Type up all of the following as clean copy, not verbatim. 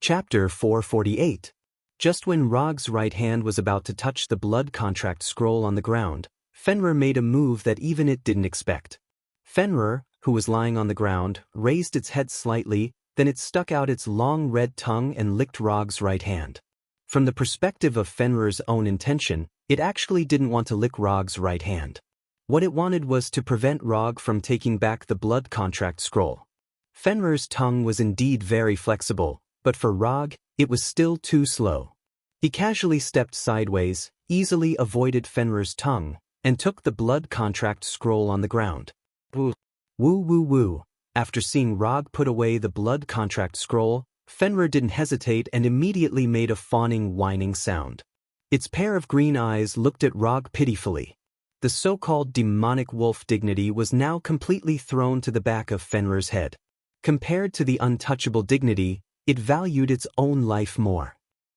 Chapter 448. Just when Rog's right hand was about to touch the blood contract scroll on the ground, Fenrir made a move that even it didn't expect. Fenrir, who was lying on the ground, raised its head slightly, then it stuck out its long red tongue and licked Rog's right hand. From the perspective of Fenrir's own intention, it actually didn't want to lick Rog's right hand. What it wanted was to prevent Rog from taking back the blood contract scroll. Fenrir's tongue was indeed very flexible, but for Rog, it was still too slow. He casually stepped sideways, easily avoided Fenrir's tongue, and took the blood contract scroll on the ground. Woo, woo, woo, woo. After seeing Rog put away the blood contract scroll, Fenrir didn't hesitate and immediately made a fawning, whining sound. Its pair of green eyes looked at Rog pitifully. The so-called demonic wolf dignity was now completely thrown to the back of Fenrir's head. Compared to the untouchable dignity, it valued its own life more.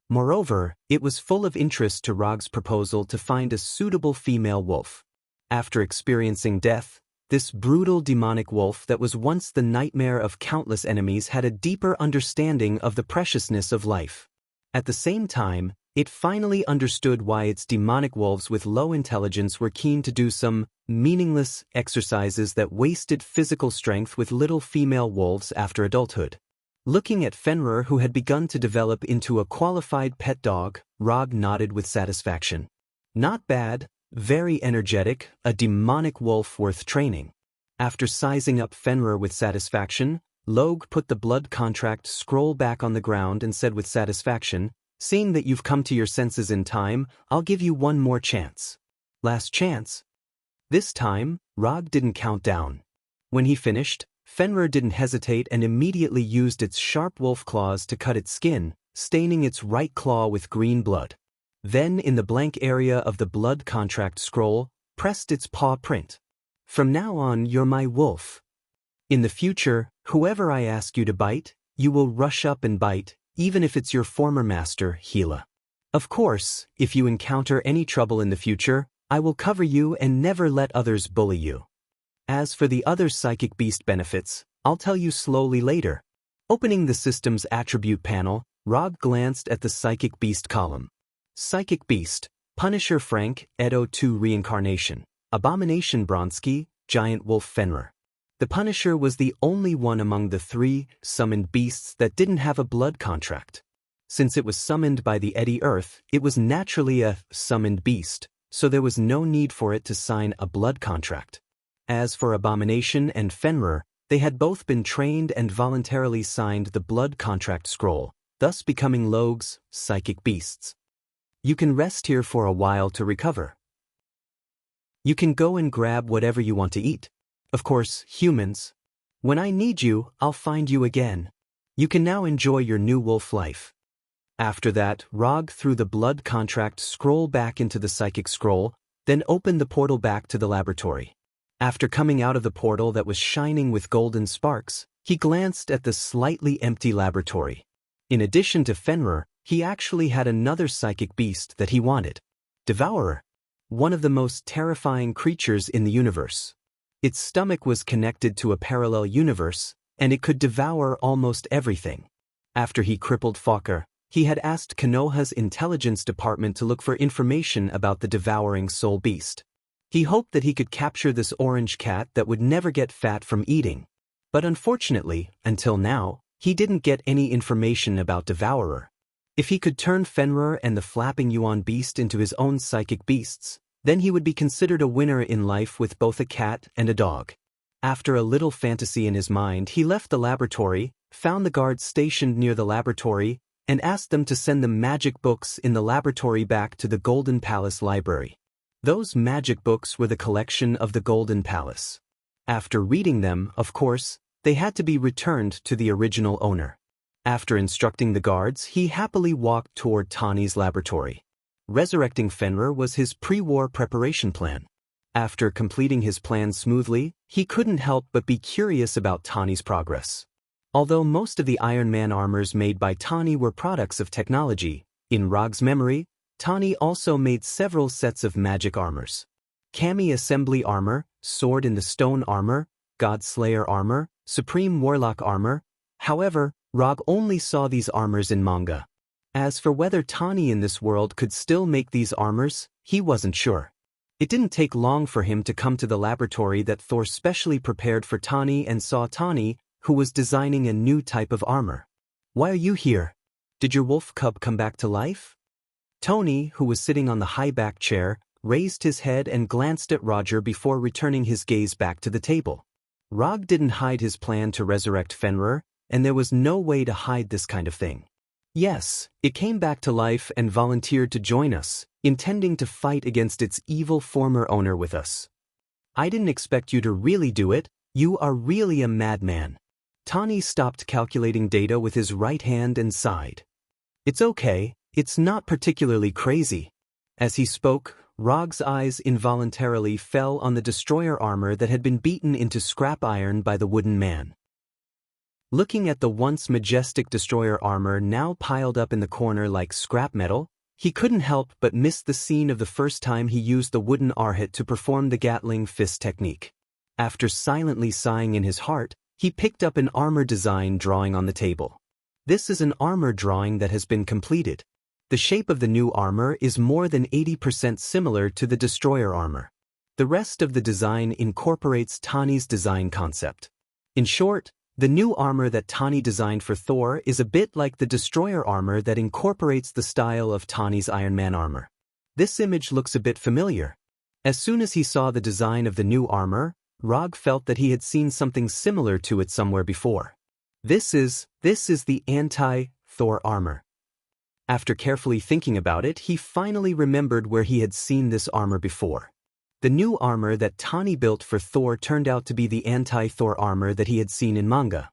Moreover, it was full of interest to Rog's proposal to find a suitable female wolf. After experiencing death, this brutal demonic wolf that was once the nightmare of countless enemies had a deeper understanding of the preciousness of life. At the same time, it finally understood why its demonic wolves with low intelligence were keen to do some meaningless exercises that wasted physical strength with little female wolves after adulthood. Looking at Fenrir, who had begun to develop into a qualified pet dog, Rog nodded with satisfaction. Not bad, very energetic, a demonic wolf worth training. After sizing up Fenrir with satisfaction, Log put the blood contract scroll back on the ground and said with satisfaction, "Seeing that you've come to your senses in time, I'll give you one more chance." Last chance? This time, Rog didn't count down. When he finished, Fenrir didn't hesitate and immediately used its sharp wolf claws to cut its skin, staining its right claw with green blood. Then, in the blank area of the blood contract scroll, pressed its paw print. "From now on, you're my wolf. In the future, whoever I ask you to bite, you will rush up and bite, even if it's your former master, Gila. Of course, if you encounter any trouble in the future, I will cover you and never let others bully you. As for the other psychic beast benefits, I'll tell you slowly later." Opening the system's attribute panel, Rog glanced at the psychic beast column. Psychic beast, Punisher Frank, Edo 2 reincarnation, Abomination Bronsky, Giant Wolf Fenrir. The Punisher was the only one among the three summoned beasts that didn't have a blood contract. Since it was summoned by the Deity Earth, it was naturally a summoned beast, so there was no need for it to sign a blood contract. As for Abomination and Fenrir, they had both been trained and voluntarily signed the blood contract scroll, thus becoming Log's psychic beasts. You can rest here for a while to recover. You can go and grab whatever you want to eat. Of course, humans. When I need you, I'll find you again. You can now enjoy your new wolf life. After that, Rog threw the blood contract scroll back into the psychic scroll, then opened the portal back to the laboratory. After coming out of the portal that was shining with golden sparks, he glanced at the slightly empty laboratory. In addition to Fenrir, he actually had another psychic beast that he wanted. Devourer. One of the most terrifying creatures in the universe. Its stomach was connected to a parallel universe, and it could devour almost everything. After he crippled Fokker, he had asked Konoha's intelligence department to look for information about the devouring soul beast. He hoped that he could capture this orange cat that would never get fat from eating. But unfortunately, until now, he didn't get any information about Devourer. If he could turn Fenrir and the flapping Yuan beast into his own psychic beasts, then he would be considered a winner in life with both a cat and a dog. After a little fantasy in his mind, he left the laboratory, found the guards stationed near the laboratory, and asked them to send the magic books in the laboratory back to the Golden Palace Library. Those magic books were the collection of the Golden Palace. After reading them, of course, they had to be returned to the original owner. After instructing the guards, he happily walked toward Tani's laboratory. Resurrecting Fenrir was his pre-war preparation plan. After completing his plan smoothly, he couldn't help but be curious about Tani's progress. Although most of the Iron Man armors made by Tani were products of technology, in Rog's memory, Tani also made several sets of magic armors. Kami Assembly Armor, Sword in the Stone Armor, God Slayer Armor, Supreme Warlock Armor. However, Rog only saw these armors in manga. As for whether Tani in this world could still make these armors, he wasn't sure. It didn't take long for him to come to the laboratory that Thor specially prepared for Tani and saw Tani, who was designing a new type of armor. "Why are you here? Did your wolf cub come back to life?" Tony, who was sitting on the high-back chair, raised his head and glanced at Roger before returning his gaze back to the table. Rog didn't hide his plan to resurrect Fenrir, and there was no way to hide this kind of thing. Yes, it came back to life and volunteered to join us, intending to fight against its evil former owner with us. "I didn't expect you to really do it. You are really a madman." Tani stopped calculating data with his right hand and sighed. "It's okay, it's not particularly crazy." As he spoke, Rog's eyes involuntarily fell on the destroyer armor that had been beaten into scrap iron by the wooden man. Looking at the once majestic destroyer armor now piled up in the corner like scrap metal, he couldn't help but miss the scene of the first time he used the wooden arhit to perform the Gatling fist technique. After silently sighing in his heart, he picked up an armor design drawing on the table. This is an armor drawing that has been completed. The shape of the new armor is more than 80% similar to the destroyer armor. The rest of the design incorporates Tani's design concept. In short, the new armor that Tani designed for Thor is a bit like the destroyer armor that incorporates the style of Tani's Iron Man armor. This image looks a bit familiar. As soon as he saw the design of the new armor, Rog felt that he had seen something similar to it somewhere before. This is the anti-Thor armor. After carefully thinking about it, he finally remembered where he had seen this armor before. The new armor that Tani built for Thor turned out to be the anti-Thor armor that he had seen in manga.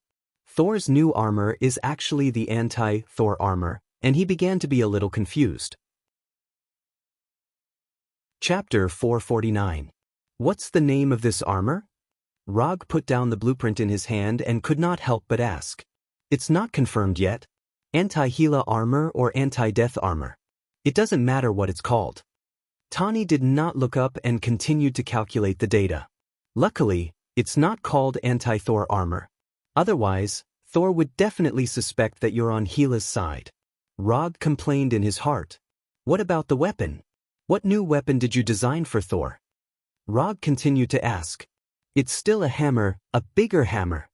Thor's new armor is actually the anti-Thor armor, and he began to be a little confused. Chapter 449. What's the name of this armor? Rog put down the blueprint in his hand and could not help but ask. It's not confirmed yet. Anti-Hela armor or anti-death armor. It doesn't matter what it's called. Tani did not look up and continued to calculate the data. Luckily, it's not called anti-Thor armor. Otherwise, Thor would definitely suspect that you're on Hela's side. Rog complained in his heart. What about the weapon? What new weapon did you design for Thor? Rog continued to ask. It's still a hammer, a bigger hammer.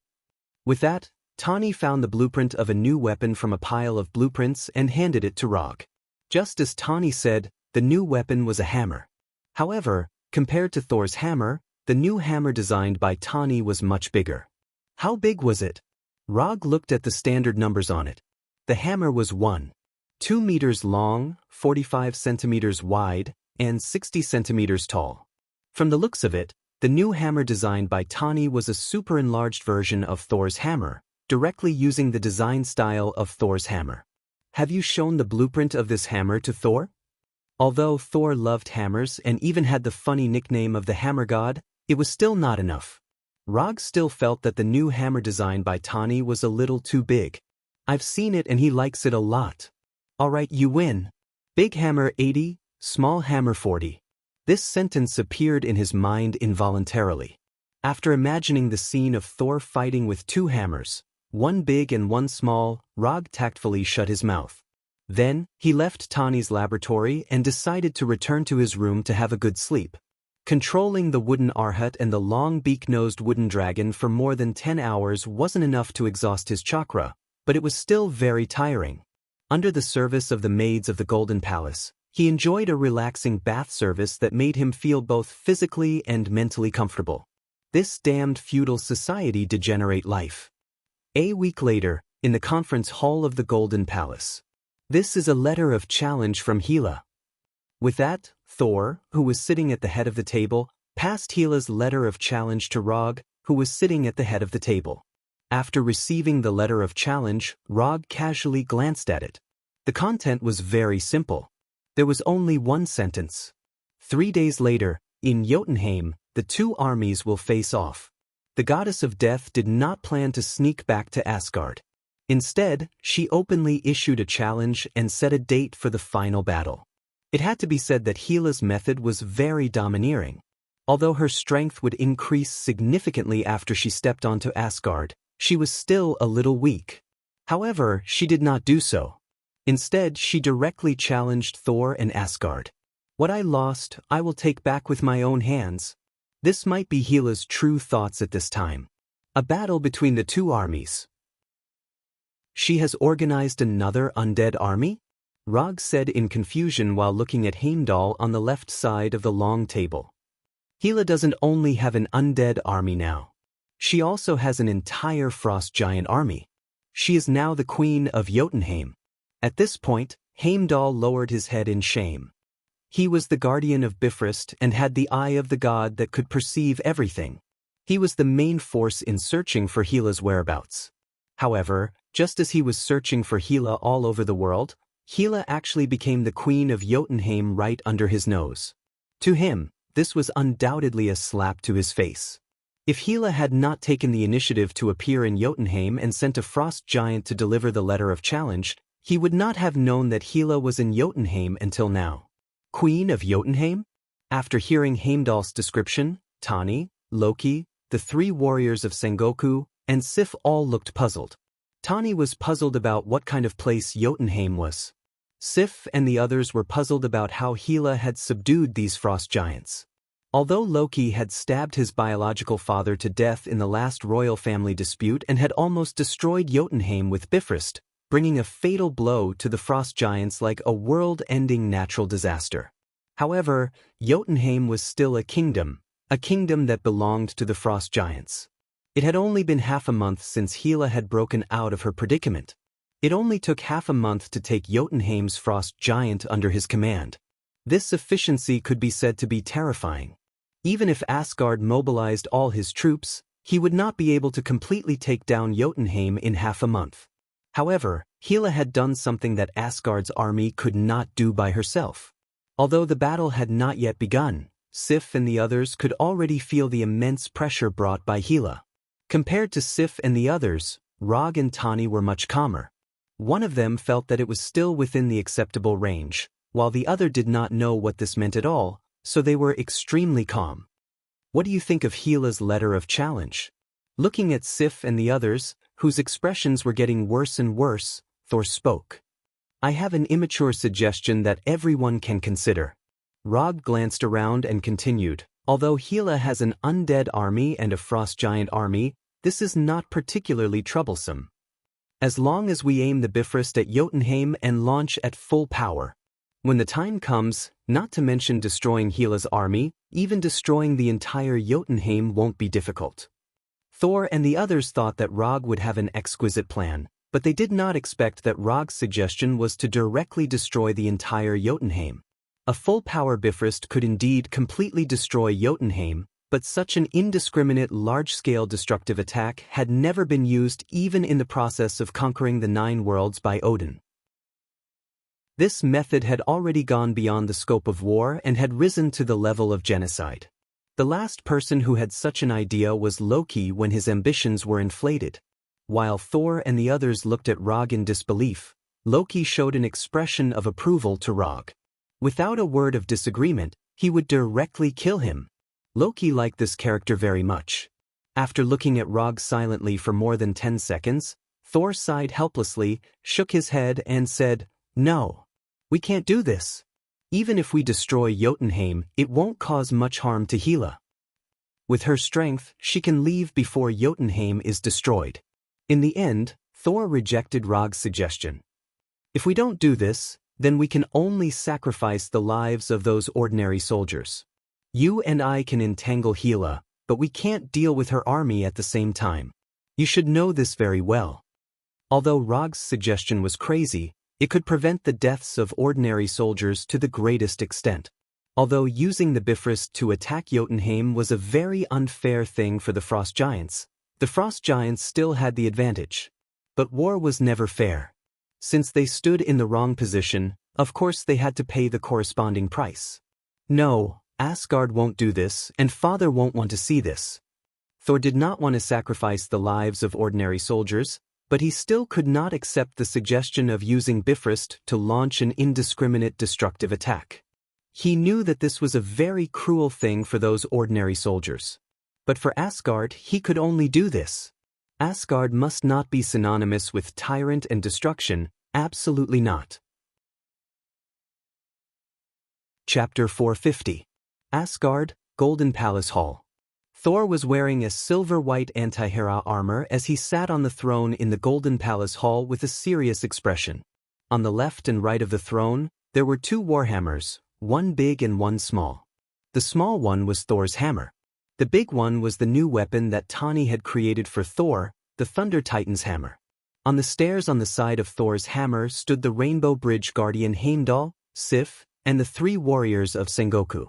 With that, Tani found the blueprint of a new weapon from a pile of blueprints and handed it to Rog. Just as Tani said, the new weapon was a hammer. However, compared to Thor's hammer, the new hammer designed by Tani was much bigger. How big was it? Rog looked at the standard numbers on it. The hammer was 2 meters long, 45 centimeters wide, and 60 centimeters tall. From the looks of it, the new hammer designed by Tani was a super enlarged version of Thor's hammer, directly using the design style of Thor's hammer. Have you shown the blueprint of this hammer to Thor? Although Thor loved hammers and even had the funny nickname of the Hammer God, it was still not enough. Rog still felt that the new hammer design by Tani was a little too big. I've seen it and he likes it a lot. Alright, you win. Big hammer 80, small hammer 40. This sentence appeared in his mind involuntarily. After imagining the scene of Thor fighting with two hammers, one big and one small, Rog tactfully shut his mouth. Then, he left Tani's laboratory and decided to return to his room to have a good sleep. Controlling the wooden Arhat and the long beak-nosed wooden dragon for more than 10 hours wasn't enough to exhaust his chakra, but it was still very tiring. Under the service of the maids of the Golden Palace, he enjoyed a relaxing bath service that made him feel both physically and mentally comfortable. This damned feudal society degenerate life. A week later, in the conference hall of the Golden Palace. This is a letter of challenge from Hela. With that, Thor, who was sitting at the head of the table, passed Hela's letter of challenge to Rog, who was sitting at the head of the table. After receiving the letter of challenge, Rog casually glanced at it. The content was very simple. There was only one sentence. 3 days later, in Jotunheim, the two armies will face off. The goddess of death did not plan to sneak back to Asgard. Instead, she openly issued a challenge and set a date for the final battle. It had to be said that Hela's method was very domineering. Although her strength would increase significantly after she stepped onto Asgard, she was still a little weak. However, she did not do so. Instead, she directly challenged Thor and Asgard. What I lost, I will take back with my own hands. This might be Hela's true thoughts at this time. A battle between the two armies. She has organized another undead army? Rog said in confusion while looking at Heimdall on the left side of the long table. Hela doesn't only have an undead army now. She also has an entire frost giant army. She is now the queen of Jotunheim. At this point, Heimdall lowered his head in shame. He was the guardian of Bifrost and had the eye of the god that could perceive everything. He was the main force in searching for Hela's whereabouts. However, just as he was searching for Hela all over the world, Hela actually became the queen of Jotunheim right under his nose. To him, this was undoubtedly a slap to his face. If Hela had not taken the initiative to appear in Jotunheim and sent a frost giant to deliver the letter of challenge, he would not have known that Hela was in Jotunheim until now. Queen of Jotunheim? After hearing Heimdall's description, Tani, Loki, the three warriors of Sengoku, and Sif all looked puzzled. Tani was puzzled about what kind of place Jotunheim was. Sif and the others were puzzled about how Hela had subdued these frost giants. Although Loki had stabbed his biological father to death in the last royal family dispute and had almost destroyed Jotunheim with Bifrost, bringing a fatal blow to the frost giants like a world-ending natural disaster. However, Jotunheim was still a kingdom that belonged to the frost giants. It had only been half a month since Hela had broken out of her predicament. It only took half a month to take Jotunheim's frost giant under his command. This efficiency could be said to be terrifying. Even if Asgard mobilized all his troops, he would not be able to completely take down Jotunheim in half a month. However, Hela had done something that Asgard's army could not do by herself. Although the battle had not yet begun, Sif and the others could already feel the immense pressure brought by Hela. Compared to Sif and the others, Rog and Tani were much calmer. One of them felt that it was still within the acceptable range, while the other did not know what this meant at all, so they were extremely calm. What do you think of Hela's letter of challenge? Looking at Sif and the others, whose expressions were getting worse and worse, Thor spoke. I have an immature suggestion that everyone can consider. Rog glanced around and continued, although Hela has an undead army and a frost giant army, this is not particularly troublesome. As long as we aim the Bifrost at Jotunheim and launch at full power. When the time comes, not to mention destroying Hela's army, even destroying the entire Jotunheim won't be difficult. Thor and the others thought that Rog would have an exquisite plan, but they did not expect that Rog's suggestion was to directly destroy the entire Jotunheim. A full-power Bifrost could indeed completely destroy Jotunheim, but such an indiscriminate large-scale destructive attack had never been used even in the process of conquering the 9 worlds by Odin. This method had already gone beyond the scope of war and had risen to the level of genocide. The last person who had such an idea was Loki when his ambitions were inflated. While Thor and the others looked at Rog in disbelief, Loki showed an expression of approval to Rog. Without a word of disagreement, he would directly kill him. Loki liked this character very much. After looking at Rog silently for more than 10 seconds, Thor sighed helplessly, shook his head and said, "No. We can't do this. Even if we destroy Jotunheim, it won't cause much harm to Hela. With her strength, she can leave before Jotunheim is destroyed." In the end, Thor rejected Rog's suggestion. If we don't do this, then we can only sacrifice the lives of those ordinary soldiers. You and I can entangle Hela, but we can't deal with her army at the same time. You should know this very well. Although Rog's suggestion was crazy, it could prevent the deaths of ordinary soldiers to the greatest extent. Although using the Bifrost to attack Jotunheim was a very unfair thing for the Frost Giants, the Frost Giants still had the advantage. But war was never fair. Since they stood in the wrong position, of course they had to pay the corresponding price. No, Asgard won't do this, and Father won't want to see this. Thor did not want to sacrifice the lives of ordinary soldiers, but he still could not accept the suggestion of using Bifrost to launch an indiscriminate destructive attack. He knew that this was a very cruel thing for those ordinary soldiers. But for Asgard, he could only do this. Asgard must not be synonymous with tyrant and destruction, absolutely not. Chapter 450. Asgard, Golden Palace Hall. Thor was wearing a silver-white anti-Hera armor as he sat on the throne in the Golden Palace Hall with a serious expression. On the left and right of the throne, there were two warhammers, one big and one small. The small one was Thor's hammer. The big one was the new weapon that Tani had created for Thor, the Thunder Titan's hammer. On the stairs on the side of Thor's hammer stood the Rainbow Bridge guardian Heimdall, Sif, and the three warriors of Sengoku.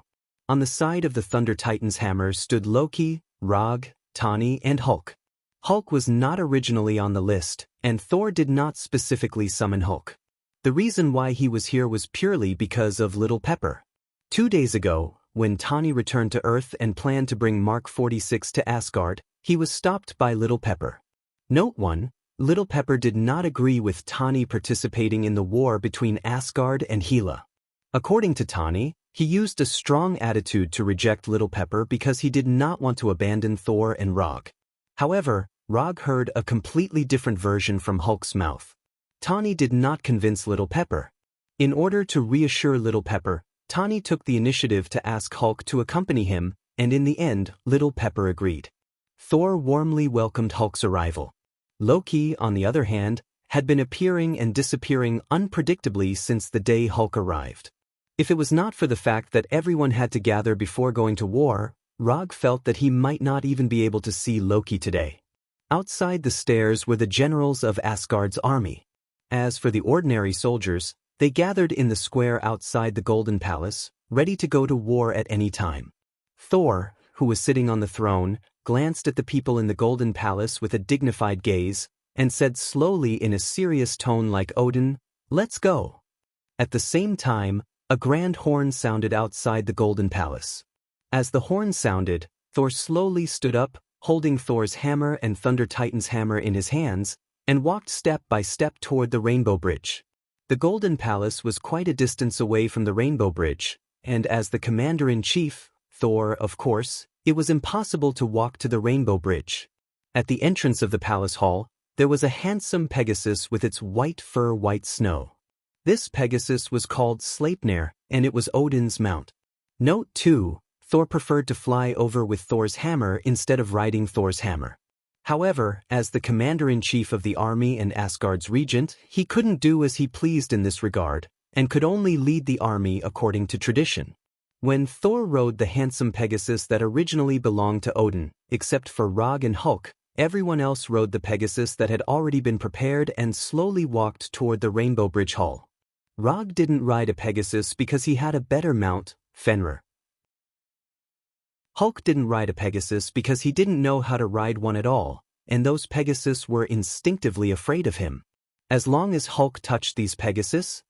On the side of the Thunder Titan's hammer stood Loki, Rog, Tani, and Hulk. Hulk was not originally on the list, and Thor did not specifically summon Hulk. The reason why he was here was purely because of Little Pepper. 2 days ago, when Tani returned to Earth and planned to bring Mark 46 to Asgard, he was stopped by Little Pepper. Note 1. Little Pepper did not agree with Tani participating in the war between Asgard and Hela. According to Tani, he used a strong attitude to reject Little Pepper because he did not want to abandon Thor and Rog. However, Rog heard a completely different version from Hulk's mouth. Tani did not convince Little Pepper. In order to reassure Little Pepper, Tani took the initiative to ask Hulk to accompany him, and in the end, Little Pepper agreed. Thor warmly welcomed Hulk's arrival. Loki, on the other hand, had been appearing and disappearing unpredictably since the day Hulk arrived. If it was not for the fact that everyone had to gather before going to war, Rog felt that he might not even be able to see Loki today. Outside the stairs were the generals of Asgard's army. As for the ordinary soldiers, they gathered in the square outside the Golden Palace, ready to go to war at any time. Thor, who was sitting on the throne, glanced at the people in the Golden Palace with a dignified gaze, and said slowly in a serious tone like Odin, "Let's go." At the same time, a grand horn sounded outside the Golden Palace. As the horn sounded, Thor slowly stood up, holding Thor's hammer and Thunder Titan's hammer in his hands, and walked step by step toward the Rainbow Bridge. The Golden Palace was quite a distance away from the Rainbow Bridge, and as the commander-in-chief, Thor, of course, it was impossible to walk to the Rainbow Bridge. At the entrance of the palace hall, there was a handsome Pegasus with its white fur white snow. This Pegasus was called Sleipnir, and it was Odin's mount. Note 2, Thor preferred to fly over with Thor's hammer instead of riding Thor's hammer. However, as the commander-in-chief of the army and Asgard's regent, he couldn't do as he pleased in this regard, and could only lead the army according to tradition. When Thor rode the handsome Pegasus that originally belonged to Odin, except for Rog and Hulk, everyone else rode the Pegasus that had already been prepared and slowly walked toward the Rainbow Bridge Hall. Rog didn't ride a Pegasus because he had a better mount, Fenrir. Hulk didn't ride a Pegasus because he didn't know how to ride one at all, and those Pegasus were instinctively afraid of him. As long as Hulk touched these Pegasus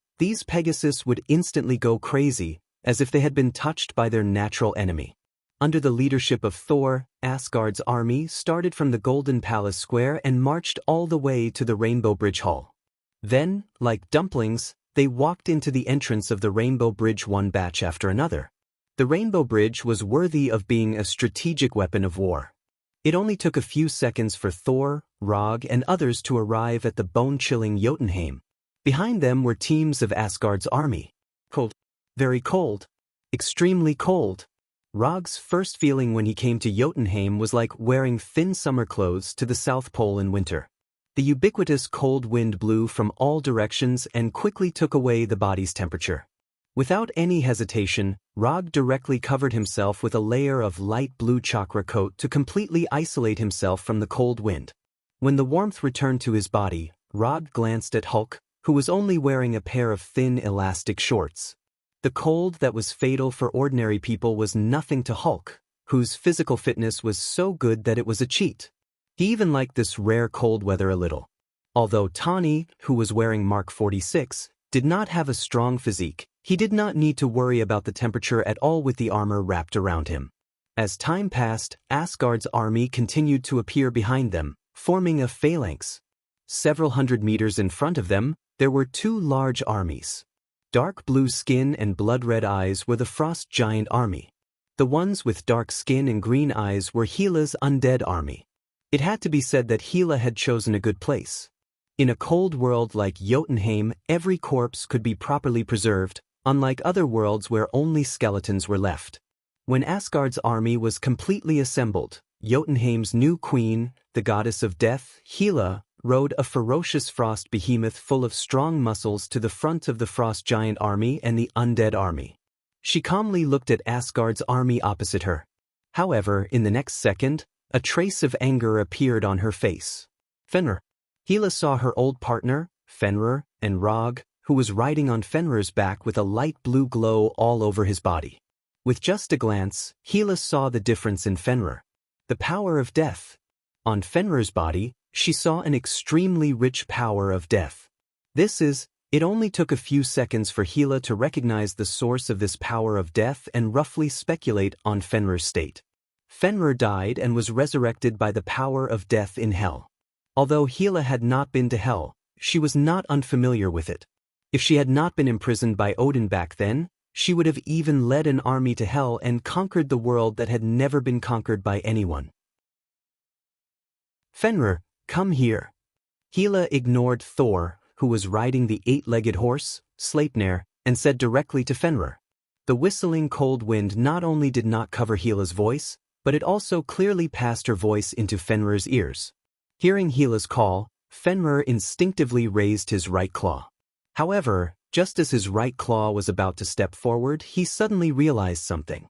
would instantly go crazy, as if they had been touched by their natural enemy. Under the leadership of Thor, Asgard's army started from the Golden Palace Square and marched all the way to the Rainbow Bridge Hall. Then, like dumplings, they walked into the entrance of the Rainbow Bridge one batch after another. The Rainbow Bridge was worthy of being a strategic weapon of war. It only took a few seconds for Thor, Rog, and others to arrive at the bone-chilling Jotunheim. Behind them were teams of Asgard's army. Cold. Very cold. Extremely cold. Rog's first feeling when he came to Jotunheim was like wearing thin summer clothes to the South Pole in winter. The ubiquitous cold wind blew from all directions and quickly took away the body's temperature. Without any hesitation, Rog directly covered himself with a layer of light blue chakra coat to completely isolate himself from the cold wind. When the warmth returned to his body, Rog glanced at Hulk, who was only wearing a pair of thin elastic shorts. The cold that was fatal for ordinary people was nothing to Hulk, whose physical fitness was so good that it was a cheat. He even liked this rare cold weather a little. Although Tani, who was wearing Mark 46, did not have a strong physique, he did not need to worry about the temperature at all with the armor wrapped around him. As time passed, Asgard's army continued to appear behind them, forming a phalanx. Several hundred meters in front of them, there were two large armies. Dark blue skin and blood-red eyes were the Frost Giant army. The ones with dark skin and green eyes were Hela's undead army. It had to be said that Hela had chosen a good place. In a cold world like Jotunheim, every corpse could be properly preserved, unlike other worlds where only skeletons were left. When Asgard's army was completely assembled, Jotunheim's new queen, the goddess of death, Hela, rode a ferocious frost behemoth full of strong muscles to the front of the frost giant army and the undead army. She calmly looked at Asgard's army opposite her. However, in the next second, a trace of anger appeared on her face. Fenrir. Hela saw her old partner, Fenrir, and Rog, who was riding on Fenrir's back with a light blue glow all over his body. With just a glance, Hela saw the difference in Fenrir. The power of death. On Fenrir's body, she saw an extremely rich power of death. It only took a few seconds for Hela to recognize the source of this power of death and roughly speculate on Fenrir's state. Fenrir died and was resurrected by the power of death in hell. Although Hela had not been to hell, she was not unfamiliar with it. If she had not been imprisoned by Odin back then, she would have even led an army to hell and conquered the world that had never been conquered by anyone. Fenrir, come here. Hela ignored Thor, who was riding the eight-legged horse, Sleipnir, and said directly to Fenrir. The whistling cold wind not only did not cover Hela's voice, but it also clearly passed her voice into Fenrir's ears. Hearing Hela's call, Fenrir instinctively raised his right claw. However, just as his right claw was about to step forward, he suddenly realized something.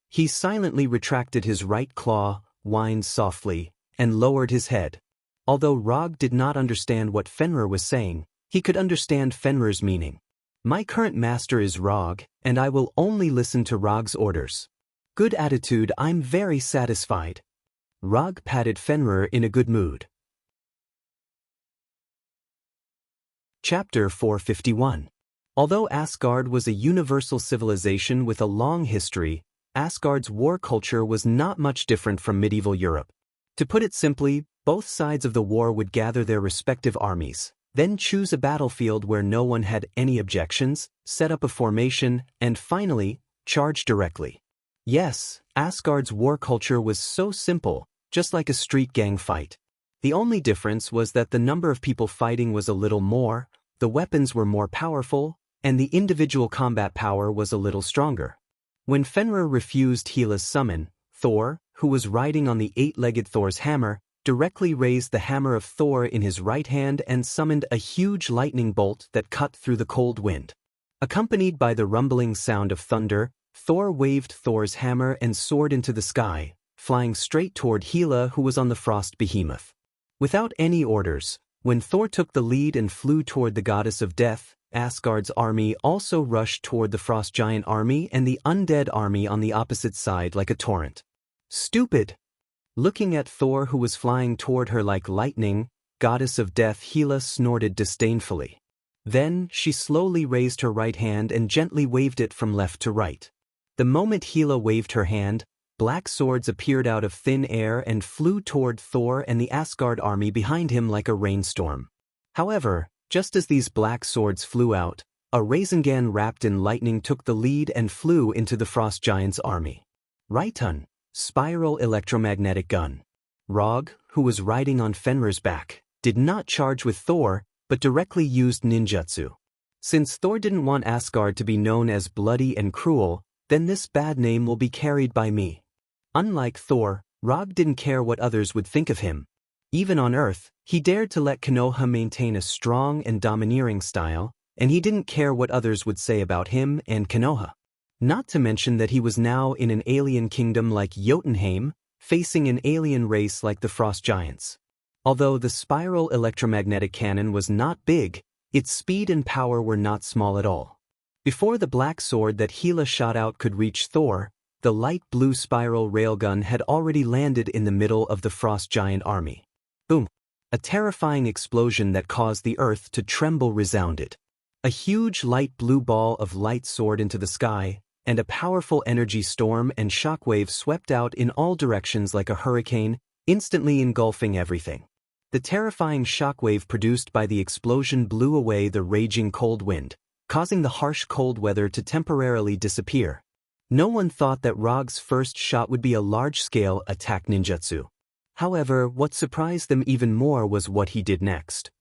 He silently retracted his right claw, whined softly, and lowered his head. Although Rog did not understand what Fenrir was saying, he could understand Fenrir's meaning. My current master is Rog, and I will only listen to Rog's orders. Good attitude, I'm very satisfied. Rog patted Fenrir in a good mood. Chapter 451. Although Asgard was a universal civilization with a long history, Asgard's war culture was not much different from medieval Europe. To put it simply, both sides of the war would gather their respective armies, then choose a battlefield where no one had any objections, set up a formation, and finally, charge directly. Yes, Asgard's war culture was so simple, just like a street gang fight. The only difference was that the number of people fighting was a little more, the weapons were more powerful, and the individual combat power was a little stronger. When Fenrir refused Hela's summon, Thor, who was riding on the eight-legged Thor's hammer, directly raised the hammer of Thor in his right hand and summoned a huge lightning bolt that cut through the cold wind. Accompanied by the rumbling sound of thunder, Thor waved Thor's hammer and sword into the sky, flying straight toward Hela, who was on the frost behemoth. Without any orders, when Thor took the lead and flew toward the goddess of death, Asgard's army also rushed toward the frost giant army and the undead army on the opposite side like a torrent. Stupid! Looking at Thor, who was flying toward her like lightning, goddess of death Hela snorted disdainfully. Then, she slowly raised her right hand and gently waved it from left to right. The moment Hela waved her hand, black swords appeared out of thin air and flew toward Thor and the Asgard army behind him like a rainstorm. However, just as these black swords flew out, a Rasengan wrapped in lightning took the lead and flew into the frost giant's army. Raiton, spiral electromagnetic gun. Rog, who was riding on Fenrir's back, did not charge with Thor, but directly used ninjutsu. Since Thor didn't want Asgard to be known as bloody and cruel, then this bad name will be carried by me. Unlike Thor, Rog didn't care what others would think of him. Even on Earth, he dared to let Konoha maintain a strong and domineering style, and he didn't care what others would say about him and Konoha. Not to mention that he was now in an alien kingdom like Jotunheim, facing an alien race like the Frost Giants. Although the spiral electromagnetic cannon was not big, its speed and power were not small at all. Before the black sword that Hela shot out could reach Thor, the light blue spiral railgun had already landed in the middle of the Frost Giant army. Boom! A terrifying explosion that caused the earth to tremble resounded. A huge light blue ball of light soared into the sky, and a powerful energy storm and shockwave swept out in all directions like a hurricane, instantly engulfing everything. The terrifying shockwave produced by the explosion blew away the raging cold wind, causing the harsh cold weather to temporarily disappear. No one thought that Rog's first shot would be a large-scale attack ninjutsu. However, what surprised them even more was what he did next.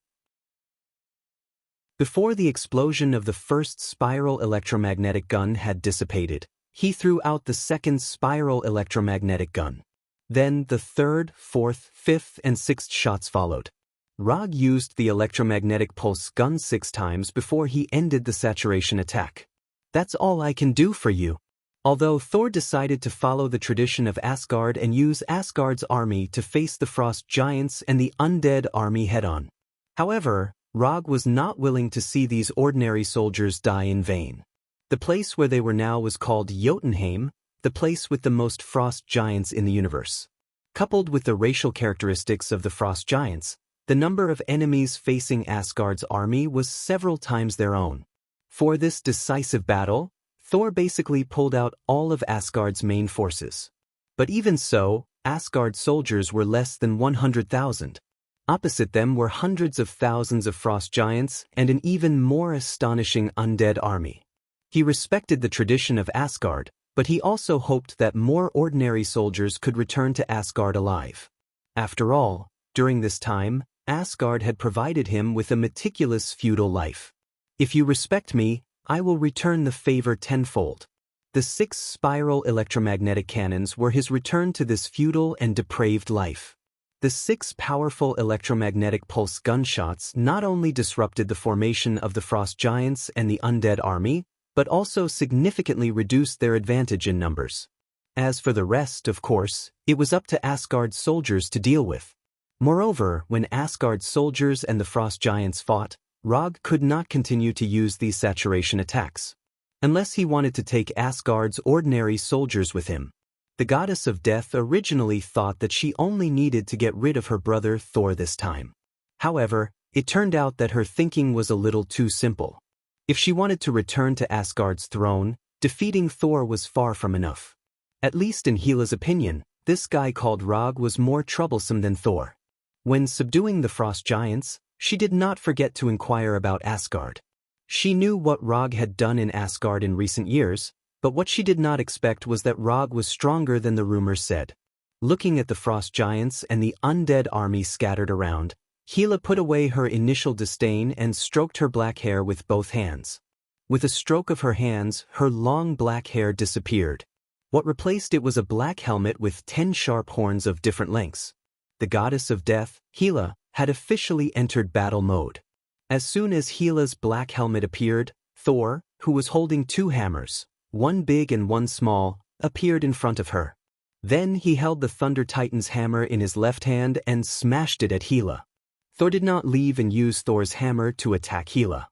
Before the explosion of the first spiral electromagnetic gun had dissipated, he threw out the second spiral electromagnetic gun. Then the third, fourth, fifth, and sixth shots followed. Rog used the electromagnetic pulse gun 6 times before he ended the saturation attack. "That's all I can do for you." Although Thor decided to follow the tradition of Asgard and use Asgard's army to face the frost giants and the undead army head-on. However, Rog was not willing to see these ordinary soldiers die in vain. The place where they were now was called Jotunheim, the place with the most frost giants in the universe. Coupled with the racial characteristics of the frost giants, the number of enemies facing Asgard's army was several times their own. For this decisive battle, Thor basically pulled out all of Asgard's main forces. But even so, Asgard's soldiers were less than 100,000. Opposite them were hundreds of thousands of frost giants and an even more astonishing undead army. He respected the tradition of Asgard, but he also hoped that more ordinary soldiers could return to Asgard alive. After all, during this time, Asgard had provided him with a meticulous feudal life. "If you respect me, I will return the favor tenfold." The 6 spiral electromagnetic cannons were his return to this feudal and depraved life. The 6 powerful electromagnetic pulse gunshots not only disrupted the formation of the frost giants and the undead army, but also significantly reduced their advantage in numbers. As for the rest, of course, it was up to Asgard's soldiers to deal with. Moreover, when Asgard's soldiers and the frost giants fought, Rog could not continue to use these saturation attacks. Unless he wanted to take Asgard's ordinary soldiers with him. The goddess of death originally thought that she only needed to get rid of her brother Thor this time. However, it turned out that her thinking was a little too simple. If she wanted to return to Asgard's throne, defeating Thor was far from enough. At least in Hela's opinion, this guy called Rog was more troublesome than Thor. When subduing the frost giants, she did not forget to inquire about Asgard. She knew what Rog had done in Asgard in recent years, but what she did not expect was that Rog was stronger than the rumors said. Looking at the frost giants and the undead army scattered around, Hela put away her initial disdain and stroked her black hair with both hands. With a stroke of her hands, her long black hair disappeared. What replaced it was a black helmet with 10 sharp horns of different lengths. The goddess of death, Hela, had officially entered battle mode. As soon as Hela's black helmet appeared, Thor, who was holding 2 hammers, one big and one small, appeared in front of her. Then he held the Thunder Titan's hammer in his left hand and smashed it at Hela. Thor did not leave and use Thor's hammer to attack Hela.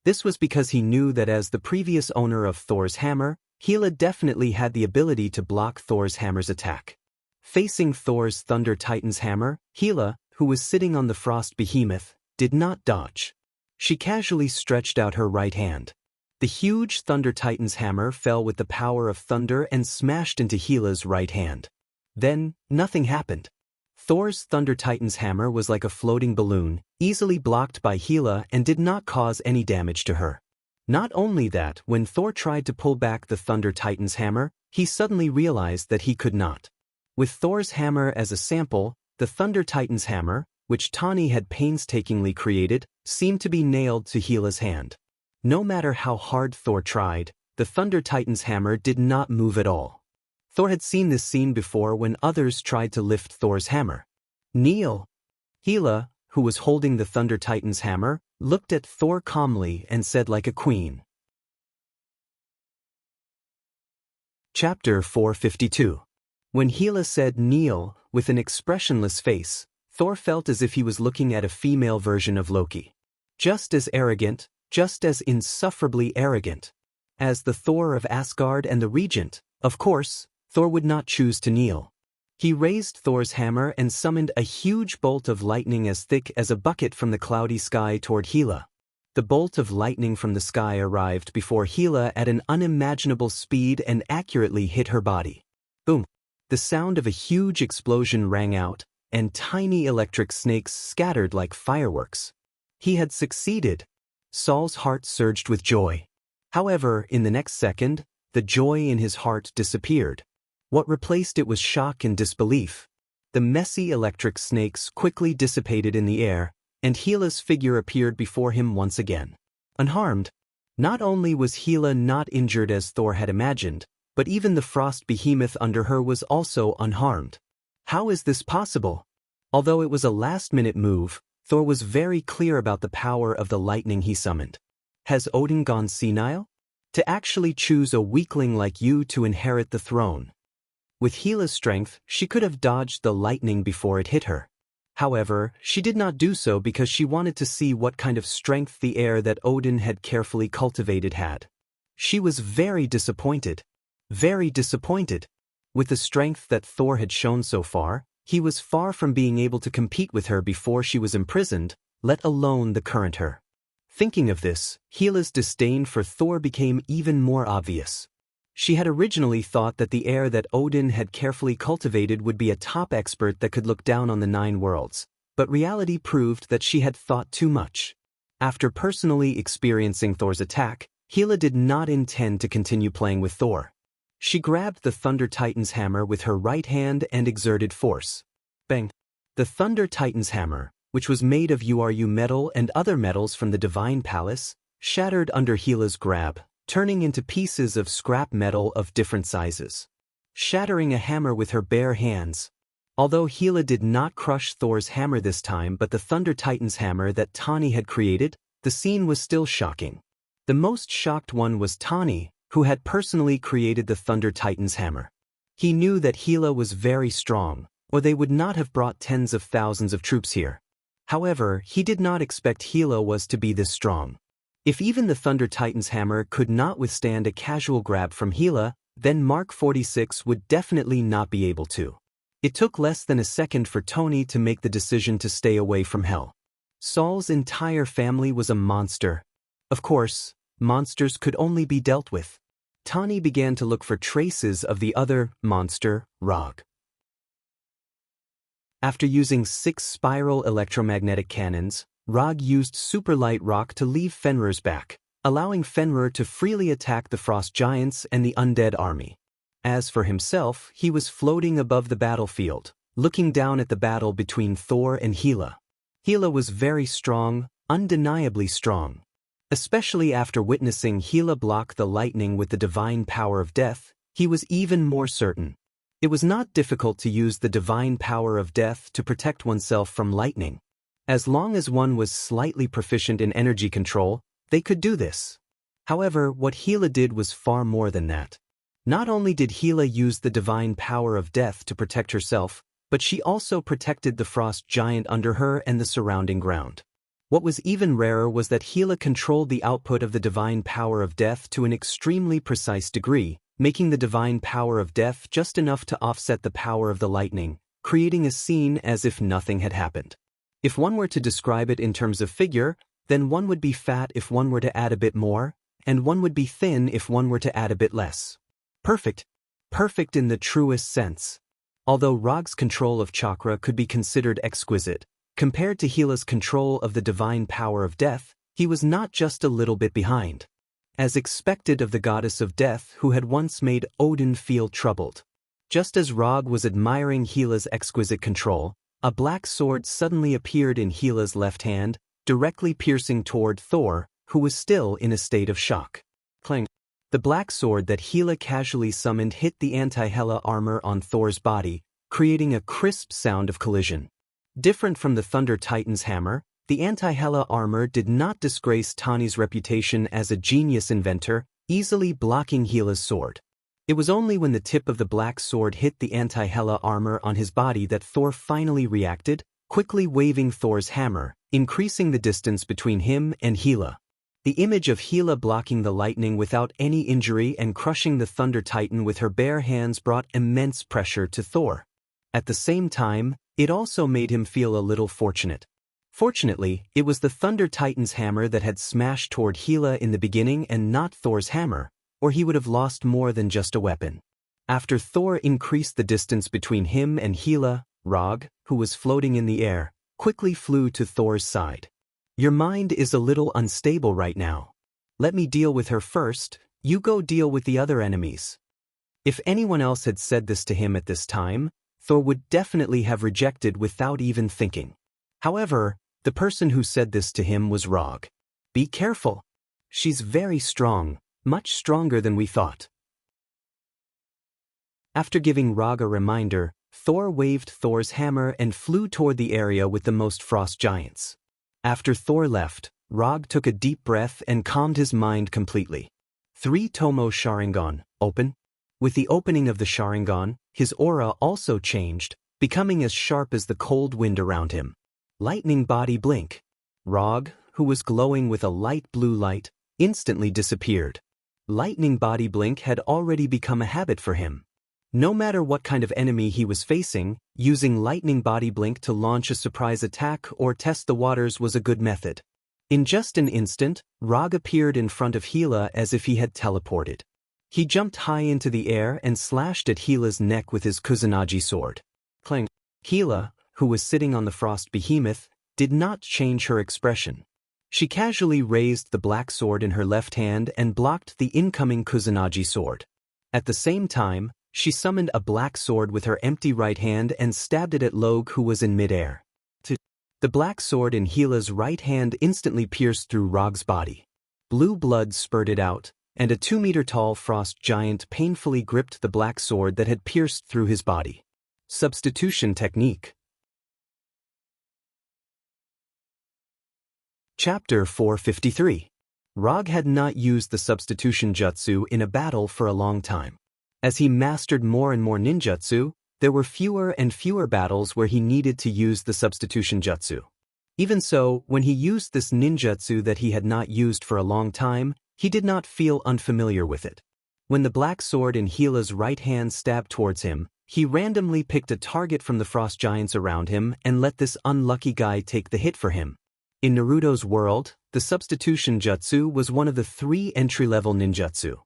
This was because he knew that as the previous owner of Thor's hammer, Hela definitely had the ability to block Thor's hammer's attack. Facing Thor's Thunder Titan's hammer, Hela, who was sitting on the frost behemoth, did not dodge. She casually stretched out her right hand. The huge Thunder Titan's hammer fell with the power of thunder and smashed into Hela's right hand. Then, nothing happened. Thor's Thunder Titan's hammer was like a floating balloon, easily blocked by Hela and did not cause any damage to her. Not only that, when Thor tried to pull back the Thunder Titan's hammer, he suddenly realized that he could not. With Thor's hammer as a sample, the Thunder Titan's hammer, which Tani had painstakingly created, seemed to be nailed to Hela's hand. No matter how hard Thor tried, the Thunder Titan's hammer did not move at all. Thor had seen this scene before when others tried to lift Thor's hammer. "Kneel!" Hela, who was holding the Thunder Titan's hammer, looked at Thor calmly and said like a queen. Chapter 452. When Hela said kneel, with an expressionless face, Thor felt as if he was looking at a female version of Loki. Just as arrogant, just as insufferably arrogant. As the Thor of Asgard and the Regent, of course, Thor would not choose to kneel. He raised Thor's hammer and summoned a huge bolt of lightning as thick as a bucket from the cloudy sky toward Hela. The bolt of lightning from the sky arrived before Hela at an unimaginable speed and accurately hit her body. Boom! The sound of a huge explosion rang out, and tiny electric snakes scattered like fireworks. He had succeeded. Saul's heart surged with joy. However, in the next second, the joy in his heart disappeared. What replaced it was shock and disbelief. The messy electric snakes quickly dissipated in the air, and Hela's figure appeared before him once again. Unharmed. Not only was Hela not injured as Thor had imagined, but even the frost behemoth under her was also unharmed. How is this possible? Although it was a last-minute move, Thor was very clear about the power of the lightning he summoned. Has Odin gone senile? To actually choose a weakling like you to inherit the throne. With Hela's strength, she could have dodged the lightning before it hit her. However, she did not do so because she wanted to see what kind of strength the air that Odin had carefully cultivated had. She was very disappointed. Very disappointed. With the strength that Thor had shown so far, he was far from being able to compete with her before she was imprisoned, let alone the current her. Thinking of this, Hela's disdain for Thor became even more obvious. She had originally thought that the heir that Odin had carefully cultivated would be a top expert that could look down on the 9 worlds, but reality proved that she had thought too much. After personally experiencing Thor's attack, Hela did not intend to continue playing with Thor. She grabbed the Thunder Titan's hammer with her right hand and exerted force. Bang! The Thunder Titan's hammer, which was made of URU metal and other metals from the Divine Palace, shattered under Hela's grab, turning into pieces of scrap metal of different sizes. Shattering a hammer with her bare hands. Although Hela did not crush Thor's hammer this time but the Thunder Titan's hammer that Tani had created, the scene was still shocking. The most shocked one was Tani, who had personally created the Thunder Titan's hammer. He knew that Hela was very strong, or they would not have brought tens of thousands of troops here. However, he did not expect Hela was to be this strong. If even the Thunder Titan's hammer could not withstand a casual grab from Hela, then Mark 46 would definitely not be able to. It took less than a second for Tony to make the decision to stay away from Hell. Saul's entire family was a monster. Of course, monsters could only be dealt with. Tani began to look for traces of the other monster, Rog. After using 6 spiral electromagnetic cannons, Rog used superlight rock to leave Fenrir's back, allowing Fenrir to freely attack the frost giants and the undead army. As for himself, he was floating above the battlefield, looking down at the battle between Thor and Hela. Hela was very strong, undeniably strong. Especially after witnessing Hela block the lightning with the divine power of death, he was even more certain. It was not difficult to use the divine power of death to protect oneself from lightning. As long as one was slightly proficient in energy control, they could do this. However, what Hela did was far more than that. Not only did Hela use the divine power of death to protect herself, but she also protected the frost giant under her and the surrounding ground. What was even rarer was that Hela controlled the output of the divine power of death to an extremely precise degree, making the divine power of death just enough to offset the power of the lightning, creating a scene as if nothing had happened. If one were to describe it in terms of figure, then one would be fat if one were to add a bit more, and one would be thin if one were to add a bit less. Perfect. Perfect in the truest sense. Although Rog's control of chakra could be considered exquisite, compared to Hela's control of the divine power of death, he was not just a little bit behind. As expected of the goddess of death who had once made Odin feel troubled. Just as Rog was admiring Hela's exquisite control, a black sword suddenly appeared in Hela's left hand, directly piercing toward Thor, who was still in a state of shock. Clang. The black sword that Hela casually summoned hit the anti-Hela armor on Thor's body, creating a crisp sound of collision. Different from the Thunder Titan's hammer, the anti-Hela armor did not disgrace Tani's reputation as a genius inventor, easily blocking Hela's sword. It was only when the tip of the black sword hit the anti-Hela armor on his body that Thor finally reacted, quickly waving Thor's hammer, increasing the distance between him and Hela. The image of Hela blocking the lightning without any injury and crushing the Thunder Titan with her bare hands brought immense pressure to Thor. At the same time, it also made him feel a little fortunate. Fortunately, it was the Thunder Titan's hammer that had smashed toward Hela in the beginning and not Thor's hammer, or he would have lost more than just a weapon. After Thor increased the distance between him and Hela, Rog, who was floating in the air, quickly flew to Thor's side. Your mind is a little unstable right now. Let me deal with her first, you go deal with the other enemies. If anyone else had said this to him at this time, Thor would definitely have rejected without even thinking. However, the person who said this to him was Rog. Be careful. She's very strong, much stronger than we thought. After giving Rog a reminder, Thor waved Thor's hammer and flew toward the area with the most frost giants. After Thor left, Rog took a deep breath and calmed his mind completely. 3 Tomo Sharingan, open. With the opening of the Sharingan, his aura also changed, becoming as sharp as the cold wind around him. Lightning body blink. Rog, who was glowing with a light blue light, instantly disappeared. Lightning body blink had already become a habit for him. No matter what kind of enemy he was facing, using lightning body blink to launch a surprise attack or test the waters was a good method. In just an instant, Rog appeared in front of Hela as if he had teleported. He jumped high into the air and slashed at Hela's neck with his Kusanagi sword. Clang. Hela, who was sitting on the frost behemoth, did not change her expression. She casually raised the black sword in her left hand and blocked the incoming Kusanagi sword. At the same time, she summoned a black sword with her empty right hand and stabbed it at Log, who was in midair. The black sword in Hela's right hand instantly pierced through Rog's body. Blue blood spurted out, and a 2-meter-tall frost giant painfully gripped the black sword that had pierced through his body. Substitution technique. Chapter 453. Rog had not used the substitution jutsu in a battle for a long time. As he mastered more and more ninjutsu, there were fewer and fewer battles where he needed to use the substitution jutsu. Even so, when he used this ninjutsu that he had not used for a long time, he did not feel unfamiliar with it. When the black sword in Hela's right hand stabbed towards him, he randomly picked a target from the frost giants around him and let this unlucky guy take the hit for him. In Naruto's world, the substitution jutsu was one of the 3 entry-level ninjutsu.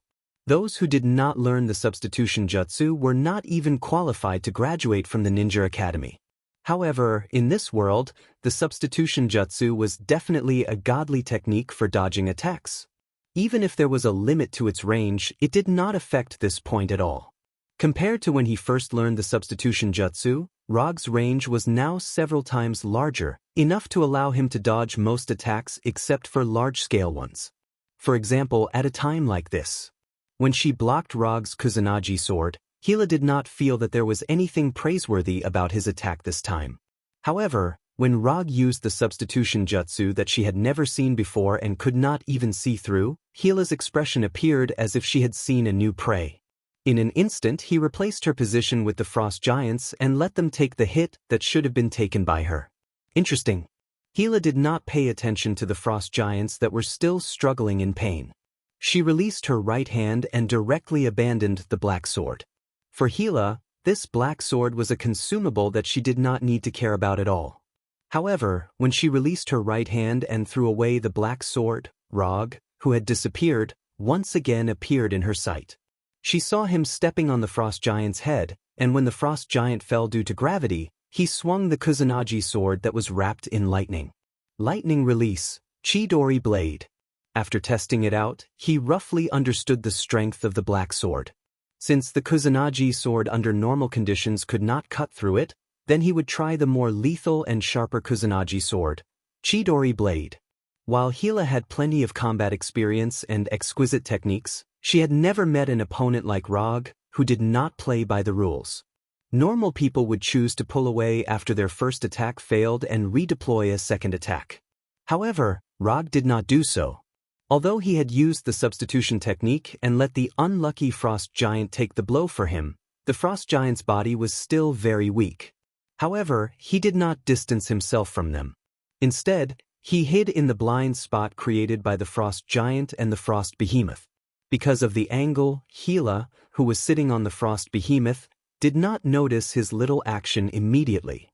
Those who did not learn the substitution jutsu were not even qualified to graduate from the ninja academy. However, in this world, the substitution jutsu was definitely a godly technique for dodging attacks. Even if there was a limit to its range, it did not affect this point at all. Compared to when he first learned the substitution jutsu, Rog's range was now several times larger, enough to allow him to dodge most attacks except for large-scale ones. For example, at a time like this, when she blocked Rog's Kusanagi sword, Hela did not feel that there was anything praiseworthy about his attack this time. However, when Rog used the substitution jutsu that she had never seen before and could not even see through, Hela's expression appeared as if she had seen a new prey. In an instant, he replaced her position with the frost giants and let them take the hit that should have been taken by her. Interesting. Hela did not pay attention to the frost giants that were still struggling in pain. She released her right hand and directly abandoned the black sword. For Hela, this black sword was a consumable that she did not need to care about at all. However, when she released her right hand and threw away the black sword, Rog, who had disappeared, once again appeared in her sight. She saw him stepping on the frost giant's head, and when the frost giant fell due to gravity, he swung the Kusanagi sword that was wrapped in lightning. Lightning release, Chidori blade. After testing it out, he roughly understood the strength of the black sword. Since the Kusanagi sword under normal conditions could not cut through it, then he would try the more lethal and sharper Kusanagi sword, Chidori blade. While Hela had plenty of combat experience and exquisite techniques, she had never met an opponent like Rog, who did not play by the rules. Normal people would choose to pull away after their first attack failed and redeploy a second attack. However, Rog did not do so. Although he had used the substitution technique and let the unlucky frost giant take the blow for him, the frost giant's body was still very weak. However, he did not distance himself from them. Instead, he hid in the blind spot created by the frost giant and the frost behemoth. Because of the angle, Hela, who was sitting on the frost behemoth, did not notice his little action immediately.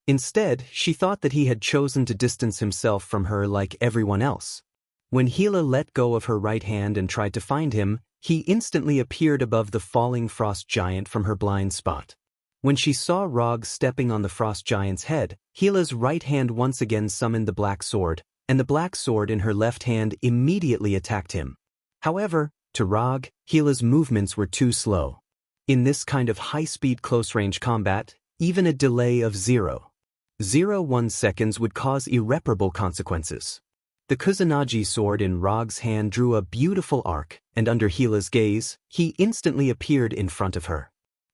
Instead, she thought that he had chosen to distance himself from her like everyone else. When Hela let go of her right hand and tried to find him, he instantly appeared above the falling frost giant from her blind spot. When she saw Rog stepping on the frost giant's head, Hela's right hand once again summoned the black sword, and the black sword in her left hand immediately attacked him. However, To Rog, Gila's movements were too slow. In this kind of high-speed close-range combat, even a delay of 0.01 seconds would cause irreparable consequences. The Kusanagi sword in Rog's hand drew a beautiful arc, and under Gila's gaze, he instantly appeared in front of her.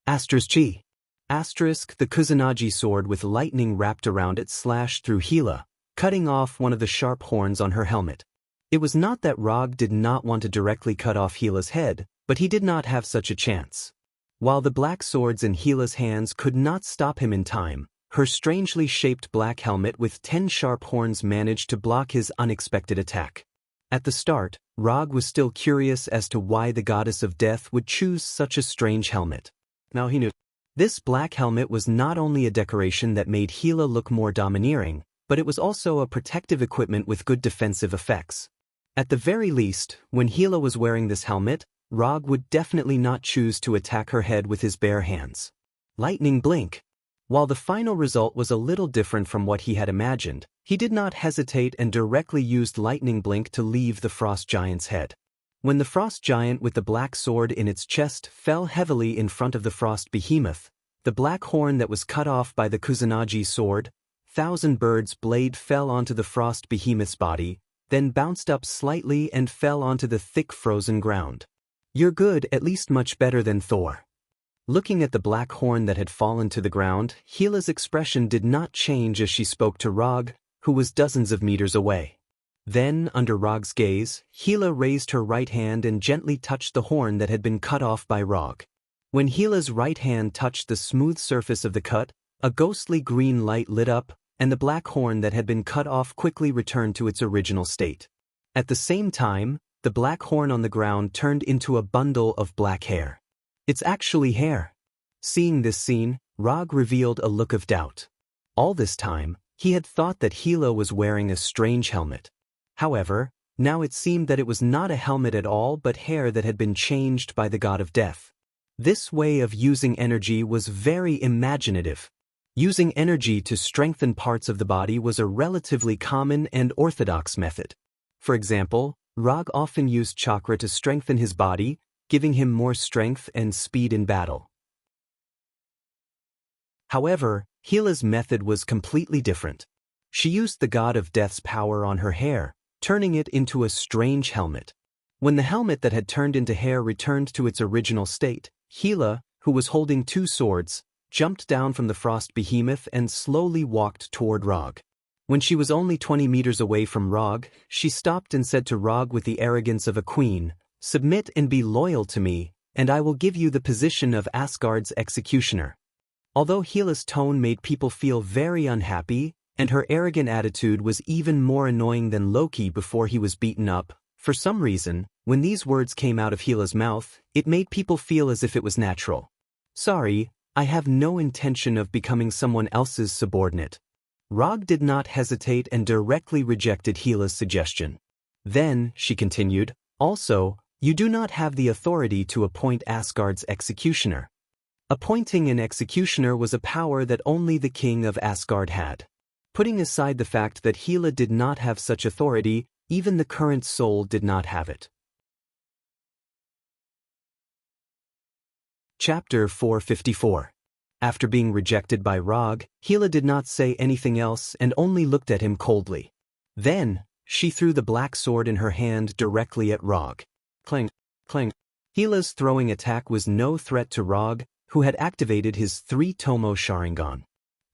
Chi. The Kusanagi sword with lightning wrapped around it slashed through Gila, cutting off one of the sharp horns on her helmet. It was not that Rog did not want to directly cut off Gila's head, but he did not have such a chance. While the black swords in Gila's hands could not stop him in time, her strangely shaped black helmet with 10 sharp horns managed to block his unexpected attack. At the start, Rog was still curious as to why the goddess of death would choose such a strange helmet. Now he knew. This black helmet was not only a decoration that made Gila look more domineering, but it was also a protective equipment with good defensive effects. At the very least, when Gila was wearing this helmet, Rog would definitely not choose to attack her head with his bare hands. Lightning blink. While the final result was a little different from what he had imagined, he did not hesitate and directly used lightning blink to leave the frost giant's head. When the frost giant with the black sword in its chest fell heavily in front of the frost behemoth, the black horn that was cut off by the Kusanagi sword, Thousand Birds' blade fell onto the frost behemoth's body, then bounced up slightly and fell onto the thick frozen ground. You're good, at least much better than Thor. Looking at the black horn that had fallen to the ground, Gila's expression did not change as she spoke to Rog, who was dozens of meters away. Then, under Rog's gaze, Gila raised her right hand and gently touched the horn that had been cut off by Rog. When Gila's right hand touched the smooth surface of the cut, a ghostly green light lit up, and the black horn that had been cut off quickly returned to its original state. At the same time, the black horn on the ground turned into a bundle of black hair. It's actually hair. Seeing this scene, Rog revealed a look of doubt. All this time, he had thought that Gila was wearing a strange helmet. However, now it seemed that it was not a helmet at all but hair that had been changed by the god of death. This way of using energy was very imaginative. Using energy to strengthen parts of the body was a relatively common and orthodox method. For example, Rog often used chakra to strengthen his body, giving him more strength and speed in battle. However, Gila's method was completely different. She used the god of death's power on her hair, turning it into a strange helmet. When the helmet that had turned into hair returned to its original state, Gila, who was holding 2 swords, jumped down from the frost behemoth and slowly walked toward Rog. When she was only 20 meters away from Rog, she stopped and said to Rog with the arrogance of a queen, "Submit and be loyal to me, and I will give you the position of Asgard's executioner." Although Gila's tone made people feel very unhappy, and her arrogant attitude was even more annoying than Loki before he was beaten up, for some reason, when these words came out of Gila's mouth, it made people feel as if it was natural. "Sorry, I have no intention of becoming someone else's subordinate." Rog did not hesitate and directly rejected Gila's suggestion. Then, she continued, "Also, you do not have the authority to appoint Asgard's executioner." Appointing an executioner was a power that only the king of Asgard had. Putting aside the fact that Gila did not have such authority, even the current soul did not have it. Chapter 454. After being rejected by Rog, Gila did not say anything else and only looked at him coldly. Then, she threw the black sword in her hand directly at Rog. Clang, clang. Gila's throwing attack was no threat to Rog, who had activated his 3-tomo Sharingan.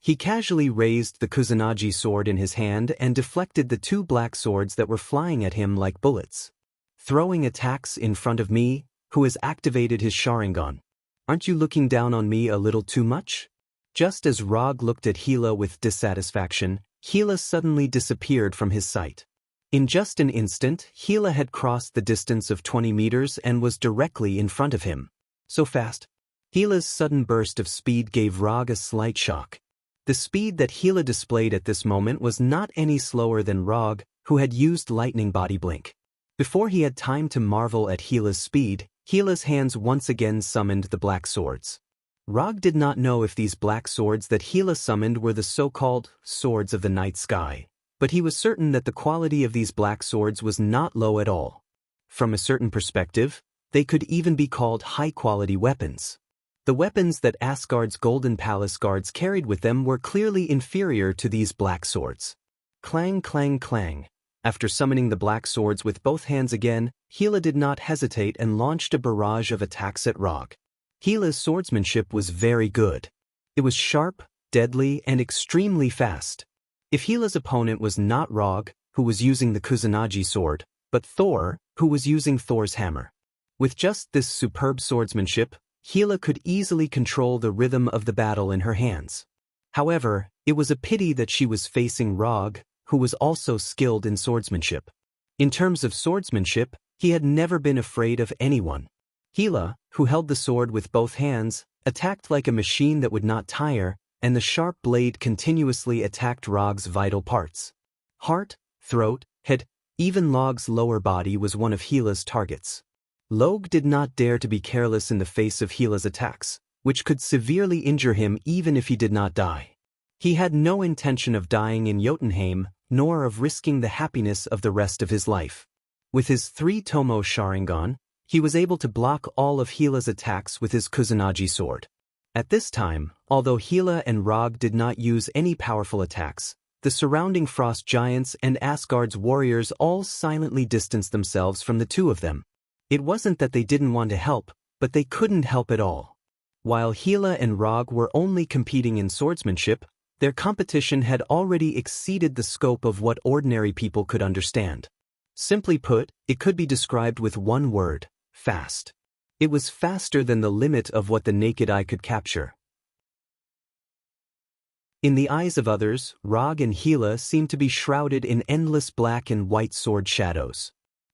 He casually raised the Kusanagi sword in his hand and deflected the 2 black swords that were flying at him like bullets. "Throwing attacks in front of me, who has activated his Sharingan. Aren't you looking down on me a little too much?" Just as Rog looked at Gila with dissatisfaction, Gila suddenly disappeared from his sight. In just an instant, Gila had crossed the distance of 20 meters and was directly in front of him. So fast. Gila's sudden burst of speed gave Rog a slight shock. The speed that Gila displayed at this moment was not any slower than Rog, who had used lightning body blink. Before he had time to marvel at Gila's speed, Gila's hands once again summoned the black swords. Rog did not know if these black swords that Gila summoned were the so-called swords of the night sky, but he was certain that the quality of these black swords was not low at all. From a certain perspective, they could even be called high-quality weapons. The weapons that Asgard's Golden Palace guards carried with them were clearly inferior to these black swords. Clang, clang, clang. After summoning the black swords with both hands again, Hela did not hesitate and launched a barrage of attacks at Rog. Hela's swordsmanship was very good. It was sharp, deadly, and extremely fast. If Hela's opponent was not Rog, who was using the Kusanagi sword, but Thor, who was using Thor's hammer. With just this superb swordsmanship, Hela could easily control the rhythm of the battle in her hands. However, it was a pity that she was facing Rog, who was also skilled in swordsmanship. In terms of swordsmanship, he had never been afraid of anyone. Hela, who held the sword with both hands, attacked like a machine that would not tire, and the sharp blade continuously attacked Rog's vital parts. Heart, throat, head, even Log's lower body was one of Hela's targets. Log did not dare to be careless in the face of Hela's attacks, which could severely injure him even if he did not die. He had no intention of dying in Jotunheim, nor of risking the happiness of the rest of his life. With his 3 Tomo Sharingan, he was able to block all of Hela's attacks with his Kusanagi sword. At this time, although Hela and Rog did not use any powerful attacks, the surrounding frost giants and Asgard's warriors all silently distanced themselves from the two of them. It wasn't that they didn't want to help, but they couldn't help at all. While Hela and Rog were only competing in swordsmanship, their competition had already exceeded the scope of what ordinary people could understand. Simply put, it could be described with one word: fast. It was faster than the limit of what the naked eye could capture. In the eyes of others, Rog and Hela seemed to be shrouded in endless black and white sword shadows.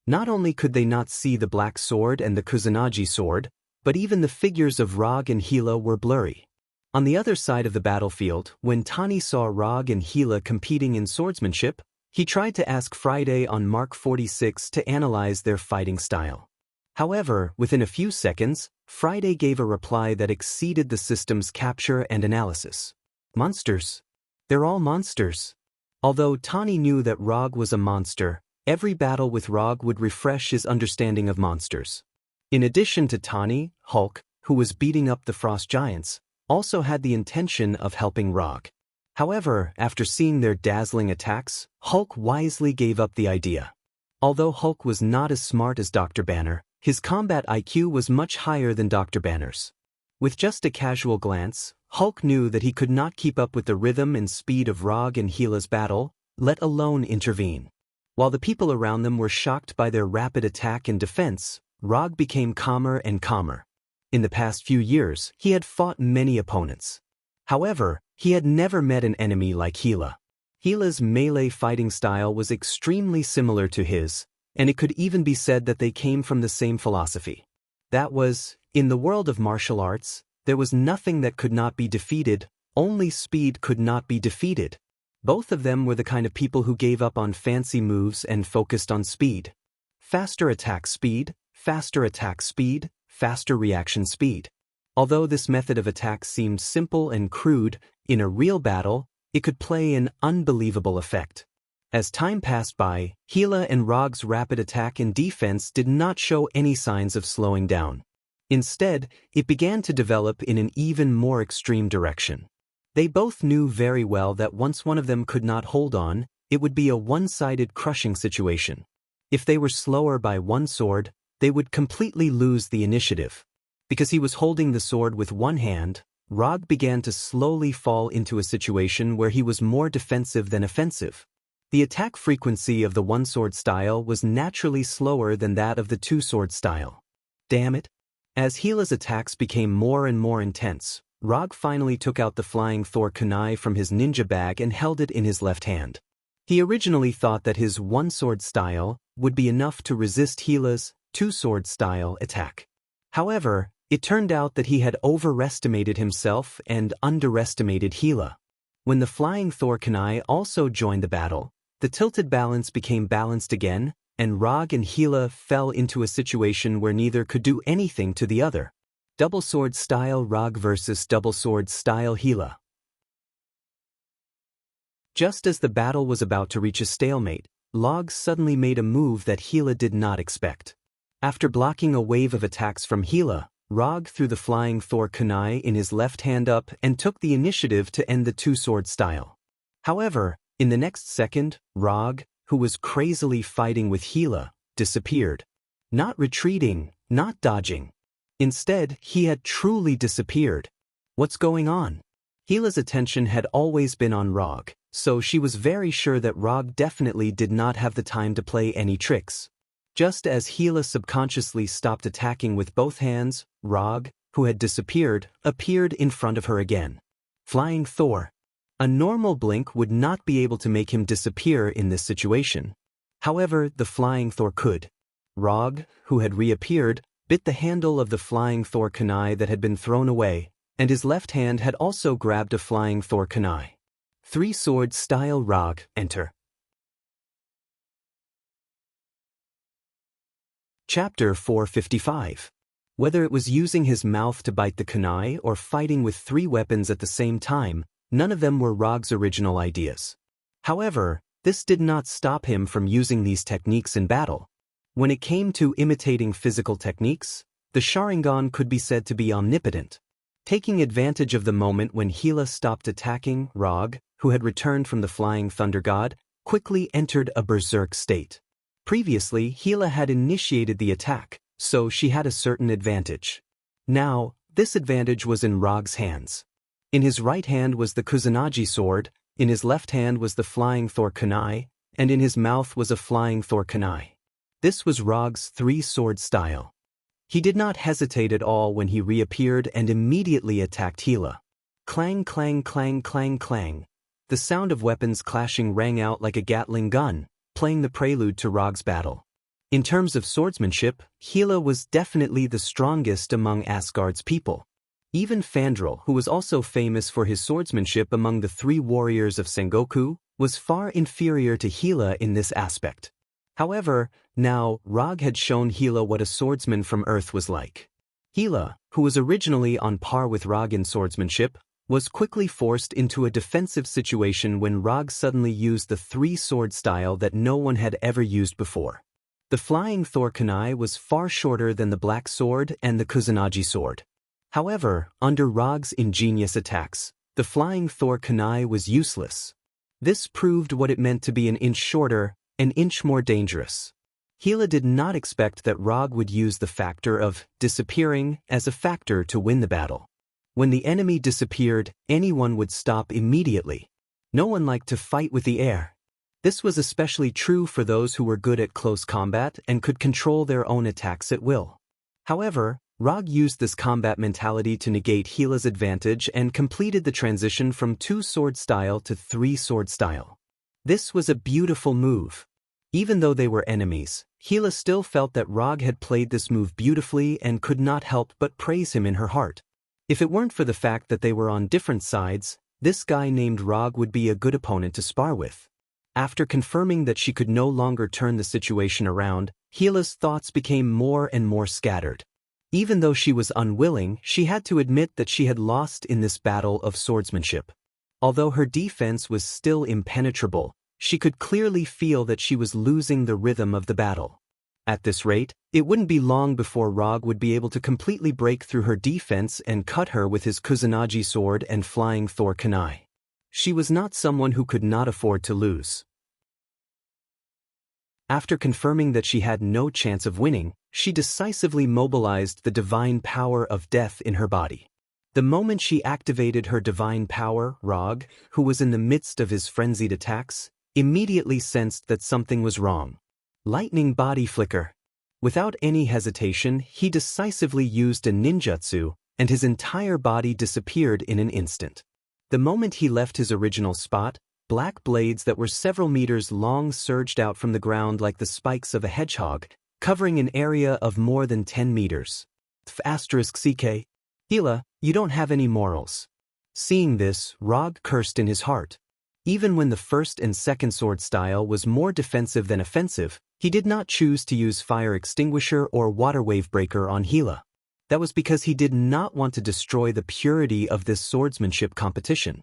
Not only could they not see the black sword and the Kusanagi sword, but even the figures of Rog and Hela were blurry. On the other side of the battlefield, when Tani saw Rog and Hela competing in swordsmanship, he tried to ask Friday on Mark 46 to analyze their fighting style. However, within a few seconds, Friday gave a reply that exceeded the system's capture and analysis. Monsters. They're all monsters. Although Tani knew that Rog was a monster, every battle with Rog would refresh his understanding of monsters. In addition to Tani, Hulk, who was beating up the frost giants, also had the intention of helping Rog. However, after seeing their dazzling attacks, Hulk wisely gave up the idea. Although Hulk was not as smart as Dr. Banner, his combat IQ was much higher than Dr. Banner's. With just a casual glance, Hulk knew that he could not keep up with the rhythm and speed of Rog and Hela's battle, let alone intervene. While the people around them were shocked by their rapid attack and defense, Rog became calmer and calmer. In the past few years, he had fought many opponents. However, he had never met an enemy like Hela. Hela's melee fighting style was extremely similar to his, and it could even be said that they came from the same philosophy. That was, in the world of martial arts, there was nothing that could not be defeated, only speed could not be defeated. Both of them were the kind of people who gave up on fancy moves and focused on speed. Faster attack speed, faster attack speed, faster reaction speed. Although this method of attack seemed simple and crude, in a real battle, it could play an unbelievable effect. As time passed by, Hela and Rog's rapid attack and defense did not show any signs of slowing down. Instead, it began to develop in an even more extreme direction. They both knew very well that once one of them could not hold on, it would be a one-sided crushing situation. If they were slower by one sword, they would completely lose the initiative. Because he was holding the sword with one hand, Rog began to slowly fall into a situation where he was more defensive than offensive. The attack frequency of the one-sword style was naturally slower than that of the two-sword style. Damn it! As Hela's attacks became more and more intense, Rog finally took out the flying Thor kunai from his ninja bag and held it in his left hand. He originally thought that his one-sword style would be enough to resist Hela's two-sword style attack. However, it turned out that he had overestimated himself and underestimated Hela. When the flying Thor kunai also joined the battle, the tilted balance became balanced again, and Rog and Hela fell into a situation where neither could do anything to the other. Double sword style Rog versus double sword style Hela. Just as the battle was about to reach a stalemate, Rog suddenly made a move that Hela did not expect. After blocking a wave of attacks from Hela, Rog threw the flying Thor kunai in his left hand up and took the initiative to end the two-sword style. However, in the next second, Rog, who was crazily fighting with Hela, disappeared. Not retreating, not dodging. Instead, he had truly disappeared. What's going on? Hela's attention had always been on Rog, so she was very sure that Rog definitely did not have the time to play any tricks. Just as Hela subconsciously stopped attacking with both hands, Rog, who had disappeared, appeared in front of her again. Flying Thor. A normal blink would not be able to make him disappear in this situation. However, the Flying Thor could. Rog, who had reappeared, bit the handle of the Flying Thor kunai that had been thrown away, and his left hand had also grabbed a Flying Thor kunai. Three-sword style Rog, enter. Chapter 455. Whether it was using his mouth to bite the kunai or fighting with three weapons at the same time, none of them were Rog's original ideas. However, this did not stop him from using these techniques in battle. When it came to imitating physical techniques, the Sharingan could be said to be omnipotent. Taking advantage of the moment when Hela stopped attacking, Rog, who had returned from the Flying Thunder God, quickly entered a berserk state. Previously, Hela had initiated the attack, so she had a certain advantage. Now, this advantage was in Rog's hands. In his right hand was the Kusanagi sword, in his left hand was the Flying Thor kunai, and in his mouth was a Flying Thor kunai. This was Rog's three-sword style. He did not hesitate at all when he reappeared and immediately attacked Hela. Clang, clang, clang, clang, clang. The sound of weapons clashing rang out like a Gatling gun, playing the prelude to Rog's battle. In terms of swordsmanship, Hela was definitely the strongest among Asgard's people. Even Fandral, who was also famous for his swordsmanship among the three warriors of Sengoku, was far inferior to Hela in this aspect. However, now, Rog had shown Hela what a swordsman from Earth was like. Hela, who was originally on par with Rog in swordsmanship, was quickly forced into a defensive situation when Rog suddenly used the three-sword style that no one had ever used before. The Flying Thor kunai was far shorter than the Black Sword and the Kusanagi sword. However, under Rog's ingenious attacks, the Flying Thor kunai was useless. This proved what it meant to be an inch shorter, an inch more dangerous. Hela did not expect that Rog would use the factor of disappearing as a factor to win the battle. When the enemy disappeared, anyone would stop immediately. No one liked to fight with the air. This was especially true for those who were good at close combat and could control their own attacks at will. However, Rog used this combat mentality to negate Hela's advantage and completed the transition from two-sword style to three-sword style. This was a beautiful move. Even though they were enemies, Hela still felt that Rog had played this move beautifully and could not help but praise him in her heart. If it weren't for the fact that they were on different sides, this guy named Rog would be a good opponent to spar with. After confirming that she could no longer turn the situation around, Hela's thoughts became more and more scattered. Even though she was unwilling, she had to admit that she had lost in this battle of swordsmanship. Although her defense was still impenetrable, she could clearly feel that she was losing the rhythm of the battle. At this rate, it wouldn't be long before Rog would be able to completely break through her defense and cut her with his Kusanagi sword and Flying Thor kunai. She was not someone who could not afford to lose. After confirming that she had no chance of winning, she decisively mobilized the divine power of death in her body. The moment she activated her divine power, Rog, who was in the midst of his frenzied attacks, immediately sensed that something was wrong. Lightning body flicker. Without any hesitation, he decisively used a ninjutsu, and his entire body disappeared in an instant. The moment he left his original spot, black blades that were several meters long surged out from the ground like the spikes of a hedgehog, covering an area of more than 10 meters. *CK. Hela, you don't have any morals. Seeing this, Rog cursed in his heart. Even when the first and second sword style was more defensive than offensive, he did not choose to use fire extinguisher or water wave breaker on Hela. That was because he did not want to destroy the purity of this swordsmanship competition.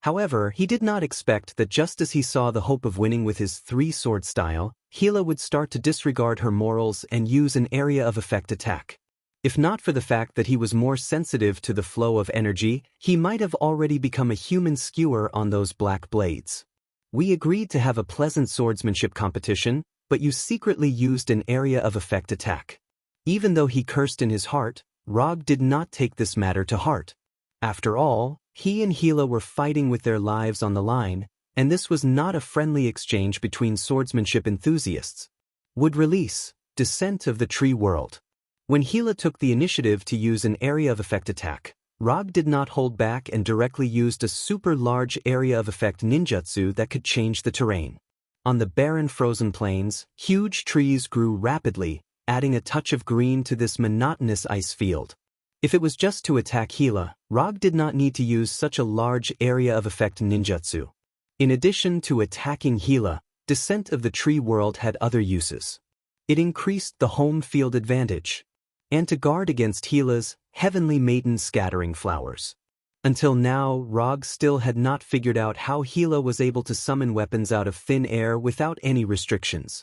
However, he did not expect that just as he saw the hope of winning with his three-sword style, Hela would start to disregard her morals and use an area of effect attack. If not for the fact that he was more sensitive to the flow of energy, he might have already become a human skewer on those black blades. We agreed to have a pleasant swordsmanship competition, but you secretly used an area of effect attack. Even though he cursed in his heart, Rog did not take this matter to heart. After all, he and Hela were fighting with their lives on the line, and this was not a friendly exchange between swordsmanship enthusiasts. Would release, Descent of the Tree World. When Hela took the initiative to use an area of effect attack, Rog did not hold back and directly used a super large area of effect ninjutsu that could change the terrain. On the barren frozen plains, huge trees grew rapidly, adding a touch of green to this monotonous ice field. If it was just to attack Hela, Rog did not need to use such a large area of effect ninjutsu. In addition to attacking Hela, Descent of the Tree World had other uses. It increased the home field advantage, and to guard against Hela's Heavenly Maiden Scattering Flowers. Until now, Rog still had not figured out how Hela was able to summon weapons out of thin air without any restrictions.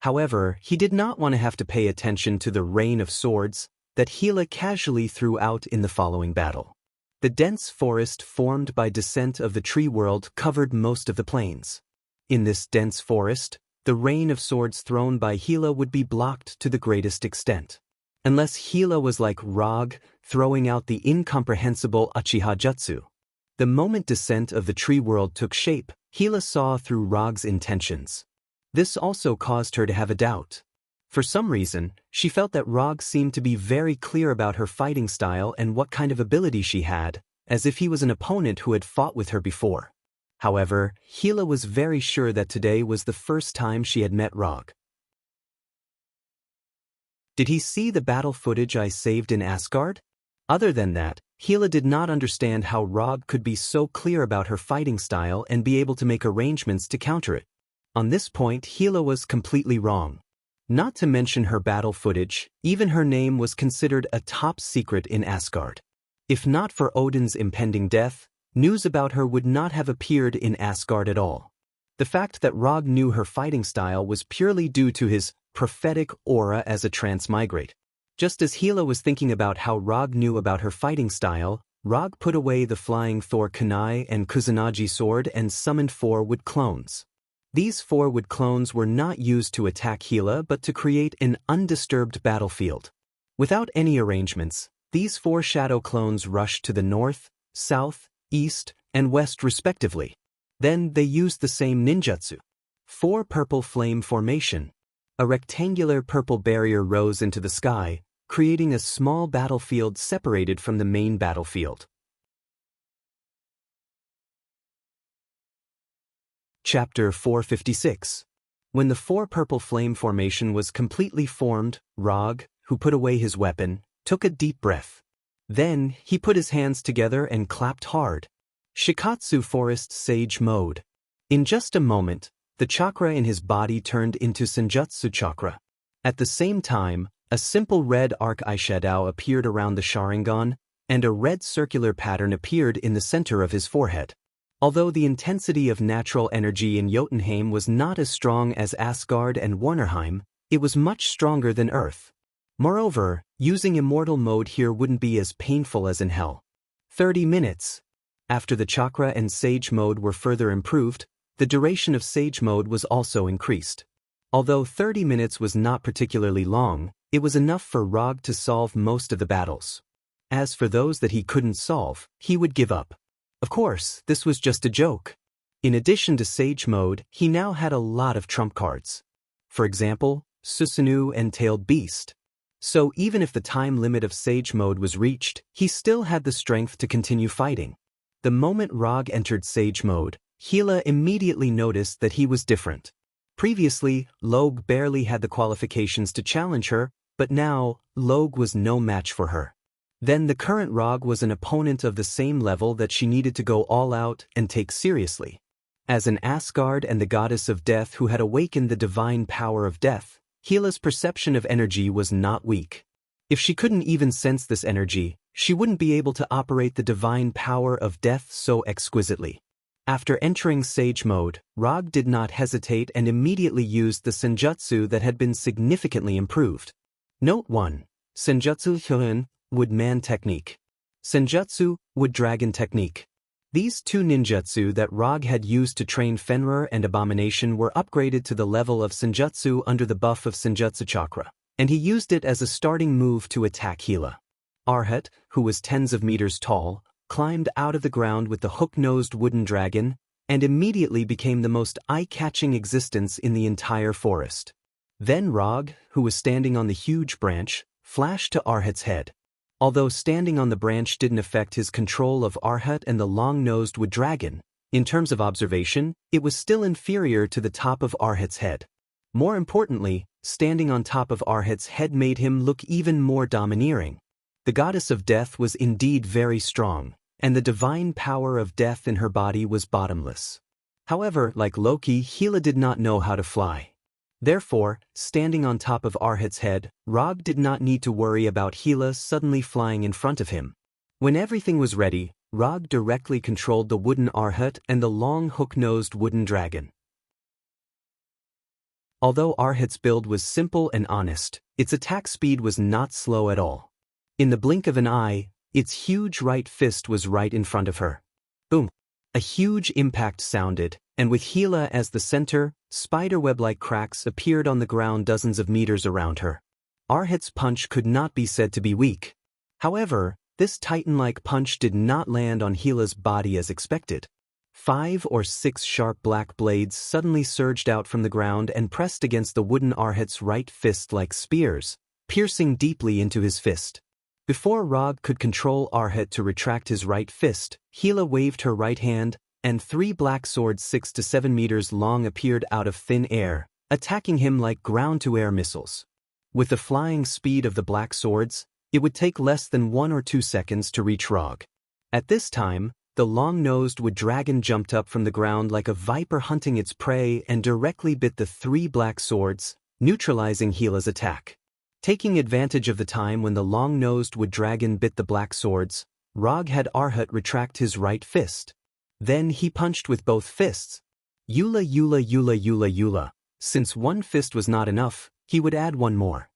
However, he did not want to have to pay attention to the rain of swords that Hela casually threw out in the following battle. The dense forest formed by Descent of the Tree World covered most of the plains. In this dense forest, the rain of swords thrown by Hela would be blocked to the greatest extent. Unless Hela was like Rog, throwing out the incomprehensible Uchiha Jutsu. The moment Descent of the Tree World took shape, Hela saw through Rog's intentions. This also caused her to have a doubt. For some reason, she felt that Rog seemed to be very clear about her fighting style and what kind of ability she had, as if he was an opponent who had fought with her before. However, Hela was very sure that today was the first time she had met Rog. Did he see the battle footage I saved in Asgard? Other than that, Hela did not understand how Rog could be so clear about her fighting style and be able to make arrangements to counter it. On this point, Hela was completely wrong. Not to mention her battle footage, even her name was considered a top secret in Asgard. If not for Odin's impending death, news about her would not have appeared in Asgard at all. The fact that Rog knew her fighting style was purely due to his prophetic aura as a transmigrate. Just as Hela was thinking about how Rog knew about her fighting style, Rog put away the flying Thor kunai and Kusanagi sword and summoned 4 wood clones. These 4 wood clones were not used to attack Hela but to create an undisturbed battlefield. Without any arrangements, these 4 shadow clones rushed to the north, south, east, and west respectively. Then they used the same ninjutsu. 4 purple flame formation. A rectangular purple barrier rose into the sky, creating a small battlefield separated from the main battlefield. Chapter 456. When the 4 purple flame formation was completely formed, Rog, who put away his weapon, took a deep breath. Then, he put his hands together and clapped hard. Shikatsu Forest Sage Mode. In just a moment, the chakra in his body turned into Senjutsu chakra. At the same time, a simple red arc eyeshadow appeared around the Sharingan, and a red circular pattern appeared in the center of his forehead. Although the intensity of natural energy in Jotunheim was not as strong as Asgard and Warnerheim, it was much stronger than Earth. Moreover, using immortal mode here wouldn't be as painful as in Hell. 30 minutes. After the chakra and sage mode were further improved, the duration of sage mode was also increased. Although 30 minutes was not particularly long, it was enough for Rog to solve most of the battles. As for those that he couldn't solve, he would give up. Of course, this was just a joke. In addition to Sage Mode, he now had a lot of trump cards. For example, Susanoo and Tailed Beast. So even if the time limit of Sage Mode was reached, he still had the strength to continue fighting. The moment Rog entered Sage Mode, Hela immediately noticed that he was different. Previously, Log barely had the qualifications to challenge her, but now, Log was no match for her. Then the current Rog was an opponent of the same level that she needed to go all out and take seriously. As an Asgard and the goddess of death who had awakened the divine power of death, Hela's perception of energy was not weak. If she couldn't even sense this energy, she wouldn't be able to operate the divine power of death so exquisitely. After entering Sage mode, Rog did not hesitate and immediately used the Senjutsu that had been significantly improved. Note 1. Senjutsu Hyun, Wood Man Technique. Senjutsu, Wood Dragon Technique. These two ninjutsu that Rog had used to train Fenrir and Abomination were upgraded to the level of Senjutsu under the buff of Senjutsu Chakra, and he used it as a starting move to attack Gila. Arhat, who was tens of meters tall, climbed out of the ground with the hook-nosed wooden dragon, and immediately became the most eye-catching existence in the entire forest. Then Rog, who was standing on the huge branch, flashed to Arhat's head. Although standing on the branch didn't affect his control of Arhat and the long-nosed wood dragon, in terms of observation, it was still inferior to the top of Arhat's head. More importantly, standing on top of Arhat's head made him look even more domineering. The goddess of death was indeed very strong, and the divine power of death in her body was bottomless. However, like Loki, Gila did not know how to fly. Therefore, standing on top of Arhat's head, Rog did not need to worry about Gila suddenly flying in front of him. When everything was ready, Rog directly controlled the wooden Arhat and the long hook-nosed wooden dragon. Although Arhat's build was simple and honest, its attack speed was not slow at all. In the blink of an eye, its huge right fist was right in front of her. Boom! A huge impact sounded, and with Gila as the center, spiderweb-like cracks appeared on the ground dozens of meters around her. Arhat's punch could not be said to be weak. However, this titan-like punch did not land on Gila's body as expected. 5 or 6 sharp black blades suddenly surged out from the ground and pressed against the wooden Arhat's right fist like spears, piercing deeply into his fist. Before Rog could control Arhat to retract his right fist, Gila waved her right hand, and 3 black swords 6 to 7 meters long appeared out of thin air, attacking him like ground-to-air missiles. With the flying speed of the black swords, it would take less than 1 or 2 seconds to reach Rog. At this time, the long-nosed wood dragon jumped up from the ground like a viper hunting its prey and directly bit the 3 black swords, neutralizing Gila's attack. Taking advantage of the time when the long-nosed wood dragon bit the black swords, Rog had Arhat retract his right fist. Then he punched with both fists. Yula yula yula yula yula. Since one fist was not enough, he would add one more.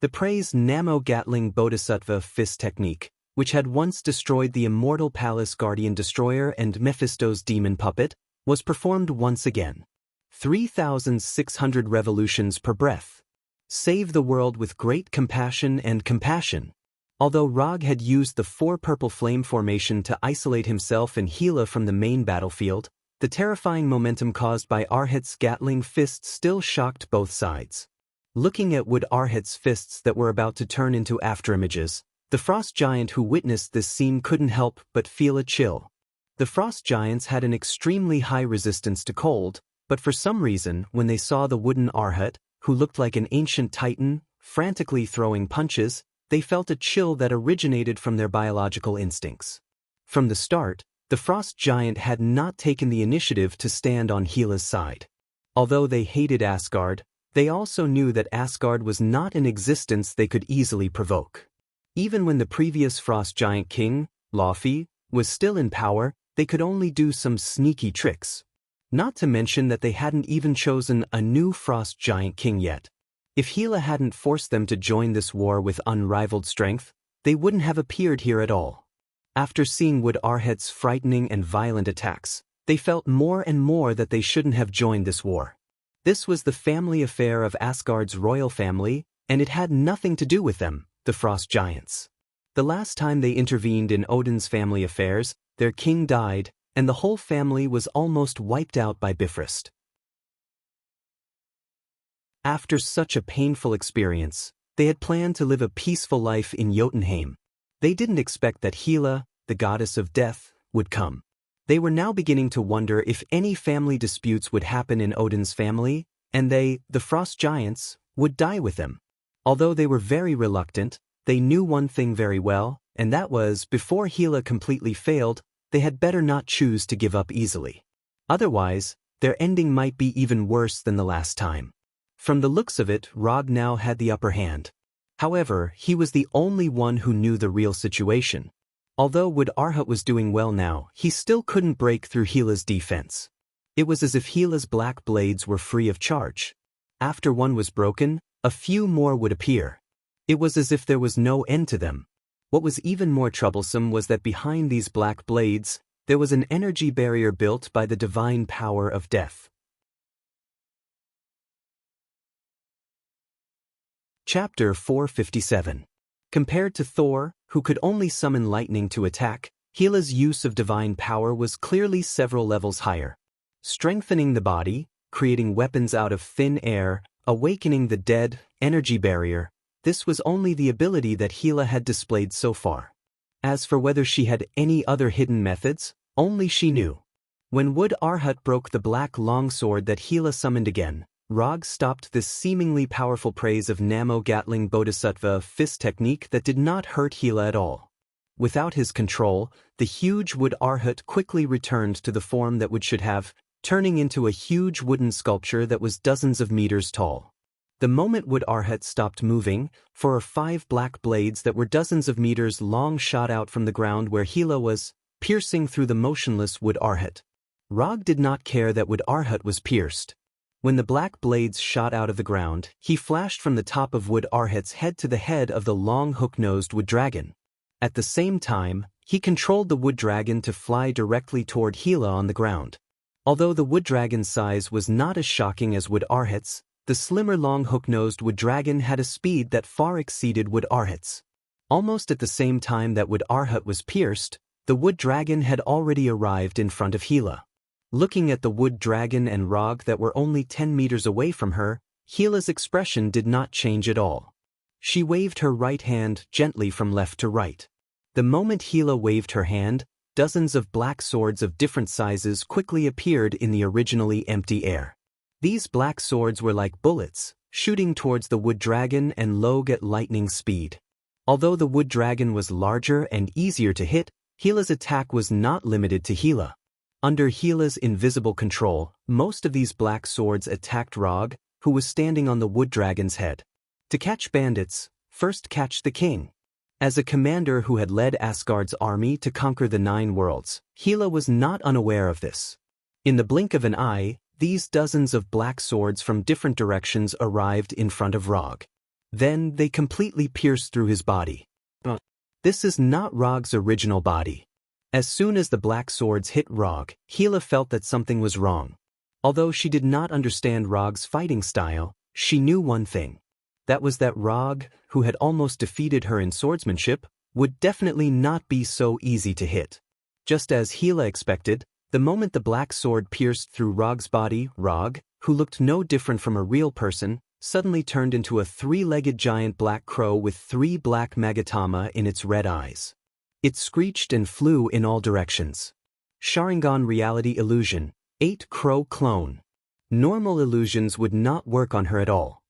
The praised Namo Gatling Bodhisattva fist technique, which had once destroyed the immortal Palace Guardian Destroyer and Mephisto's demon puppet, was performed once again. 3,600 revolutions per breath. Save the world with great compassion and compassion. Although Rog had used the 4 purple flame formation to isolate himself and Gila from the main battlefield, the terrifying momentum caused by Arhat's Gatling fist still shocked both sides. Looking at Wood Arhat's fists that were about to turn into afterimages, the frost giant who witnessed this scene couldn't help but feel a chill. The frost giants had an extremely high resistance to cold, but for some reason, when they saw the wooden Arhat, who looked like an ancient titan, frantically throwing punches, they felt a chill that originated from their biological instincts. From the start, the frost giant had not taken the initiative to stand on Gila's side. Although they hated Asgard, they also knew that Asgard was not an existence they could easily provoke. Even when the previous frost giant king, Laufey, was still in power, they could only do some sneaky tricks. Not to mention that they hadn't even chosen a new frost giant king yet. If Gila hadn't forced them to join this war with unrivaled strength, they wouldn't have appeared here at all. After seeing Wood Arhat's frightening and violent attacks, they felt more and more that they shouldn't have joined this war. This was the family affair of Asgard's royal family, and it had nothing to do with them, the frost giants. The last time they intervened in Odin's family affairs, their king died, and the whole family was almost wiped out by Bifrost. After such a painful experience, they had planned to live a peaceful life in Jotunheim. They didn't expect that Gila, the goddess of death, would come. They were now beginning to wonder if any family disputes would happen in Odin's family, and they, the frost giants, would die with them. Although they were very reluctant, they knew one thing very well, and that was, before Gila completely failed, they had better not choose to give up easily. Otherwise, their ending might be even worse than the last time. From the looks of it, Rog now had the upper hand. However, he was the only one who knew the real situation. Although Wood Arhut was doing well now, he still couldn't break through Gila's defense. It was as if Gila's black blades were free of charge. After one was broken, a few more would appear. It was as if there was no end to them. What was even more troublesome was that behind these black blades, there was an energy barrier built by the divine power of death. Chapter 457. Compared to Thor, who could only summon lightning to attack, Gila's use of divine power was clearly several levels higher. Strengthening the body, creating weapons out of thin air, awakening the dead, energy barrier, this was only the ability that Gila had displayed so far. As for whether she had any other hidden methods, only she knew. When Wood Arhut broke the black longsword that Gila summoned again, Rog stopped this seemingly powerful praise of Namo Gatling Bodhisattva fist technique that did not hurt Gila at all. Without his control, the huge Wood Arhut quickly returned to the form that Wood should have, turning into a huge wooden sculpture that was dozens of meters tall. The moment Wood Arhut stopped moving, 4 or 5 black blades that were dozens of meters long shot out from the ground where Gila was, piercing through the motionless Wood Arhut. Rog did not care that Wood Arhut was pierced. When the black blades shot out of the ground, he flashed from the top of Wood Arhut's head to the head of the long hook-nosed wood dragon. At the same time, he controlled the wood dragon to fly directly toward Gila on the ground. Although the wood dragon's size was not as shocking as Wood Arhut's, the slimmer long hook-nosed wood dragon had a speed that far exceeded Wood Arhut's. Almost at the same time that Wood Arhut was pierced, the wood dragon had already arrived in front of Gila. Looking at the wood dragon and Rog that were only 10 meters away from her, Gila's expression did not change at all. She waved her right hand gently from left to right. The moment Gila waved her hand, dozens of black swords of different sizes quickly appeared in the originally empty air. These black swords were like bullets, shooting towards the wood dragon and Log at lightning speed. Although the wood dragon was larger and easier to hit, Gila's attack was not limited to Gila. Under Gila's invisible control, most of these black swords attacked Rog, who was standing on the wood dragon's head. To catch bandits, first catch the king. As a commander who had led Asgard's army to conquer the 9 worlds, Gila was not unaware of this. In the blink of an eye, these dozens of black swords from different directions arrived in front of Rog. Then they completely pierced through his body. But this is not Rog's original body. As soon as the black swords hit Rog, Gila felt that something was wrong. Although she did not understand Rog's fighting style, she knew one thing. That was that Rog, who had almost defeated her in swordsmanship, would definitely not be so easy to hit. Just as Gila expected, the moment the black sword pierced through Rog's body, Rog, who looked no different from a real person, suddenly turned into a 3-legged giant black crow with 3 black magatama in its red eyes. It screeched and flew in all directions. Sharingan Reality Illusion, 8 Crow Clone. Normal illusions would not work on her at all.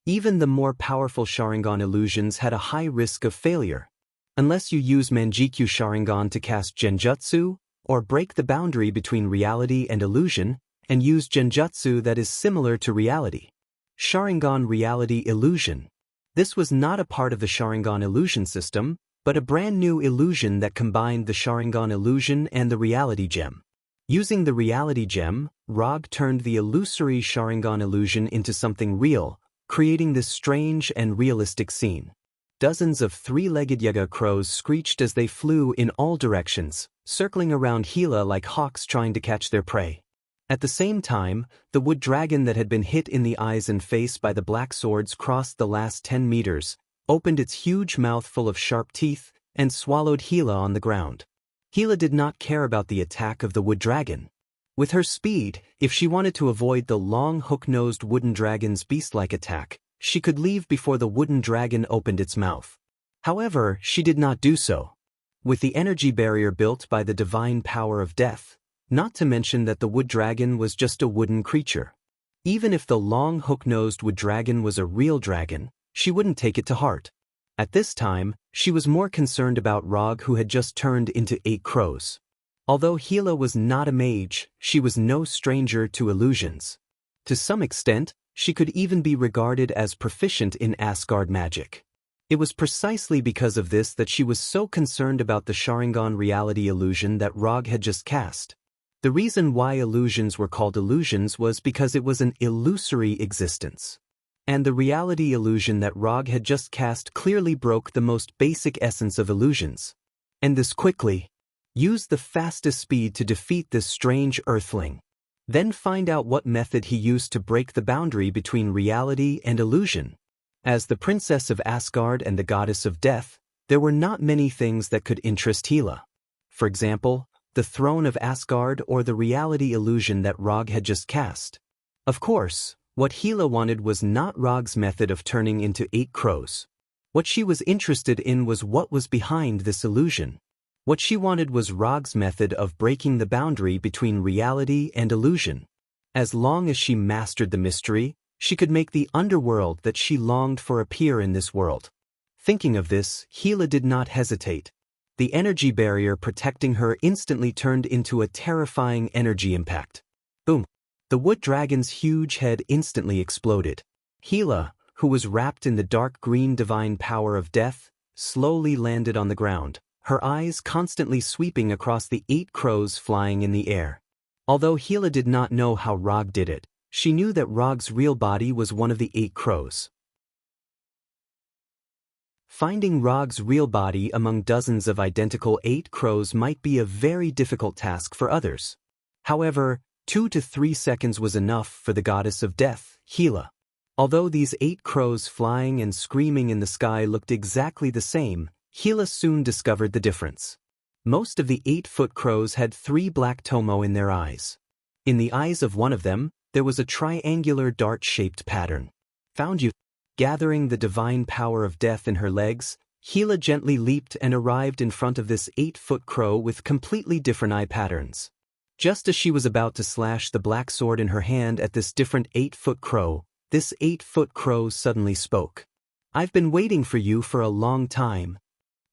Even the more powerful Sharingan illusions had a high risk of failure. Unless you use Manjikyu Sharingan to cast Genjutsu, or break the boundary between reality and illusion, and use Genjutsu that is similar to reality. Sharingan Reality Illusion. This was not a part of the Sharingan illusion system, but a brand new illusion that combined the Sharingan illusion and the reality gem. Using the reality gem, Rog turned the illusory Sharingan illusion into something real, creating this strange and realistic scene. Dozens of 3-legged Yaga crows screeched as they flew in all directions, circling around Gila like hawks trying to catch their prey. At the same time, the wood dragon that had been hit in the eyes and face by the black swords crossed the last 10 meters, opened its huge mouth full of sharp teeth, and swallowed Gila on the ground. Gila did not care about the attack of the wood dragon. With her speed, if she wanted to avoid the long hook-nosed wooden dragon's beast-like attack, she could leave before the wooden dragon opened its mouth. However, she did not do so. With the energy barrier built by the divine power of death, not to mention that the wood dragon was just a wooden creature. Even if the long hook-nosed wood dragon was a real dragon, she wouldn't take it to heart. At this time, she was more concerned about Rog, who had just turned into 8 crows. Although Gila was not a mage, she was no stranger to illusions. To some extent, she could even be regarded as proficient in Asgard magic. It was precisely because of this that she was so concerned about the Sharingan reality illusion that Rog had just cast. The reason why illusions were called illusions was because it was an illusory existence. And the reality illusion that Rog had just cast clearly broke the most basic essence of illusions. And this quickly. Use the fastest speed to defeat this strange earthling. Then find out what method he used to break the boundary between reality and illusion. As the princess of Asgard and the goddess of death, there were not many things that could interest Hela. For example, the throne of Asgard or the reality illusion that Rog had just cast. Of course, what Hela wanted was not Rog's method of turning into 8 crows. What she was interested in was what was behind this illusion. What she wanted was Rog's method of breaking the boundary between reality and illusion. As long as she mastered the mystery, she could make the underworld that she longed for appear in this world. Thinking of this, Hela did not hesitate. The energy barrier protecting her instantly turned into a terrifying energy impact. Boom! The wood dragon's huge head instantly exploded. Hela, who was wrapped in the dark green divine power of death, slowly landed on the ground, her eyes constantly sweeping across the 8 crows flying in the air. Although Hela did not know how Rog did it, she knew that Rog's real body was one of the 8 crows. Finding Rog's real body among dozens of identical 8 crows might be a very difficult task for others. However, 2 to 3 seconds was enough for the goddess of death, Hela. Although these 8 crows flying and screaming in the sky looked exactly the same, Hela soon discovered the difference. Most of the 8-foot crows had 3 black tomo in their eyes. In the eyes of one of them, there was a triangular dart-shaped pattern. Found you. Gathering the divine power of death in her legs, Hela gently leaped and arrived in front of this 8-foot crow with completely different eye patterns. Just as she was about to slash the black sword in her hand at this different 8-foot crow, this 8-foot crow suddenly spoke. "I've been waiting for you for a long time."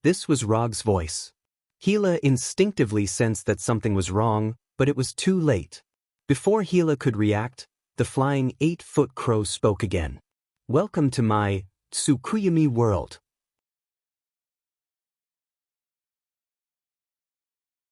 This was Rog's voice. Hela instinctively sensed that something was wrong, but it was too late. Before Hela could react, the flying 8-foot crow spoke again. "Welcome to my Tsukuyami world."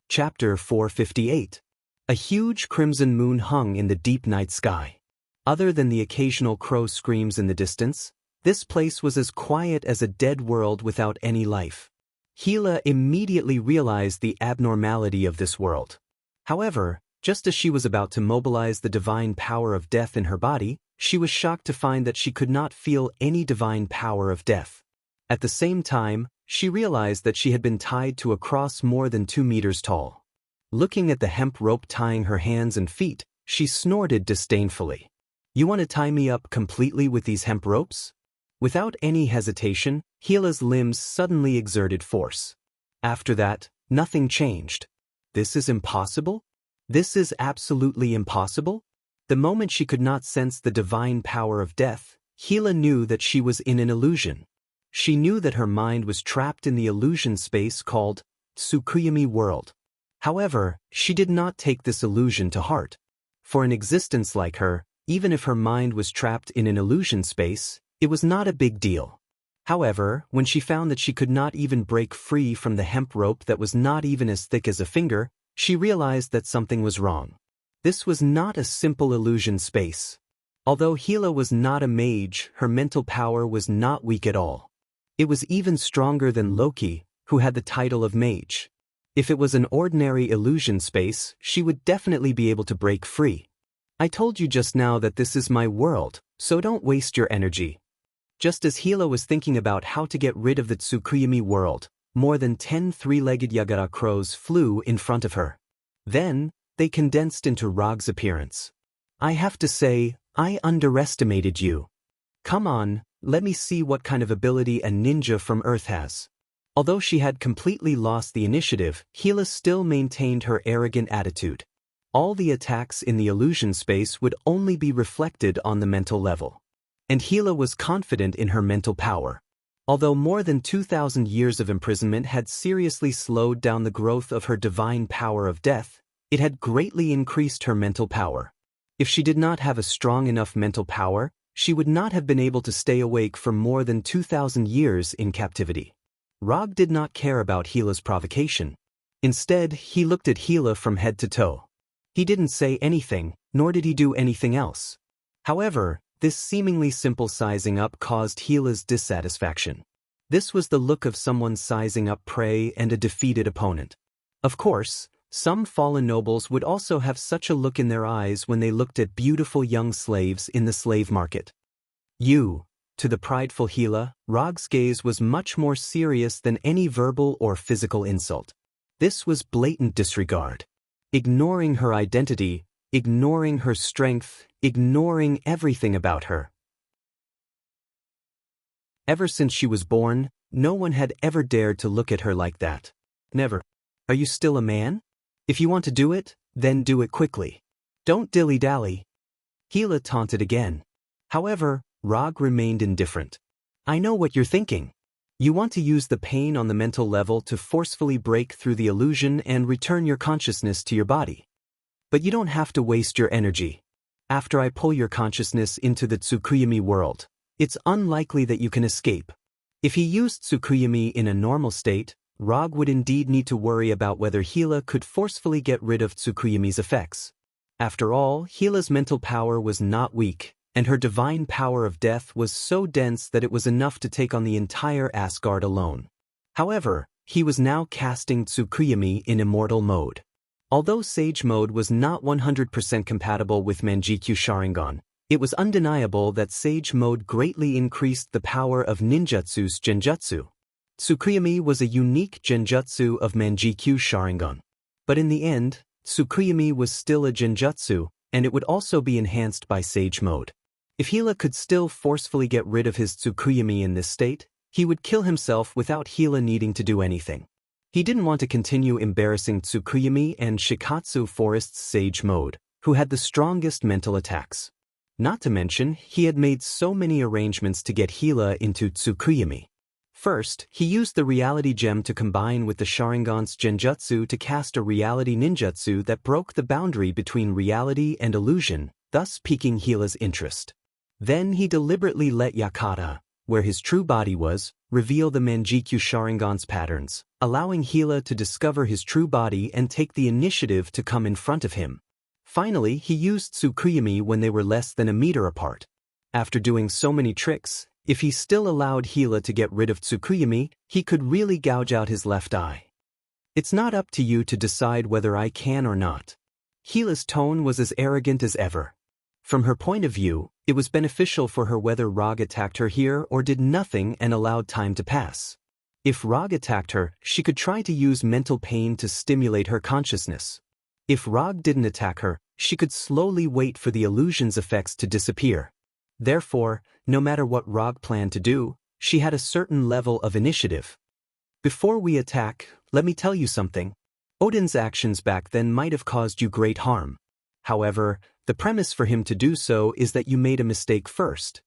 Chapter 458. A huge crimson moon hung in the deep night sky. Other than the occasional crow screams in the distance, this place was as quiet as a dead world without any life. Hela immediately realized the abnormality of this world. However, just as she was about to mobilize the divine power of death in her body, she was shocked to find that she could not feel any divine power of death. At the same time, she realized that she had been tied to a cross more than 2 meters tall. Looking at the hemp rope tying her hands and feet, she snorted disdainfully. "You want to tie me up completely with these hemp ropes?" Without any hesitation, Hela's limbs suddenly exerted force. After that, nothing changed. This is impossible? This is absolutely impossible? The moment she could not sense the divine power of death, Hela knew that she was in an illusion. She knew that her mind was trapped in the illusion space called Tsukuyami world. However, she did not take this illusion to heart. For an existence like her, even if her mind was trapped in an illusion space, it was not a big deal. However, when she found that she could not even break free from the hemp rope that was not even as thick as a finger, she realized that something was wrong. This was not a simple illusion space. Although Hela was not a mage, her mental power was not weak at all. It was even stronger than Loki, who had the title of mage. If it was an ordinary illusion space, she would definitely be able to break free. "I told you just now that this is my world, so don't waste your energy." Just as Hela was thinking about how to get rid of the Tsukuyami world, more than 10 three-legged Yagara crows flew in front of her. Then, they condensed into Rog's appearance. "I have to say, I underestimated you. Come on, let me see what kind of ability a ninja from Earth has." Although she had completely lost the initiative, Hela still maintained her arrogant attitude. All the attacks in the illusion space would only be reflected on the mental level. And Hela was confident in her mental power. Although more than 2,000 years of imprisonment had seriously slowed down the growth of her divine power of death, it had greatly increased her mental power. If she did not have a strong enough mental power, she would not have been able to stay awake for more than 2,000 years in captivity. Rog did not care about Gila's provocation. Instead, he looked at Gila from head to toe. He didn't say anything, nor did he do anything else. However, this seemingly simple sizing up caused Gila's dissatisfaction. This was the look of someone sizing up prey and a defeated opponent. Of course, some fallen nobles would also have such a look in their eyes when they looked at beautiful young slaves in the slave market. To the prideful Gila, Rog's gaze was much more serious than any verbal or physical insult. This was blatant disregard. Ignoring her identity, ignoring her strength, ignoring everything about her. Ever since she was born, no one had ever dared to look at her like that. Never. Are you still a man? If you want to do it, then do it quickly. Don't dilly-dally. Gila taunted again. However, Rog remained indifferent. I know what you're thinking. You want to use the pain on the mental level to forcefully break through the illusion and return your consciousness to your body. But you don't have to waste your energy. After I pull your consciousness into the Tsukuyami world, it's unlikely that you can escape. If he used Tsukuyami in a normal state, Rog would indeed need to worry about whether Gila could forcefully get rid of Tsukuyami's effects. After all, Gila's mental power was not weak, and her divine power of death was so dense that it was enough to take on the entire Asgard alone. However, he was now casting Tsukuyami in immortal mode. Although Sage mode was not 100% compatible with Mangekyo Sharingan, it was undeniable that Sage mode greatly increased the power of ninjutsu's genjutsu. Tsukuyami was a unique genjutsu of Mangekyo Sharingan. But in the end, Tsukuyami was still a genjutsu, and it would also be enhanced by Sage mode. If Gila could still forcefully get rid of his Tsukuyami in this state, he would kill himself without Gila needing to do anything. He didn't want to continue embarrassing Tsukuyami and Shikatsu Forest's Sage mode, who had the strongest mental attacks. Not to mention, he had made so many arrangements to get Gila into Tsukuyami. First, he used the reality gem to combine with the Sharingan's genjutsu to cast a reality ninjutsu that broke the boundary between reality and illusion, thus piquing Gila's interest. Then he deliberately let Yakata, where his true body was, reveal the Mangekyo Sharingan's patterns, allowing Gila to discover his true body and take the initiative to come in front of him. Finally, he used Tsukuyami when they were less than a meter apart. After doing so many tricks, if he still allowed Gila to get rid of Tsukuyami, he could really gouge out his left eye. It's not up to you to decide whether I can or not. Gila's tone was as arrogant as ever. From her point of view, it was beneficial for her whether Rog attacked her here or did nothing and allowed time to pass. If Rog attacked her, she could try to use mental pain to stimulate her consciousness. If Rog didn't attack her, she could slowly wait for the illusion's effects to disappear. Therefore, no matter what Rog planned to do, she had a certain level of initiative. Before we attack, let me tell you something. Odin's actions back then might have caused you great harm. However, the premise for him to do so is that you made a mistake first.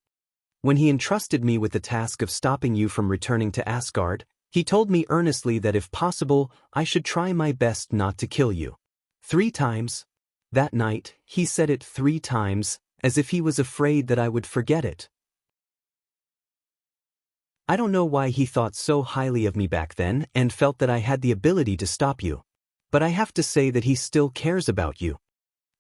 When he entrusted me with the task of stopping you from returning to Asgard, he told me earnestly that if possible, I should try my best not to kill you. 3 times. That night, he said it 3 times, as if he was afraid that I would forget it. I don't know why he thought so highly of me back then and felt that I had the ability to stop you. But I have to say that he still cares about you.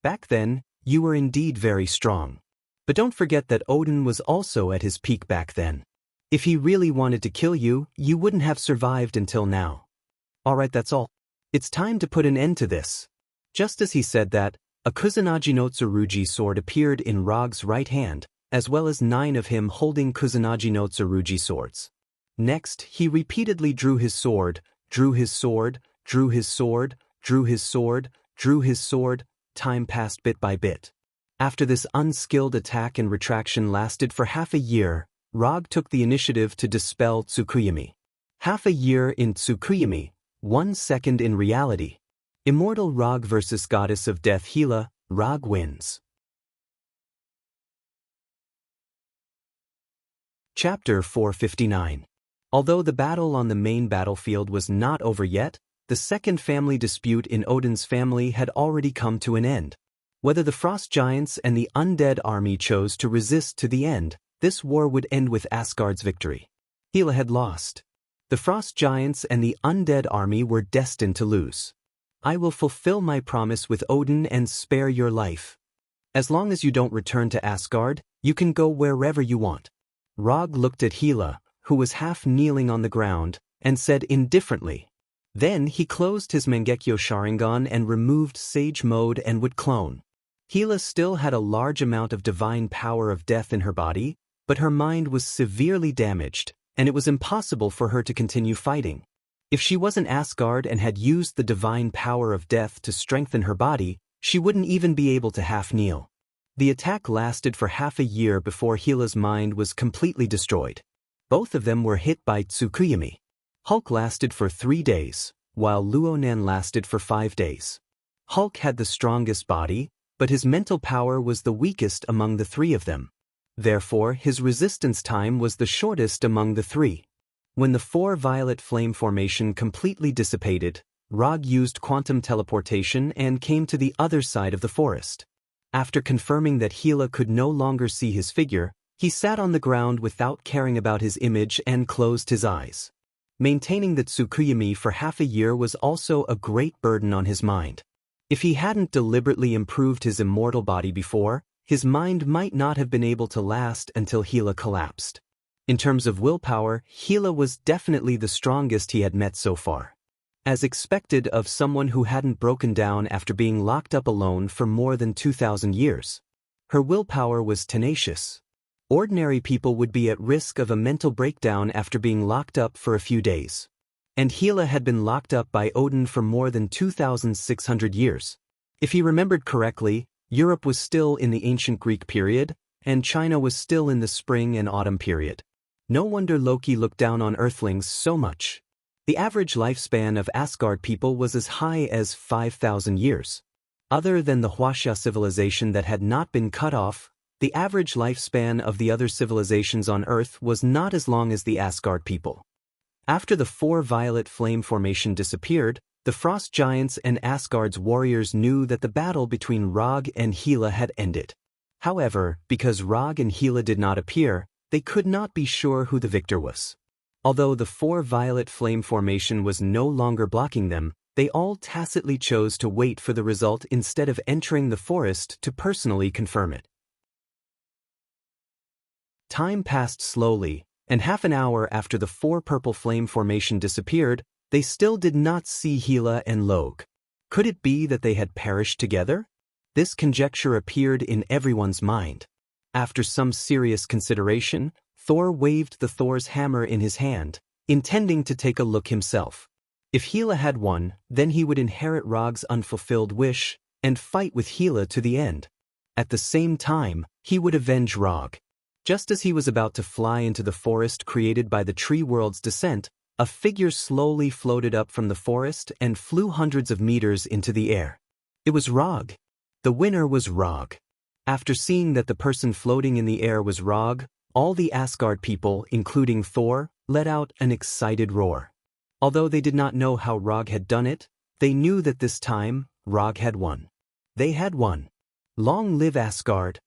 Back then, you were indeed very strong. But don't forget that Odin was also at his peak back then. If he really wanted to kill you, you wouldn't have survived until now. Alright, that's all. It's time to put an end to this. Just as he said that, a Kusanagi no Tsurugi sword appeared in Rog's right hand, as well as 9 of him holding Kusanagi no Tsurugi swords. Next, he repeatedly drew his sword, drew his sword, drew his sword, drew his sword, drew his sword. Time passed bit by bit. After this unskilled attack and retraction lasted for half a year, Rog took the initiative to dispel Tsukuyami. Half a year in Tsukuyami, 1 second in reality. Immortal Rog versus Goddess of Death Gila, Rog wins. Chapter 459. Although the battle on the main battlefield was not over yet, the second family dispute in Odin's family had already come to an end. Whether the Frost Giants and the undead army chose to resist to the end, this war would end with Asgard's victory. Hela had lost. The Frost Giants and the undead army were destined to lose. I will fulfill my promise with Odin and spare your life. As long as you don't return to Asgard, you can go wherever you want. Rog looked at Hela, who was half kneeling on the ground, and said indifferently. Then he closed his Mangekyo Sharingan and removed Sage Mode and would clone. Hela still had a large amount of divine power of death in her body, but her mind was severely damaged, and it was impossible for her to continue fighting. If she wasn't Asgard and had used the divine power of death to strengthen her body, she wouldn't even be able to half kneel. The attack lasted for half a year before Hela's mind was completely destroyed. Both of them were hit by Tsukuyami. Hulk lasted for 3 days, while Luonan lasted for 5 days. Hulk had the strongest body, but his mental power was the weakest among the 3 of them. Therefore, his resistance time was the shortest among the 3. When the 4 violet flame formation completely dissipated, Rog used quantum teleportation and came to the other side of the forest. After confirming that Hela could no longer see his figure, he sat on the ground without caring about his image and closed his eyes. Maintaining the Tsukuyami for half a year was also a great burden on his mind. If he hadn't deliberately improved his immortal body before, his mind might not have been able to last until Hela collapsed. In terms of willpower, Hela was definitely the strongest he had met so far. As expected of someone who hadn't broken down after being locked up alone for more than 2,000 years. Her willpower was tenacious. Ordinary people would be at risk of a mental breakdown after being locked up for a few days. And Hela had been locked up by Odin for more than 2,600 years. If he remembered correctly, Europe was still in the ancient Greek period, and China was still in the spring and autumn period. No wonder Loki looked down on Earthlings so much. The average lifespan of Asgard people was as high as 5,000 years. Other than the Huaxia civilization that had not been cut off, the average lifespan of the other civilizations on Earth was not as long as the Asgard people. After the 4 violet flame formation disappeared, the Frost Giants and Asgard's warriors knew that the battle between Rog and Hela had ended. However, because Rog and Hela did not appear, they could not be sure who the victor was. Although the 4 violet flame formation was no longer blocking them, they all tacitly chose to wait for the result instead of entering the forest to personally confirm it. Time passed slowly, and half an hour after the 4 purple flame formation disappeared, they still did not see Hela and Log. Could it be that they had perished together? This conjecture appeared in everyone's mind. After some serious consideration, Thor waved the Thor's hammer in his hand, intending to take a look himself. If Hela had won, then he would inherit Rog's unfulfilled wish and fight with Hela to the end. At the same time, he would avenge Rog. Just as he was about to fly into the forest created by the tree world's descent, a figure slowly floated up from the forest and flew hundreds of meters into the air. It was Rog. The winner was Rog. After seeing that the person floating in the air was Rog, all the Asgard people, including Thor, let out an excited roar. Although they did not know how Rog had done it, they knew that this time, Rog had won. They had won. Long live Asgard!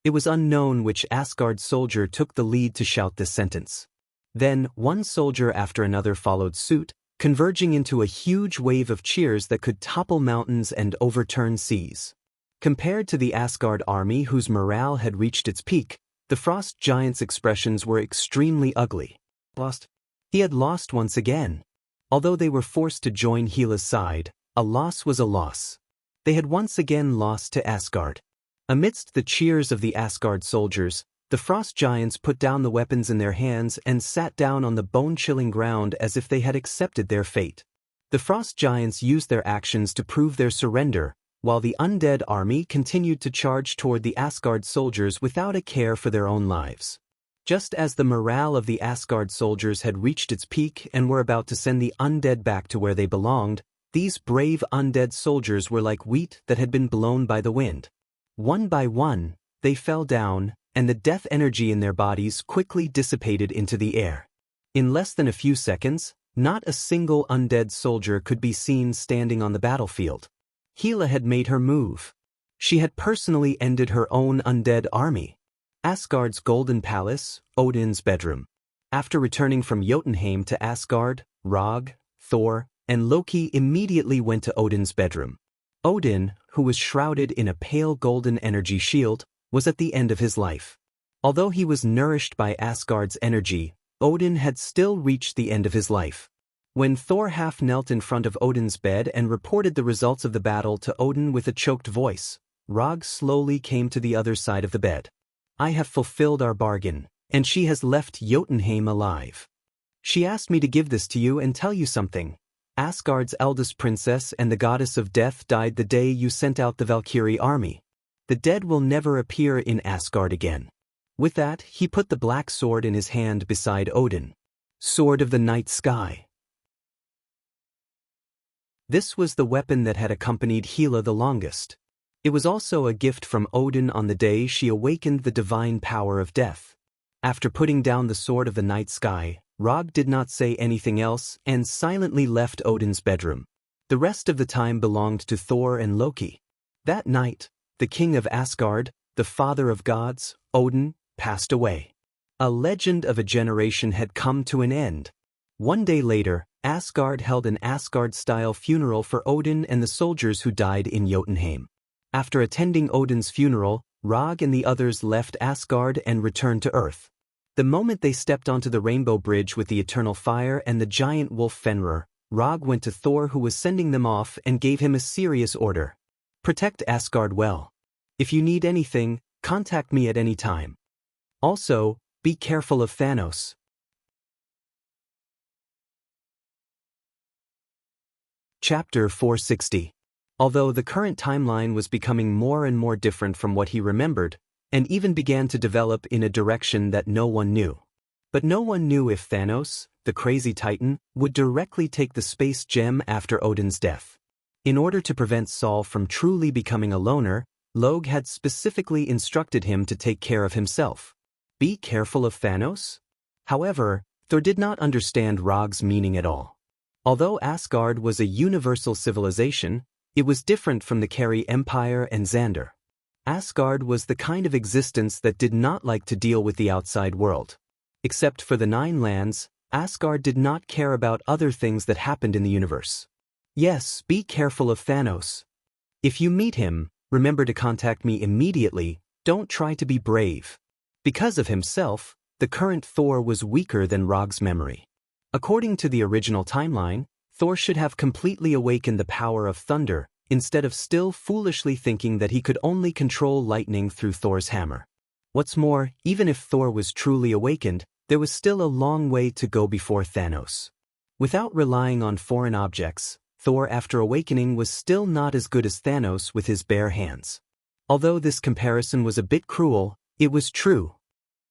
It was unknown which Asgard soldier took the lead to shout this sentence. Then, one soldier after another followed suit, converging into a huge wave of cheers that could topple mountains and overturn seas. Compared to the Asgard army whose morale had reached its peak, the Frost Giants' expressions were extremely ugly. Lost. He had lost once again. Although they were forced to join Hela's side, a loss was a loss. They had once again lost to Asgard. Amidst the cheers of the Asgard soldiers, the Frost Giants put down the weapons in their hands and sat down on the bone-chilling ground as if they had accepted their fate. The Frost Giants used their actions to prove their surrender, while the undead army continued to charge toward the Asgard soldiers without a care for their own lives. Just as the morale of the Asgard soldiers had reached its peak and were about to send the undead back to where they belonged, these brave undead soldiers were like wheat that had been blown by the wind. One by one, they fell down, and the death energy in their bodies quickly dissipated into the air. In less than a few seconds, not a single undead soldier could be seen standing on the battlefield. Hela had made her move. She had personally ended her own undead army. Asgard's golden palace, Odin's bedroom. After returning from Jotunheim to Asgard, Rog, Thor, and Loki immediately went to Odin's bedroom. Odin, who was shrouded in a pale golden energy shield, was at the end of his life. Although he was nourished by Asgard's energy, Odin had still reached the end of his life. When Thor half knelt in front of Odin's bed and reported the results of the battle to Odin with a choked voice, Rog slowly came to the other side of the bed. "I have fulfilled our bargain, and she has left Jotunheim alive. She asked me to give this to you and tell you something. Asgard's eldest princess and the goddess of death died the day you sent out the Valkyrie army. The dead will never appear in Asgard again." With that, he put the black sword in his hand beside Odin. Sword of the Night Sky. This was the weapon that had accompanied Hela the longest. It was also a gift from Odin on the day she awakened the divine power of death. After putting down the Sword of the Night Sky, Rog did not say anything else and silently left Odin's bedroom. The rest of the time belonged to Thor and Loki. That night, the king of Asgard, the father of gods, Odin, passed away. A legend of a generation had come to an end. One day later, Asgard held an Asgard-style funeral for Odin and the soldiers who died in Jotunheim. After attending Odin's funeral, Rog and the others left Asgard and returned to Earth. The moment they stepped onto the Rainbow Bridge with the eternal fire and the giant wolf Fenrir, Rog went to Thor, who was sending them off, and gave him a serious order. "Protect Asgard well. If you need anything, contact me at any time. Also, be careful of Thanos." Chapter 460. Although the current timeline was becoming more and more different from what he remembered, and even began to develop in a direction that no one knew. But no one knew if Thanos, the crazy titan, would directly take the space gem after Odin's death. In order to prevent Saul from truly becoming a loner, Log had specifically instructed him to take care of himself. Be careful of Thanos? However, Thor did not understand Rog's meaning at all. Although Asgard was a universal civilization, it was different from the Kerry Empire and Xander. Asgard was the kind of existence that did not like to deal with the outside world. Except for the Nine Lands, Asgard did not care about other things that happened in the universe. Yes, be careful of Thanos. If you meet him, remember to contact me immediately. Don't try to be brave. Because of himself, the current Thor was weaker than Rog's memory. According to the original timeline, Thor should have completely awakened the power of thunder, instead of still foolishly thinking that he could only control lightning through Thor's hammer. What's more, even if Thor was truly awakened, there was still a long way to go before Thanos. Without relying on foreign objects, Thor after awakening was still not as good as Thanos with his bare hands. Although this comparison was a bit cruel, it was true.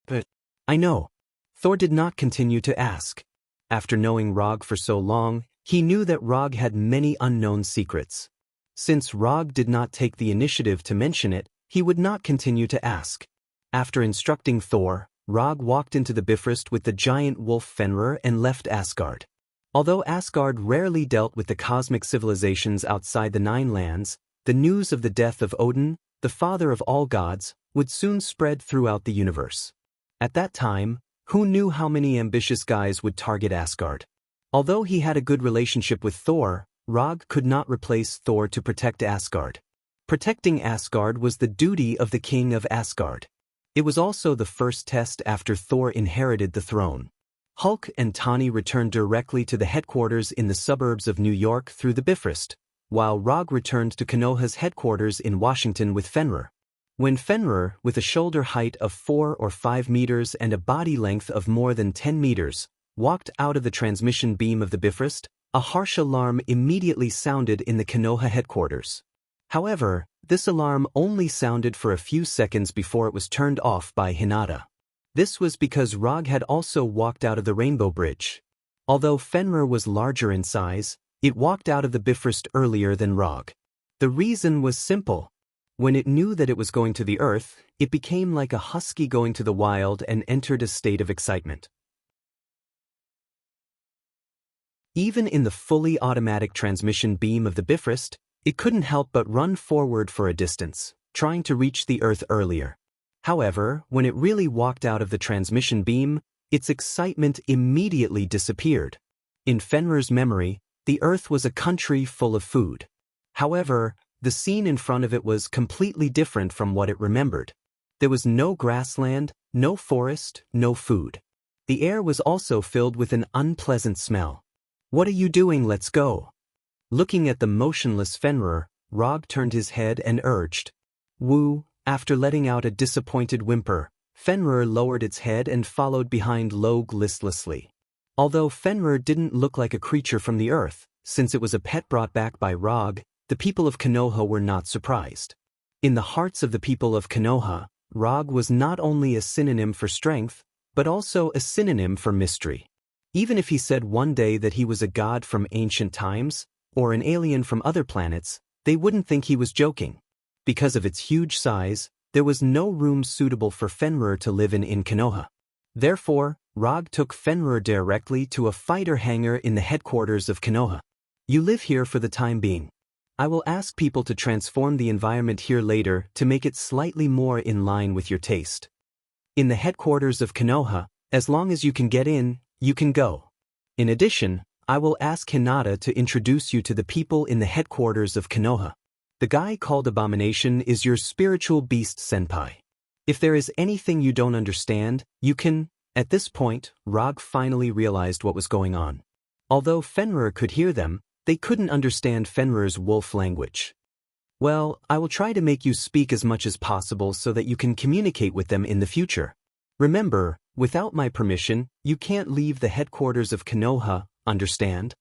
But I know. Thor did not continue to ask. After knowing Rog for so long, he knew that Rog had many unknown secrets. Since Rog did not take the initiative to mention it, he would not continue to ask. After instructing Thor, Rog walked into the Bifrost with the giant wolf Fenrir and left Asgard. Although Asgard rarely dealt with the cosmic civilizations outside the Nine Lands, the news of the death of Odin, the father of all gods, would soon spread throughout the universe. At that time, who knew how many ambitious guys would target Asgard? Although he had a good relationship with Thor, Rog could not replace Thor to protect Asgard. Protecting Asgard was the duty of the king of Asgard. It was also the first test after Thor inherited the throne. Hulk and Tawny returned directly to the headquarters in the suburbs of New York through the Bifrost, while Rog returned to Konoha's headquarters in Washington with Fenrir. When Fenrir, with a shoulder height of 4 or 5 meters and a body length of more than 10 meters, walked out of the transmission beam of the Bifrost, a harsh alarm immediately sounded in the Konoha headquarters. However, this alarm only sounded for a few seconds before it was turned off by Hinata. This was because Rog had also walked out of the Rainbow Bridge. Although Fenrir was larger in size, it walked out of the Bifrost earlier than Rog. The reason was simple. When it knew that it was going to the Earth, it became like a husky going to the wild and entered a state of excitement. Even in the fully automatic transmission beam of the Bifrost, It couldn't help but run forward for a distance, trying to reach the Earth earlier. However, when it really walked out of the transmission beam, its excitement immediately disappeared. In Fenrir's memory, the Earth was a country full of food. However, the scene in front of it was completely different from what it remembered. There was no grassland, no forest, no food. The air was also filled with an unpleasant smell. "What are you doing? Let's go." Looking at the motionless Fenrir, Rog turned his head and urged. "Woo." After letting out a disappointed whimper, Fenrir lowered its head and followed behind Log listlessly. Although Fenrir didn't look like a creature from the earth, since it was a pet brought back by Rog, the people of Konoha were not surprised. In the hearts of the people of Konoha, Rog was not only a synonym for strength, but also a synonym for mystery. Even if he said one day that he was a god from ancient times, or an alien from other planets, they wouldn't think he was joking. Because of its huge size, there was no room suitable for Fenrir to live in Konoha. Therefore, Rog took Fenrir directly to a fighter hangar in the headquarters of Konoha. "You live here for the time being. I will ask people to transform the environment here later to make it slightly more in line with your taste. In the headquarters of Konoha, as long as you can get in, you can go. In addition, I will ask Hinata to introduce you to the people in the headquarters of Konoha. The guy called Abomination is your spiritual beast senpai. If there is anything you don't understand, you can..." At this point, Rog finally realized what was going on. Although Fenrir could hear them, they couldn't understand Fenrir's wolf language. "Well, I will try to make you speak as much as possible so that you can communicate with them in the future. Remember, without my permission, you can't leave the headquarters of Konoha, understand?"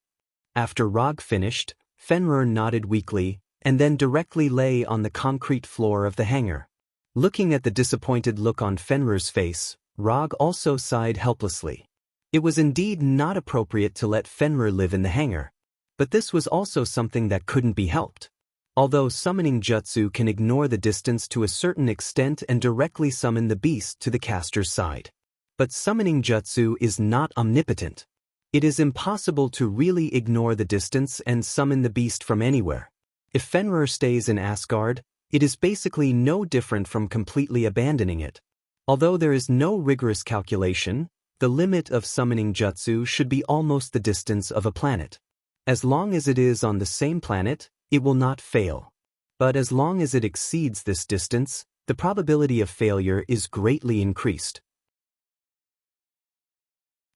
After Rog finished, Fenrir nodded weakly, and then directly lay on the concrete floor of the hangar. Looking at the disappointed look on Fenrir's face, Rog also sighed helplessly. It was indeed not appropriate to let Fenrir live in the hangar. But this was also something that couldn't be helped. Although summoning jutsu can ignore the distance to a certain extent and directly summon the beast to the caster's side. But summoning jutsu is not omnipotent. It is impossible to really ignore the distance and summon the beast from anywhere. If Fenrir stays in Asgard, it is basically no different from completely abandoning it. Although there is no rigorous calculation, the limit of summoning jutsu should be almost the distance of a planet. As long as it is on the same planet, it will not fail. But as long as it exceeds this distance, the probability of failure is greatly increased.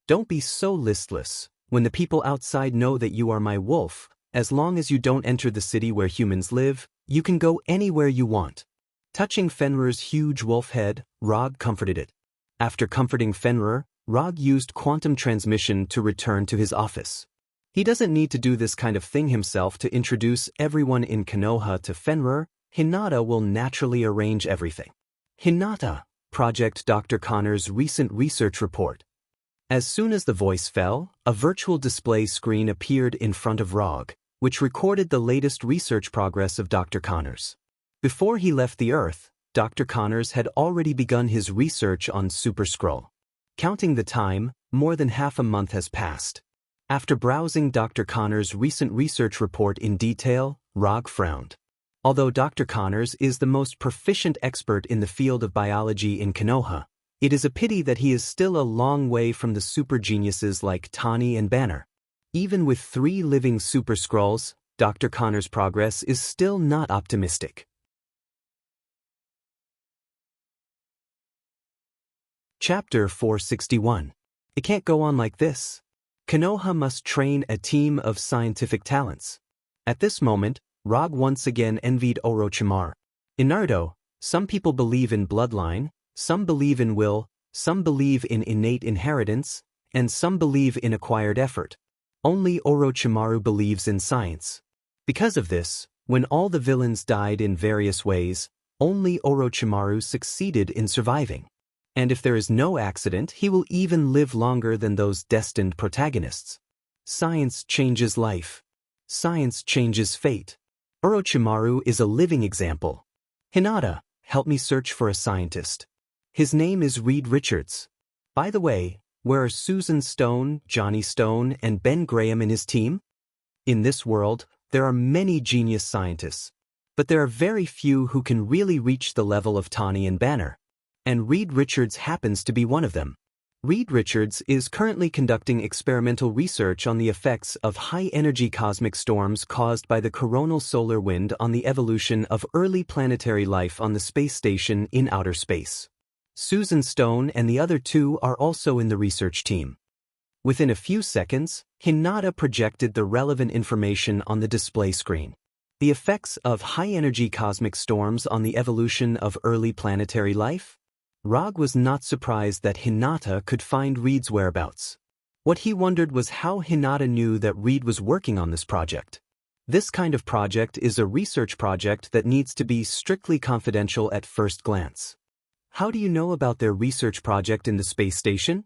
Don't be so listless. When the people outside know that you are my wolf, as long as you don't enter the city where humans live, you can go anywhere you want. Touching Fenrir's huge wolf head, Rog comforted it. After comforting Fenrir, Rog used quantum transmission to return to his office. He doesn't need to do this kind of thing himself to introduce everyone in Konoha to Fenrir. Hinata will naturally arrange everything. Hinata, Project Dr. Connor's recent research report. As soon as the voice fell, a virtual display screen appeared in front of Rog, which recorded the latest research progress of Dr. Connors. Before he left the Earth, Dr. Connors had already begun his research on Super Skrull. Counting the time, more than half a month has passed. After browsing Dr. Connors' recent research report in detail, Rog frowned. Although Dr. Connors is the most proficient expert in the field of biology in Konoha, it is a pity that he is still a long way from the super geniuses like Tani and Banner. Even with 3 living Super Skrulls, Dr. Connor's progress is still not optimistic. Chapter 461. It can't go on like this. Konoha must train a team of scientific talents. At this moment, Rog once again envied Orochimaru. In Naruto, some people believe in bloodline, some believe in will, some believe in innate inheritance, and some believe in acquired effort. Only Orochimaru believes in science. Because of this, when all the villains died in various ways, only Orochimaru succeeded in surviving. And if there is no accident, he will even live longer than those destined protagonists. Science changes life. Science changes fate. Orochimaru is a living example. Hinata, help me search for a scientist. His name is Reed Richards. By the way, where are Susan Stone, Johnny Stone, and Ben Graham in his team? In this world, there are many genius scientists, but there are very few who can really reach the level of Tawny and Banner. And Reed Richards happens to be one of them. Reed Richards is currently conducting experimental research on the effects of high-energy cosmic storms caused by the coronal solar wind on the evolution of early planetary life on the space station in outer space. Susan Stone and the other two are also in the research team. Within a few seconds, Hinata projected the relevant information on the display screen. The effects of high-energy cosmic storms on the evolution of early planetary life? Rog was not surprised that Hinata could find Reed's whereabouts. What he wondered was how Hinata knew that Reed was working on this project. This kind of project is a research project that needs to be strictly confidential at first glance. How do you know about their research project in the space station?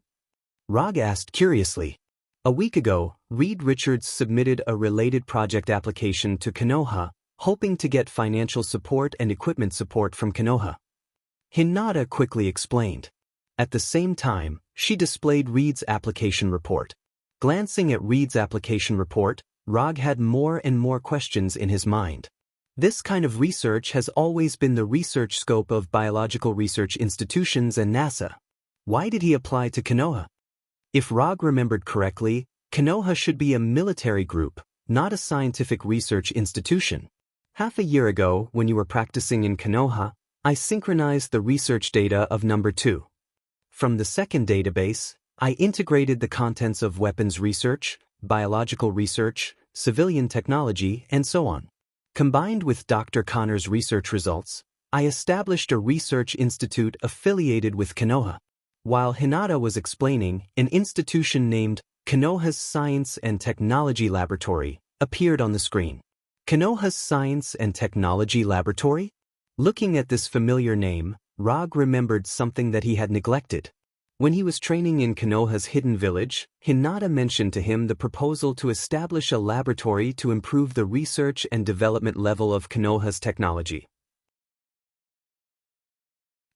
Rog asked curiously. A week ago, Reed Richards submitted a related project application to Konoha, hoping to get financial support and equipment support from Konoha. Hinata quickly explained. At the same time, she displayed Reed's application report. Glancing at Reed's application report, Rog had more and more questions in his mind. This kind of research has always been the research scope of biological research institutions and NASA. Why did he apply to Konoha? If Rog remembered correctly, Konoha should be a military group, not a scientific research institution. Half a year ago, when you were practicing in Konoha, I synchronized the research data of number 2. From the second database, I integrated the contents of weapons research, biological research, civilian technology, and so on. Combined with Dr. Connor's research results, I established a research institute affiliated with Konoha. While Hinata was explaining, an institution named Konoha's Science and Technology Laboratory appeared on the screen. Konoha's Science and Technology Laboratory? Looking at this familiar name, Rog remembered something that he had neglected. When he was training in Konoha's hidden village, Hinata mentioned to him the proposal to establish a laboratory to improve the research and development level of Konoha's technology.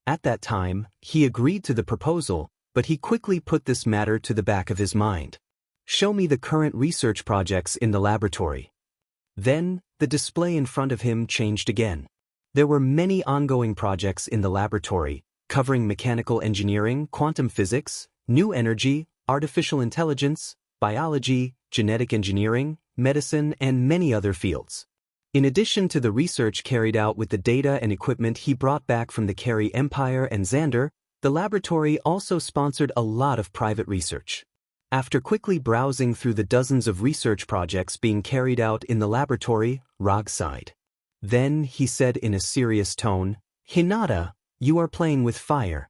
At that time, he agreed to the proposal, but he quickly put this matter to the back of his mind. Show me the current research projects in the laboratory. Then, the display in front of him changed again. There were many ongoing projects in the laboratory, covering mechanical engineering, quantum physics, new energy, artificial intelligence, biology, genetic engineering, medicine, and many other fields. In addition to the research carried out with the data and equipment he brought back from the Carey Empire and Xander, the laboratory also sponsored a lot of private research. After quickly browsing through the dozens of research projects being carried out in the laboratory, Rog sighed. Then he said in a serious tone, "Hinata, you are playing with fire."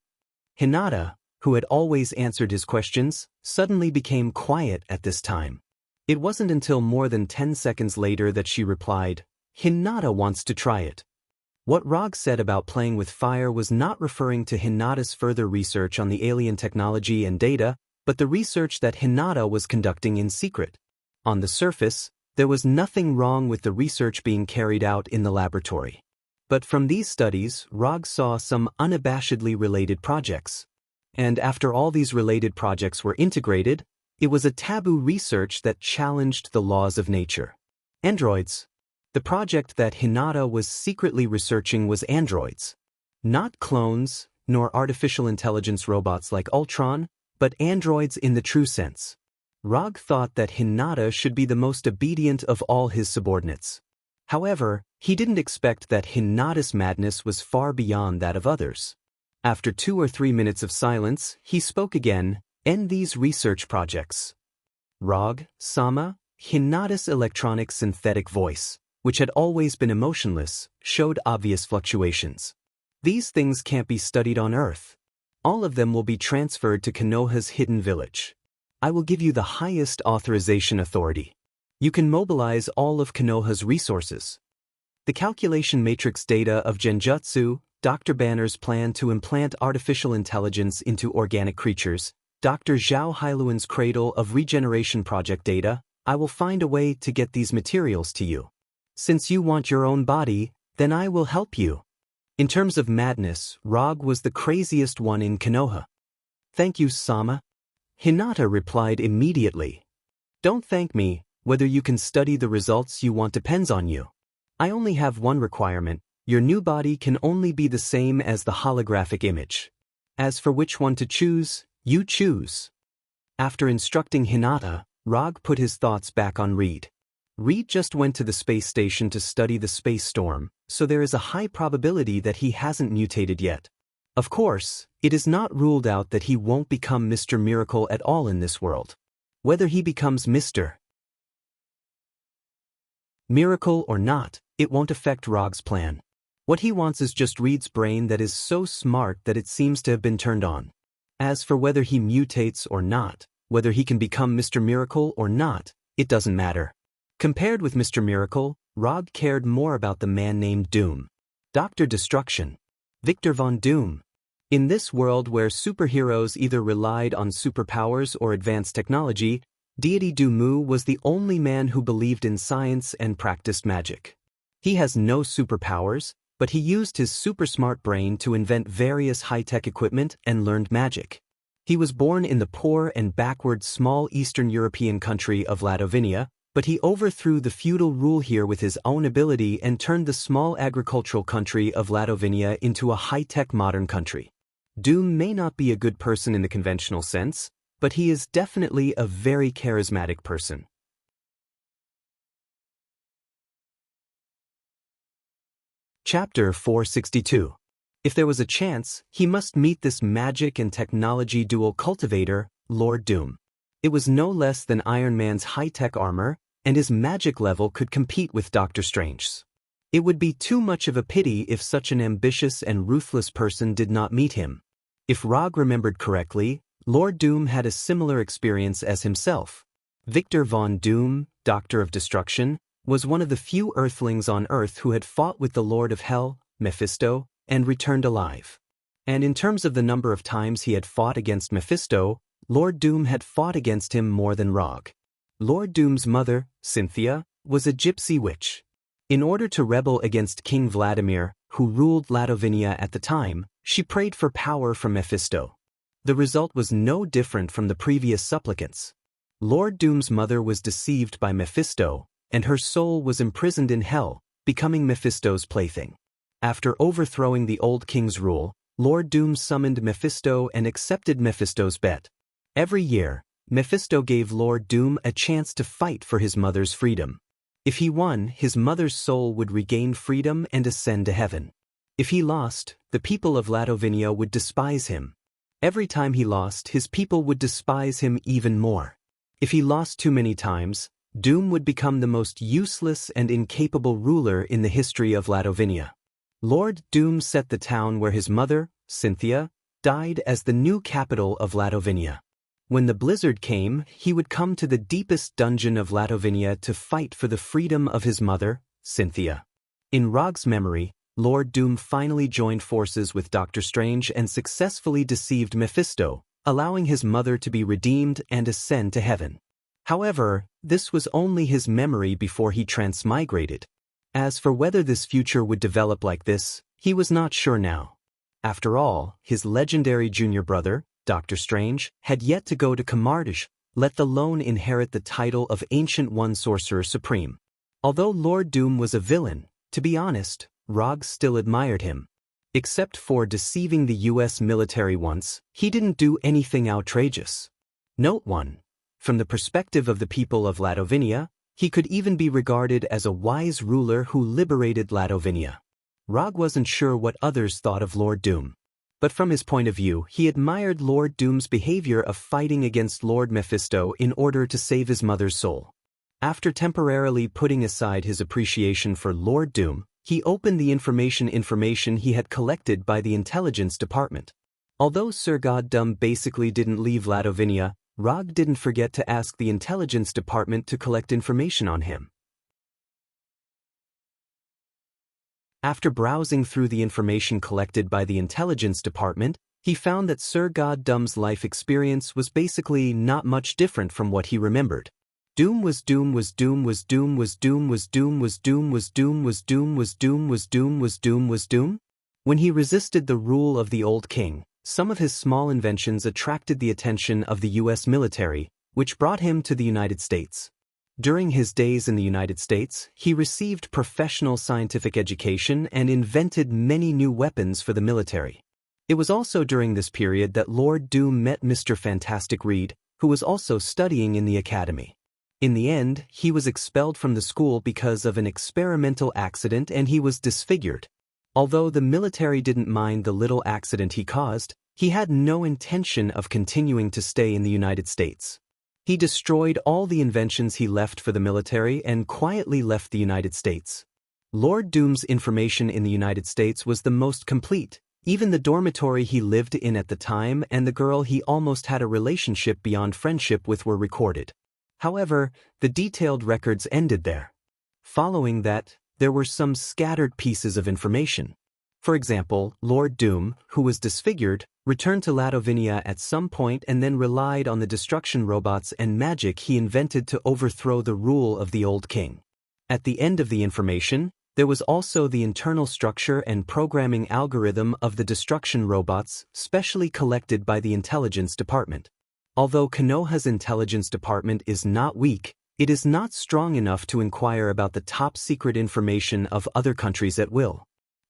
Hinata, who had always answered his questions, suddenly became quiet at this time. It wasn't until more than 10 seconds later that she replied, "Hinata wants to try it." What Rog said about playing with fire was not referring to Hinata's further research on the alien technology and data, but the research that Hinata was conducting in secret. On the surface, there was nothing wrong with the research being carried out in the laboratory. But from these studies, Rog saw some unabashedly related projects. And after all these related projects were integrated, it was a taboo research that challenged the laws of nature. Androids. The project that Hinata was secretly researching was androids. Not clones, nor artificial intelligence robots like Ultron, but androids in the true sense. Rog thought that Hinata should be the most obedient of all his subordinates. However, he didn't expect that Hinata's madness was far beyond that of others. After 2 or 3 minutes of silence, he spoke again, "End these research projects." Rog-sama, Hinata's electronic synthetic voice, which had always been emotionless, showed obvious fluctuations. "These things can't be studied on Earth. All of them will be transferred to Konoha's hidden village. I will give you the highest authorization authority. You can mobilize all of Konoha's resources." The calculation matrix data of Genjutsu, Dr. Banner's plan to implant artificial intelligence into organic creatures, Dr. Zhao Hailuan's cradle of regeneration project data, I will find a way to get these materials to you. Since you want your own body, then I will help you. In terms of madness, Rog was the craziest one in Konoha. "Thank you, Sama." Hinata replied immediately. "Don't thank me, Whether you can study the results you want depends on you. I only have one requirement: your new body can only be the same as the holographic image. As for which one to choose, you choose. After instructing Hinata, Rog put his thoughts back on Reed. Reed just went to the space station to study the space storm, so there is a high probability that he hasn't mutated yet. Of course, it is not ruled out that he won't become Mr. Miracle at all in this world. Whether he becomes Mr. Miracle or not, it won't affect Rog's plan. What he wants is just Reed's brain that is so smart that it seems to have been turned on. As for whether he mutates or not, whether he can become Mr. Miracle or not, it doesn't matter. Compared with Mr. Miracle, Rog cared more about the man named Doom. Dr. Destruction. Victor Von Doom. In this world where superheroes either relied on superpowers or advanced technology, Deity Doomu was the only man who believed in science and practiced magic. He has no superpowers, but he used his super-smart brain to invent various high-tech equipment and learned magic. He was born in the poor and backward small Eastern European country of Ladovinia, but he overthrew the feudal rule here with his own ability and turned the small agricultural country of Ladovinia into a high-tech modern country. Doom may not be a good person in the conventional sense, but he is definitely a very charismatic person. Chapter 462. If there was a chance, he must meet this magic and technology dual cultivator, Lord Doom. It was no less than Iron Man's high-tech armor, and his magic level could compete with Doctor Strange's. It would be too much of a pity if such an ambitious and ruthless person did not meet him. If Rog remembered correctly, Lord Doom had a similar experience as himself. Victor Von Doom, Doctor of Destruction, was one of the few Earthlings on Earth who had fought with the Lord of Hell, Mephisto, and returned alive. And in terms of the number of times he had fought against Mephisto, Lord Doom had fought against him more than Rog. Lord Doom's mother, Cynthia, was a gypsy witch. In order to rebel against King Vladimir, who ruled Ladovinia at the time, she prayed for power from Mephisto. The result was no different from the previous supplicants. Lord Doom's mother was deceived by Mephisto, and her soul was imprisoned in hell, becoming Mephisto's plaything. After overthrowing the old king's rule, Lord Doom summoned Mephisto and accepted Mephisto's bet. Every year, Mephisto gave Lord Doom a chance to fight for his mother's freedom. If he won, his mother's soul would regain freedom and ascend to heaven. If he lost, the people of Ladovinia would despise him. Every time he lost, his people would despise him even more. If he lost too many times, Doom would become the most useless and incapable ruler in the history of Ladovinia. Lord Doom set the town where his mother, Cynthia, died as the new capital of Ladovinia. When the blizzard came, he would come to the deepest dungeon of Ladovinia to fight for the freedom of his mother, Cynthia. In Rog's memory, Lord Doom finally joined forces with Doctor Strange and successfully deceived Mephisto, allowing his mother to be redeemed and ascend to heaven. However, this was only his memory before he transmigrated. As for whether this future would develop like this, he was not sure now. After all, his legendary junior brother, Doctor Strange, had yet to go to Kamardish, let alone inherit the title of Ancient One Sorcerer Supreme. Although Lord Doom was a villain, to be honest, Rog still admired him. Except for deceiving the US military once, he didn't do anything outrageous. Note 1. From the perspective of the people of Ladovinia, he could even be regarded as a wise ruler who liberated Ladovinia. Rog wasn't sure what others thought of Lord Doom. But from his point of view, he admired Lord Doom's behavior of fighting against Lord Mephisto in order to save his mother's soul. After temporarily putting aside his appreciation for Lord Doom, he opened the information he had collected by the intelligence department. Although Sir Goddum basically didn't leave Ladovinia, Rog didn't forget to ask the intelligence department to collect information on him. After browsing through the information collected by the intelligence department, he found that Sir Goddum's life experience was basically not much different from what he remembered. Doom was Doom was Doom was Doom was Doom was Doom was Doom was Doom was Doom was Doom was Doom was Doom was Doom. When he resisted the rule of the old king, some of his small inventions attracted the attention of the US military, which brought him to the United States. During his days in the United States, he received professional scientific education and invented many new weapons for the military. It was also during this period that Lord Doom met Mr. Fantastic Reed, who was also studying in the academy. In the end, he was expelled from the school because of an experimental accident and he was disfigured. Although the military didn't mind the little accident he caused, he had no intention of continuing to stay in the United States. He destroyed all the inventions he left for the military and quietly left the United States. Lord Doom's information in the United States was the most complete. Even the dormitory he lived in at the time and the girl he almost had a relationship beyond friendship with were recorded. However, the detailed records ended there. Following that, there were some scattered pieces of information. For example, Lord Doom, who was disfigured, returned to Ladovinia at some point and then relied on the destruction robots and magic he invented to overthrow the rule of the old king. At the end of the information, there was also the internal structure and programming algorithm of the destruction robots, specially collected by the intelligence department. Although Konoha's intelligence department is not weak, it is not strong enough to inquire about the top-secret information of other countries at will.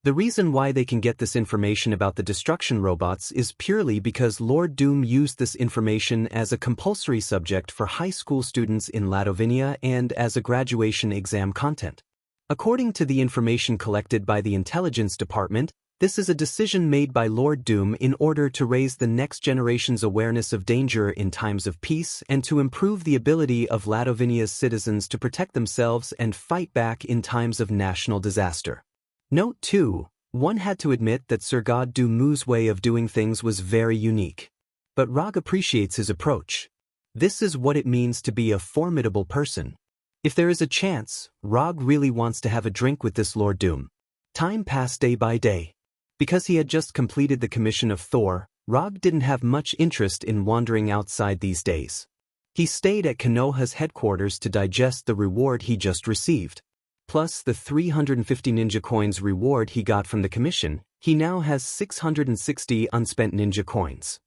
The reason why they can get this information about the destruction robots is purely because Lord Doom used this information as a compulsory subject for high school students in Ladovinia and as a graduation exam content. According to the information collected by the intelligence department, this is a decision made by Lord Doom in order to raise the next generation's awareness of danger in times of peace and to improve the ability of Ladovinia's citizens to protect themselves and fight back in times of national disaster. Note 2. One had to admit that Sir God Doom's way of doing things was very unique. But Rog appreciates his approach. This is what it means to be a formidable person. If there is a chance, Rog really wants to have a drink with this Lord Doom. Time passed day by day. Because he had just completed the commission of Thor, Rog didn't have much interest in wandering outside these days. He stayed at Konoha's headquarters to digest the reward he just received. Plus the 350 ninja coins reward he got from the commission, he now has 660 unspent ninja coins.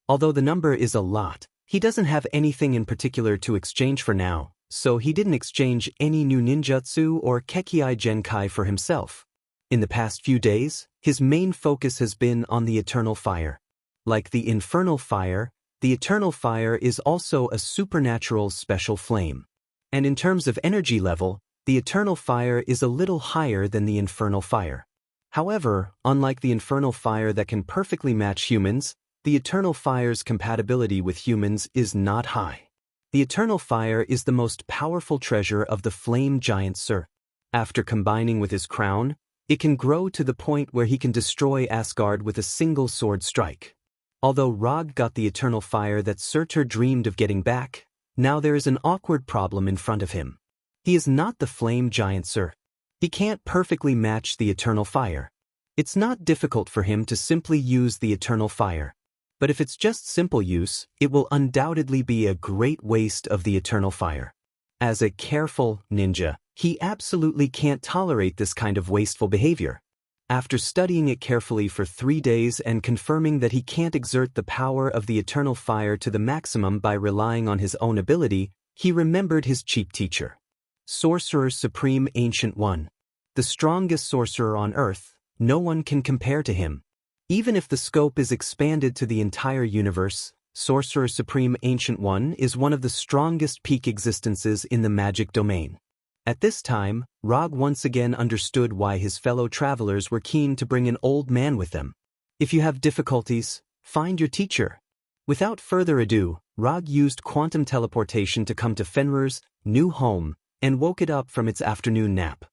Although the number is a lot, he doesn't have anything in particular to exchange for now, so he didn't exchange any new ninjutsu or Kekkei Genkai for himself. In the past few days, his main focus has been on the Eternal Fire. Like the Infernal Fire, the Eternal Fire is also a supernatural special flame. And in terms of energy level, the Eternal Fire is a little higher than the Infernal Fire. However, unlike the Infernal Fire that can perfectly match humans, the Eternal Fire's compatibility with humans is not high. The Eternal Fire is the most powerful treasure of the Flame Giant Sir. After combining with his crown, it can grow to the point where he can destroy Asgard with a single sword strike. Although Rog got the Eternal Fire that Surtur dreamed of getting back, now there is an awkward problem in front of him. He is not the Flame Giant Sir. He can't perfectly match the Eternal Fire. It's not difficult for him to simply use the Eternal Fire. But if it's just simple use, it will undoubtedly be a great waste of the Eternal Fire. As a careful ninja, he absolutely can't tolerate this kind of wasteful behavior. After studying it carefully for 3 days and confirming that he can't exert the power of the Eternal Fire to the maximum by relying on his own ability, he remembered his cheap teacher. Sorcerer Supreme Ancient One. The strongest sorcerer on Earth, no one can compare to him. Even if the scope is expanded to the entire universe, Sorcerer Supreme Ancient One is one of the strongest peak existences in the magic domain. At this time, Rog once again understood why his fellow travelers were keen to bring an old man with them. If you have difficulties, find your teacher. Without further ado, Rog used quantum teleportation to come to Fenrir's new home and woke it up from its afternoon nap.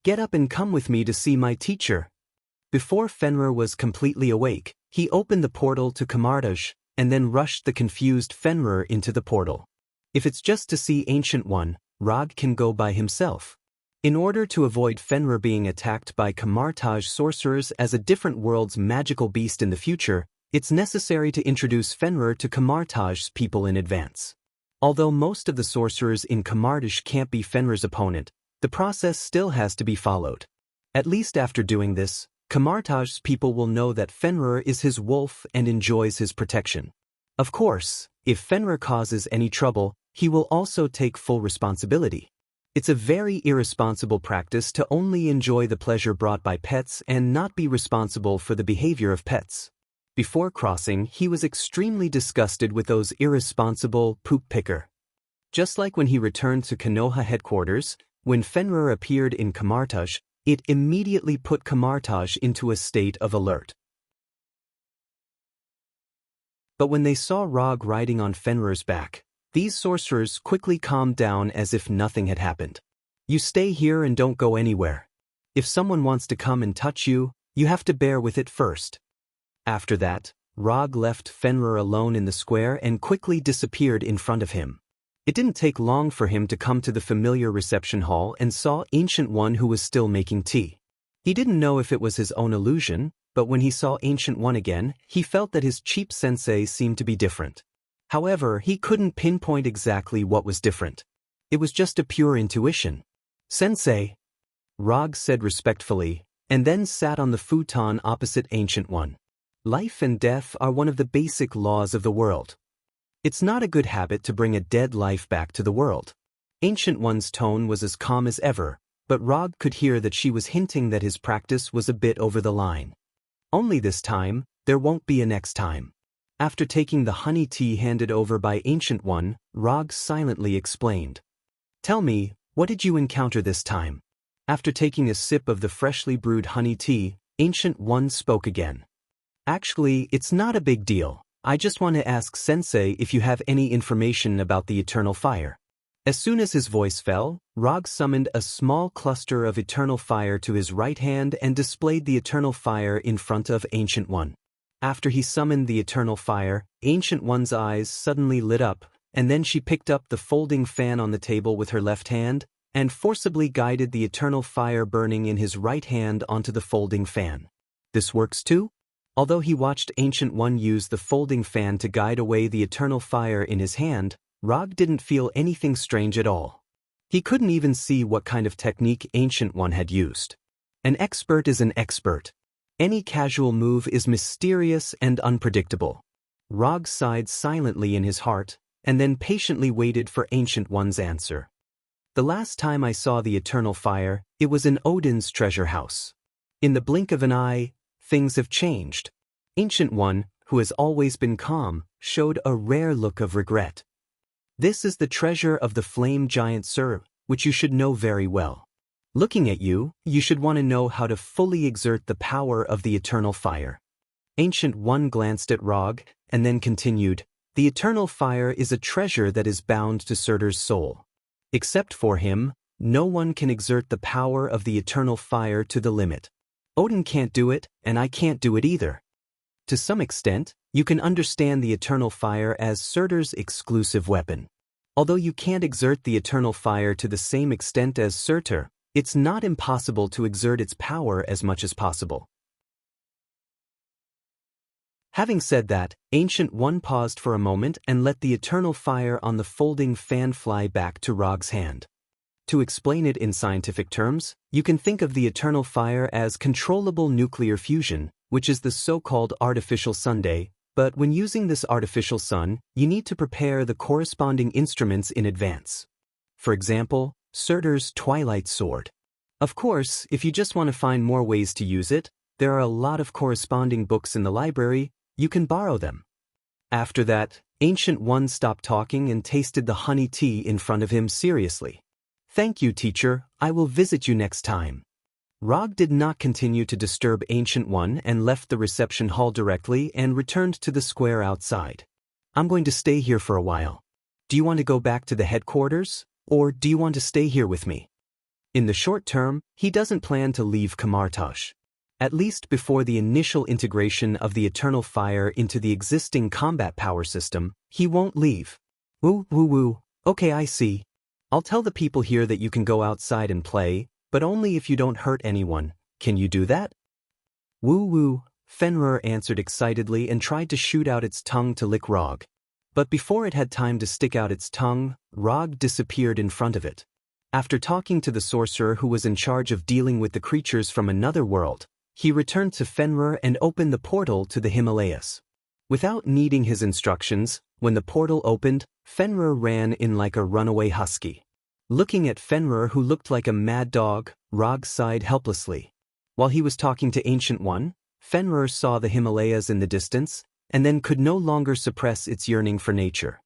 Get up and come with me to see my teacher. Before Fenrir was completely awake, he opened the portal to Kamartaj and then rushed the confused Fenrir into the portal. If it's just to see Ancient One, Rog can go by himself. In order to avoid Fenrir being attacked by Kamartaj sorcerers as a different world's magical beast in the future, it's necessary to introduce Fenrir to Kamartaj's people in advance. Although most of the sorcerers in Kamartaj can't be Fenrir's opponent, the process still has to be followed. At least after doing this, Kamartaj's people will know that Fenrir is his wolf and enjoys his protection. Of course, if Fenrir causes any trouble, he will also take full responsibility. It's a very irresponsible practice to only enjoy the pleasure brought by pets and not be responsible for the behavior of pets. Before crossing, he was extremely disgusted with those irresponsible poop picker. Just like when he returned to Konoha headquarters, when Fenrir appeared in Kamartaj, it immediately put Kamartaj into a state of alert. But when they saw Rog riding on Fenrir's back, these sorcerers quickly calmed down as if nothing had happened. You stay here and don't go anywhere. If someone wants to come and touch you, you have to bear with it first. After that, Rog left Fenrir alone in the square and quickly disappeared in front of him. It didn't take long for him to come to the familiar reception hall and saw Ancient One, who was still making tea. He didn't know if it was his own illusion, but when he saw Ancient One again, he felt that his cheap sensei seemed to be different. However, he couldn't pinpoint exactly what was different. It was just a pure intuition. "Sensei," Rog said respectfully, and then sat on the futon opposite Ancient One. Life and death are one of the basic laws of the world. It's not a good habit to bring a dead life back to the world. Ancient One's tone was as calm as ever, but Rog could hear that she was hinting that his practice was a bit over the line. Only this time, there won't be a next time. After taking the honey tea handed over by Ancient One, Rog silently explained. "Tell me, what did you encounter this time?" After taking a sip of the freshly brewed honey tea, Ancient One spoke again. "Actually, it's not a big deal. I just want to ask Sensei if you have any information about the eternal fire." As soon as his voice fell, Rog summoned a small cluster of eternal fire to his right hand and displayed the eternal fire in front of Ancient One. After he summoned the eternal fire, Ancient One's eyes suddenly lit up, and then she picked up the folding fan on the table with her left hand, and forcibly guided the eternal fire burning in his right hand onto the folding fan. This works too? Although he watched Ancient One use the folding fan to guide away the eternal fire in his hand, Rog didn't feel anything strange at all. He couldn't even see what kind of technique Ancient One had used. An expert is an expert. Any casual move is mysterious and unpredictable. Rog sighed silently in his heart, and then patiently waited for Ancient One's answer. "The last time I saw the eternal fire, it was in Odin's treasure house. In the blink of an eye, things have changed." Ancient One, who has always been calm, showed a rare look of regret. "This is the treasure of the flame giant Sur, which you should know very well. Looking at you, you should want to know how to fully exert the power of the eternal fire." Ancient One glanced at Rog, and then continued, "The eternal fire is a treasure that is bound to Surtur's soul. Except for him, no one can exert the power of the eternal fire to the limit. Odin can't do it, and I can't do it either. To some extent, you can understand the eternal fire as Surtur's exclusive weapon. Although you can't exert the eternal fire to the same extent as Surtur, it's not impossible to exert its power as much as possible." Having said that, Ancient One paused for a moment and let the eternal fire on the folding fan fly back to Rog's hand. To explain it in scientific terms, you can think of the eternal fire as controllable nuclear fusion, which is the so-called artificial sunday, but when using this artificial sun, you need to prepare the corresponding instruments in advance. For example, Surtur's Twilight Sword. Of course, if you just want to find more ways to use it, there are a lot of corresponding books in the library. You can borrow them. After that, Ancient One stopped talking and tasted the honey tea in front of him seriously. "Thank you, teacher. I will visit you next time." Rog did not continue to disturb Ancient One and left the reception hall directly and returned to the square outside. "I'm going to stay here for a while. Do you want to go back to the headquarters, or do you want to stay here with me?" In the short term, he doesn't plan to leave Kamartaj. At least before the initial integration of the eternal fire into the existing combat power system, he won't leave. Woo. Okay, I see. I'll tell the people here that you can go outside and play, but only if you don't hurt anyone. Can you do that? Woo, Fenrir answered excitedly and tried to shoot out its tongue to lick Rog. But before it had time to stick out its tongue, Rog disappeared in front of it. After talking to the sorcerer who was in charge of dealing with the creatures from another world, he returned to Fenrir and opened the portal to the Himalayas. Without needing his instructions, when the portal opened, Fenrir ran in like a runaway husky. Looking at Fenrir, who looked like a mad dog, Rog sighed helplessly. While he was talking to Ancient One, Fenrir saw the Himalayas in the distance, and then could no longer suppress its yearning for nature.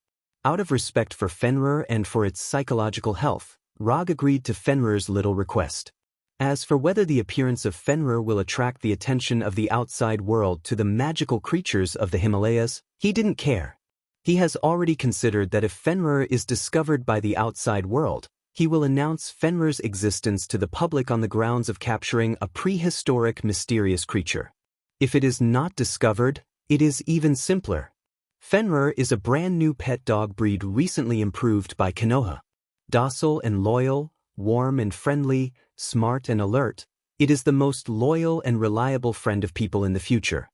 Out of respect for Fenrir and for its psychological health, Rog agreed to Fenrir's little request. As for whether the appearance of Fenrir will attract the attention of the outside world to the magical creatures of the Himalayas, he didn't care. He has already considered that if Fenrir is discovered by the outside world, he will announce Fenrir's existence to the public on the grounds of capturing a prehistoric mysterious creature. If it is not discovered, it is even simpler. Fenrir is a brand new pet dog breed recently improved by Konoha. Docile and loyal, warm and friendly, smart and alert, it is the most loyal and reliable friend of people in the future.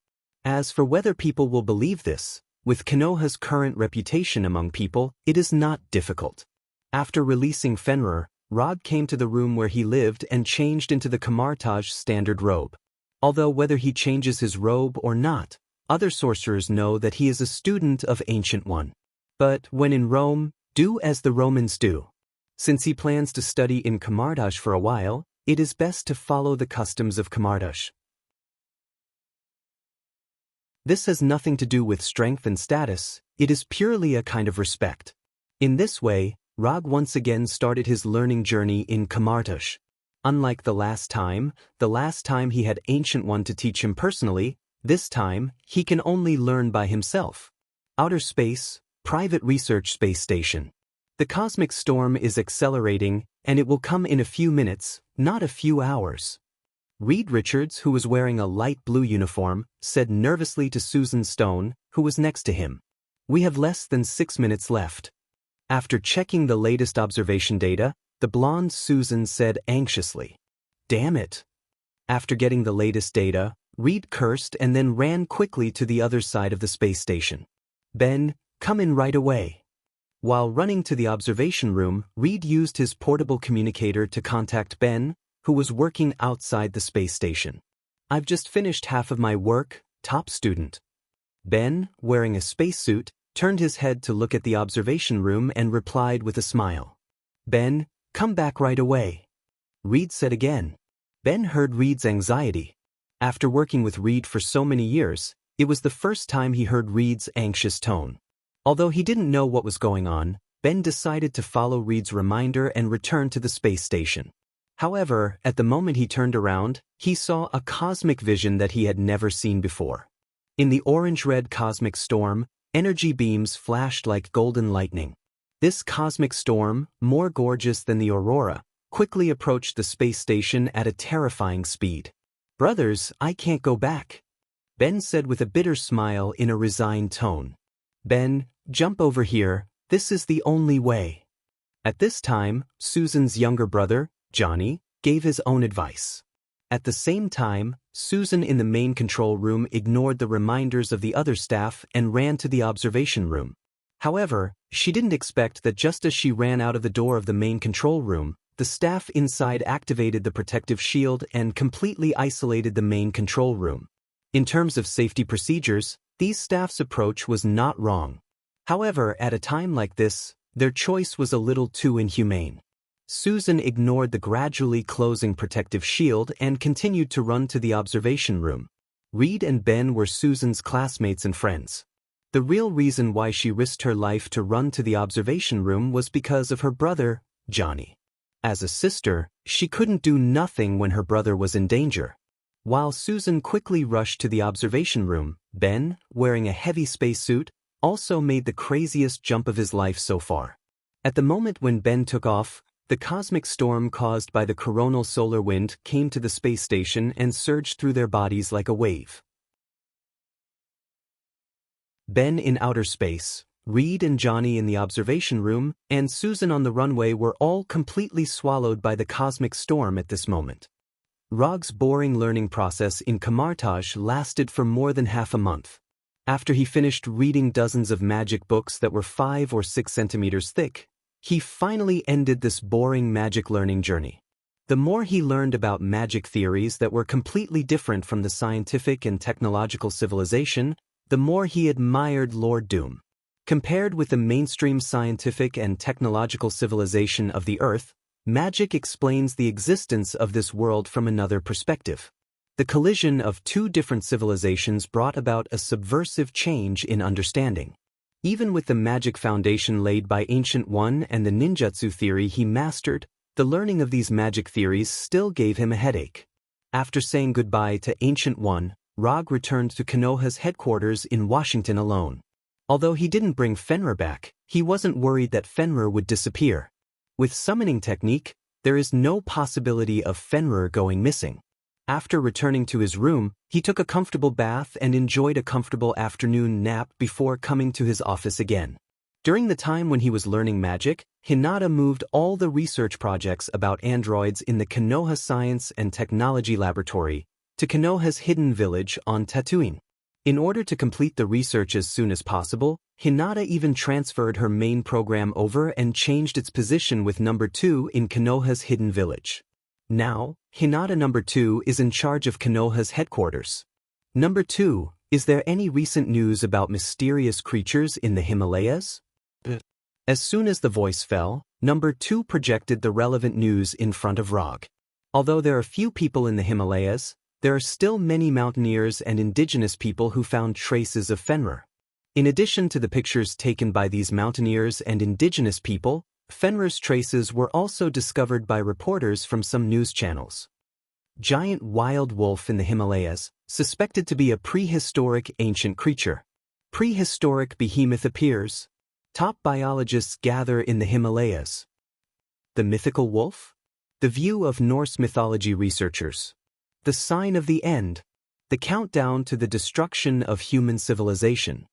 As for whether people will believe this, with Konoha's current reputation among people, it is not difficult. After releasing Fenrir, Rog came to the room where he lived and changed into the Kamartaj standard robe. Although whether he changes his robe or not, other sorcerers know that he is a student of Ancient One. But when in Rome, do as the Romans do. Since he plans to study in Kamartaj for a while, it is best to follow the customs of Kamartaj. This has nothing to do with strength and status, it is purely a kind of respect. In this way, Rog once again started his learning journey in Kamartaj. Unlike the last time he had Ancient One to teach him personally, this time, he can only learn by himself. Outer space, private research space station. The cosmic storm is accelerating, and it will come in a few minutes, not a few hours. Reed Richards, who was wearing a light blue uniform, said nervously to Susan Stone, who was next to him. We have less than 6 minutes left. After checking the latest observation data, the blonde Susan said anxiously, "Damn it." After getting the latest data, Reed cursed and then ran quickly to the other side of the space station. "Ben, come in right away." While running to the observation room, Reed used his portable communicator to contact Ben, who was working outside the space station. "I've just finished half of my work, top student." Ben, wearing a spacesuit, turned his head to look at the observation room and replied with a smile. "Ben, come back right away." Reed said again. Ben heard Reed's anxiety. After working with Reed for so many years, it was the first time he heard Reed's anxious tone. Although he didn't know what was going on, Ben decided to follow Reed's reminder and return to the space station. However, at the moment he turned around, he saw a cosmic vision that he had never seen before. In the orange-red cosmic storm, energy beams flashed like golden lightning. This cosmic storm, more gorgeous than the aurora, quickly approached the space station at a terrifying speed. "Brothers, I can't go back," Ben said with a bitter smile in a resigned tone. "Ben, jump over here, this is the only way." At this time, Susan's younger brother, Johnny, gave his own advice. At the same time, Susan in the main control room ignored the reminders of the other staff and ran to the observation room. However, she didn't expect that just as she ran out of the door of the main control room, the staff inside activated the protective shield and completely isolated the main control room. In terms of safety procedures, these staff's approach was not wrong. However, at a time like this, their choice was a little too inhumane. Susan ignored the gradually closing protective shield and continued to run to the observation room. Reed and Ben were Susan's classmates and friends. The real reason why she risked her life to run to the observation room was because of her brother, Johnny. As a sister, she couldn't do nothing when her brother was in danger. While Susan quickly rushed to the observation room, Ben, wearing a heavy spacesuit, also made the craziest jump of his life so far. At the moment when Ben took off, the cosmic storm caused by the coronal solar wind came to the space station and surged through their bodies like a wave. Ben in outer space, Reed and Johnny in the observation room, and Susan on the runway were all completely swallowed by the cosmic storm at this moment. Rog's boring learning process in Kamartaj lasted for more than half a month. After he finished reading dozens of magic books that were 5 or 6 centimeters thick, he finally ended this boring magic learning journey. The more he learned about magic theories that were completely different from the scientific and technological civilization, the more he admired Lord Doom. Compared with the mainstream scientific and technological civilization of the Earth, magic explains the existence of this world from another perspective. The collision of two different civilizations brought about a subversive change in understanding. Even with the magic foundation laid by Ancient One and the ninjutsu theory he mastered, the learning of these magic theories still gave him a headache. After saying goodbye to Ancient One, Rog returned to Konoha's headquarters in Washington alone. Although he didn't bring Fenrir back, he wasn't worried that Fenrir would disappear. With summoning technique, there is no possibility of Fenrir going missing. After returning to his room, he took a comfortable bath and enjoyed a comfortable afternoon nap before coming to his office again. During the time when he was learning magic, Hinata moved all the research projects about androids in the Konoha Science and Technology Laboratory to Konoha's hidden village on Tatooine. In order to complete the research as soon as possible, Hinata even transferred her main program over and changed its position with number 2 in Konoha's hidden village. Now, Hinata number 2 is in charge of Konoha's headquarters. Number 2, is there any recent news about mysterious creatures in the Himalayas? As soon as the voice fell, number 2 projected the relevant news in front of Rog. Although there are few people in the Himalayas, there are still many mountaineers and indigenous people who found traces of Fenrir. In addition to the pictures taken by these mountaineers and indigenous people, Fenrir's traces were also discovered by reporters from some news channels. Giant wild wolf in the Himalayas, suspected to be a prehistoric ancient creature. Prehistoric behemoth appears. Top biologists gather in the Himalayas. The mythical wolf? The view of Norse mythology researchers. The sign of the end. The countdown to the destruction of human civilization.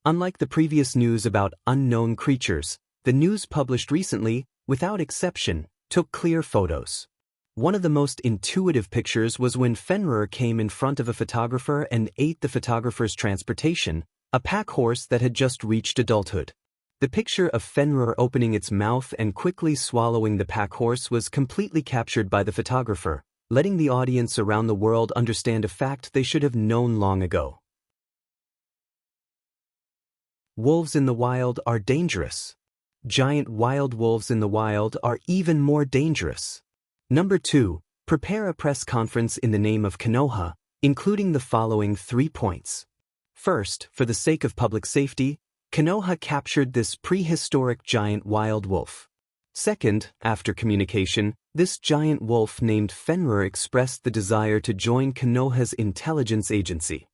Unlike the previous news about unknown creatures, the news published recently, without exception, took clear photos. One of the most intuitive pictures was when Fenrir came in front of a photographer and ate the photographer's transportation, a pack horse that had just reached adulthood. The picture of Fenrir opening its mouth and quickly swallowing the pack horse was completely captured by the photographer, letting the audience around the world understand a fact they should have known long ago. Wolves in the wild are dangerous. Giant wild wolves in the wild are even more dangerous. Number 2, prepare a press conference in the name of Konoha, including the following 3 points. First, for the sake of public safety, Konoha captured this prehistoric giant wild wolf. Second, after communication, this giant wolf named Fenrir expressed the desire to join Konoha's intelligence agency.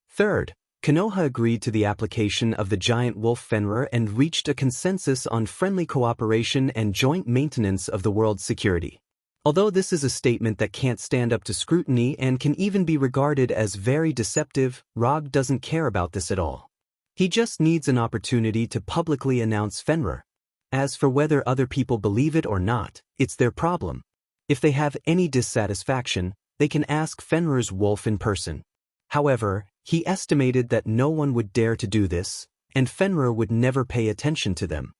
Third, Konoha agreed to the application of the giant wolf Fenrir and reached a consensus on friendly cooperation and joint maintenance of the world's security. Although this is a statement that can't stand up to scrutiny and can even be regarded as very deceptive, Rog doesn't care about this at all. He just needs an opportunity to publicly announce Fenrir. As for whether other people believe it or not, it's their problem. If they have any dissatisfaction, they can ask Fenrir's wolf in person. However, he estimated that no one would dare to do this, and Fenrir would never pay attention to them.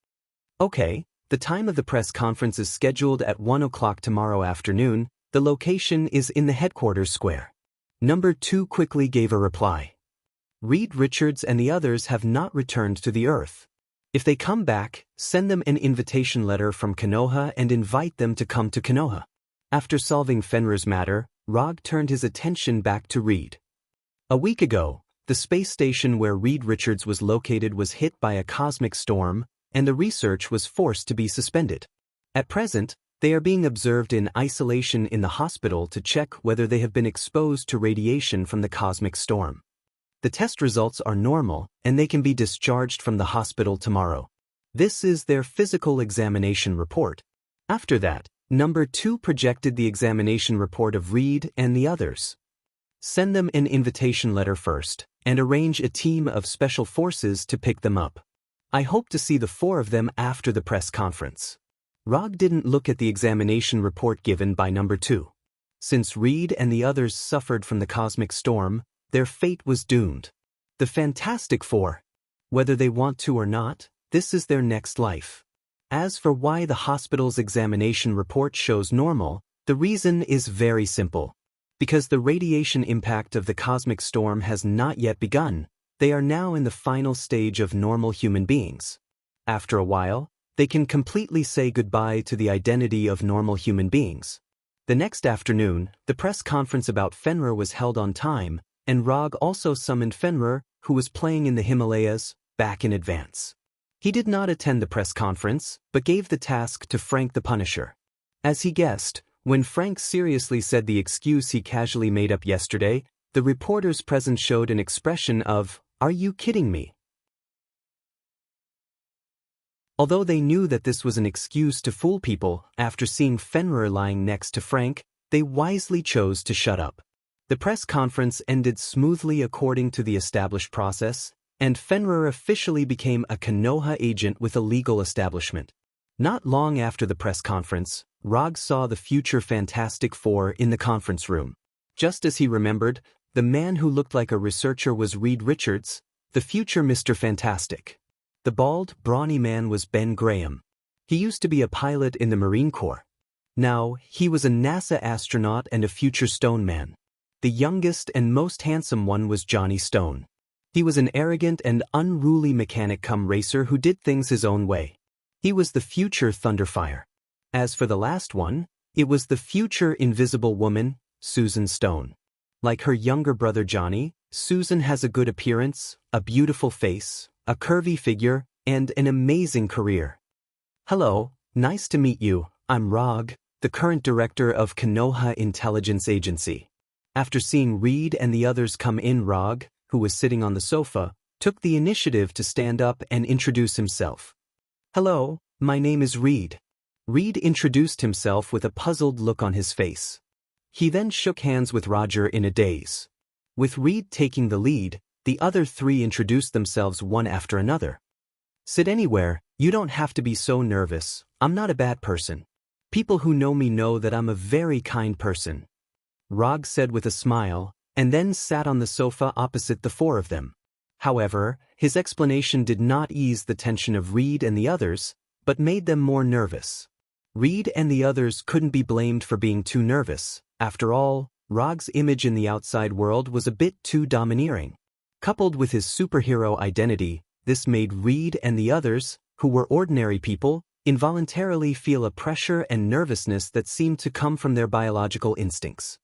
Okay, the time of the press conference is scheduled at 1 o'clock tomorrow afternoon. The location is in the headquarters square. Number 2 quickly gave a reply. Reed Richards and the others have not returned to the Earth. If they come back, send them an invitation letter from Konoha and invite them to come to Konoha. After solving Fenrir's matter, Rog turned his attention back to Reed. A week ago, the space station where Reed Richards was located was hit by a cosmic storm, and the research was forced to be suspended. At present, they are being observed in isolation in the hospital to check whether they have been exposed to radiation from the cosmic storm. The test results are normal, and they can be discharged from the hospital tomorrow. This is their physical examination report. After that, number 2 projected the examination report of Reed and the others. Send them an invitation letter first, and arrange a team of special forces to pick them up. I hope to see the 4 of them after the press conference. Rog didn't look at the examination report given by number 2. Since Reed and the others suffered from the cosmic storm, their fate was doomed. The Fantastic Four. Whether they want to or not, this is their next life. As for why the hospital's examination report shows normal, the reason is very simple. Because the radiation impact of the cosmic storm has not yet begun, they are now in the final stage of normal human beings. After a while, they can completely say goodbye to the identity of normal human beings. The next afternoon, the press conference about Fenrir was held on time, and Rog also summoned Fenrir, who was playing in the Himalayas, back in advance. He did not attend the press conference, but gave the task to Frank the Punisher. As he guessed, when Frank seriously said the excuse he casually made up yesterday, the reporters present showed an expression of, "Are you kidding me?" Although they knew that this was an excuse to fool people, after seeing Fenrir lying next to Frank, they wisely chose to shut up. The press conference ended smoothly according to the established process, and Fenrir officially became a Konoha agent with a legal establishment. Not long after the press conference, Rog saw the future Fantastic Four in the conference room. Just as he remembered, the man who looked like a researcher was Reed Richards, the future Mr. Fantastic. The bald, brawny man was Ben Graham. He used to be a pilot in the Marine Corps. Now, he was a NASA astronaut and a future Stone Man. The youngest and most handsome one was Johnny Stone. He was an arrogant and unruly mechanic-cum-racer who did things his own way. He was the future Thunderfire. As for the last one, it was the future Invisible Woman, Susan Stone. Like her younger brother Johnny, Susan has a good appearance, a beautiful face, a curvy figure, and an amazing career. Hello, nice to meet you, I'm Rog, the current director of Konoha Intelligence Agency. After seeing Reed and the others come in, Rog, who was sitting on the sofa, took the initiative to stand up and introduce himself. Hello, my name is Reed. Reed introduced himself with a puzzled look on his face. He then shook hands with Roger in a daze. With Reed taking the lead, the other three introduced themselves one after another. Sit anywhere, you don't have to be so nervous, I'm not a bad person. People who know me know that I'm a very kind person. Rog said with a smile, and then sat on the sofa opposite the four of them. However, his explanation did not ease the tension of Reed and the others, but made them more nervous. Reed and the others couldn't be blamed for being too nervous. After all, Rog's image in the outside world was a bit too domineering. Coupled with his superhero identity, this made Reed and the others, who were ordinary people, involuntarily feel a pressure and nervousness that seemed to come from their biological instincts.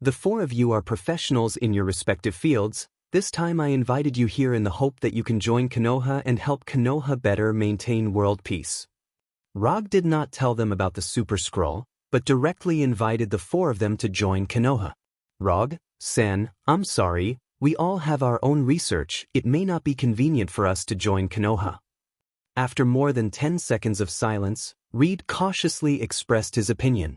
The four of you are professionals in your respective fields. This time I invited you here in the hope that you can join Konoha and help Konoha better maintain world peace. Rog did not tell them about the Super Skrull, but directly invited the four of them to join Konoha. Rog-san, I'm sorry, we all have our own research, it may not be convenient for us to join Konoha. After more than 10 seconds of silence, Reed cautiously expressed his opinion.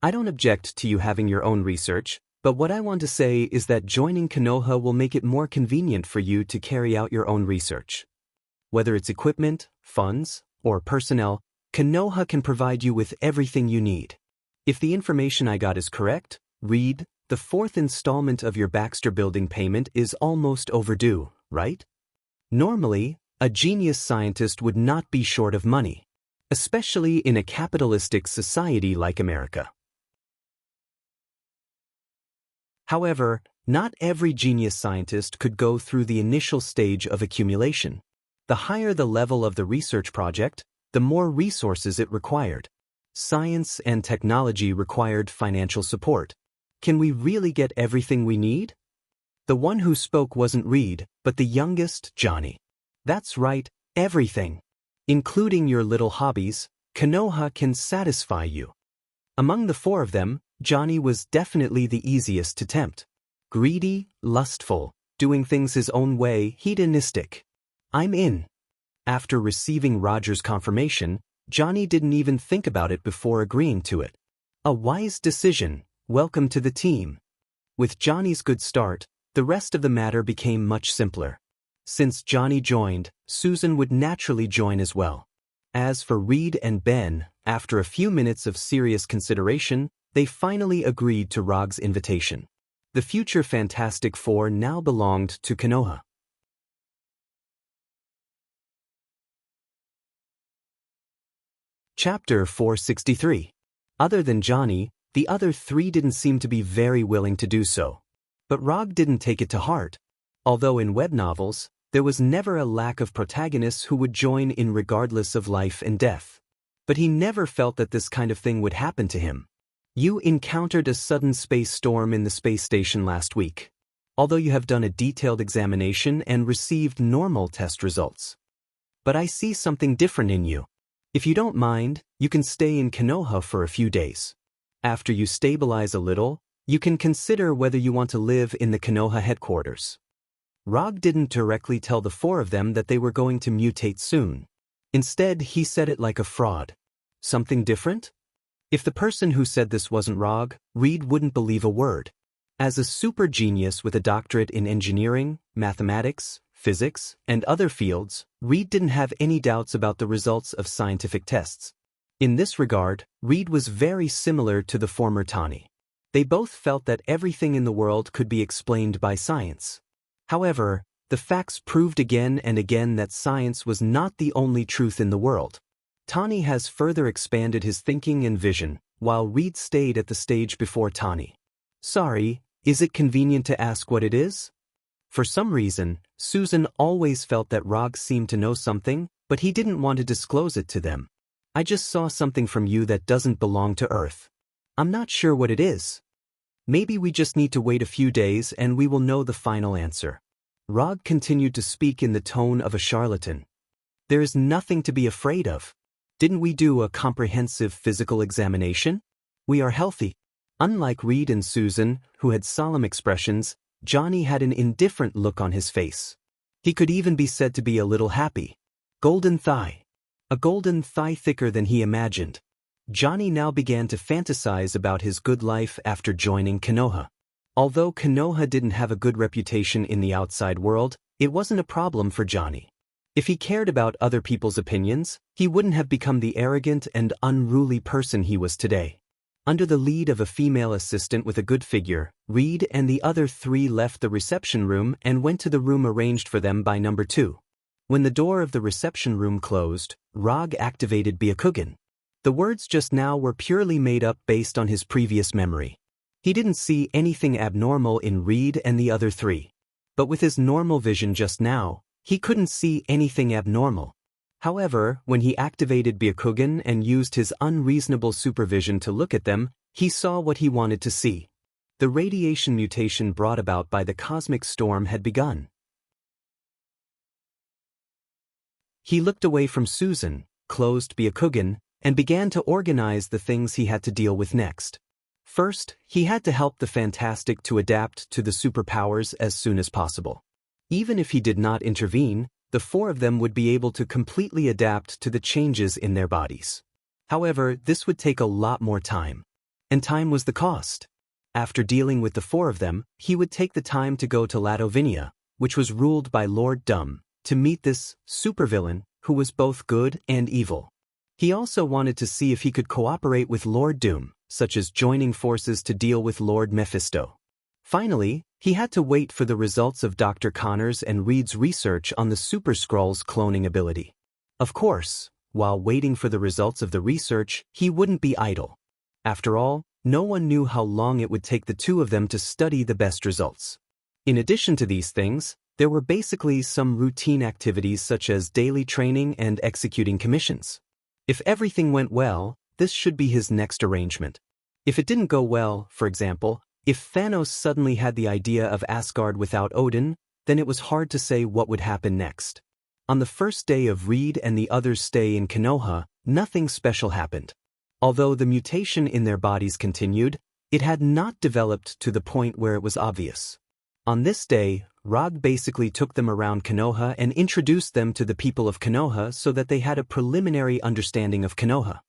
I don't object to you having your own research, but what I want to say is that joining Konoha will make it more convenient for you to carry out your own research. Whether it's equipment, funds, or personnel, Konoha can provide you with everything you need. If the information I got is correct, Reed, the fourth installment of your Baxter Building payment is almost overdue, right? Normally, a genius scientist would not be short of money, especially in a capitalistic society like America. However, not every genius scientist could go through the initial stage of accumulation. The higher the level of the research project, the more resources it required. Science and technology required financial support. Can we really get everything we need? The one who spoke wasn't Reed, but the youngest, Johnny. That's right, everything. Including your little hobbies, Konoha can satisfy you. Among the four of them, Johnny was definitely the easiest to tempt. Greedy, lustful, doing things his own way, hedonistic. I'm in. After receiving Roger's confirmation, Johnny didn't even think about it before agreeing to it. A wise decision. Welcome to the team. With Johnny's good start, the rest of the matter became much simpler. Since Johnny joined, Susan would naturally join as well. As for Reed and Ben, after a few minutes of serious consideration, they finally agreed to Rog's invitation. The future Fantastic Four now belonged to Konoha. Chapter 463. Other than Johnny, the other three didn't seem to be very willing to do so. But Rog didn't take it to heart. Although in web novels, there was never a lack of protagonists who would join in regardless of life and death. But he never felt that this kind of thing would happen to him. You encountered a sudden space storm in the space station last week, although you have done a detailed examination and received normal test results. But I see something different in you. If you don't mind, you can stay in Konoha for a few days. After you stabilize a little, you can consider whether you want to live in the Konoha headquarters. Rog didn't directly tell the four of them that they were going to mutate soon. Instead, he said it like a fraud. Something different? If the person who said this wasn't Rog, Reed wouldn't believe a word. As a super genius with a doctorate in engineering, mathematics, physics, and other fields, Reed didn't have any doubts about the results of scientific tests. In this regard, Reed was very similar to the former Tani. They both felt that everything in the world could be explained by science. However, the facts proved again and again that science was not the only truth in the world. Tani has further expanded his thinking and vision, while Reed stayed at the stage before Tani. Sorry, is it convenient to ask what it is? For some reason, Susan always felt that Rog seemed to know something, but he didn't want to disclose it to them. I just saw something from you that doesn't belong to Earth. I'm not sure what it is. Maybe we just need to wait a few days and we will know the final answer. Rog continued to speak in the tone of a charlatan. There is nothing to be afraid of. Didn't we do a comprehensive physical examination? We are healthy. Unlike Reed and Susan, who had solemn expressions, Johnny had an indifferent look on his face. He could even be said to be a little happy. Golden thigh. A golden thigh thicker than he imagined. Johnny now began to fantasize about his good life after joining Konoha. Although Konoha didn't have a good reputation in the outside world, it wasn't a problem for Johnny. If he cared about other people's opinions, he wouldn't have become the arrogant and unruly person he was today. Under the lead of a female assistant with a good figure, Reed and the other three left the reception room and went to the room arranged for them by number 2. When the door of the reception room closed, Rog activated Byakugan. The words just now were purely made up based on his previous memory. He didn't see anything abnormal in Reed and the other three. But with his normal vision just now, he couldn't see anything abnormal. However, when he activated Byakugan and used his unreasonable supervision to look at them, he saw what he wanted to see. The radiation mutation brought about by the cosmic storm had begun. He looked away from Susan, closed Byakugan, and began to organize the things he had to deal with next. First, he had to help the Fantastic to adapt to the superpowers as soon as possible. Even if he did not intervene, the four of them would be able to completely adapt to the changes in their bodies. However, this would take a lot more time. And time was the cost. After dealing with the four of them, he would take the time to go to Ladovinia, which was ruled by Lord Dumb, to meet this supervillain who was both good and evil. He also wanted to see if he could cooperate with Lord Doom, such as joining forces to deal with Lord Mephisto. Finally, he had to wait for the results of Dr. Connors and Reed's research on the Super Skrull's cloning ability. Of course, while waiting for the results of the research, he wouldn't be idle. After all, no one knew how long it would take the two of them to study the best results. In addition to these things, there were basically some routine activities such as daily training and executing commissions. If everything went well, this should be his next arrangement. If it didn't go well, for example, if Thanos suddenly had the idea of Asgard without Odin, then it was hard to say what would happen next. On the first day of Reed and the others' stay in Konoha, nothing special happened. Although the mutation in their bodies continued, it had not developed to the point where it was obvious. On this day, Rog basically took them around Konoha and introduced them to the people of Konoha so that they had a preliminary understanding of Konoha.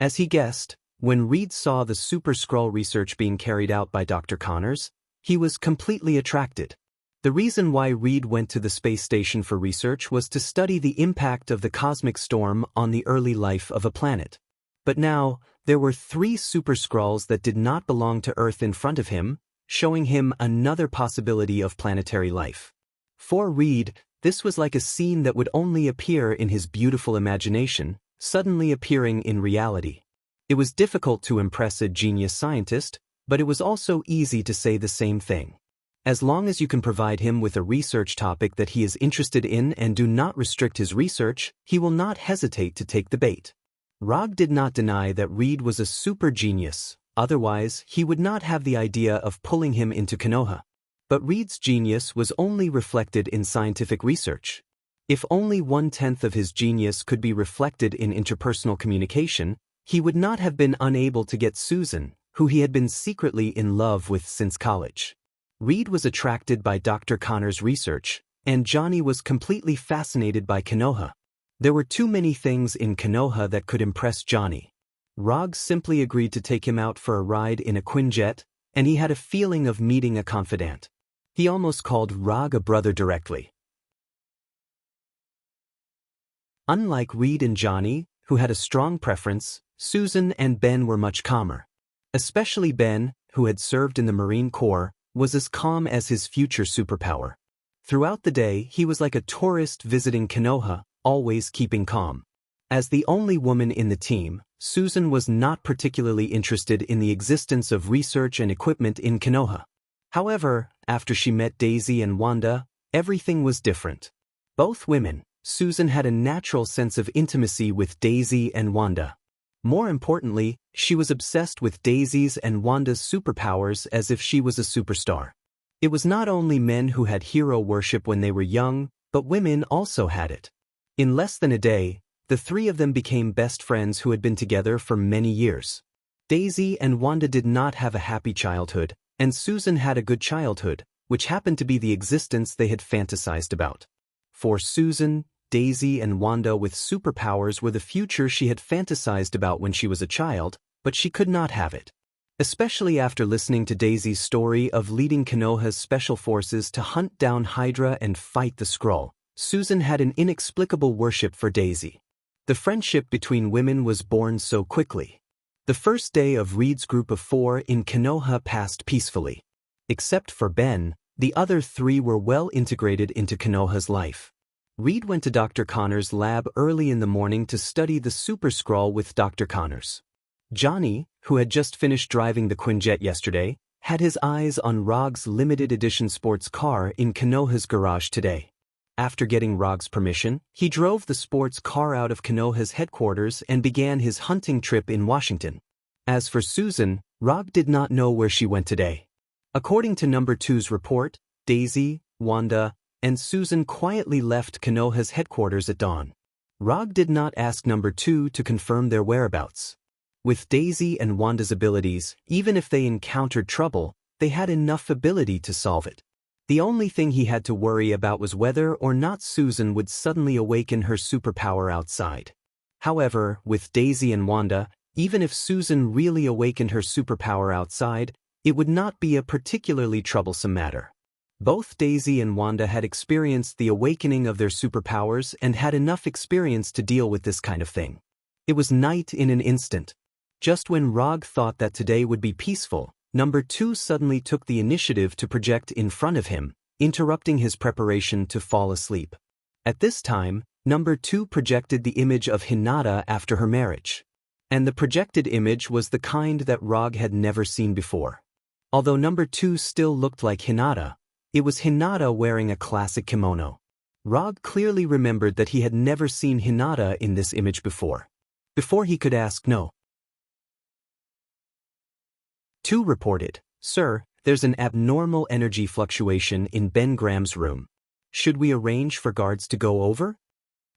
As he guessed, when Reed saw the Super Skrull research being carried out by Dr. Connors, he was completely attracted. The reason why Reed went to the space station for research was to study the impact of the cosmic storm on the early life of a planet. But now, there were 3 Super Skrulls that did not belong to Earth in front of him, showing him another possibility of planetary life. For Reed, this was like a scene that would only appear in his beautiful imagination, suddenly appearing in reality. It was difficult to impress a genius scientist, but it was also easy to say the same thing. As long as you can provide him with a research topic that he is interested in and do not restrict his research, he will not hesitate to take the bait. Rog did not deny that Reed was a super genius, otherwise he would not have the idea of pulling him into Konoha. But Reed's genius was only reflected in scientific research. If only 1/10 of his genius could be reflected in interpersonal communication, he would not have been unable to get Susan, who he had been secretly in love with since college. Reed was attracted by Dr. Connor's research, and Johnny was completely fascinated by Konoha. There were too many things in Konoha that could impress Johnny. Rog simply agreed to take him out for a ride in a Quinjet, and he had a feeling of meeting a confidant. He almost called Rog a brother directly. Unlike Reed and Johnny, who had a strong preference, Susan and Ben were much calmer. Especially Ben, who had served in the Marine Corps, was as calm as his future superpower. Throughout the day, he was like a tourist visiting Konoha, always keeping calm. As the only woman in the team, Susan was not particularly interested in the existence of research and equipment in Konoha. However, after she met Daisy and Wanda, everything was different. Both women, Susan had a natural sense of intimacy with Daisy and Wanda. More importantly, she was obsessed with Daisy's and Wanda's superpowers as if she was a superstar. It was not only men who had hero worship when they were young, but women also had it. In less than a day, the three of them became best friends who had been together for many years. Daisy and Wanda did not have a happy childhood, and Susan had a good childhood, which happened to be the existence they had fantasized about. For Susan, Daisy and Wanda with superpowers were the future she had fantasized about when she was a child, but she could not have it. Especially after listening to Daisy's story of leading Konoha's special forces to hunt down Hydra and fight the Skrull, Susan had an inexplicable worship for Daisy. The friendship between women was born so quickly. The first day of Reed's group of 4 in Konoha passed peacefully. Except for Ben, the other 3 were well integrated into Konoha's life. Reed went to Dr. Connor's lab early in the morning to study the Super Skrull with Dr. Connors. Johnny, who had just finished driving the Quinjet yesterday, had his eyes on Rog's limited edition sports car in Konoha's garage today. After getting Rog's permission, he drove the sports car out of Konoha's headquarters and began his hunting trip in Washington. As for Susan, Rog did not know where she went today. According to Number 2's report, Daisy, Wanda, and Susan quietly left Konoha's headquarters at dawn. Rog did not ask Number 2 to confirm their whereabouts. With Daisy and Wanda's abilities, even if they encountered trouble, they had enough ability to solve it. The only thing he had to worry about was whether or not Susan would suddenly awaken her superpower outside. However, with Daisy and Wanda, even if Susan really awakened her superpower outside, it would not be a particularly troublesome matter. Both Daisy and Wanda had experienced the awakening of their superpowers and had enough experience to deal with this kind of thing. It was night in an instant. Just when Rog thought that today would be peaceful, Number 2 suddenly took the initiative to project in front of him, interrupting his preparation to fall asleep. At this time, Number 2 projected the image of Hinata after her marriage. And the projected image was the kind that Rog had never seen before. Although Number 2 still looked like Hinata, it was Hinata wearing a classic kimono. Rog clearly remembered that he had never seen Hinata in this image before. Before he could ask no. 2 reported, "Sir, there's an abnormal energy fluctuation in Ben Graham's room. Should we arrange for guards to go over?"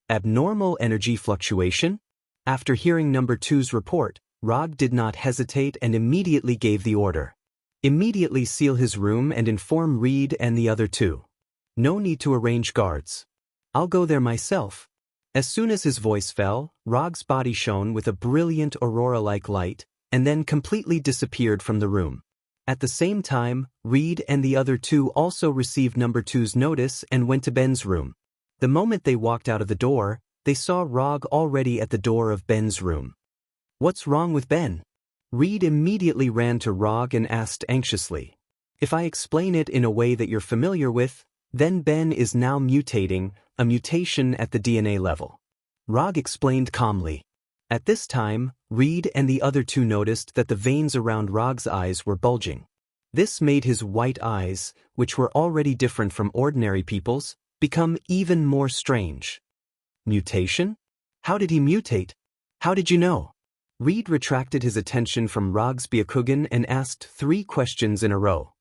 Abnormal energy fluctuation? After hearing Number 2's report, Rog did not hesitate and immediately gave the order. Immediately seal his room and inform Reed and the other 2. No need to arrange guards. I'll go there myself. As soon as his voice fell, Rog's body shone with a brilliant aurora-like light, and then completely disappeared from the room. At the same time, Reed and the other 2 also received Number 2's notice and went to Ben's room. The moment they walked out of the door, they saw Rog already at the door of Ben's room. "What's wrong with Ben?" Reed immediately ran to Rog and asked anxiously. "If I explain it in a way that you're familiar with, then Ben is now mutating, a mutation at the DNA level." Rog explained calmly. At this time, Reed and the other 2 noticed that the veins around Rog's eyes were bulging. This made his white eyes, which were already different from ordinary people's, become even more strange. Mutation? How did he mutate? How did you know? Reed retracted his attention from Rog's Byakugan and asked 3 questions in a row.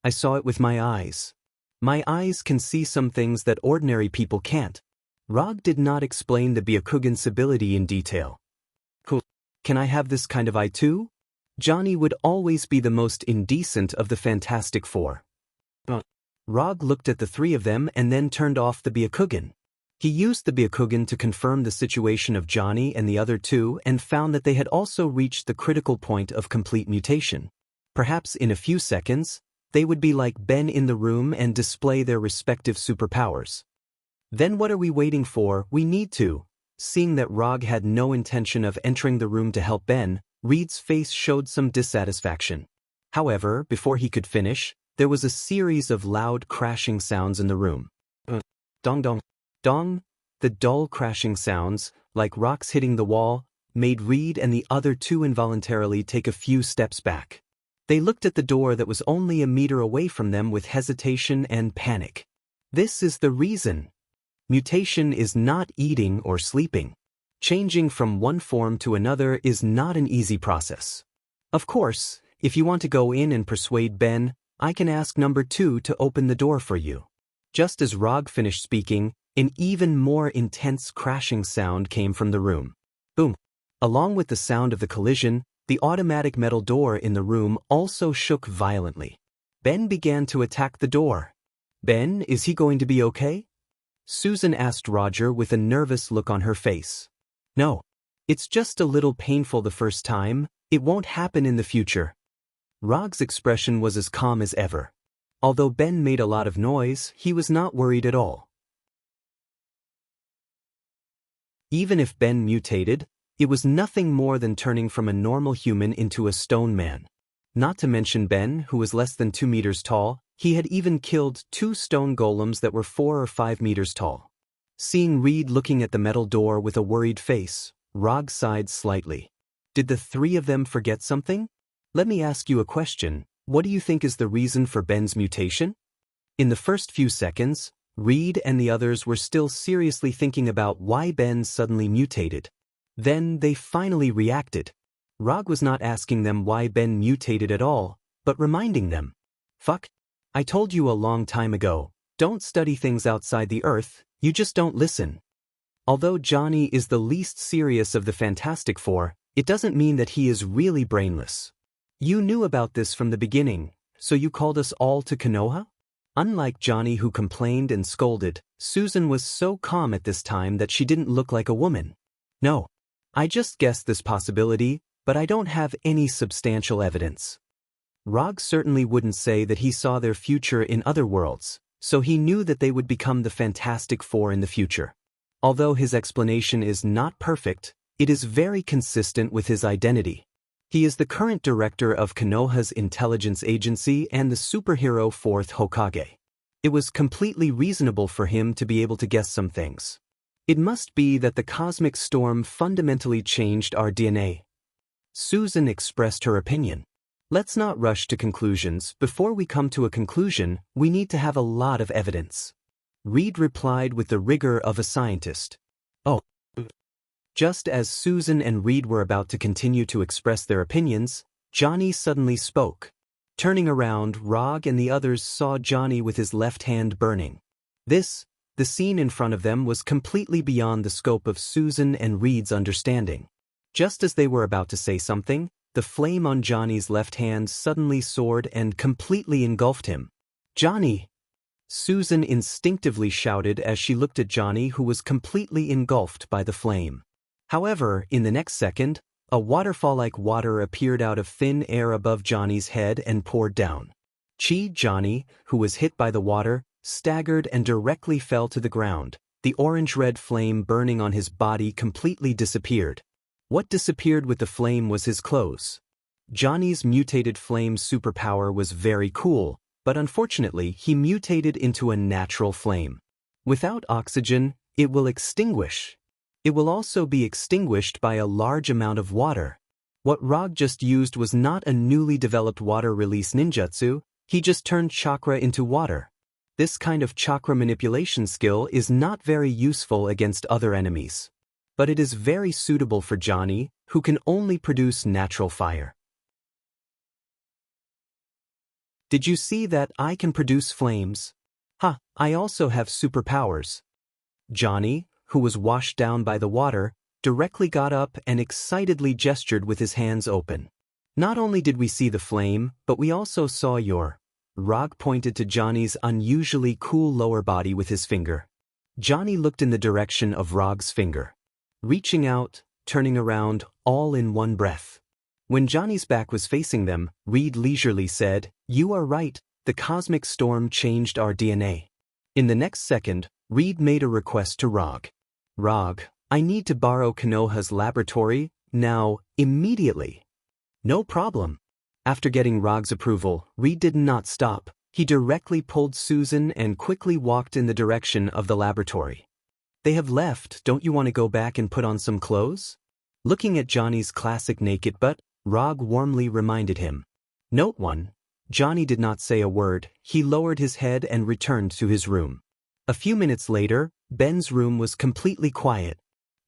I saw it with my eyes. My eyes can see some things that ordinary people can't. Rog did not explain the Byakugan's ability in detail. Cool. Can I have this kind of eye too? Johnny would always be the most indecent of the Fantastic Four. Rog looked at the 3 of them and then turned off the Byakugan. He used the Byakugan to confirm the situation of Johnny and the other 2 and found that they had also reached the critical point of complete mutation. Perhaps in a few seconds, they would be like Ben in the room and display their respective superpowers. Then what are we waiting for? We need to. Seeing that Rog had no intention of entering the room to help Ben, Reed's face showed some dissatisfaction. However, before he could finish, there was a series of loud crashing sounds in the room. Dong dong. Dong. The dull crashing sounds, like rocks hitting the wall, made Reed and the other 2 involuntarily take a few steps back. They looked at the door that was only a meter away from them with hesitation and panic. This is the reason. Mutation is not eating or sleeping. Changing from one form to another is not an easy process. Of course, if you want to go in and persuade Ben, I can ask number 2 to open the door for you. Just as Rog finished speaking, an even more intense crashing sound came from the room. Boom. Along with the sound of the collision, the automatic metal door in the room also shook violently. Ben began to attack the door. Ben, is he going to be okay? Susan asked Roger with a nervous look on her face. No. It's just a little painful the first time. It won't happen in the future. Rog's expression was as calm as ever. Although Ben made a lot of noise, he was not worried at all. Even if Ben mutated, it was nothing more than turning from a normal human into a stone man. Not to mention Ben, who was less than 2 meters tall, he had even killed 2 stone golems that were 4 or 5 meters tall. Seeing Reed looking at the metal door with a worried face, Rog sighed slightly. Did the 3 of them forget something? Let me ask you a question. What do you think is the reason for Ben's mutation? In the first few seconds, Reed and the others were still seriously thinking about why Ben suddenly mutated. Then they finally reacted. Rog was not asking them why Ben mutated at all, but reminding them. Fuck. I told you a long time ago, don't study things outside the Earth, you just don't listen. Although Johnny is the least serious of the Fantastic Four, it doesn't mean that he is really brainless. You knew about this from the beginning, so you called us all to Konoha? Unlike Johnny, who complained and scolded, Susan was so calm at this time that she didn't look like a woman. No. I just guessed this possibility, but I don't have any substantial evidence. Rog certainly wouldn't say that he saw their future in other worlds, so he knew that they would become the Fantastic Four in the future. Although his explanation is not perfect, it is very consistent with his identity. He is the current director of Konoha's intelligence agency and the superhero 4th Hokage. It was completely reasonable for him to be able to guess some things. It must be that the cosmic storm fundamentally changed our DNA. Susan expressed her opinion. Let's not rush to conclusions. Before we come to a conclusion, we need to have a lot of evidence. Reed replied with the rigor of a scientist. Oh. Just as Susan and Reed were about to continue to express their opinions, Johnny suddenly spoke. Turning around, Rog and the others saw Johnny with his left hand burning. The scene in front of them was completely beyond the scope of Susan and Reed's understanding. Just as they were about to say something, the flame on Johnny's left hand suddenly soared and completely engulfed him. Johnny! Susan instinctively shouted as she looked at Johnny, who was completely engulfed by the flame. However, in the next second, a waterfall-like water appeared out of thin air above Johnny's head and poured down. Johnny, who was hit by the water, staggered and directly fell to the ground. The orange-red flame burning on his body completely disappeared. What disappeared with the flame was his clothes. Johnny's mutated flame superpower was very cool, but unfortunately he mutated into a natural flame. Without oxygen, it will extinguish. It will also be extinguished by a large amount of water. What Rog just used was not a newly developed water release ninjutsu, he just turned chakra into water. This kind of chakra manipulation skill is not very useful against other enemies. But it is very suitable for Johnny, who can only produce natural fire. Did you see that I can produce flames? Ha, I also have superpowers. Johnny, who was washed down by the water, directly got up and excitedly gestured with his hands open. Not only did we see the flame, but we also saw your... Rog pointed to Johnny's unusually cool lower body with his finger. Johnny looked in the direction of Rog's finger. Reaching out, turning around, all in one breath. When Johnny's back was facing them, Reed leisurely said, "You are right, the cosmic storm changed our DNA." In the next second, Reed made a request to Rog. "Rog, I need to borrow Konoha's laboratory, now, immediately." "No problem." After getting Rog's approval, Reed did not stop. He directly pulled Susan and quickly walked in the direction of the laboratory. "They have left, don't you want to go back and put on some clothes?" Looking at Johnny's classic naked butt, Rog warmly reminded him. Note 1. Johnny did not say a word, he lowered his head and returned to his room. A few minutes later, Ben's room was completely quiet.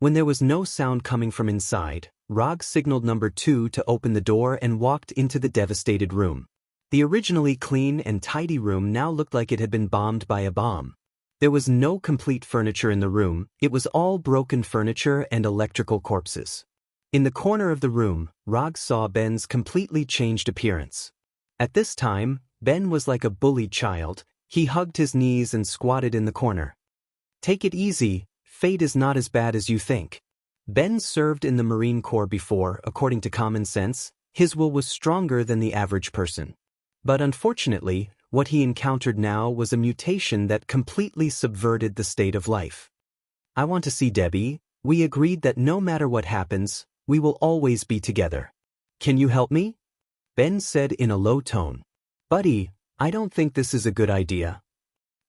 When there was no sound coming from inside, Rog signaled number 2 to open the door and walked into the devastated room. The originally clean and tidy room now looked like it had been bombed by a bomb. There was no complete furniture in the room, it was all broken furniture and electrical corpses. In the corner of the room, Rog saw Ben's completely changed appearance. At this time, Ben was like a bullied child, he hugged his knees and squatted in the corner. "Take it easy, fate is not as bad as you think." Ben served in the Marine Corps before, according to common sense, his will was stronger than the average person. But unfortunately, what he encountered now was a mutation that completely subverted the state of life. "I want to see Debbie, we agreed that no matter what happens, we will always be together. Can you help me?" Ben said in a low tone. "Buddy, I don't think this is a good idea."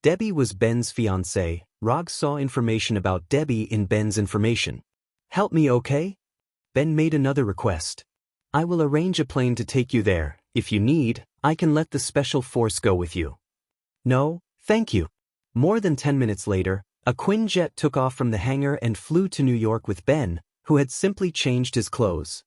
Debbie was Ben's fiancée. Rog saw information about Debbie in Ben's information. "Help me, okay?" Ben made another request. "I will arrange a plane to take you there. If you need, I can let the special force go with you." "No, thank you." More than 10 minutes later, a Quinjet took off from the hangar and flew to New York with Ben, who had simply changed his clothes.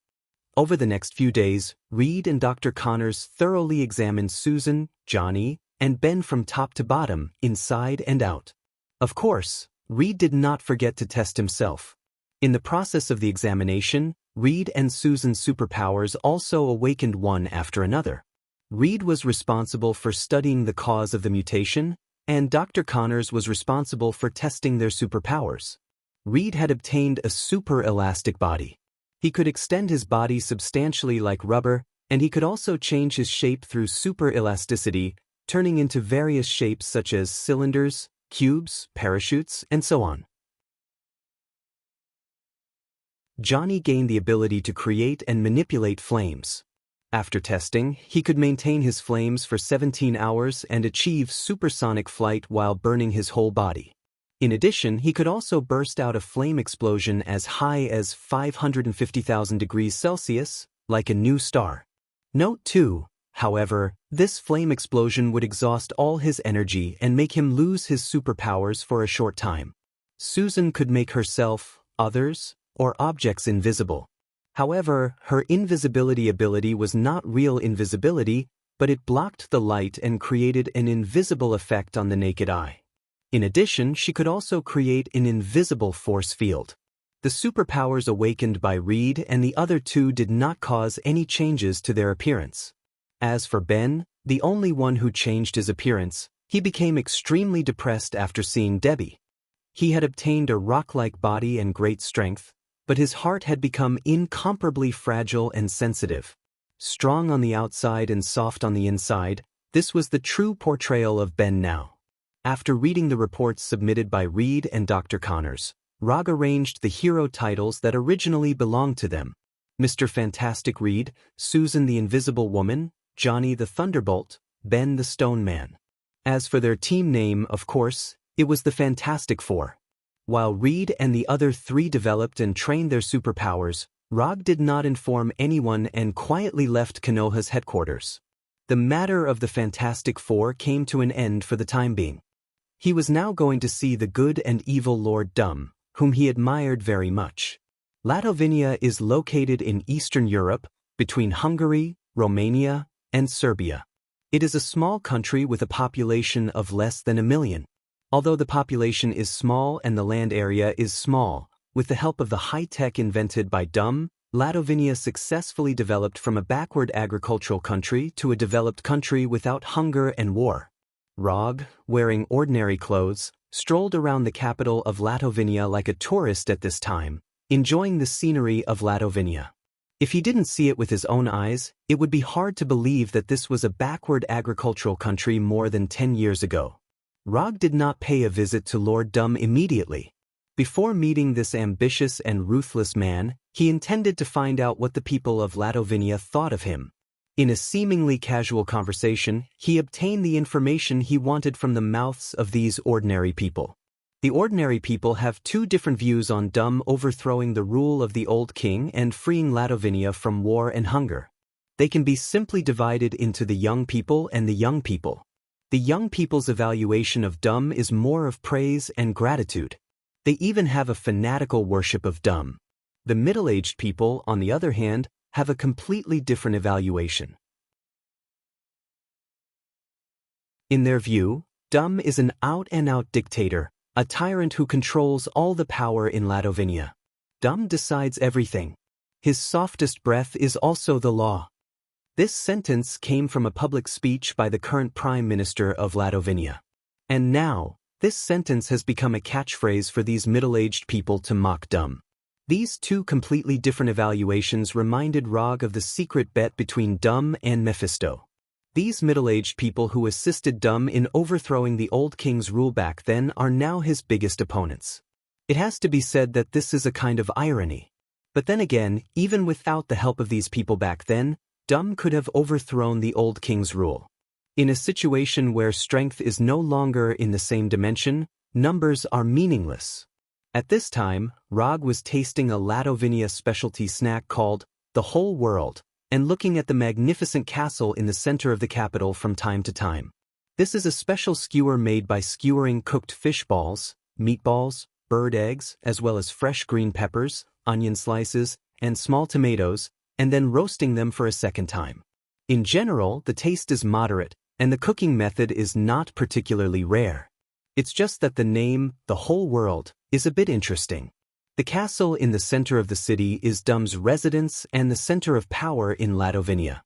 Over the next few days, Reed and Dr. Connors thoroughly examined Susan, Johnny, and Ben from top to bottom, inside and out. Of course, Reed did not forget to test himself. In the process of the examination, Reed and Susan's superpowers also awakened one after another. Reed was responsible for studying the cause of the mutation, and Dr. Connors was responsible for testing their superpowers. Reed had obtained a super elastic body. He could extend his body substantially like rubber, and he could also change his shape through super elasticity, turning into various shapes such as cylinders, cubes, parachutes, and so on. Johnny gained the ability to create and manipulate flames. After testing, he could maintain his flames for 17 hours and achieve supersonic flight while burning his whole body. In addition, he could also burst out a flame explosion as high as 550,000 degrees Celsius, like a new star. Note 2, however, this flame explosion would exhaust all his energy and make him lose his superpowers for a short time. Susan could make herself, others, or objects invisible. However, her invisibility ability was not real invisibility, but it blocked the light and created an invisible effect on the naked eye. In addition, she could also create an invisible force field. The superpowers awakened by Reed and the other two did not cause any changes to their appearance. As for Ben, the only one who changed his appearance, he became extremely depressed after seeing Debbie. He had obtained a rock-like body and great strength, but his heart had become incomparably fragile and sensitive. Strong on the outside and soft on the inside, this was the true portrayal of Ben now. After reading the reports submitted by Reed and Dr. Connors, Rog arranged the hero titles that originally belonged to them. Mr. Fantastic Reed, Susan the Invisible Woman, Johnny the Thunderbolt, Ben the Stone Man. As for their team name, of course, it was the Fantastic Four. While Reed and the other three developed and trained their superpowers, Rog did not inform anyone and quietly left Konoha's headquarters. The matter of the Fantastic Four came to an end for the time being. He was now going to see the good and evil Lord Dumb, whom he admired very much. Latovania is located in Eastern Europe, between Hungary, Romania, and Serbia. It is a small country with a population of less than 1 million. Although the population is small and the land area is small, with the help of the high-tech invented by Dumb, Latovania successfully developed from a backward agricultural country to a developed country without hunger and war. Rog, wearing ordinary clothes, strolled around the capital of Latovania like a tourist at this time, enjoying the scenery of Latovania. If he didn't see it with his own eyes, it would be hard to believe that this was a backward agricultural country more than 10 years ago. Rog did not pay a visit to Lord Dumb immediately. Before meeting this ambitious and ruthless man, he intended to find out what the people of Latovania thought of him. In a seemingly casual conversation, he obtained the information he wanted from the mouths of these ordinary people. The ordinary people have two different views on Dumb overthrowing the rule of the old king and freeing Latovania from war and hunger. They can be simply divided into the young people and the young people. The young people's evaluation of Dumb is more of praise and gratitude. They even have a fanatical worship of Dumb. The middle-aged people, on the other hand, have a completely different evaluation. In their view, Dumb is an out-and-out dictator, a tyrant who controls all the power in Latovania. Dumb decides everything. His softest breath is also the law. This sentence came from a public speech by the current Prime Minister of Latovania. And now, this sentence has become a catchphrase for these middle-aged people to mock Dumb. These two completely different evaluations reminded Rog of the secret bet between Dumb and Mephisto. These middle-aged people who assisted Dumb in overthrowing the old king's rule back then are now his biggest opponents. It has to be said that this is a kind of irony. But then again, even without the help of these people back then, Dumb could have overthrown the old king's rule. In a situation where strength is no longer in the same dimension, numbers are meaningless. At this time, Rog was tasting a Latovania specialty snack called the Whole World, and looking at the magnificent castle in the center of the capital from time to time. This is a special skewer made by skewering cooked fish balls, meatballs, bird eggs, as well as fresh green peppers, onion slices, and small tomatoes, and then roasting them for a second time. In general, the taste is moderate, and the cooking method is not particularly rare. It's just that the name, the Whole World, is a bit interesting. The castle in the center of the city is Dumb's residence and the center of power in Latovania.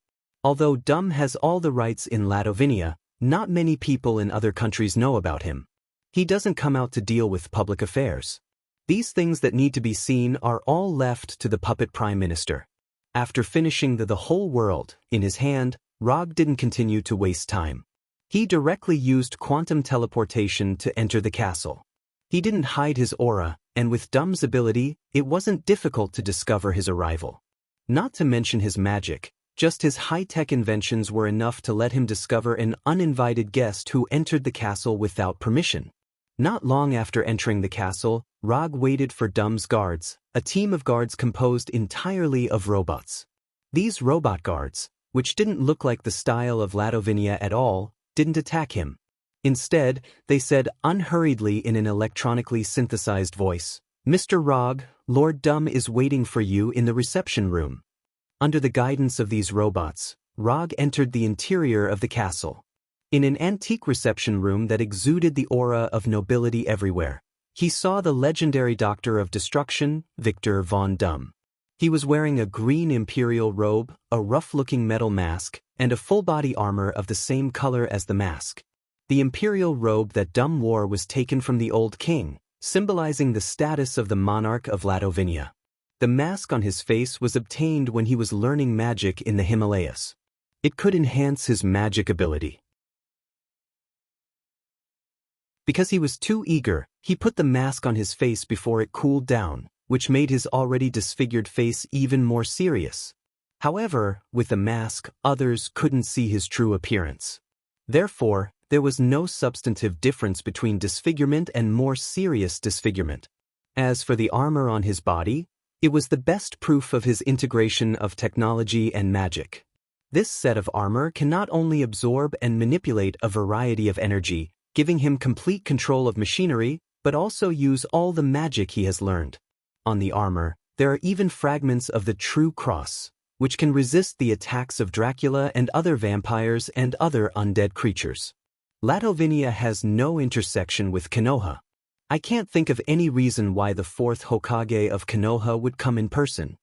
Although Dumb has all the rights in Latovania, not many people in other countries know about him. He doesn't come out to deal with public affairs. These things that need to be seen are all left to the puppet prime minister. After finishing the Whole World in his hand, Rog didn't continue to waste time. He directly used quantum teleportation to enter the castle. He didn't hide his aura, and with Dumb's ability, it wasn't difficult to discover his arrival. Not to mention his magic, just his high-tech inventions were enough to let him discover an uninvited guest who entered the castle without permission. Not long after entering the castle, Rog waited for Dumb's guards, a team of guards composed entirely of robots. These robot guards, which didn't look like the style of Latovania at all, didn't attack him. Instead, they said unhurriedly in an electronically synthesized voice, "Mr. Rog, Lord Dumb is waiting for you in the reception room." Under the guidance of these robots, Rog entered the interior of the castle. In an antique reception room that exuded the aura of nobility everywhere, he saw the legendary Doctor of Destruction, Victor von Dumb. He was wearing a green imperial robe, a rough-looking metal mask, and a full-body armor of the same color as the mask. The imperial robe that Dumb wore was taken from the old king, symbolizing the status of the monarch of Latovania. The mask on his face was obtained when he was learning magic in the Himalayas. It could enhance his magic ability. Because he was too eager, he put the mask on his face before it cooled down, which made his already disfigured face even more serious. However, with the mask, others couldn't see his true appearance. Therefore, there was no substantive difference between disfigurement and more serious disfigurement. As for the armor on his body, It was the best proof of his integration of technology and magic. This set of armor can not only absorb and manipulate a variety of energy, giving him complete control of machinery, but also use all the magic he has learned. On the armor, there are even fragments of the true cross, which can resist the attacks of Dracula and other vampires and other undead creatures. Ladovinia has no intersection with Konoha. I can't think of any reason why the fourth Hokage of Konoha would come in person.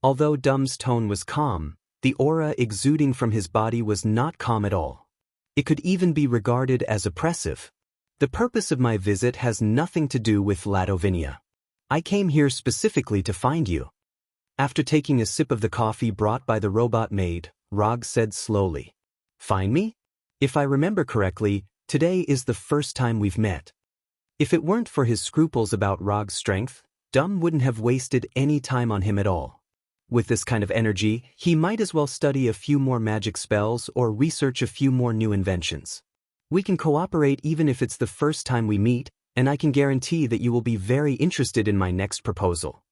Although Dum's tone was calm, the aura exuding from his body was not calm at all. It could even be regarded as oppressive. The purpose of my visit has nothing to do with Ladovinia. I came here specifically to find you. After taking a sip of the coffee brought by the robot maid, Rog said slowly. Find me? If I remember correctly, today is the first time we've met. If it weren't for his scruples about Rog's strength, Dum wouldn't have wasted any time on him at all. With this kind of energy, he might as well study a few more magic spells or research a few more new inventions. We can cooperate even if it's the first time we meet, and I can guarantee that you will be very interested in my next proposal.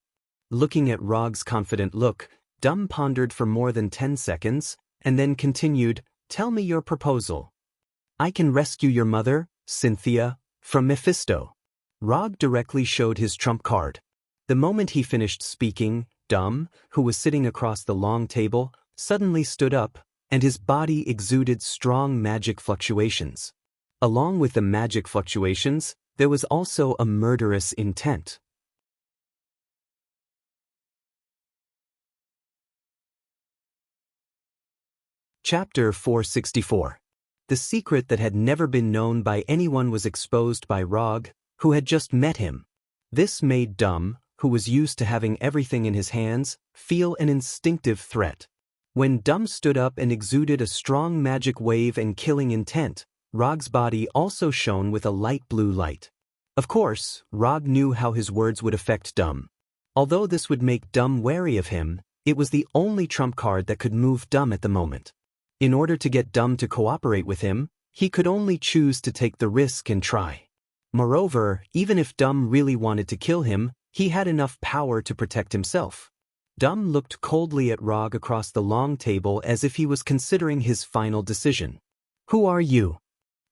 Looking at Rog's confident look, Dum pondered for more than 10 seconds, and then continued, Tell me your proposal. I can rescue your mother, Cynthia, from Mephisto. Rog directly showed his trump card. The moment he finished speaking, Dum, who was sitting across the long table, suddenly stood up, and his body exuded strong magic fluctuations. Along with the magic fluctuations, there was also a murderous intent. Chapter 464. The secret that had never been known by anyone was exposed by Rog, who had just met him. This made Dum, who was used to having everything in his hands, feel an instinctive threat. When Dum stood up and exuded a strong magic wave and killing intent, Rog's body also shone with a light blue light. Of course, Rog knew how his words would affect Dum. Although this would make Dum wary of him, it was the only trump card that could move Dum at the moment. In order to get Dum to cooperate with him, he could only choose to take the risk and try. Moreover, even if Dum really wanted to kill him, he had enough power to protect himself. Dum looked coldly at Rog across the long table as if he was considering his final decision. Who are you?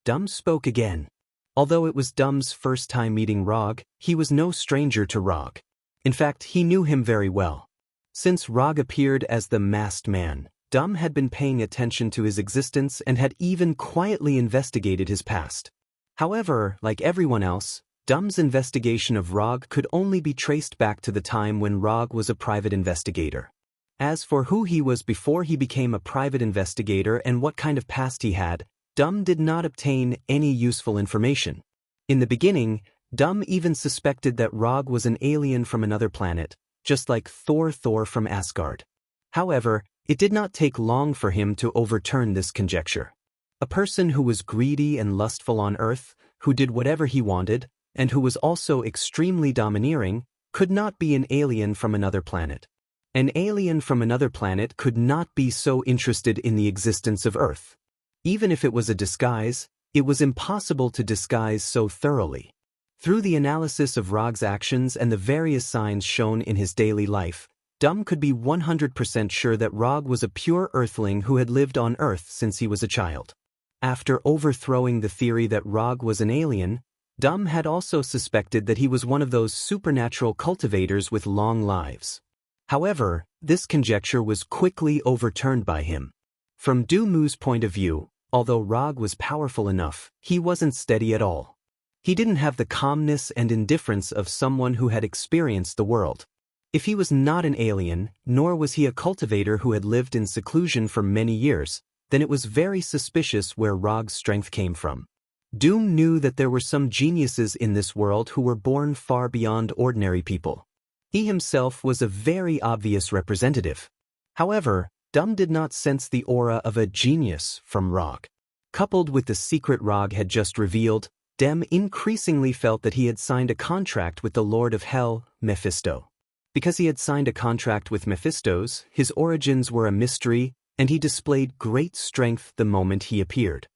Dum spoke again. Although it was Dum's first time meeting Rog, he was no stranger to Rog. In fact, he knew him very well. Since Rog appeared as the masked man, Dum had been paying attention to his existence and had even quietly investigated his past. However, like everyone else, Dum's investigation of Rog could only be traced back to the time when Rog was a private investigator. As for who he was before he became a private investigator and what kind of past he had, Dum did not obtain any useful information. In the beginning, Dum even suspected that Rog was an alien from another planet, just like Thor from Asgard. However, it did not take long for him to overturn this conjecture. A person who was greedy and lustful on Earth, who did whatever he wanted, and who was also extremely domineering, could not be an alien from another planet. An alien from another planet could not be so interested in the existence of Earth. Even if it was a disguise, it was impossible to disguise so thoroughly. Through the analysis of Rog's actions and the various signs shown in his daily life, Dum could be 100% sure that Rog was a pure Earthling who had lived on Earth since he was a child. After overthrowing the theory that Rog was an alien, Dum had also suspected that he was one of those supernatural cultivators with long lives. However, this conjecture was quickly overturned by him. From Dumu's point of view, although Rog was powerful enough, he wasn't steady at all. He didn't have the calmness and indifference of someone who had experienced the world. If he was not an alien, nor was he a cultivator who had lived in seclusion for many years, then it was very suspicious where Rog's strength came from. Doom knew that there were some geniuses in this world who were born far beyond ordinary people. He himself was a very obvious representative. However, Dum did not sense the aura of a genius from Rog. Coupled with the secret Rog had just revealed, Dem increasingly felt that he had signed a contract with the Lord of Hell, Mephisto. Because he had signed a contract with Mephisto's, his origins were a mystery, and he displayed great strength the moment he appeared.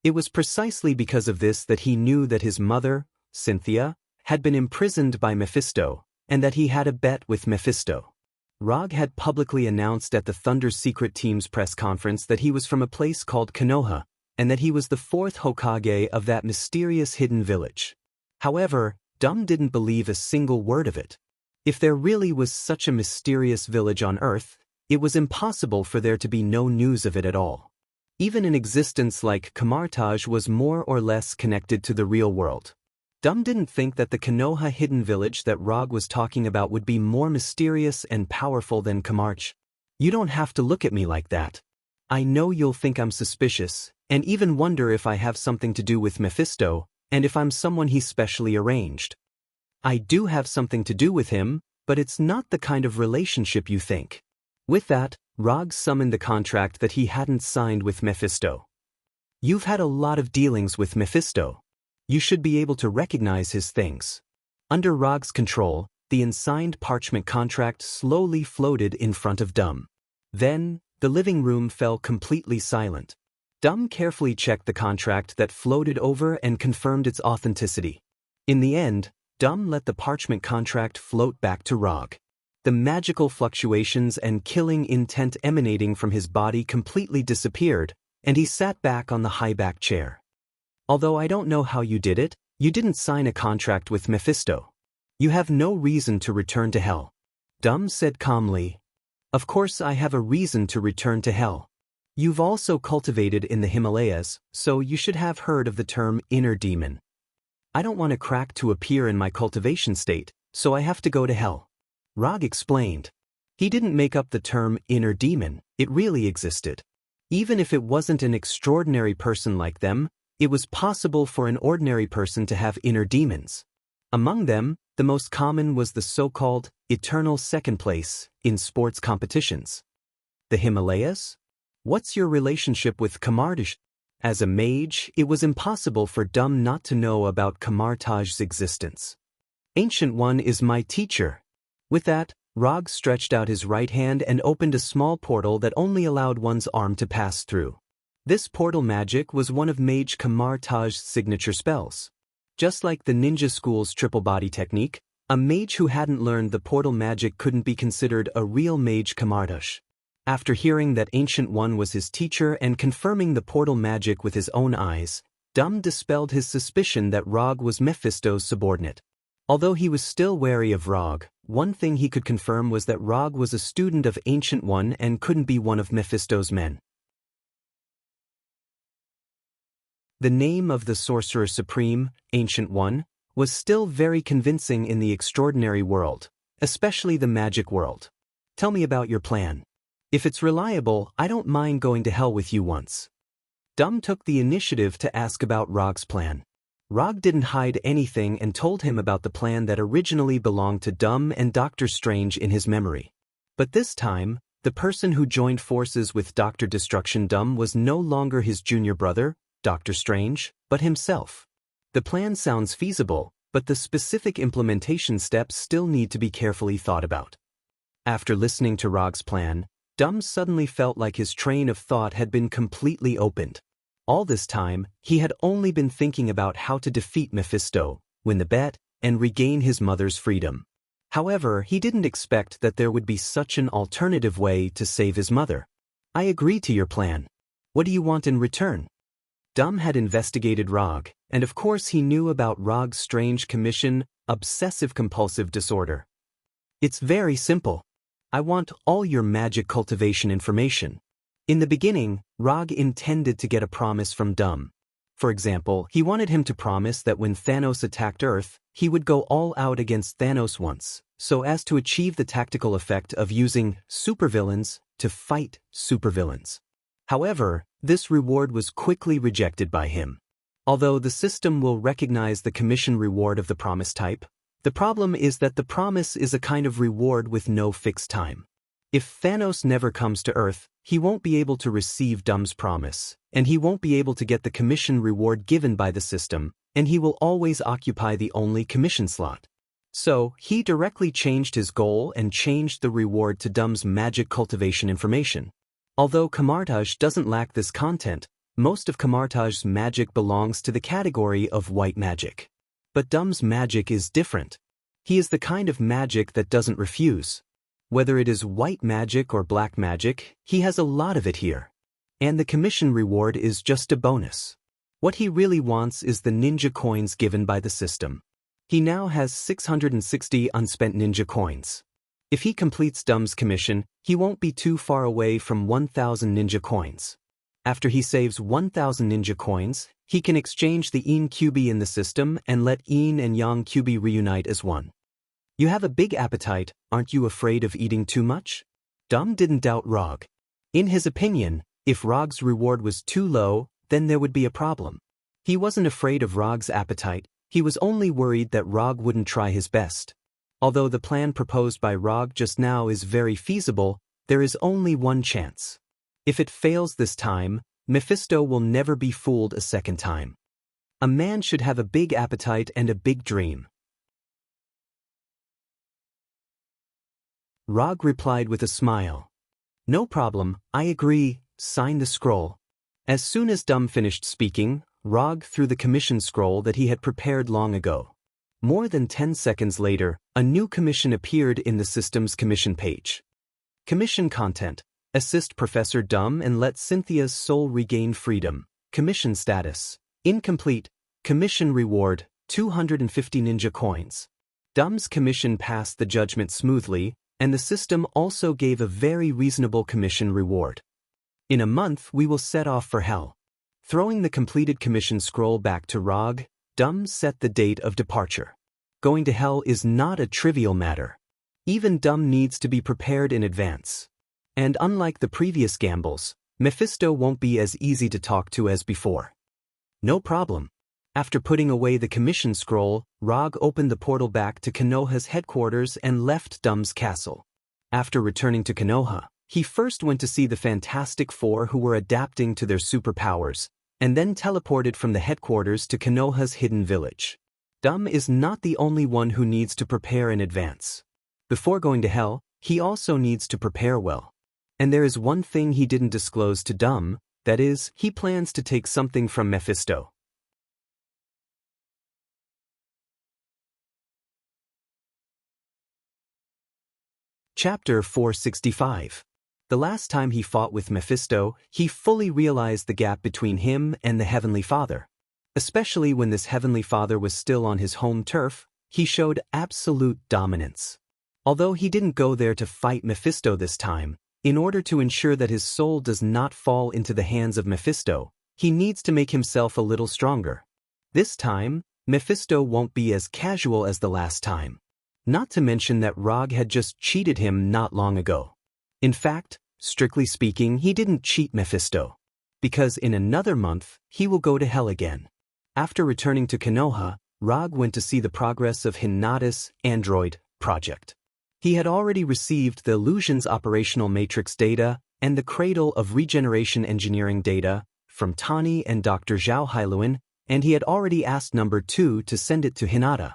It was precisely because of this that he knew that his mother, Cynthia, had been imprisoned by Mephisto, and that he had a bet with Mephisto. Rog had publicly announced at the Thunder's secret team's press conference that he was from a place called Konoha, and that he was the fourth Hokage of that mysterious hidden village. However, Dumb didn't believe a single word of it. If there really was such a mysterious village on Earth, it was impossible for there to be no news of it at all. Even an existence like Kamartaj was more or less connected to the real world. Dumb didn't think that the Konoha hidden village that Rog was talking about would be more mysterious and powerful than Kamarch. You don't have to look at me like that. I know you'll think I'm suspicious, and even wonder if I have something to do with Mephisto, and if I'm someone he specially arranged. I do have something to do with him, but it's not the kind of relationship you think. With that, Rog summoned the contract that he hadn't signed with Mephisto. You've had a lot of dealings with Mephisto. You should be able to recognize his things. Under Rog's control, the unsigned parchment contract slowly floated in front of Dumb. Then, the living room fell completely silent. Dumb carefully checked the contract that floated over and confirmed its authenticity. In the end, Dumb let the parchment contract float back to Rog. The magical fluctuations and killing intent emanating from his body completely disappeared, and he sat back on the high-back chair. Although I don't know how you did it, you didn't sign a contract with Mephisto. You have no reason to return to hell. Dumb said calmly. Of course I have a reason to return to hell. You've also cultivated in the Himalayas, so you should have heard of the term inner demon. I don't want a crack to appear in my cultivation state, so I have to go to hell. Rog explained. He didn't make up the term inner demon, it really existed. Even if it wasn't an extraordinary person like them, it was possible for an ordinary person to have inner demons. Among them, the most common was the so-called eternal second place in sports competitions. The Himalayas? What's your relationship with Kamartaj? As a mage, it was impossible for Dumb not to know about Kamartaj's existence. Ancient One is my teacher. With that, Rog stretched out his right hand and opened a small portal that only allowed one's arm to pass through. This portal magic was one of Mage Kamartaj's signature spells. Just like the ninja school's triple body technique, a mage who hadn't learned the portal magic couldn't be considered a real Mage Kamartaj. After hearing that Ancient One was his teacher and confirming the portal magic with his own eyes, Dumb dispelled his suspicion that Rog was Mephisto's subordinate. Although he was still wary of Rog, one thing he could confirm was that Rog was a student of Ancient One and couldn't be one of Mephisto's men. The name of the Sorcerer Supreme, Ancient One, was still very convincing in the extraordinary world, especially the magic world. Tell me about your plan. If it's reliable, I don't mind going to hell with you once. Dumb took the initiative to ask about Rog's plan. Rog didn't hide anything and told him about the plan that originally belonged to Dumb and Dr. Strange in his memory. But this time, the person who joined forces with Dr. Destruction Dumb was no longer his junior brother, Dr. Strange, but himself. The plan sounds feasible, but the specific implementation steps still need to be carefully thought about. After listening to Rog's plan, Dumb suddenly felt like his train of thought had been completely opened. All this time, he had only been thinking about how to defeat Mephisto, win the bet, and regain his mother's freedom. However, he didn't expect that there would be such an alternative way to save his mother. I agree to your plan. What do you want in return? Dumb had investigated Rog, and of course he knew about Rog's strange commission, obsessive-compulsive disorder. It's very simple. I want all your magic cultivation information. In the beginning, Rog intended to get a promise from Dumb. For example, he wanted him to promise that when Thanos attacked Earth, he would go all out against Thanos once, so as to achieve the tactical effect of using supervillains to fight supervillains. However, this reward was quickly rejected by him. Although the system will recognize the commission reward of the promise type, the problem is that the promise is a kind of reward with no fixed time. If Thanos never comes to Earth, he won't be able to receive Dumb's promise, and he won't be able to get the commission reward given by the system, and he will always occupy the only commission slot. So, he directly changed his goal and changed the reward to Dumb's magic cultivation information. Although Kamartaj doesn't lack this content, most of Kamartaj's magic belongs to the category of white magic. But Dum's magic is different. He is the kind of magic that doesn't refuse. Whether it is white magic or black magic, he has a lot of it here. And the commission reward is just a bonus. What he really wants is the ninja coins given by the system. He now has 660 unspent ninja coins. If he completes Dum's commission, he won't be too far away from 1,000 ninja coins. After he saves 1,000 ninja coins, he can exchange the Yin QB in the system and let Yin and Yang QB reunite as one. You have a big appetite, aren't you afraid of eating too much? Dum didn't doubt Rog. In his opinion, if Rog's reward was too low, then there would be a problem. He wasn't afraid of Rog's appetite, he was only worried that Rog wouldn't try his best. Although the plan proposed by Rog just now is very feasible, there is only one chance. If it fails this time, Mephisto will never be fooled a second time. A man should have a big appetite and a big dream. Rog replied with a smile. No problem, I agree, sign the scroll. As soon as Dum finished speaking, Rog threw the commission scroll that he had prepared long ago. More than 10 seconds later, a new commission appeared in the system's commission page. Commission content: assist Professor Dum and let Cynthia's soul regain freedom. Commission status: incomplete. Commission reward: 250 ninja coins. Dum's commission passed the judgment smoothly, and the system also gave a very reasonable commission reward. In a month we will set off for hell. Throwing the completed commission scroll back to Rog, Dum set the date of departure. Going to hell is not a trivial matter. Even Dum needs to be prepared in advance. And unlike the previous gambles, Mephisto won't be as easy to talk to as before. No problem. After putting away the commission scroll, Rog opened the portal back to Konoha's headquarters and left Dum's castle. After returning to Konoha, he first went to see the Fantastic Four who were adapting to their superpowers, and then teleported from the headquarters to Konoha's hidden village. Dum is not the only one who needs to prepare in advance. Before going to hell, he also needs to prepare well. And there is one thing he didn't disclose to Dum, that is, he plans to take something from Mephisto. Chapter 465. The last time he fought with Mephisto, he fully realized the gap between him and the Heavenly Father. Especially when this Heavenly Father was still on his home turf, he showed absolute dominance. Although he didn't go there to fight Mephisto this time, in order to ensure that his soul does not fall into the hands of Mephisto, he needs to make himself a little stronger. This time, Mephisto won't be as casual as the last time. Not to mention that Rog had just cheated him not long ago. In fact, strictly speaking, he didn't cheat Mephisto. Because in another month, he will go to hell again. After returning to Konoha, Rog went to see the progress of Hinata's android project. He had already received the Illusions Operational Matrix data and the Cradle of Regeneration Engineering data from Tani and Dr. Zhao Hailuan, and he had already asked number 2 to send it to Hinata.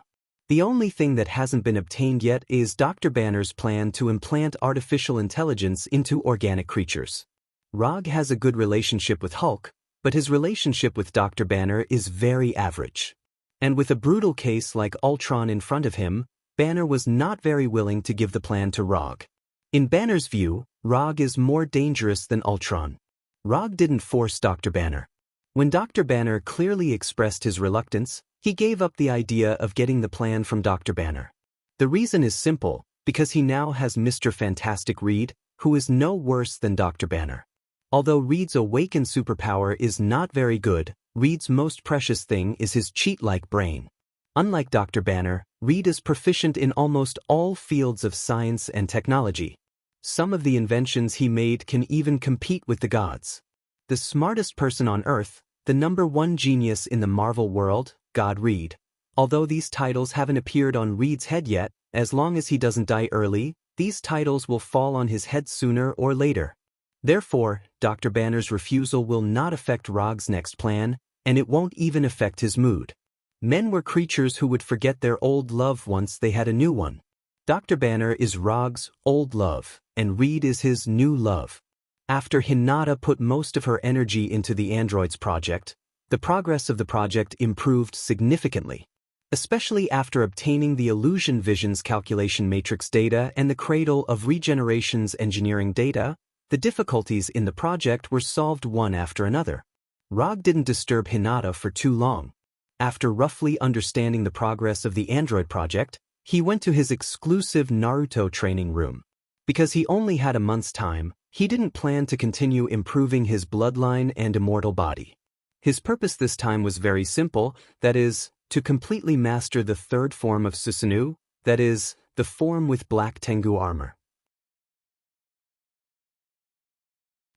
The only thing that hasn't been obtained yet is Dr. Banner's plan to implant artificial intelligence into organic creatures. Rog has a good relationship with Hulk, but his relationship with Dr. Banner is very average. And with a brutal case like Ultron in front of him, Banner was not very willing to give the plan to Rog. In Banner's view, Rog is more dangerous than Ultron. Rog didn't force Dr. Banner. When Dr. Banner clearly expressed his reluctance, he gave up the idea of getting the plan from Dr. Banner. The reason is simple, because he now has Mr. Fantastic Reed, who is no worse than Dr. Banner. Although Reed's awakened superpower is not very good, Reed's most precious thing is his cheat-like brain. Unlike Dr. Banner, Reed is proficient in almost all fields of science and technology. Some of the inventions he made can even compete with the gods. The smartest person on Earth, the #1 genius in the Marvel world, God Reed. Although these titles haven't appeared on Reed's head yet, as long as he doesn't die early, these titles will fall on his head sooner or later. Therefore, Dr. Banner's refusal will not affect Rog's next plan, and it won't even affect his mood. Men were creatures who would forget their old love once they had a new one. Dr. Banner is Rog's old love, and Reed is his new love. After Hinata put most of her energy into the androids project, the progress of the project improved significantly. especially after obtaining the Illusion Visions calculation matrix data and the Cradle of Regeneration's engineering data. The difficulties in the project were solved one after another. Rog didn't disturb Hinata for too long. After roughly understanding the progress of the Android project, he went to his exclusive Naruto training room. Because he only had a month's time, he didn't plan to continue improving his bloodline and immortal body. His purpose this time was very simple, that is, to completely master the third form of Susanoo, that is, the form with black Tengu armor.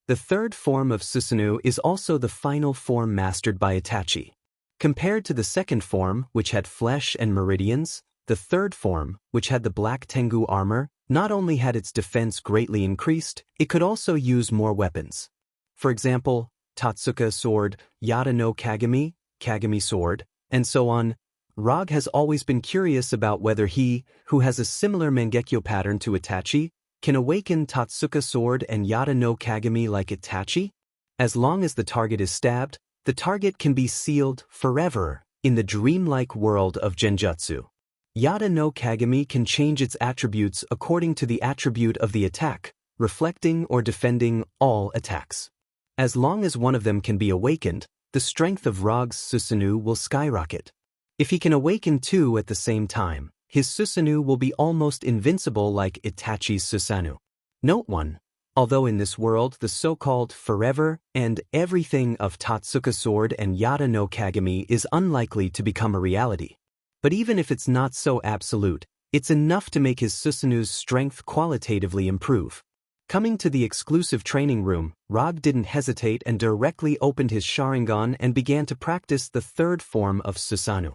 The third form of Susanoo is also the final form mastered by Itachi. Compared to the second form, which had flesh and meridians, the third form, which had the black Tengu armor, not only had its defense greatly increased, it could also use more weapons. For example, Tatsuka sword, Yada no Kagami, Kagami sword, and so on. Rog has always been curious about whether he, who has a similar Mangekyo pattern to Itachi, can awaken Tatsuka sword and Yada no Kagami like Itachi. As long as the target is stabbed, the target can be sealed forever in the dreamlike world of Genjutsu. Yada no Kagami can change its attributes according to the attribute of the attack, reflecting or defending all attacks. As long as one of them can be awakened, the strength of Rog's Susanoo will skyrocket. If he can awaken two at the same time, his Susanoo will be almost invincible like Itachi's Susanoo. Note 1. Although in this world the so-called forever and everything of Tatsuka sword and Yada no Kagami is unlikely to become a reality. But even if it's not so absolute, it's enough to make his Susanoo's strength qualitatively improve. Coming to the exclusive training room, Rog didn't hesitate and directly opened his Sharingan and began to practice the third form of Susanoo.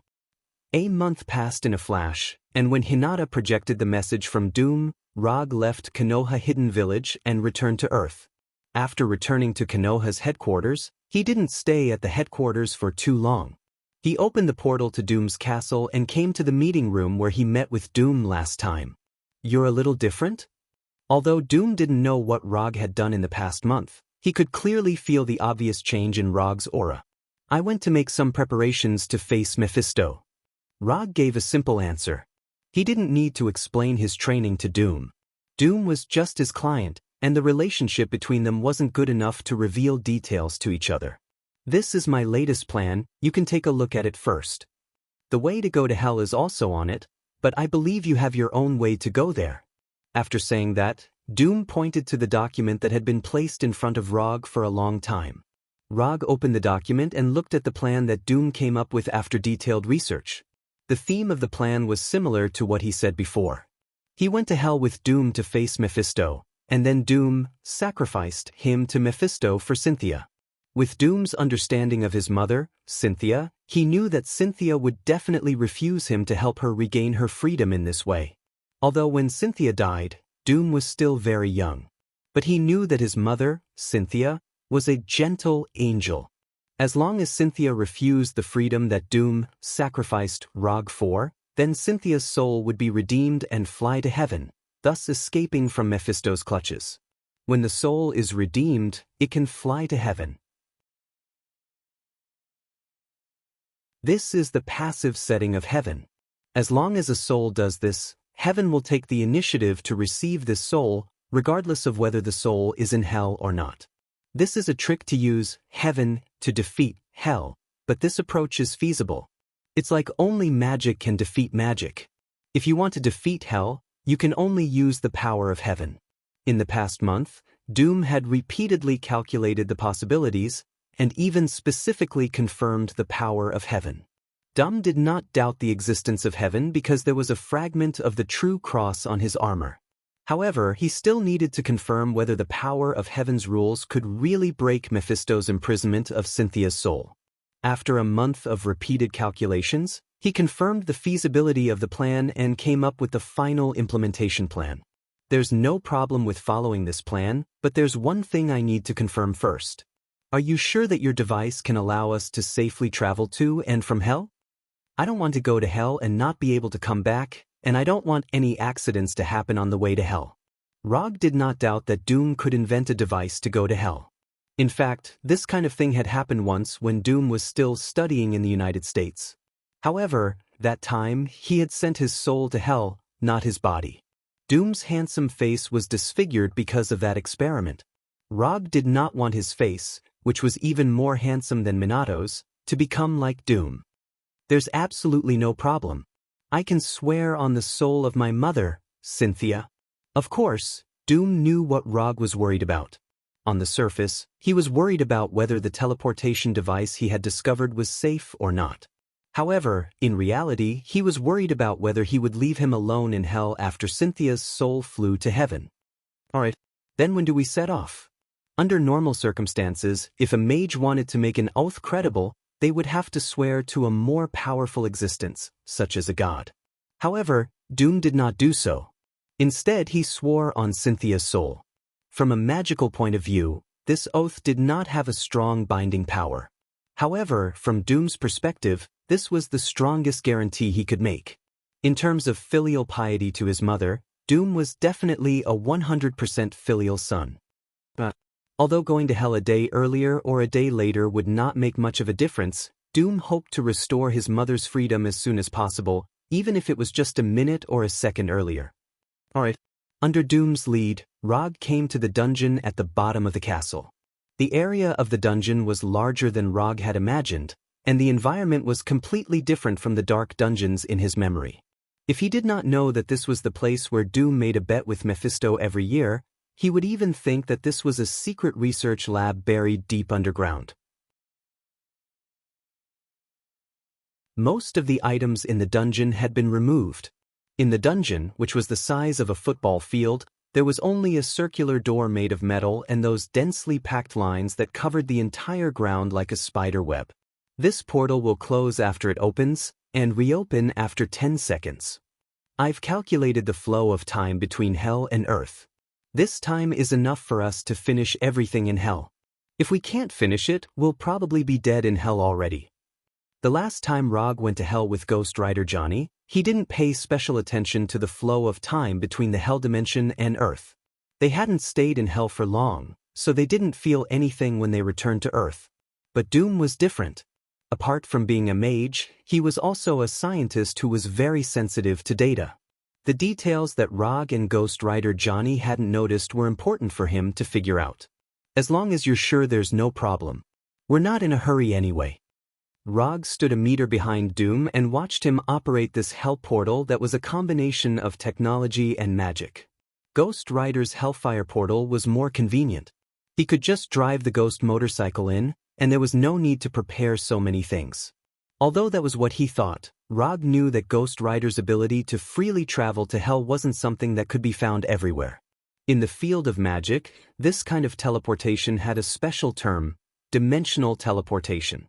A month passed in a flash, and when Hinata projected the message from Doom, Rog left Konoha Hidden Village and returned to Earth. After returning to Konoha's headquarters, he didn't stay at the headquarters for too long. He opened the portal to Doom's castle and came to the meeting room where he met with Doom last time. "You're a little different?" Although Doom didn't know what Rog had done in the past month, he could clearly feel the obvious change in Rog's aura. "I went to make some preparations to face Mephisto." Rog gave a simple answer. He didn't need to explain his training to Doom. Doom was just his client, and the relationship between them wasn't good enough to reveal details to each other. "This is my latest plan, you can take a look at it first. The way to go to hell is also on it, but I believe you have your own way to go there." After saying that, Doom pointed to the document that had been placed in front of Rog for a long time. Rog opened the document and looked at the plan that Doom came up with after detailed research. The theme of the plan was similar to what he said before. He went to hell with Doom to face Mephisto, and then Doom sacrificed him to Mephisto for Cynthia. With Doom's understanding of his mother, Cynthia, he knew that Cynthia would definitely refuse him to help her regain her freedom in this way. Although when Cynthia died, Doom was still very young. But he knew that his mother, Cynthia, was a gentle angel. As long as Cynthia refused the freedom that Doom sacrificed Rog for, then Cynthia's soul would be redeemed and fly to heaven, thus escaping from Mephisto's clutches. When the soul is redeemed, it can fly to heaven. This is the passive setting of heaven. As long as a soul does this, heaven will take the initiative to receive this soul, regardless of whether the soul is in hell or not. This is a trick to use heaven to defeat hell, but this approach is feasible. It's like only magic can defeat magic. If you want to defeat hell, you can only use the power of heaven. In the past month, Doom had repeatedly calculated the possibilities, and even specifically confirmed the power of heaven. Doom did not doubt the existence of heaven because there was a fragment of the true cross on his armor. However, he still needed to confirm whether the power of heaven's rules could really break Mephisto's imprisonment of Cynthia's soul. After a month of repeated calculations, he confirmed the feasibility of the plan and came up with the final implementation plan. "There's no problem with following this plan, but there's one thing I need to confirm first. Are you sure that your device can allow us to safely travel to and from hell? I don't want to go to hell and not be able to come back, and I don't want any accidents to happen on the way to hell." Rog did not doubt that Doom could invent a device to go to hell. In fact, this kind of thing had happened once when Doom was still studying in the United States. However, That time, he had sent his soul to hell, not his body. Doom's handsome face was disfigured because of that experiment. Rog did not want his face, which was even more handsome than Minato's, to become like Doom. There's absolutely no problem. I can swear on the soul of my mother, Cynthia. Of course, Doom knew what Rog was worried about. On the surface, he was worried about whether the teleportation device he had discovered was safe or not. However, in reality, he was worried about whether he would leave him alone in hell after Cynthia's soul flew to heaven. Alright, then when do we set off? Under normal circumstances, if a mage wanted to make an oath credible, they would have to swear to a more powerful existence, such as a god. However, Doom did not do so. Instead, he swore on Cynthia's soul. From a magical point of view, this oath did not have a strong binding power. However, from Doom's perspective, this was the strongest guarantee he could make. In terms of filial piety to his mother, Doom was definitely a 100% filial son. But, although going to hell a day earlier or a day later would not make much of a difference, Doom hoped to restore his mother's freedom as soon as possible, even if it was just a minute or a second earlier. Alright. Under Doom's lead, Rog came to the dungeon at the bottom of the castle. The area of the dungeon was larger than Rog had imagined, and the environment was completely different from the dark dungeons in his memory. If he did not know that this was the place where Doom made a bet with Mephisto every year, he would even think that this was a secret research lab buried deep underground. Most of the items in the dungeon had been removed. In the dungeon, which was the size of a football field, there was only a circular door made of metal and those densely packed lines that covered the entire ground like a spider web. This portal will close after it opens, and reopen after 10 seconds. I've calculated the flow of time between hell and earth. This time is enough for us to finish everything in hell. If we can't finish it, we'll probably be dead in hell already. The last time Rog went to hell with Ghost Rider Johnny, he didn't pay special attention to the flow of time between the hell dimension and earth. They hadn't stayed in hell for long, so they didn't feel anything when they returned to earth. But Doom was different. Apart from being a mage, he was also a scientist who was very sensitive to data. The details that Rog and Ghost Rider Johnny hadn't noticed were important for him to figure out. As long as you're sure there's no problem. We're not in a hurry anyway. Rog stood a meter behind Doom and watched him operate this hell portal that was a combination of technology and magic. Ghost Rider's Hellfire portal was more convenient. He could just drive the ghost motorcycle in, and there was no need to prepare so many things. Although that was what he thought, Rog knew that Ghost Rider's ability to freely travel to hell wasn't something that could be found everywhere. In the field of magic, this kind of teleportation had a special term, dimensional teleportation.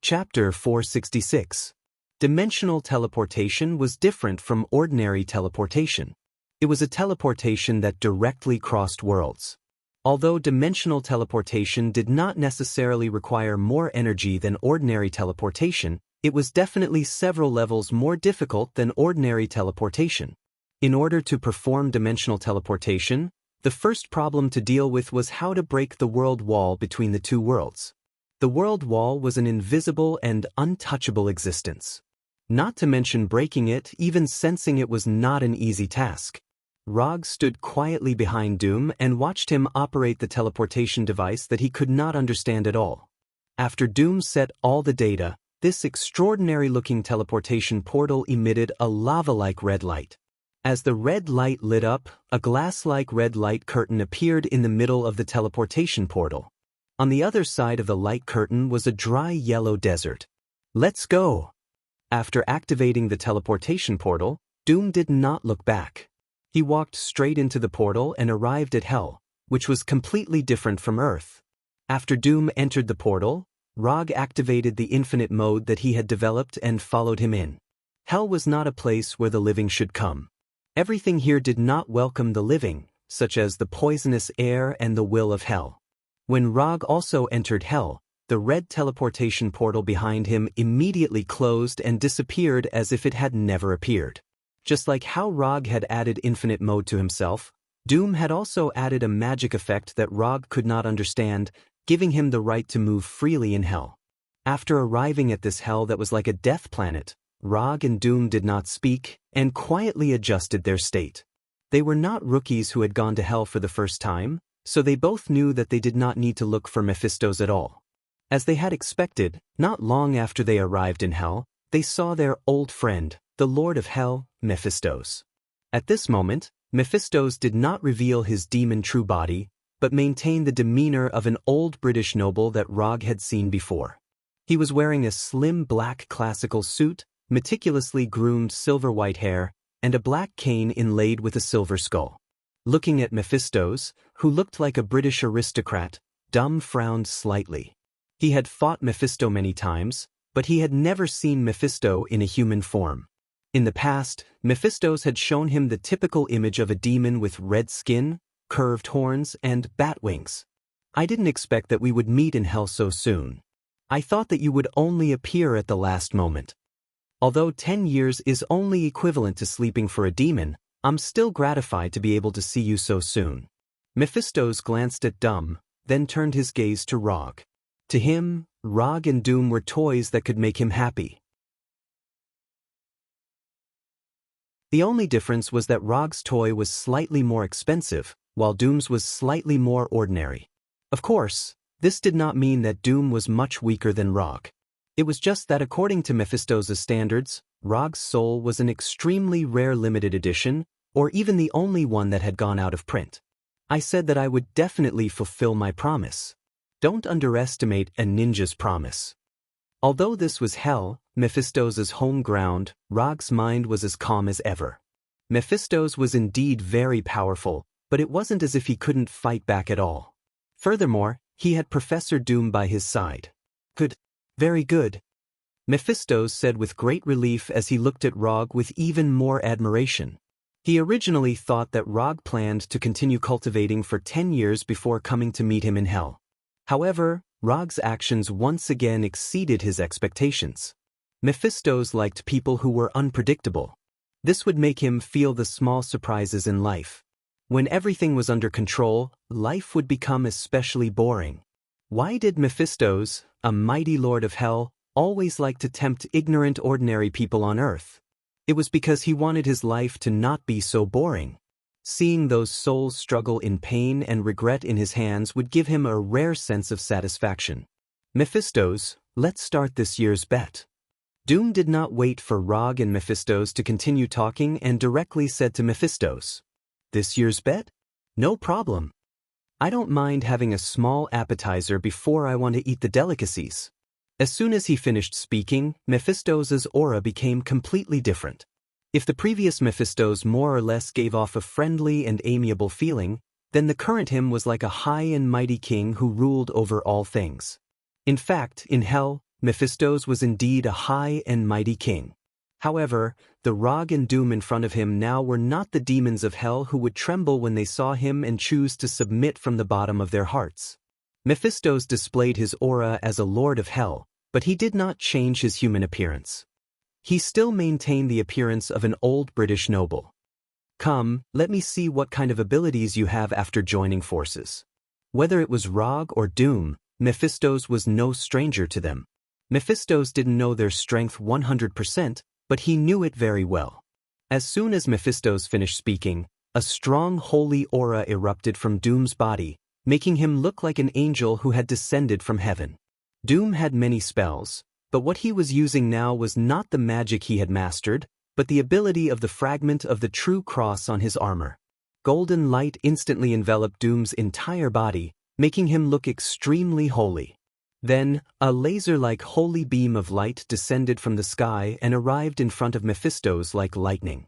Chapter 466. Dimensional teleportation was different from ordinary teleportation. It was a teleportation that directly crossed worlds. Although dimensional teleportation did not necessarily require more energy than ordinary teleportation, it was definitely several levels more difficult than ordinary teleportation. In order to perform dimensional teleportation, the first problem to deal with was how to break the world wall between the two worlds. The world wall was an invisible and untouchable existence. Not to mention breaking it, even sensing it was not an easy task. Rog stood quietly behind Doom and watched him operate the teleportation device that he could not understand at all. After Doom set all the data, this extraordinary-looking teleportation portal emitted a lava-like red light. As the red light lit up, a glass-like red light curtain appeared in the middle of the teleportation portal. On the other side of the light curtain was a dry yellow desert. Let's go! After activating the teleportation portal, Doom did not look back. He walked straight into the portal and arrived at Hell, which was completely different from Earth. After Doom entered the portal, Rog activated the infinite mode that he had developed and followed him in. Hell was not a place where the living should come. Everything here did not welcome the living, such as the poisonous air and the will of Hell. When Rog also entered Hell, the red teleportation portal behind him immediately closed and disappeared as if it had never appeared. Just like how Rog had added infinite mode to himself, Doom had also added a magic effect that Rog could not understand, giving him the right to move freely in hell. After arriving at this hell that was like a death planet, Rog and Doom did not speak and quietly adjusted their state. They were not rookies who had gone to hell for the first time, so they both knew that they did not need to look for Mephistos at all. As they had expected, not long after they arrived in hell, they saw their old friend, the Lord of Hell, Mephistos. At this moment, Mephistos did not reveal his demon true body, but maintained the demeanor of an old British noble that Rog had seen before. He was wearing a slim black classical suit, meticulously groomed silver white hair, and a black cane inlaid with a silver skull. Looking at Mephistos, who looked like a British aristocrat, Dum frowned slightly. He had fought Mephisto many times, but he had never seen Mephisto in a human form. In the past, Mephistos had shown him the typical image of a demon with red skin, curved horns, and bat wings. I didn't expect that we would meet in hell so soon. I thought that you would only appear at the last moment. Although 10 years is only equivalent to sleeping for a demon, I'm still gratified to be able to see you so soon. Mephistos glanced at Dum, then turned his gaze to Rog. To him, Rog and Doom were toys that could make him happy. The only difference was that Rog's toy was slightly more expensive, while Doom's was slightly more ordinary. Of course, this did not mean that Doom was much weaker than Rog. It was just that according to Mephistos' standards, Rog's soul was an extremely rare limited edition, or even the only one that had gone out of print. I said that I would definitely fulfill my promise. Don't underestimate a ninja's promise. Although this was hell, Mephistos' home ground, Rog's mind was as calm as ever. Mephistos was indeed very powerful, but it wasn't as if he couldn't fight back at all. Furthermore, he had Professor Doom by his side. Good. Very good. Mephistos said with great relief as he looked at Rog with even more admiration. He originally thought that Rog planned to continue cultivating for 10 years before coming to meet him in hell. However, Rog's actions once again exceeded his expectations. Mephistos liked people who were unpredictable. This would make him feel the small surprises in life. When everything was under control, life would become especially boring. Why did Mephistos, a mighty lord of hell, always like to tempt ignorant ordinary people on earth? It was because he wanted his life to not be so boring. Seeing those souls struggle in pain and regret in his hands would give him a rare sense of satisfaction. Mephistos, let's start this year's bet. Doom did not wait for Rog and Mephistos to continue talking and directly said to Mephistos, "This year's bet? No problem. I don't mind having a small appetizer before I want to eat the delicacies." As soon as he finished speaking, Mephistos' aura became completely different. If the previous Mephistos more or less gave off a friendly and amiable feeling, then the current him was like a high and mighty king who ruled over all things. In fact, in hell, Mephistos was indeed a high and mighty king. However, the Rog and Doom in front of him now were not the demons of hell who would tremble when they saw him and choose to submit from the bottom of their hearts. Mephistos displayed his aura as a lord of hell, but he did not change his human appearance. He still maintained the appearance of an old British noble. "Come, let me see what kind of abilities you have after joining forces." Whether it was Rog or Doom, Mephistos was no stranger to them. Mephistos didn't know their strength 100%, but he knew it very well. As soon as Mephistos finished speaking, a strong holy aura erupted from Doom's body, making him look like an angel who had descended from heaven. Doom had many spells, but what he was using now was not the magic he had mastered, but the ability of the fragment of the true cross on his armor. Golden light instantly enveloped Doom's entire body, making him look extremely holy. Then, a laser-like holy beam of light descended from the sky and arrived in front of Mephistos like lightning.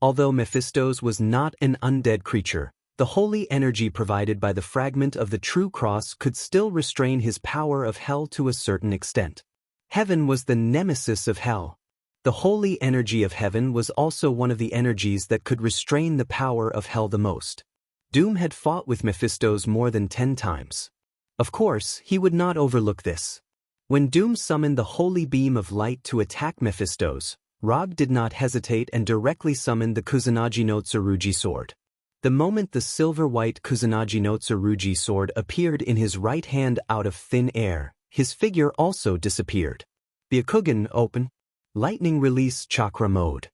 Although Mephistos was not an undead creature, the holy energy provided by the fragment of the true cross could still restrain his power of hell to a certain extent. Heaven was the nemesis of hell. The holy energy of heaven was also one of the energies that could restrain the power of hell the most. Doom had fought with Mephistos more than 10 times. Of course, he would not overlook this. When Doom summoned the holy beam of light to attack Mephistos, Rog did not hesitate and directly summoned the Kusanagi no Tsurugi sword. The moment the silver-white Kusanagi no Tsurugi sword appeared in his right hand out of thin air, his figure also disappeared. Byakugan open. Lightning release chakra mode.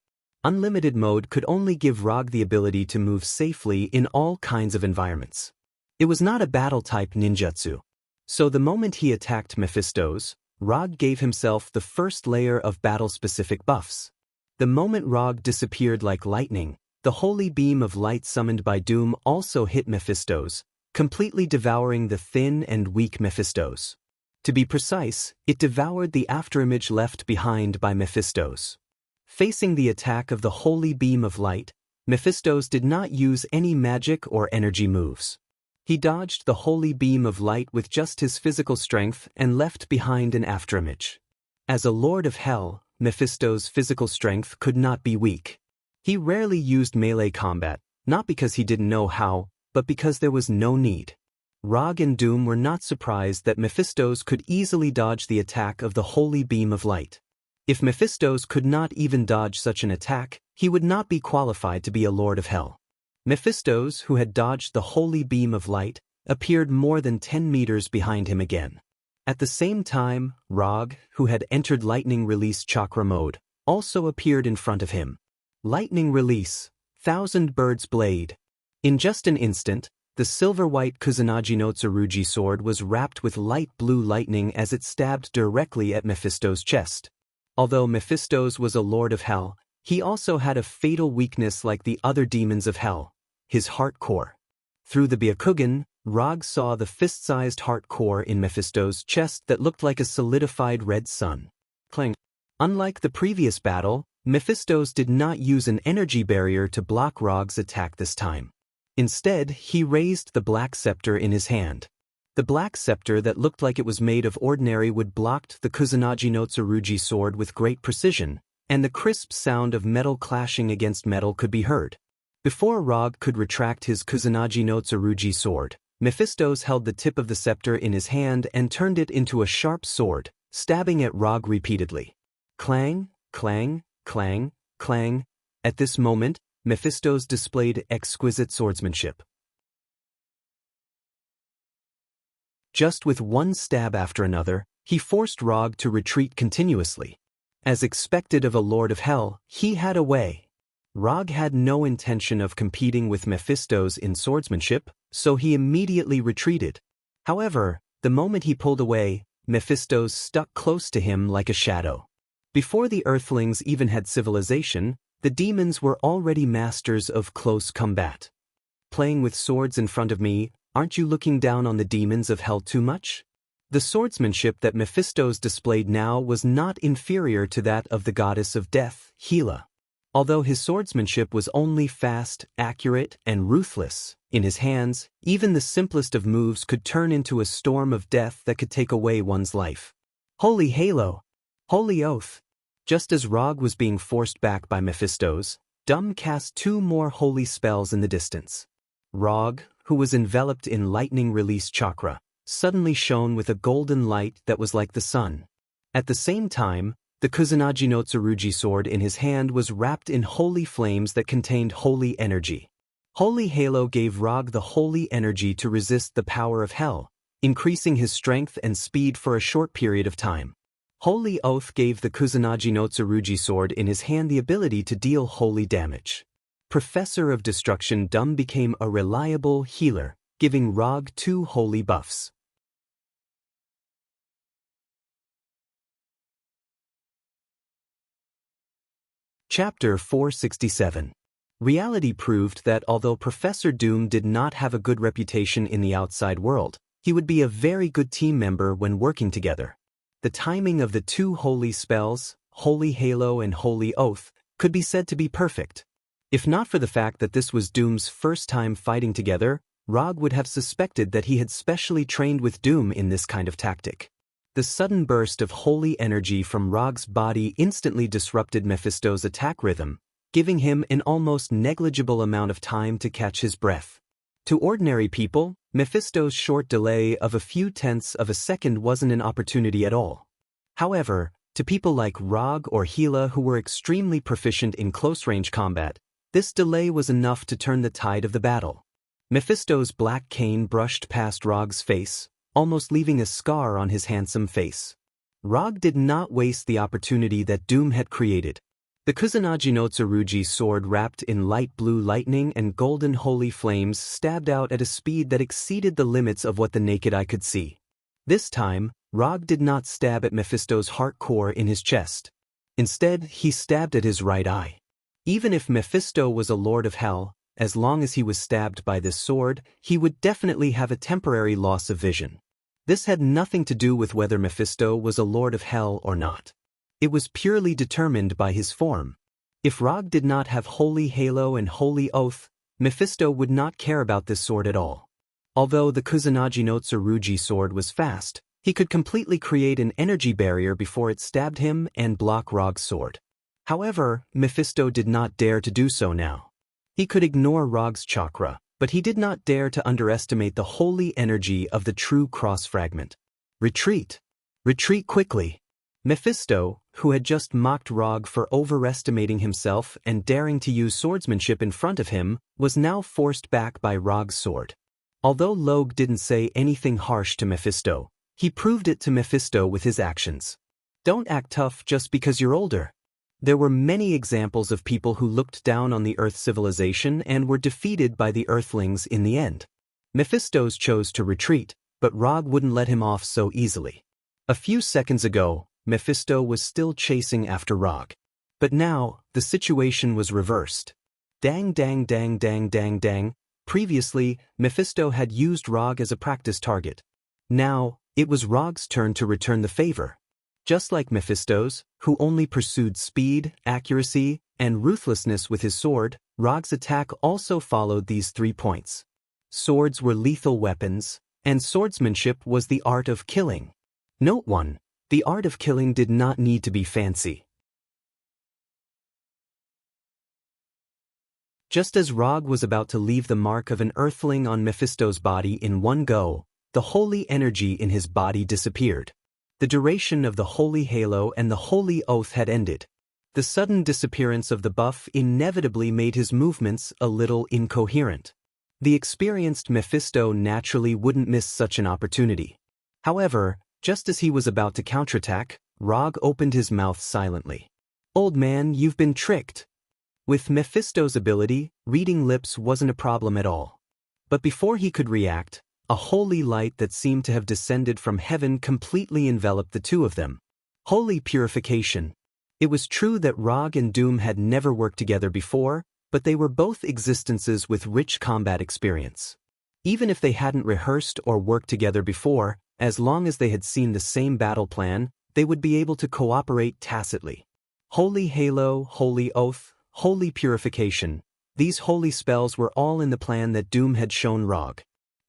Unlimited mode could only give Rog the ability to move safely in all kinds of environments. It was not a battle-type ninjutsu. So the moment he attacked Mephistos, Rog gave himself the first layer of battle-specific buffs. The moment Rog disappeared like lightning, the holy beam of light summoned by Doom also hit Mephistos, completely devouring the thin and weak Mephistos. To be precise, it devoured the afterimage left behind by Mephistos. Facing the attack of the holy beam of light, Mephistos did not use any magic or energy moves. He dodged the holy beam of light with just his physical strength and left behind an afterimage. As a lord of hell, Mephistos' physical strength could not be weak. He rarely used melee combat, not because he didn't know how, but because there was no need. Rog and Doom were not surprised that Mephistos could easily dodge the attack of the holy beam of light. If Mephistos could not even dodge such an attack, he would not be qualified to be a lord of hell. Mephistos, who had dodged the holy beam of light, appeared more than 10 meters behind him again. At the same time, Rog, who had entered lightning release chakra mode, also appeared in front of him. Lightning release, Thousand Birds Blade. In just an instant, the silver-white Kusanagi no Tsurugi sword was wrapped with light blue lightning as it stabbed directly at Mephistos' chest. Although Mephistos was a lord of hell, he also had a fatal weakness like the other demons of hell, his heart core. Through the Byakugan, Rog saw the fist-sized heart core in Mephistos' chest that looked like a solidified red sun. Clang. Unlike the previous battle, Mephistos did not use an energy barrier to block Rog's attack this time. Instead, he raised the black scepter in his hand. The black scepter that looked like it was made of ordinary wood blocked the Kusanagi no Tsurugi sword with great precision, and the crisp sound of metal clashing against metal could be heard. Before Rog could retract his Kusanagi no Tsurugi sword, Mephistos held the tip of the scepter in his hand and turned it into a sharp sword, stabbing at Rog repeatedly. Clang, clang, clang, clang. At this moment, Mephistos displayed exquisite swordsmanship. Just with one stab after another, he forced Rog to retreat continuously. As expected of a lord of hell, he had a way. Rog had no intention of competing with Mephistos in swordsmanship, so he immediately retreated. However, the moment he pulled away, Mephistos stuck close to him like a shadow. Before the Earthlings even had civilization, the demons were already masters of close combat. Playing with swords in front of me, aren't you looking down on the demons of hell too much? The swordsmanship that Mephistos displayed now was not inferior to that of the goddess of death, Hela. Although his swordsmanship was only fast, accurate, and ruthless, in his hands, even the simplest of moves could turn into a storm of death that could take away one's life. Holy Halo! Holy Oath! Just as Rog was being forced back by Mephistos, Doom cast 2 more holy spells in the distance. Rog, who was enveloped in lightning release chakra, suddenly shone with a golden light that was like the sun. At the same time, the Kusanagi no Tsurugi sword in his hand was wrapped in holy flames that contained holy energy. Holy Halo gave Rog the holy energy to resist the power of hell, increasing his strength and speed for a short period of time. Holy Oath gave the Kusanagi no Tsurugi sword in his hand the ability to deal holy damage. Professor of Destruction Doom became a reliable healer, giving Rog 2 holy buffs. Chapter 467. Reality proved that although Professor Doom did not have a good reputation in the outside world, he would be a very good team member when working together. The timing of the 2 holy spells, Holy Halo and Holy Oath, could be said to be perfect. If not for the fact that this was Doom's first time fighting together, Rog would have suspected that he had specially trained with Doom in this kind of tactic. The sudden burst of holy energy from Rog's body instantly disrupted Mephistos' attack rhythm, giving him an almost negligible amount of time to catch his breath. To ordinary people, Mephistos' short delay of a few tenths of a second wasn't an opportunity at all. However, to people like Rog or Hela who were extremely proficient in close-range combat, This delay was enough to turn the tide of the battle. Mephisto's black cane brushed past Rog's face, almost leaving a scar on his handsome face. Rog did not waste the opportunity that Doom had created. The Kusanagi no Tsurugi sword wrapped in light blue lightning and golden holy flames stabbed out at a speed that exceeded the limits of what the naked eye could see. This time, Rog did not stab at Mephisto's heart core in his chest. Instead, he stabbed at his right eye. Even if Mephisto was a lord of hell, as long as he was stabbed by this sword, he would definitely have a temporary loss of vision. This had nothing to do with whether Mephisto was a lord of hell or not. It was purely determined by his form. If Rog did not have Holy Halo and Holy Oath, Mephisto would not care about this sword at all. Although the Kusanagi no Tsurugi sword was fast, he could completely create an energy barrier before it stabbed him and block Rog's sword. However, Mephisto did not dare to do so now. He could ignore Rog's chakra, but he did not dare to underestimate the holy energy of the true cross fragment. Retreat! Retreat quickly! Mephisto, who had just mocked Rog for overestimating himself and daring to use swordsmanship in front of him, was now forced back by Rog's sword. Although Log didn't say anything harsh to Mephisto, he proved it to Mephisto with his actions. Don't act tough just because you're older. There were many examples of people who looked down on the Earth civilization and were defeated by the Earthlings in the end. Mephisto chose to retreat, but Rog wouldn't let him off so easily. A few seconds ago, Mephisto was still chasing after Rog. But now, the situation was reversed. Dang dang dang dang dang dang. Previously, Mephisto had used Rog as a practice target. Now, it was Rog's turn to return the favor. Just like Mephisto's, who only pursued speed, accuracy, and ruthlessness with his sword, Rog's attack also followed these 3 points. Swords were lethal weapons, and swordsmanship was the art of killing. Note 1. The art of killing did not need to be fancy. Just as Rog was about to leave the mark of an earthling on Mephisto's body in one go, the holy energy in his body disappeared. The duration of the Holy Halo and the Holy Oath had ended. The sudden disappearance of the buff inevitably made his movements a little incoherent. The experienced Mephisto naturally wouldn't miss such an opportunity. However, just as he was about to counterattack, Rog opened his mouth silently. "Old man, you've been tricked." With Mephisto's ability, reading lips wasn't a problem at all. But before he could react, a holy light that seemed to have descended from heaven completely enveloped the two of them. Holy purification. It was true that Rog and Doom had never worked together before, but they were both existences with rich combat experience. Even if they hadn't rehearsed or worked together before, as long as they had seen the same battle plan, they would be able to cooperate tacitly. Holy Halo, Holy Oath, Holy Purification. These holy spells were all in the plan that Doom had shown Rog.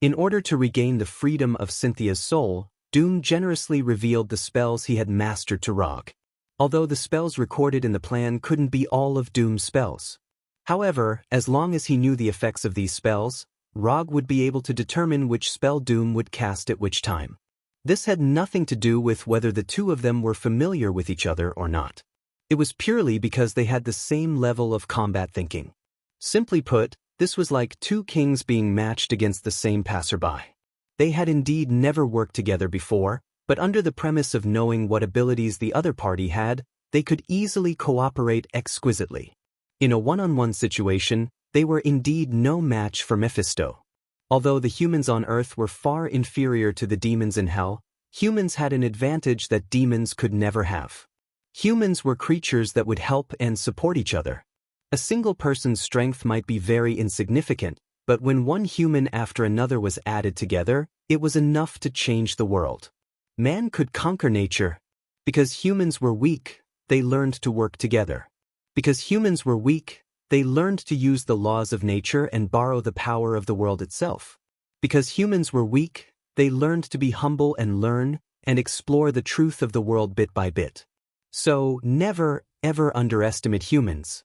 In order to regain the freedom of Cynthia's soul, Doom generously revealed the spells he had mastered to Rog. Although the spells recorded in the plan couldn't be all of Doom's spells. However, as long as he knew the effects of these spells, Rog would be able to determine which spell Doom would cast at which time. This had nothing to do with whether the two of them were familiar with each other or not. It was purely because they had the same level of combat thinking. Simply put, this was like two kings being matched against the same passerby. They had indeed never worked together before, but under the premise of knowing what abilities the other party had, they could easily cooperate exquisitely. In a one-on-one situation, they were indeed no match for Mephisto. Although the humans on Earth were far inferior to the demons in Hell, humans had an advantage that demons could never have. Humans were creatures that would help and support each other. A single person's strength might be very insignificant, but when one human after another was added together, it was enough to change the world. Man could conquer nature. Because humans were weak, they learned to work together. Because humans were weak, they learned to use the laws of nature and borrow the power of the world itself. Because humans were weak, they learned to be humble and learn and explore the truth of the world bit by bit. So, never, ever underestimate humans.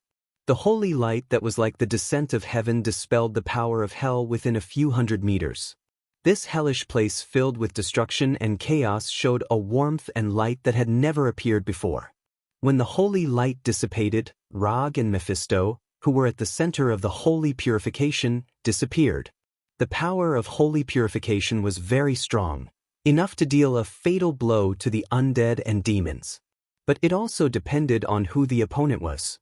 The holy light that was like the descent of heaven dispelled the power of hell within a few hundred meters. This hellish place filled with destruction and chaos showed a warmth and light that had never appeared before. When the holy light dissipated, Rog and Mephisto, who were at the center of the holy purification, disappeared. The power of holy purification was very strong, enough to deal a fatal blow to the undead and demons. But it also depended on who the opponent was.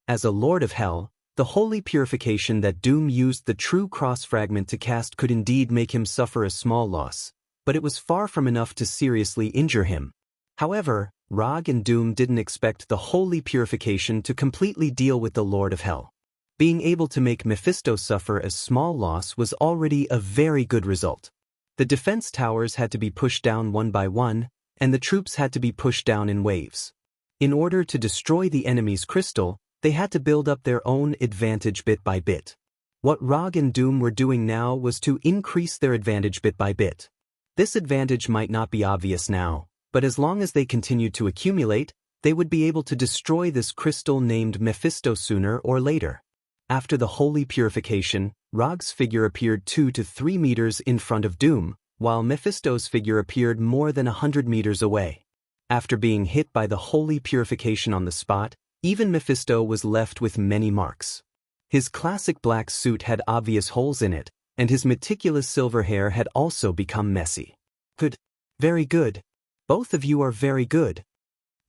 As a Lord of Hell, the holy purification that Doom used the true cross fragment to cast could indeed make him suffer a small loss, but it was far from enough to seriously injure him. However, Rog and Doom didn't expect the holy purification to completely deal with the Lord of Hell. Being able to make Mephisto suffer a small loss was already a very good result. The defense towers had to be pushed down one by one, and the troops had to be pushed down in waves. In order to destroy the enemy's crystal, they had to build up their own advantage bit by bit. What Rog and Doom were doing now was to increase their advantage bit by bit. This advantage might not be obvious now, but as long as they continued to accumulate, they would be able to destroy this crystal named Mephisto sooner or later. After the holy purification, Rog's figure appeared 2 to 3 meters in front of Doom, while Mephisto's figure appeared more than 100 meters away. After being hit by the holy purification on the spot, even Mephisto was left with many marks. His classic black suit had obvious holes in it, and his meticulous silver hair had also become messy. Good. Very good. Both of you are very good.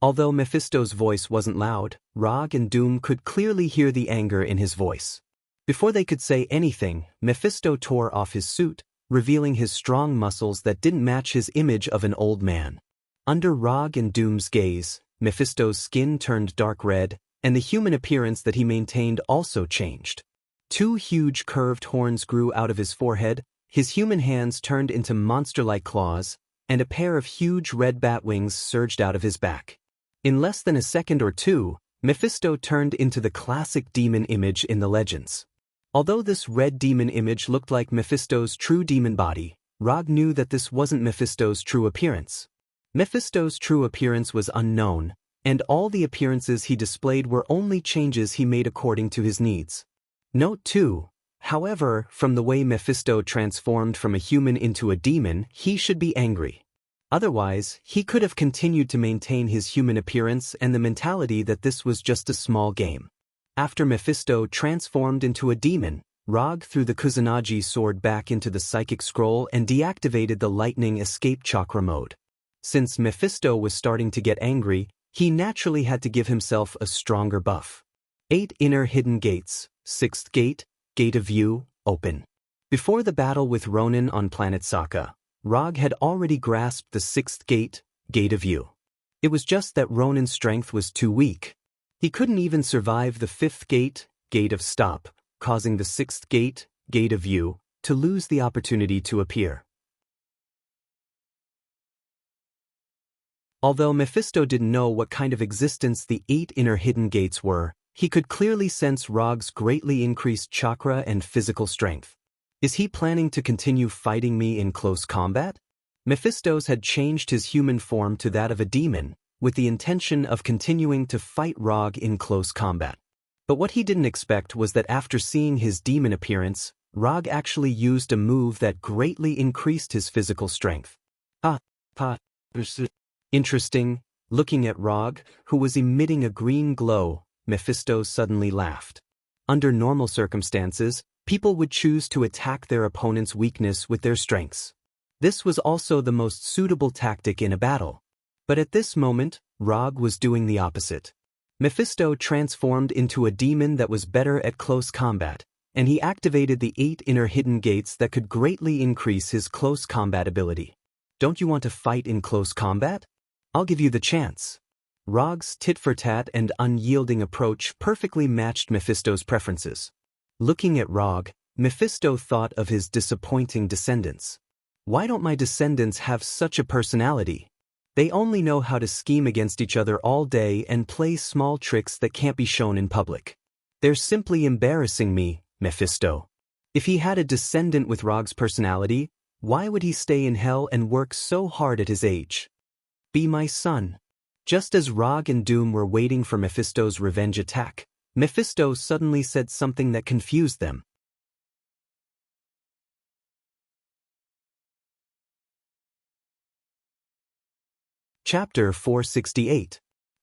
Although Mephisto's voice wasn't loud, Rog and Doom could clearly hear the anger in his voice. Before they could say anything, Mephisto tore off his suit, revealing his strong muscles that didn't match his image of an old man. Under Rog and Doom's gaze, Mephisto's skin turned dark red, and the human appearance that he maintained also changed. 2 huge curved horns grew out of his forehead, his human hands turned into monster-like claws, and a pair of huge red bat wings surged out of his back. In less than a second or two, Mephisto turned into the classic demon image in the legends. Although this red demon image looked like Mephisto's true demon body, Rog knew that this wasn't Mephisto's true appearance. Mephisto's true appearance was unknown, and all the appearances he displayed were only changes he made according to his needs. Note 2. However, from the way Mephisto transformed from a human into a demon, he should be angry. Otherwise, he could have continued to maintain his human appearance and the mentality that this was just a small game. After Mephisto transformed into a demon, Rog threw the Kusanagi sword back into the psychic scroll and deactivated the lightning escape chakra mode. Since Mephisto was starting to get angry, he naturally had to give himself a stronger buff. 8 inner hidden gates. 6th gate, Gate of View, open. Before the battle with Ronin on planet Sokka, Rog had already grasped the 6th gate, Gate of View. It was just that Ronin's strength was too weak. He couldn't even survive the 5th gate, Gate of Stop, causing the 6th gate, Gate of View, to lose the opportunity to appear. Although Mephisto didn't know what kind of existence the 8 inner hidden gates were, he could clearly sense Rog's greatly increased chakra and physical strength. Is he planning to continue fighting me in close combat? Mephisto's had changed his human form to that of a demon, with the intention of continuing to fight Rog in close combat. But what he didn't expect was that after seeing his demon appearance, Rog actually used a move that greatly increased his physical strength. Interesting. Looking at Rog, who was emitting a green glow, Mephisto suddenly laughed. Under normal circumstances, people would choose to attack their opponent's weakness with their strengths. This was also the most suitable tactic in a battle. But at this moment, Rog was doing the opposite. Mephisto transformed into a demon that was better at close combat, and he activated the 8 inner hidden gates that could greatly increase his close combat ability. Don't you want to fight in close combat? I'll give you the chance. Rog's tit-for-tat and unyielding approach perfectly matched Mephisto's preferences. Looking at Rog, Mephisto thought of his disappointing descendants. Why don't my descendants have such a personality? They only know how to scheme against each other all day and play small tricks that can't be shown in public. They're simply embarrassing me, Mephisto. If he had a descendant with Rog's personality, why would he stay in hell and work so hard at his age? Be my son. Just as Rog and Doom were waiting for Mephisto's revenge attack, Mephisto suddenly said something that confused them. Chapter 468.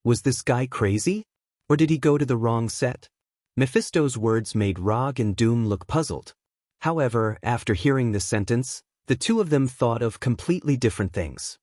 Was this guy crazy? Or did he go to the wrong set? Mephisto's words made Rog and Doom look puzzled. However, after hearing this sentence, the two of them thought of completely different things.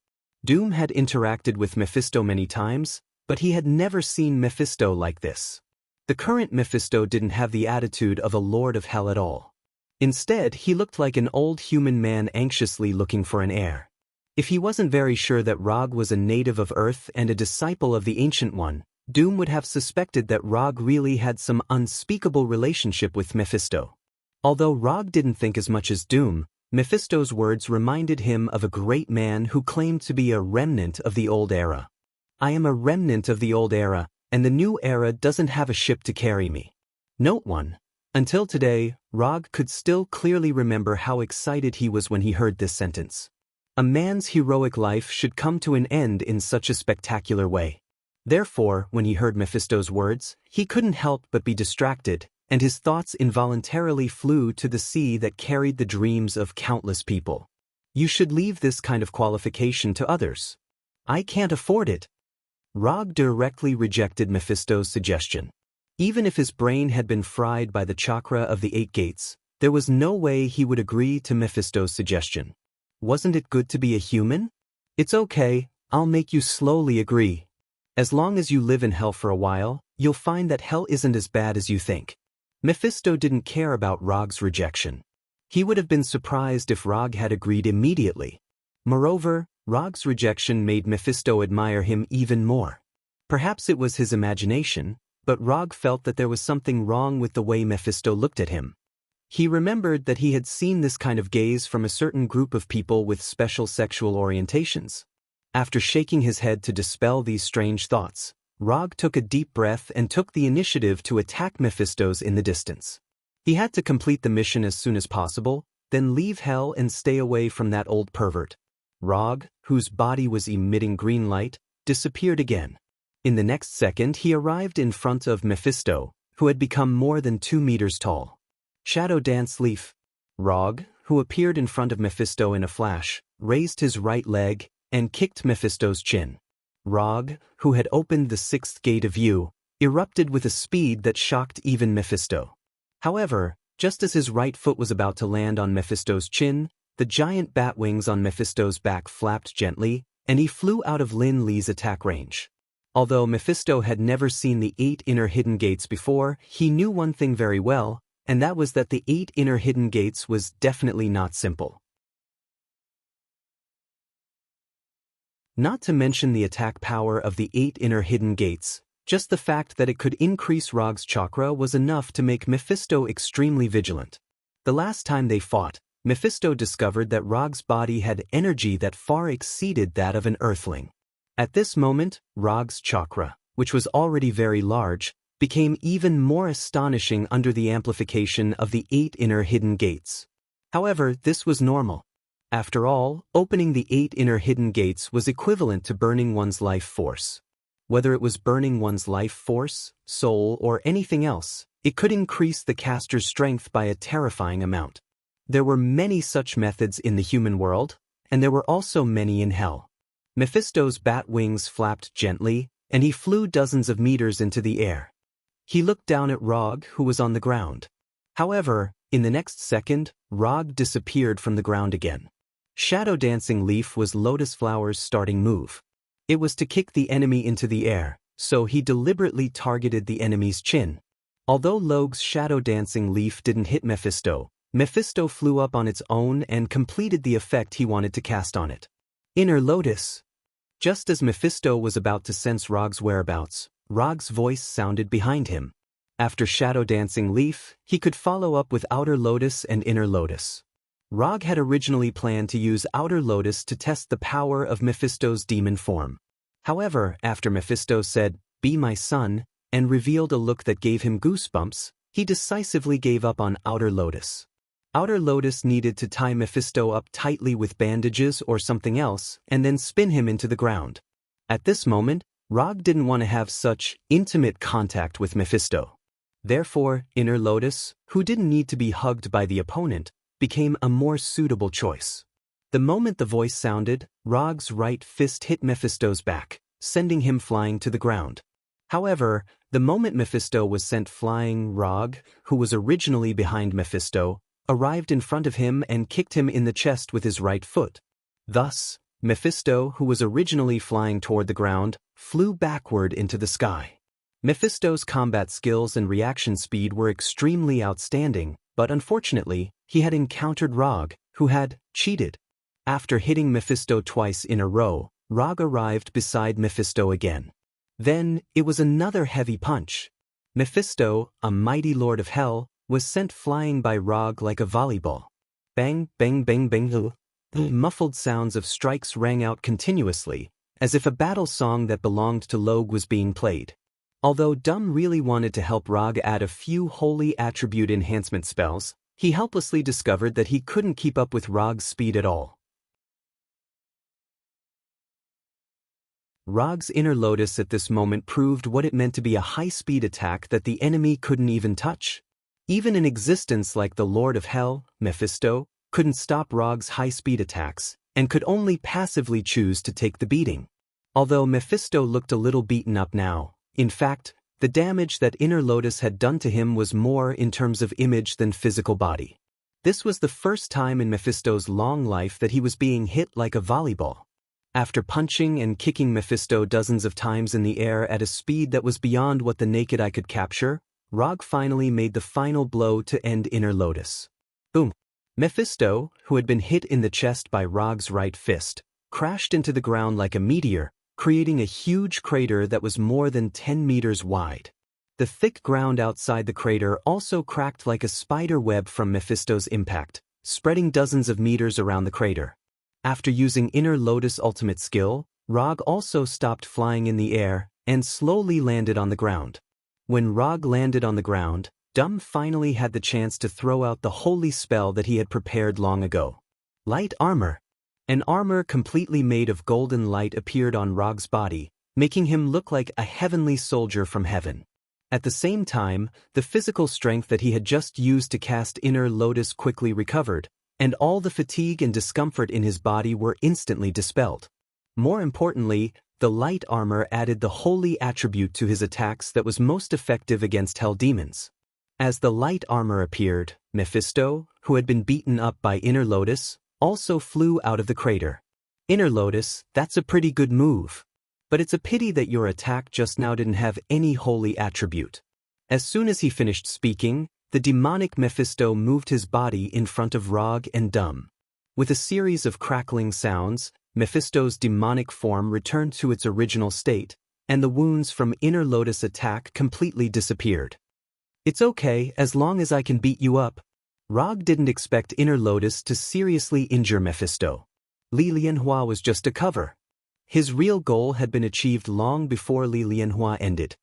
Doom had interacted with Mephisto many times, but he had never seen Mephisto like this. The current Mephisto didn't have the attitude of a lord of hell at all. Instead, he looked like an old human man anxiously looking for an heir. If he wasn't very sure that Rog was a native of Earth and a disciple of the Ancient One, Doom would have suspected that Rog really had some unspeakable relationship with Mephisto. Although Rog didn't think as much as Doom, Mephisto's words reminded him of a great man who claimed to be a remnant of the old era. I am a remnant of the old era, and the new era doesn't have a ship to carry me. Note 1. Until today, Rog could still clearly remember how excited he was when he heard this sentence. A man's heroic life should come to an end in such a spectacular way. Therefore, when he heard Mephisto's words, he couldn't help but be distracted, and his thoughts involuntarily flew to the sea that carried the dreams of countless people. You should leave this kind of qualification to others. I can't afford it. Rog directly rejected Mephisto's suggestion. Even if his brain had been fried by the chakra of the 8 gates, there was no way he would agree to Mephisto's suggestion. Wasn't it good to be a human? It's okay, I'll make you slowly agree. As long as you live in hell for a while, you'll find that hell isn't as bad as you think. Mephisto didn't care about Rog's rejection. He would have been surprised if Rog had agreed immediately. Moreover, Rog's rejection made Mephisto admire him even more. Perhaps it was his imagination, but Rog felt that there was something wrong with the way Mephisto looked at him. He remembered that he had seen this kind of gaze from a certain group of people with special sexual orientations. After shaking his head to dispel these strange thoughts, Rog took a deep breath and took the initiative to attack Mephisto's in the distance. He had to complete the mission as soon as possible, then leave hell and stay away from that old pervert. Rog, whose body was emitting green light, disappeared again. In the next second he arrived in front of Mephisto, who had become more than 2 meters tall. Shadow Dance Leaf. Rog, who appeared in front of Mephisto in a flash, raised his right leg and kicked Mephisto's chin. Rog, who had opened the 6th gate of view, erupted with a speed that shocked even Mephisto. However, just as his right foot was about to land on Mephisto's chin, the giant bat wings on Mephisto's back flapped gently, and he flew out of Lin Li's attack range. Although Mephisto had never seen the 8 inner hidden gates before, he knew one thing very well, and that was that the 8 inner hidden gates was definitely not simple. Not to mention the attack power of the 8 inner hidden gates, just the fact that it could increase Rog's chakra was enough to make Mephisto extremely vigilant. The last time they fought, Mephisto discovered that Rog's body had energy that far exceeded that of an earthling. At this moment, Rog's chakra, which was already very large, became even more astonishing under the amplification of the 8 inner hidden gates. However, this was normal. After all, opening the 8 inner hidden gates was equivalent to burning one's life force. Whether it was burning one's life force, soul, or anything else, it could increase the caster's strength by a terrifying amount. There were many such methods in the human world, and there were also many in hell. Mephisto's bat wings flapped gently, and he flew dozens of meters into the air. He looked down at Rog, who was on the ground. However, in the next second, Rog disappeared from the ground again. Shadow Dancing Leaf was Lotus Flower's starting move. It was to kick the enemy into the air, so he deliberately targeted the enemy's chin. Although Log's Shadow Dancing Leaf didn't hit Mephisto, Mephisto flew up on its own and completed the effect he wanted to cast on it. Inner Lotus. Just as Mephisto was about to sense Rog's whereabouts, Rog's voice sounded behind him. After Shadow Dancing Leaf, he could follow up with Outer Lotus and Inner Lotus. Rog had originally planned to use Outer Lotus to test the power of Mephisto's demon form. However, after Mephisto said, "Be my son," and revealed a look that gave him goosebumps, he decisively gave up on Outer Lotus. Outer Lotus needed to tie Mephisto up tightly with bandages or something else and then spin him into the ground. At this moment, Rog didn't want to have such intimate contact with Mephisto. Therefore, Inner Lotus, who didn't need to be hugged by the opponent, became a more suitable choice. The moment the voice sounded, Rog's right fist hit Mephisto's back, sending him flying to the ground. However, the moment Mephisto was sent flying, Rog, who was originally behind Mephisto, arrived in front of him and kicked him in the chest with his right foot. Thus, Mephisto, who was originally flying toward the ground, flew backward into the sky. Mephisto's combat skills and reaction speed were extremely outstanding, but unfortunately, he had encountered Rog, who had cheated. After hitting Mephisto twice in a row, Rog arrived beside Mephisto again. Then, it was another heavy punch. Mephisto, a mighty lord of hell, was sent flying by Rog like a volleyball. Bang, bang, bang, bang. The muffled sounds of strikes rang out continuously, as if a battle song that belonged to Log was being played. Although Dum really wanted to help Rog add a few holy attribute enhancement spells, he helplessly discovered that he couldn't keep up with Rog's speed at all. Rog's inner lotus at this moment proved what it meant to be a high-speed attack that the enemy couldn't even touch. Even an existence like the Lord of Hell, Mephisto, couldn't stop Rog's high-speed attacks, and could only passively choose to take the beating. Although Mephisto looked a little beaten up now, in fact, the damage that Inner Lotus had done to him was more in terms of image than physical body. This was the first time in Mephisto's long life that he was being hit like a volleyball. After punching and kicking Mephisto dozens of times in the air at a speed that was beyond what the naked eye could capture, Rog finally made the final blow to end Inner Lotus. Boom! Mephisto, who had been hit in the chest by Rog's right fist, crashed into the ground like a meteor, creating a huge crater that was more than 10 meters wide. The thick ground outside the crater also cracked like a spider web from Mephisto's impact, spreading dozens of meters around the crater. After using Inner Lotus ultimate skill, Rog also stopped flying in the air and slowly landed on the ground. When Rog landed on the ground, Dum finally had the chance to throw out the holy spell that he had prepared long ago. Light Armor. An armor completely made of golden light appeared on Rog's body, making him look like a heavenly soldier from heaven. At the same time, the physical strength that he had just used to cast Inner Lotus quickly recovered, and all the fatigue and discomfort in his body were instantly dispelled. More importantly, the light armor added the holy attribute to his attacks that was most effective against hell demons. As the light armor appeared, Mephisto, who had been beaten up by Inner Lotus, also flew out of the crater. Inner Lotus, that's a pretty good move. But it's a pity that your attack just now didn't have any holy attribute. As soon as he finished speaking, the demonic Mephisto moved his body in front of Rog and Dum. With a series of crackling sounds, Mephisto's demonic form returned to its original state, and the wounds from Inner Lotus' attack completely disappeared. It's okay as long as I can beat you up. Rog didn't expect Inner Lotus to seriously injure Mephisto. Li Lianhua was just a cover. His real goal had been achieved long before Li Lianhua ended.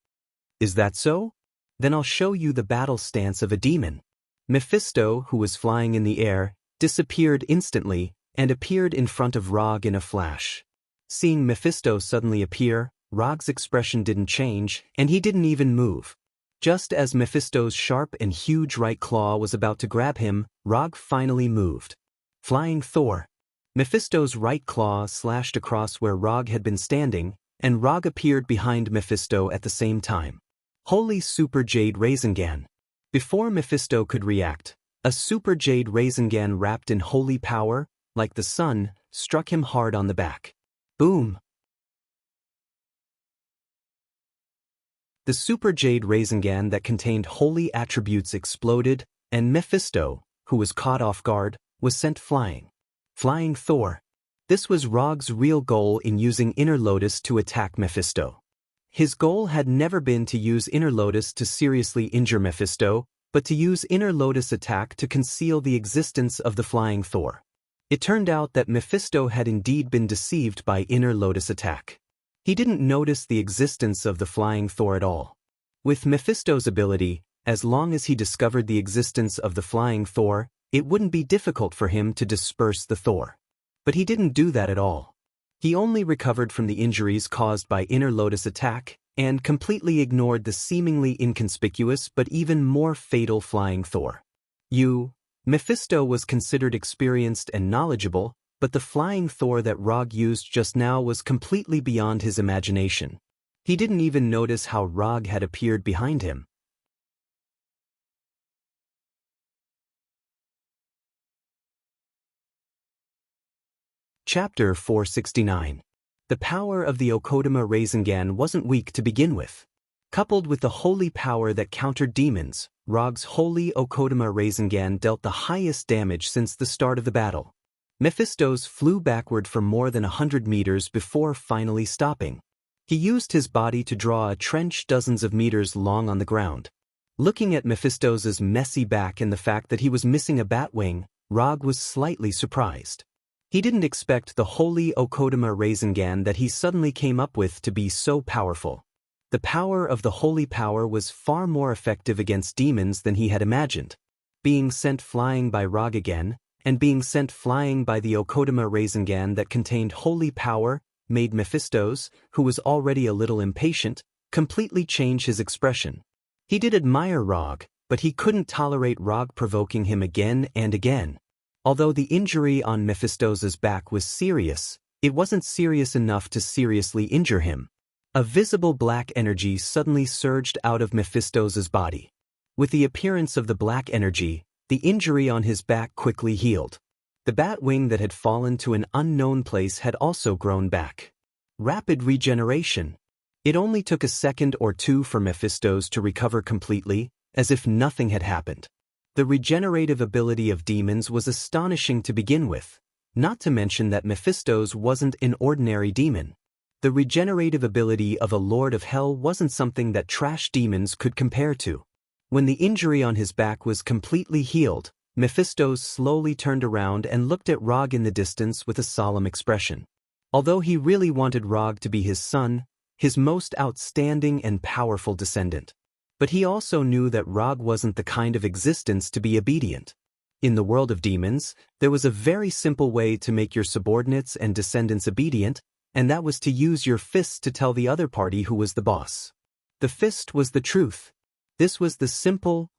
Is that so? Then I'll show you the battle stance of a demon. Mephisto, who was flying in the air, disappeared instantly and appeared in front of Rog in a flash. Seeing Mephisto suddenly appear, Rog's expression didn't change, and he didn't even move. Just as Mephisto's sharp and huge right claw was about to grab him, Rog finally moved. Flying Thor. Mephisto's right claw slashed across where Rog had been standing, and Rog appeared behind Mephisto at the same time. Holy Super Jade Rasengan. Before Mephisto could react, a Super Jade Rasengan wrapped in holy power, like the sun, struck him hard on the back. Boom! The Super Jade Rasengan that contained holy attributes exploded, and Mephisto, who was caught off guard, was sent flying. Flying Thor. This was Rog's real goal in using Inner Lotus to attack Mephisto. His goal had never been to use Inner Lotus to seriously injure Mephisto, but to use Inner Lotus attack to conceal the existence of the Flying Thor. It turned out that Mephisto had indeed been deceived by Inner Lotus attack. He didn't notice the existence of the Flying Thor at all. With Mephisto's ability, as long as he discovered the existence of the Flying Thor, it wouldn't be difficult for him to disperse the Thor. But he didn't do that at all. He only recovered from the injuries caused by Inner Lotus attack, and completely ignored the seemingly inconspicuous but even more fatal Flying Thor. Mephisto was considered experienced and knowledgeable, but the flying Thor that Rog used just now was completely beyond his imagination. He didn't even notice how Rog had appeared behind him. Chapter 469. The power of the Okodama Rasengan wasn't weak to begin with. Coupled with the holy power that countered demons, Rog's holy Okodama Rasengan dealt the highest damage since the start of the battle. Mephistos flew backward for more than 100 meters before finally stopping. He used his body to draw a trench dozens of meters long on the ground. Looking at Mephistos's messy back and the fact that he was missing a bat wing, Rog was slightly surprised. He didn't expect the holy Okodama Rasengan that he suddenly came up with to be so powerful. The power of the holy power was far more effective against demons than he had imagined. Being sent flying by Rog again, and being sent flying by the Okodama Rasengan that contained holy power, made Mephistos, who was already a little impatient, completely change his expression. He did admire Rog, but he couldn't tolerate Rog provoking him again and again. Although the injury on Mephistos's back was serious, it wasn't serious enough to seriously injure him. A visible black energy suddenly surged out of Mephistos's body. With the appearance of the black energy, the injury on his back quickly healed. The bat wing that had fallen to an unknown place had also grown back. Rapid regeneration. It only took a second or two for Mephistos to recover completely, as if nothing had happened. The regenerative ability of demons was astonishing to begin with, not to mention that Mephistos wasn't an ordinary demon. The regenerative ability of a Lord of Hell wasn't something that trash demons could compare to. When the injury on his back was completely healed, Mephistos slowly turned around and looked at Rog in the distance with a solemn expression. Although he really wanted Rog to be his son, his most outstanding and powerful descendant. But he also knew that Rog wasn't the kind of existence to be obedient. In the world of demons, there was a very simple way to make your subordinates and descendants obedient, and that was to use your fists to tell the other party who was the boss. The fist was the truth. This was the simple,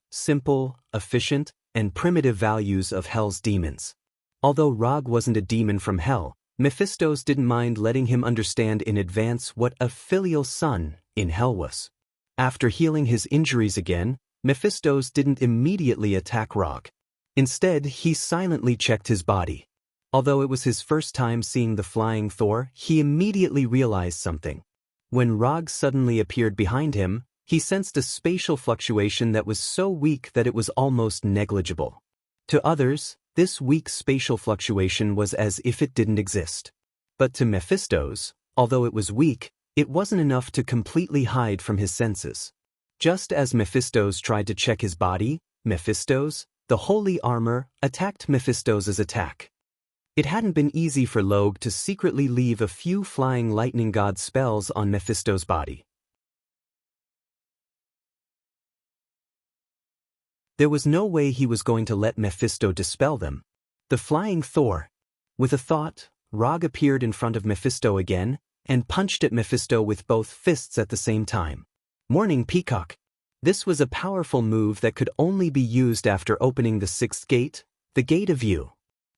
efficient, and primitive values of Hell's demons. Although Rog wasn't a demon from Hell, Mephistos didn't mind letting him understand in advance what a filial son in Hell was. After healing his injuries again, Mephistos didn't immediately attack Rog. Instead, he silently checked his body. Although it was his first time seeing the flying Thor, he immediately realized something. When Rog suddenly appeared behind him, he sensed a spatial fluctuation that was so weak that it was almost negligible. To others, this weak spatial fluctuation was as if it didn't exist. But to Mephistos, although it was weak, it wasn't enough to completely hide from his senses. Just as Mephistos tried to check his body, Mephistos, the holy armor, attacked Mephistos's attack. It hadn't been easy for Log to secretly leave a few flying lightning god spells on Mephistos' body. There was no way he was going to let Mephisto dispel them. The flying Thor. With a thought, Rog appeared in front of Mephisto again, and punched at Mephisto with both fists at the same time. Morning Peacock. This was a powerful move that could only be used after opening the sixth gate, the Gate of View.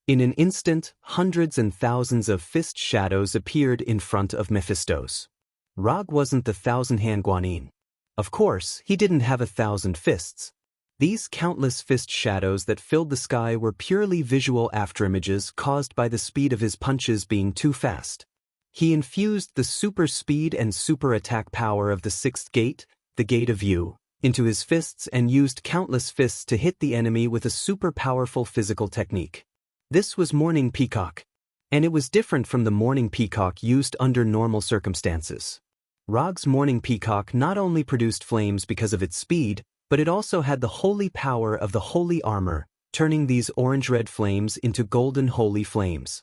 In an instant, hundreds and thousands of fist shadows appeared in front of Mephistos. Rog wasn't the thousand-hand Guanyin. Of course, he didn't have 1,000 fists. These countless fist shadows that filled the sky were purely visual afterimages caused by the speed of his punches being too fast. He infused the super speed and super attack power of the sixth gate, the Gate of View, into his fists and used countless fists to hit the enemy with a super powerful physical technique. This was Morning Peacock, and it was different from the Morning Peacock used under normal circumstances. Rog's Morning Peacock not only produced flames because of its speed, but it also had the holy power of the holy armor, turning these orange-red flames into golden holy flames.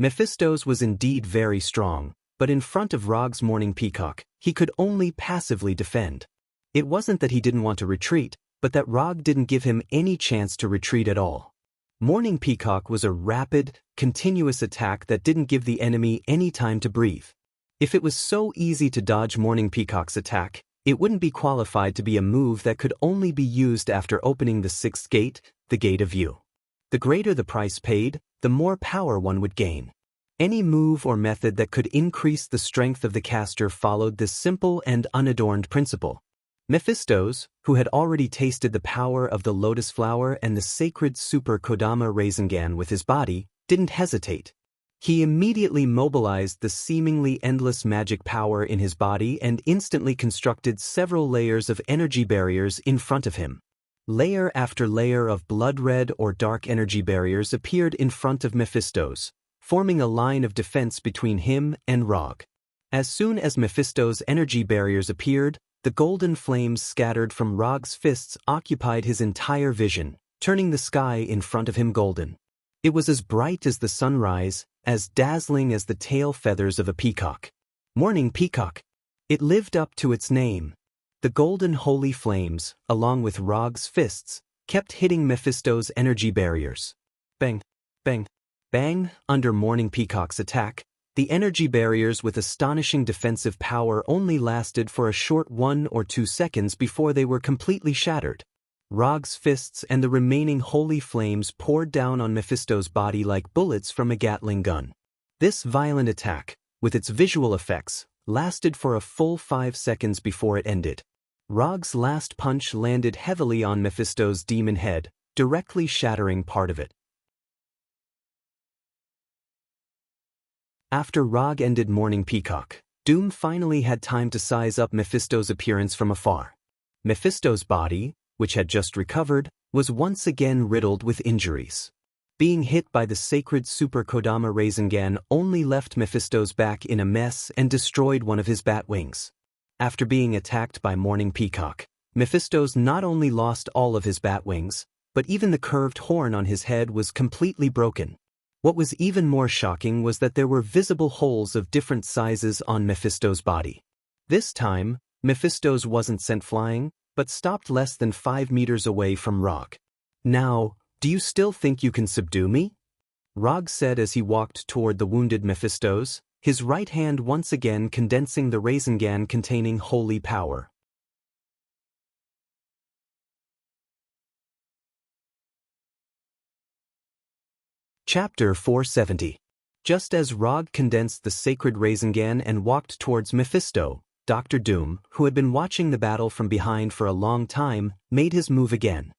Mephistos was indeed very strong, but in front of Rog's Morning Peacock, he could only passively defend. It wasn't that he didn't want to retreat, but that Rog didn't give him any chance to retreat at all. Morning Peacock was a rapid, continuous attack that didn't give the enemy any time to breathe. If it was so easy to dodge Morning Peacock's attack, it wouldn't be qualified to be a move that could only be used after opening the sixth gate, the Gate of View. The greater the price paid, the more power one would gain. Any move or method that could increase the strength of the caster followed this simple and unadorned principle. Mephistos, who had already tasted the power of the lotus flower and the sacred super Kodama Rasengan with his body, didn't hesitate. He immediately mobilized the seemingly endless magic power in his body and instantly constructed several layers of energy barriers in front of him. Layer after layer of blood-red or dark energy barriers appeared in front of Mephistos, forming a line of defense between him and Rog. As soon as Mephistos' energy barriers appeared, the golden flames scattered from Rog's fists occupied his entire vision, turning the sky in front of him golden. It was as bright as the sunrise, as dazzling as the tail feathers of a peacock. Morning Peacock. It lived up to its name. The golden holy flames, along with Rog's fists, kept hitting Mephistos' energy barriers. Bang, bang, bang. Under Morning Peacock's attack, the energy barriers with astonishing defensive power only lasted for a short 1 or 2 seconds before they were completely shattered. Rog's fists and the remaining holy flames poured down on Mephistos' body like bullets from a Gatling gun. This violent attack, with its visual effects, lasted for a full 5 seconds before it ended. Rog's last punch landed heavily on Mephistos' demon head, directly shattering part of it. After Rog ended Morning Peacock, Doom finally had time to size up Mephistos' appearance from afar. Mephistos' body, which had just recovered, was once again riddled with injuries. Being hit by the sacred Super Kodama Rasengan only left Mephistos' back in a mess and destroyed one of his bat wings. After being attacked by Morning Peacock, Mephistos not only lost all of his bat wings, but even the curved horn on his head was completely broken. What was even more shocking was that there were visible holes of different sizes on Mephistos' body. This time, Mephistos wasn't sent flying, but stopped less than 5 meters away from Rog. "Now, do you still think you can subdue me?" Rog said as he walked toward the wounded Mephistos, his right hand once again condensing the Rasengan containing holy power. Chapter 470. Just as Rog condensed the sacred Rasengan and walked towards Mephisto, Dr. Doom, who had been watching the battle from behind for a long time, made his move again.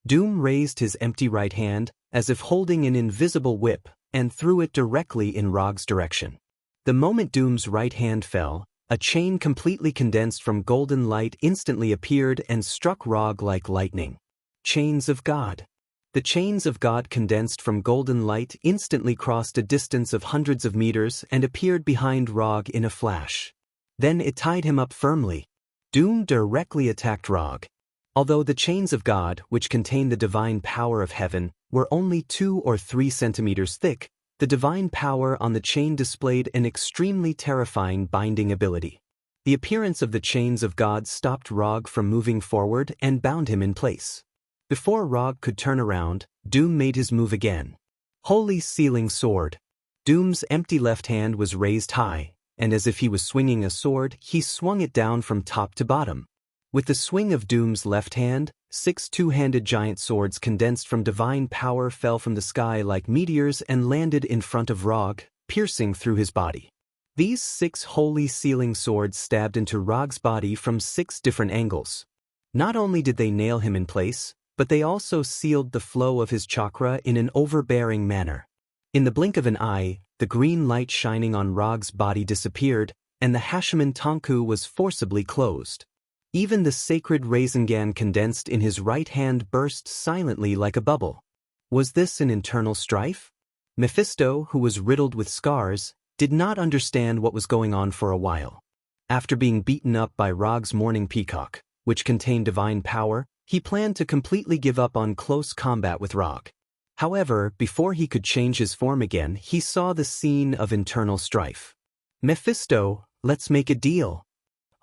Doom raised his empty right hand, as if holding an invisible whip, and threw it directly in Rog's direction. The moment Doom's right hand fell, a chain completely condensed from golden light instantly appeared and struck Rog like lightning. Chains of God. The chains of God condensed from golden light instantly crossed a distance of hundreds of meters and appeared behind Rog in a flash. Then it tied him up firmly. Doom directly attacked Rog. Although the chains of God, which contain the divine power of heaven, were only 2 or 3 centimeters thick, the divine power on the chain displayed an extremely terrifying binding ability. The appearance of the chains of God stopped Rog from moving forward and bound him in place. Before Rog could turn around, Doom made his move again. Holy Sealing Sword. Doom's empty left hand was raised high, and as if he was swinging a sword, he swung it down from top to bottom. With the swing of Doom's left hand, 6 two-handed giant swords condensed from divine power fell from the sky like meteors and landed in front of Rog, piercing through his body. These 6 holy sealing swords stabbed into Rog's body from 6 different angles. Not only did they nail him in place, but they also sealed the flow of his chakra in an overbearing manner. In the blink of an eye, the green light shining on Rog's body disappeared, and the Hashiman Tonku was forcibly closed. Even the sacred Rasengan condensed in his right hand burst silently like a bubble. Was this an internal strife? Mephisto, who was riddled with scars, did not understand what was going on for a while. After being beaten up by Rog's Morning Peacock, which contained divine power, he planned to completely give up on close combat with Rog. However, before he could change his form again, he saw the scene of internal strife. "Mephisto, let's make a deal."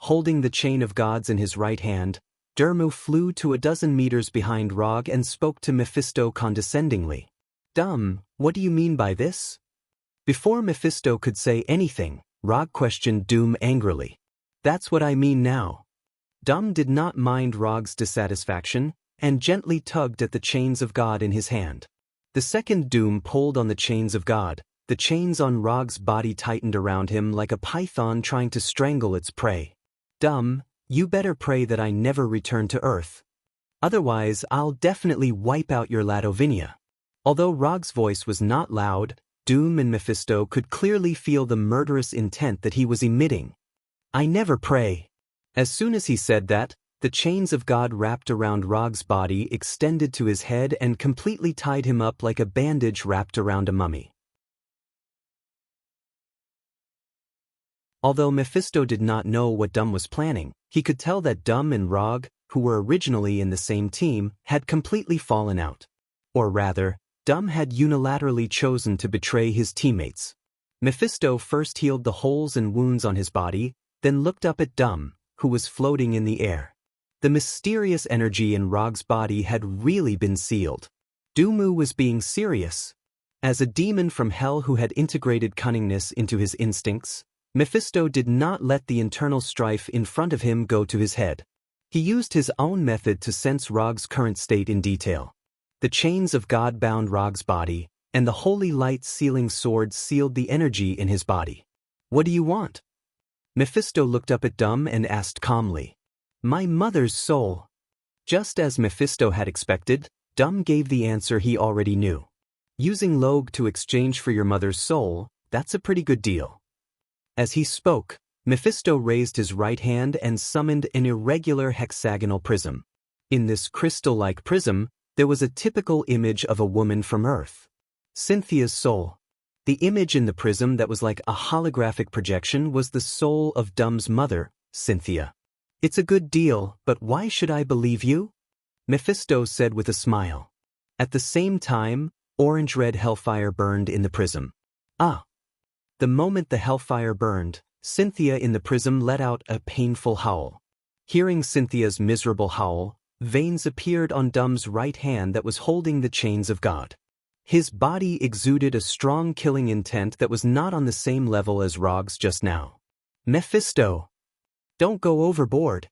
Holding the chain of gods in his right hand, Dermu flew to a dozen meters behind Rog and spoke to Mephisto condescendingly. What do you mean by this?" Before Mephisto could say anything, Rog questioned Doom angrily. "That's what I mean now." Dum did not mind Rog's dissatisfaction, and gently tugged at the chains of God in his hand. The second doom pulled on the chains of God. The chains on Rog's body tightened around him like a python trying to strangle its prey. Dumb, you better pray that I never return to Earth. Otherwise, I'll definitely wipe out your Ladovinia. Although Rog's voice was not loud, Doom and Mephisto could clearly feel the murderous intent that he was emitting. I never pray. As soon as he said that, the chains of God wrapped around Rog's body extended to his head and completely tied him up like a bandage wrapped around a mummy. Although Mephisto did not know what Dumb was planning, he could tell that Dumb and Rog, who were originally in the same team, had completely fallen out. Or rather, Dumb had unilaterally chosen to betray his teammates. Mephisto first healed the holes and wounds on his body, then looked up at Dumb, who was floating in the air. The mysterious energy in Rog's body had really been sealed. Dumu was being serious. As a demon from hell who had integrated cunningness into his instincts, Mephisto did not let the internal strife in front of him go to his head. He used his own method to sense Rog's current state in detail. The chains of God bound Rog's body, and the holy light sealing sword sealed the energy in his body. What do you want? Mephisto looked up at Dumb and asked calmly. My mother's soul. Just as Mephisto had expected, Dumb gave the answer he already knew. Using Log to exchange for your mother's soul, that's a pretty good deal. As he spoke, Mephisto raised his right hand and summoned an irregular hexagonal prism. In this crystal-like prism, there was a typical image of a woman from Earth. Cynthia's soul. The image in the prism that was like a holographic projection was the soul of Dumb's mother, Cynthia. It's a good deal, but why should I believe you? Mephisto said with a smile. At the same time, orange-red hellfire burned in the prism. Ah! The moment the hellfire burned, Cynthia in the prism let out a painful howl. Hearing Cynthia's miserable howl, veins appeared on Dumb's right hand that was holding the chains of God. His body exuded a strong killing intent that was not on the same level as Rog's just now. Mephisto! Don't go overboard.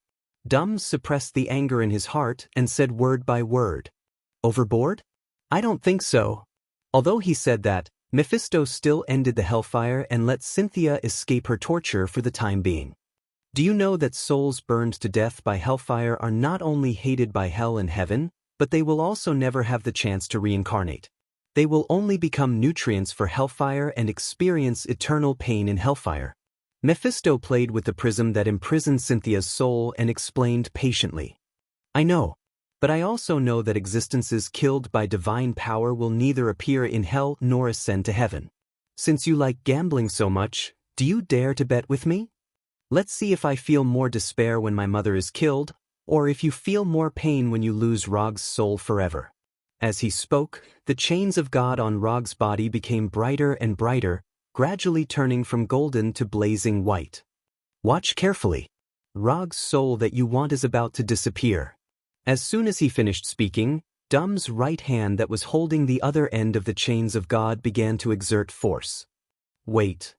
Dumb suppressed the anger in his heart and said word by word. Overboard? I don't think so. Although he said that, Mephisto still ended the hellfire and let Cynthia escape her torture for the time being. Do you know that souls burned to death by hellfire are not only hated by hell and heaven, but they will also never have the chance to reincarnate. They will only become nutrients for hellfire and experience eternal pain in hellfire. Mephisto played with the prism that imprisoned Cynthia's soul and explained patiently. I know. But I also know that existences killed by divine power will neither appear in hell nor ascend to heaven. Since you like gambling so much, do you dare to bet with me? Let's see if I feel more despair when my mother is killed, or if you feel more pain when you lose Rog's soul forever. As he spoke, the chains of God on Rog's body became brighter and brighter, gradually turning from golden to blazing white. Watch carefully. Rog's soul that you want is about to disappear. As soon as he finished speaking, Dumb's right hand that was holding the other end of the chains of God began to exert force. Wait.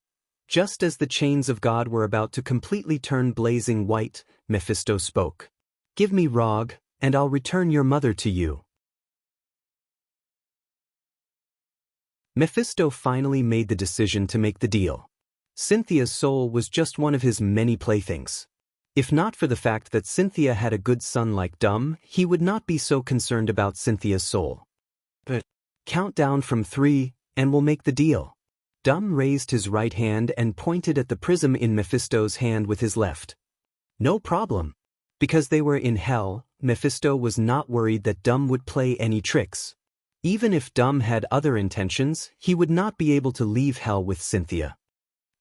Just as the chains of God were about to completely turn blazing white, Mephisto spoke. Give me Rog, and I'll return your mother to you. Mephisto finally made the decision to make the deal. Cynthia's soul was just one of his many playthings. If not for the fact that Cynthia had a good son like Dumb, he would not be so concerned about Cynthia's soul. But count down from 3, and we'll make the deal. Dumb raised his right hand and pointed at the prism in Mephisto's hand with his left. No problem. Because they were in hell, Mephisto was not worried that Dumb would play any tricks. Even if Dumb had other intentions, he would not be able to leave hell with Cynthia.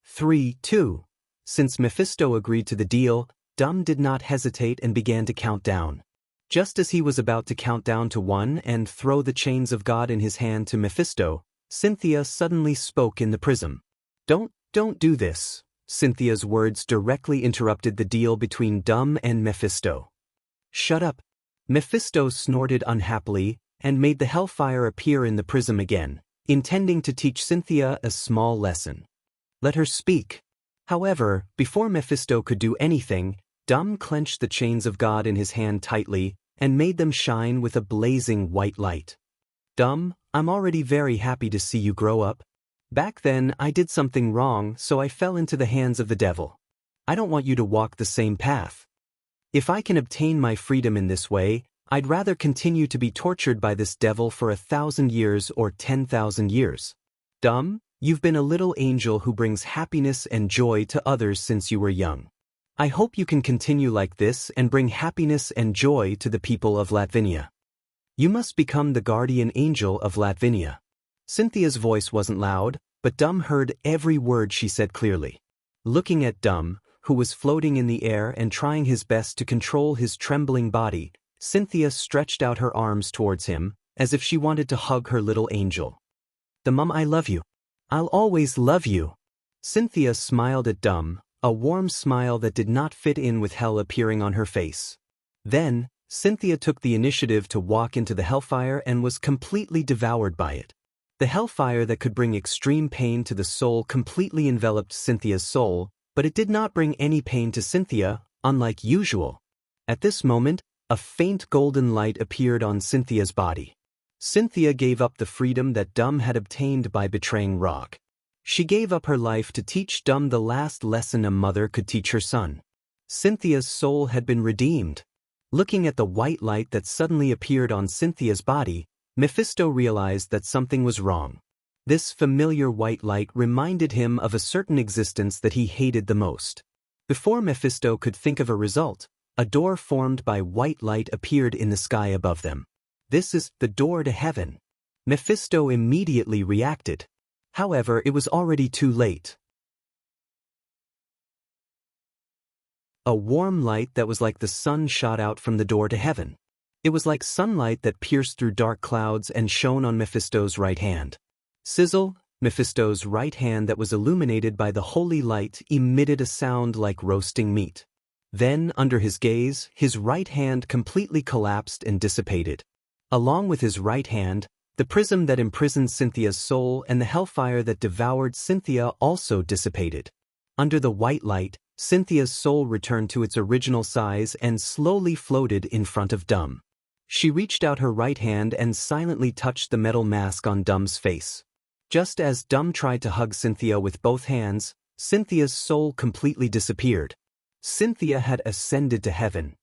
3, 2. Since Mephisto agreed to the deal, Dumb did not hesitate and began to count down. Just as he was about to count down to 1 and throw the chains of God in his hand to Mephisto, Cynthia suddenly spoke in the prism. Don't do this. Cynthia's words directly interrupted the deal between Dumb and Mephisto. Shut up. Mephisto snorted unhappily and made the hellfire appear in the prism again, intending to teach Cynthia a small lesson. Let her speak. However, before Mephisto could do anything, Dumb clenched the chains of God in his hand tightly and made them shine with a blazing white light. Dumb, I'm already very happy to see you grow up. Back then, I did something wrong, so I fell into the hands of the devil. I don't want you to walk the same path. If I can obtain my freedom in this way, I'd rather continue to be tortured by this devil for 1,000 years or 10,000 years. Dumb, you've been a little angel who brings happiness and joy to others since you were young. I hope you can continue like this and bring happiness and joy to the people of Latvinia. You must become the guardian angel of Latvinia. Cynthia's voice wasn't loud, but Dumb heard every word she said clearly. Looking at Dumb, who was floating in the air and trying his best to control his trembling body, Cynthia stretched out her arms towards him, as if she wanted to hug her little angel. The Mum, I love you. I'll always love you. Cynthia smiled at Dumb, a warm smile that did not fit in with hell appearing on her face. Then, Cynthia took the initiative to walk into the hellfire and was completely devoured by it. The hellfire that could bring extreme pain to the soul completely enveloped Cynthia's soul, but it did not bring any pain to Cynthia, unlike usual. At this moment, a faint golden light appeared on Cynthia's body. Cynthia gave up the freedom that Dumb had obtained by betraying Rog. She gave up her life to teach Dumb the last lesson a mother could teach her son. Cynthia's soul had been redeemed. Looking at the white light that suddenly appeared on Cynthia's body, Mephisto realized that something was wrong. This familiar white light reminded him of a certain existence that he hated the most. Before Mephisto could think of a result, a door formed by white light appeared in the sky above them. This is the door to heaven. Mephisto immediately reacted. However, it was already too late. A warm light that was like the sun shot out from the door to heaven. It was like sunlight that pierced through dark clouds and shone on Mephisto's right hand. Sizzle, Mephisto's right hand that was illuminated by the holy light emitted a sound like roasting meat. Then, under his gaze, his right hand completely collapsed and dissipated. Along with his right hand, the prism that imprisoned Cynthia's soul and the hellfire that devoured Cynthia also dissipated. Under the white light, Cynthia's soul returned to its original size and slowly floated in front of Dumb. She reached out her right hand and silently touched the metal mask on Dumb's face. Just as Dumb tried to hug Cynthia with both hands, Cynthia's soul completely disappeared. Cynthia had ascended to heaven.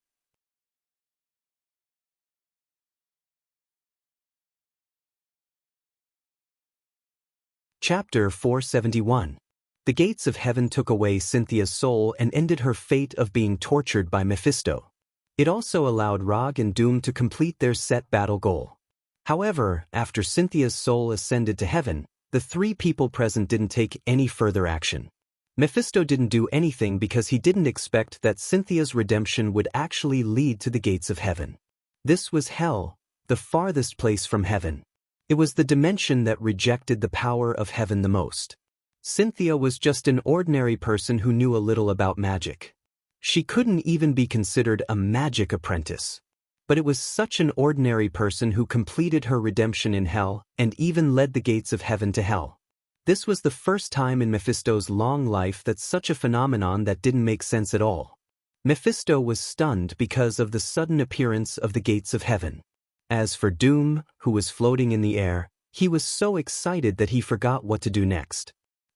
Chapter 471. The gates of heaven took away Cynthia's soul and ended her fate of being tortured by Mephisto. It also allowed Rog and Doom to complete their set battle goal. However, after Cynthia's soul ascended to heaven, the three people present didn't take any further action. Mephisto didn't do anything because he didn't expect that Cynthia's redemption would actually lead to the gates of heaven. This was hell, the farthest place from heaven. It was the dimension that rejected the power of heaven the most. Cynthia was just an ordinary person who knew a little about magic. She couldn't even be considered a magic apprentice. But it was such an ordinary person who completed her redemption in hell and even led the gates of heaven to hell. This was the first time in Mephisto's long life that such a phenomenon that didn't make sense at all. Mephisto was stunned because of the sudden appearance of the gates of heaven. As for Doom, who was floating in the air, he was so excited that he forgot what to do next.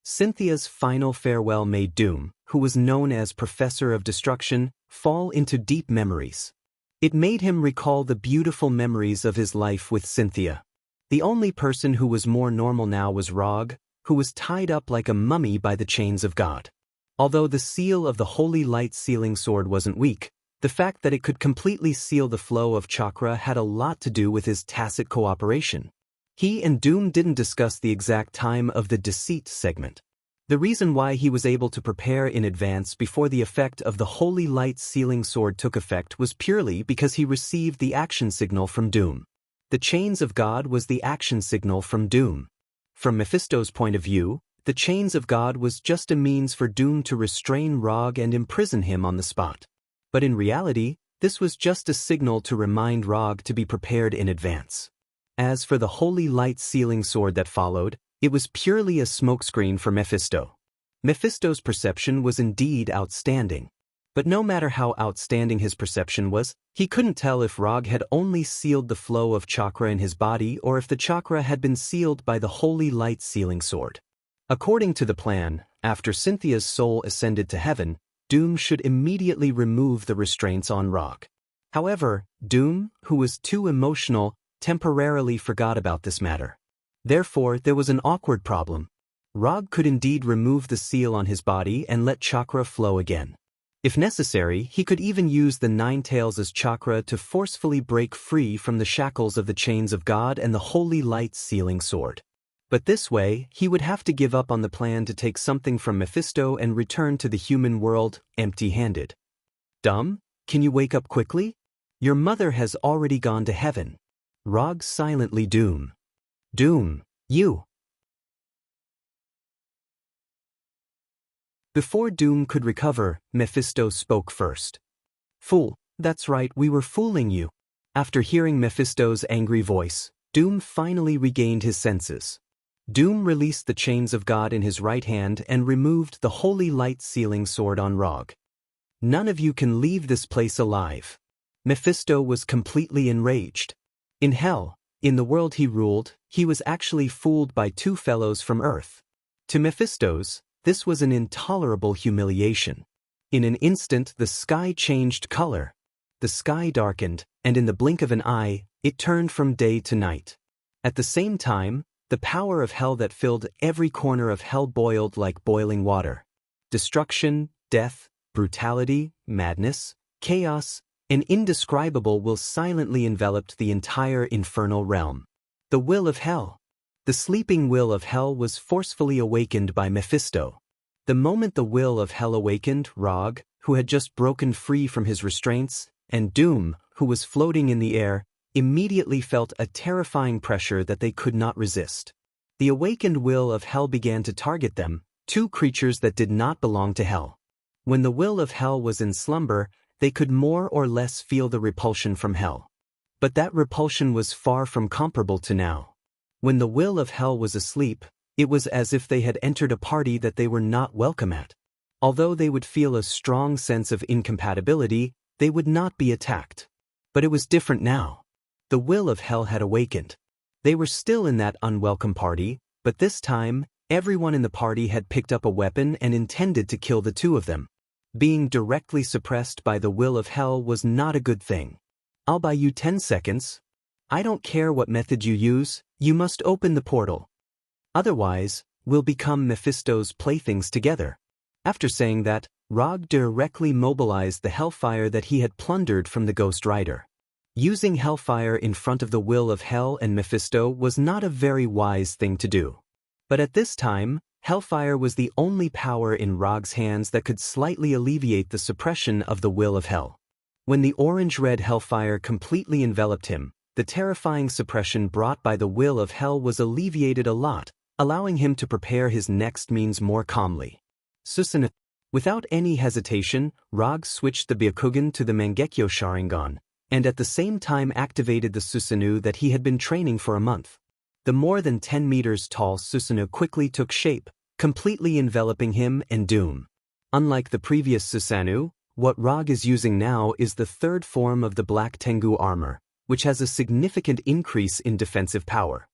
Cynthia's final farewell made Doom, who was known as Professor of Destruction, fall into deep memories. It made him recall the beautiful memories of his life with Cynthia. The only person who was more normal now was Rog, who was tied up like a mummy by the chains of God. Although the seal of the Holy Light Sealing Sword wasn't weak, the fact that it could completely seal the flow of chakra had a lot to do with his tacit cooperation. He and Doom didn't discuss the exact time of the deceit segment. The reason why he was able to prepare in advance before the effect of the Holy Light Sealing Sword took effect was purely because he received the action signal from Doom. The Chains of God was the action signal from Doom. From Mephisto's point of view, the Chains of God was just a means for Doom to restrain Rog and imprison him on the spot. But in reality, this was just a signal to remind Rog to be prepared in advance. As for the Holy Light Sealing Sword that followed, it was purely a smokescreen for Mephisto. Mephisto's perception was indeed outstanding. But no matter how outstanding his perception was, he couldn't tell if Rog had only sealed the flow of chakra in his body or if the chakra had been sealed by the holy light sealing sword. According to the plan, after Cynthia's soul ascended to heaven, Doom should immediately remove the restraints on Rog. However, Doom, who was too emotional, temporarily forgot about this matter. Therefore, there was an awkward problem. Rog could indeed remove the seal on his body and let chakra flow again. If necessary, he could even use the Nine Tails as chakra to forcefully break free from the shackles of the chains of God and the holy light sealing sword. But this way, he would have to give up on the plan to take something from Mephisto and return to the human world empty-handed. Dumb? Can you wake up quickly? Your mother has already gone to heaven. Rog silently Doom. Doom, you. Before Doom could recover, Mephisto spoke first. Fool, that's right, we were fooling you. After hearing Mephisto's angry voice, Doom finally regained his senses. Doom released the chains of God in his right hand and removed the holy light sealing sword on Rog. None of you can leave this place alive. Mephisto was completely enraged. In hell, in the world he ruled, he was actually fooled by two fellows from Earth. To Mephisto's, this was an intolerable humiliation. In an instant the sky changed color. The sky darkened, and in the blink of an eye, it turned from day to night. At the same time, the power of hell that filled every corner of hell boiled like boiling water. Destruction, death, brutality, madness, chaos, and indescribable will silently enveloped the entire infernal realm. The will of hell. The sleeping will of hell was forcefully awakened by Mephisto. The moment the will of hell awakened, Rog, who had just broken free from his restraints, and Doom, who was floating in the air, immediately felt a terrifying pressure that they could not resist. The awakened will of hell began to target them, two creatures that did not belong to hell. When the will of hell was in slumber, they could more or less feel the repulsion from hell. But that repulsion was far from comparable to now. When the will of hell was asleep, it was as if they had entered a party that they were not welcome at. Although they would feel a strong sense of incompatibility, they would not be attacked. But it was different now. The will of hell had awakened. They were still in that unwelcome party, but this time, everyone in the party had picked up a weapon and intended to kill the two of them. Being directly suppressed by the will of hell was not a good thing. I'll buy you 10 seconds. I don't care what method you use, you must open the portal. Otherwise, we'll become Mephisto's playthings together. After saying that, Rog directly mobilized the hellfire that he had plundered from the Ghost Rider. Using hellfire in front of the will of hell and Mephisto was not a very wise thing to do. But at this time, hellfire was the only power in Rog's hands that could slightly alleviate the suppression of the will of hell. When the orange-red hellfire completely enveloped him, the terrifying suppression brought by the will of hell was alleviated a lot, allowing him to prepare his next means more calmly. Susanoo. Without any hesitation, Rog switched the Byakugan to the Mangekyo Sharingan, and at the same time activated the Susanoo that he had been training for a month. The more than 10 meters tall Susanoo quickly took shape, completely enveloping him and Doom. Unlike the previous Susanoo, what Rog is using now is the third form of the Black Tengu armor, which has a significant increase in defensive power.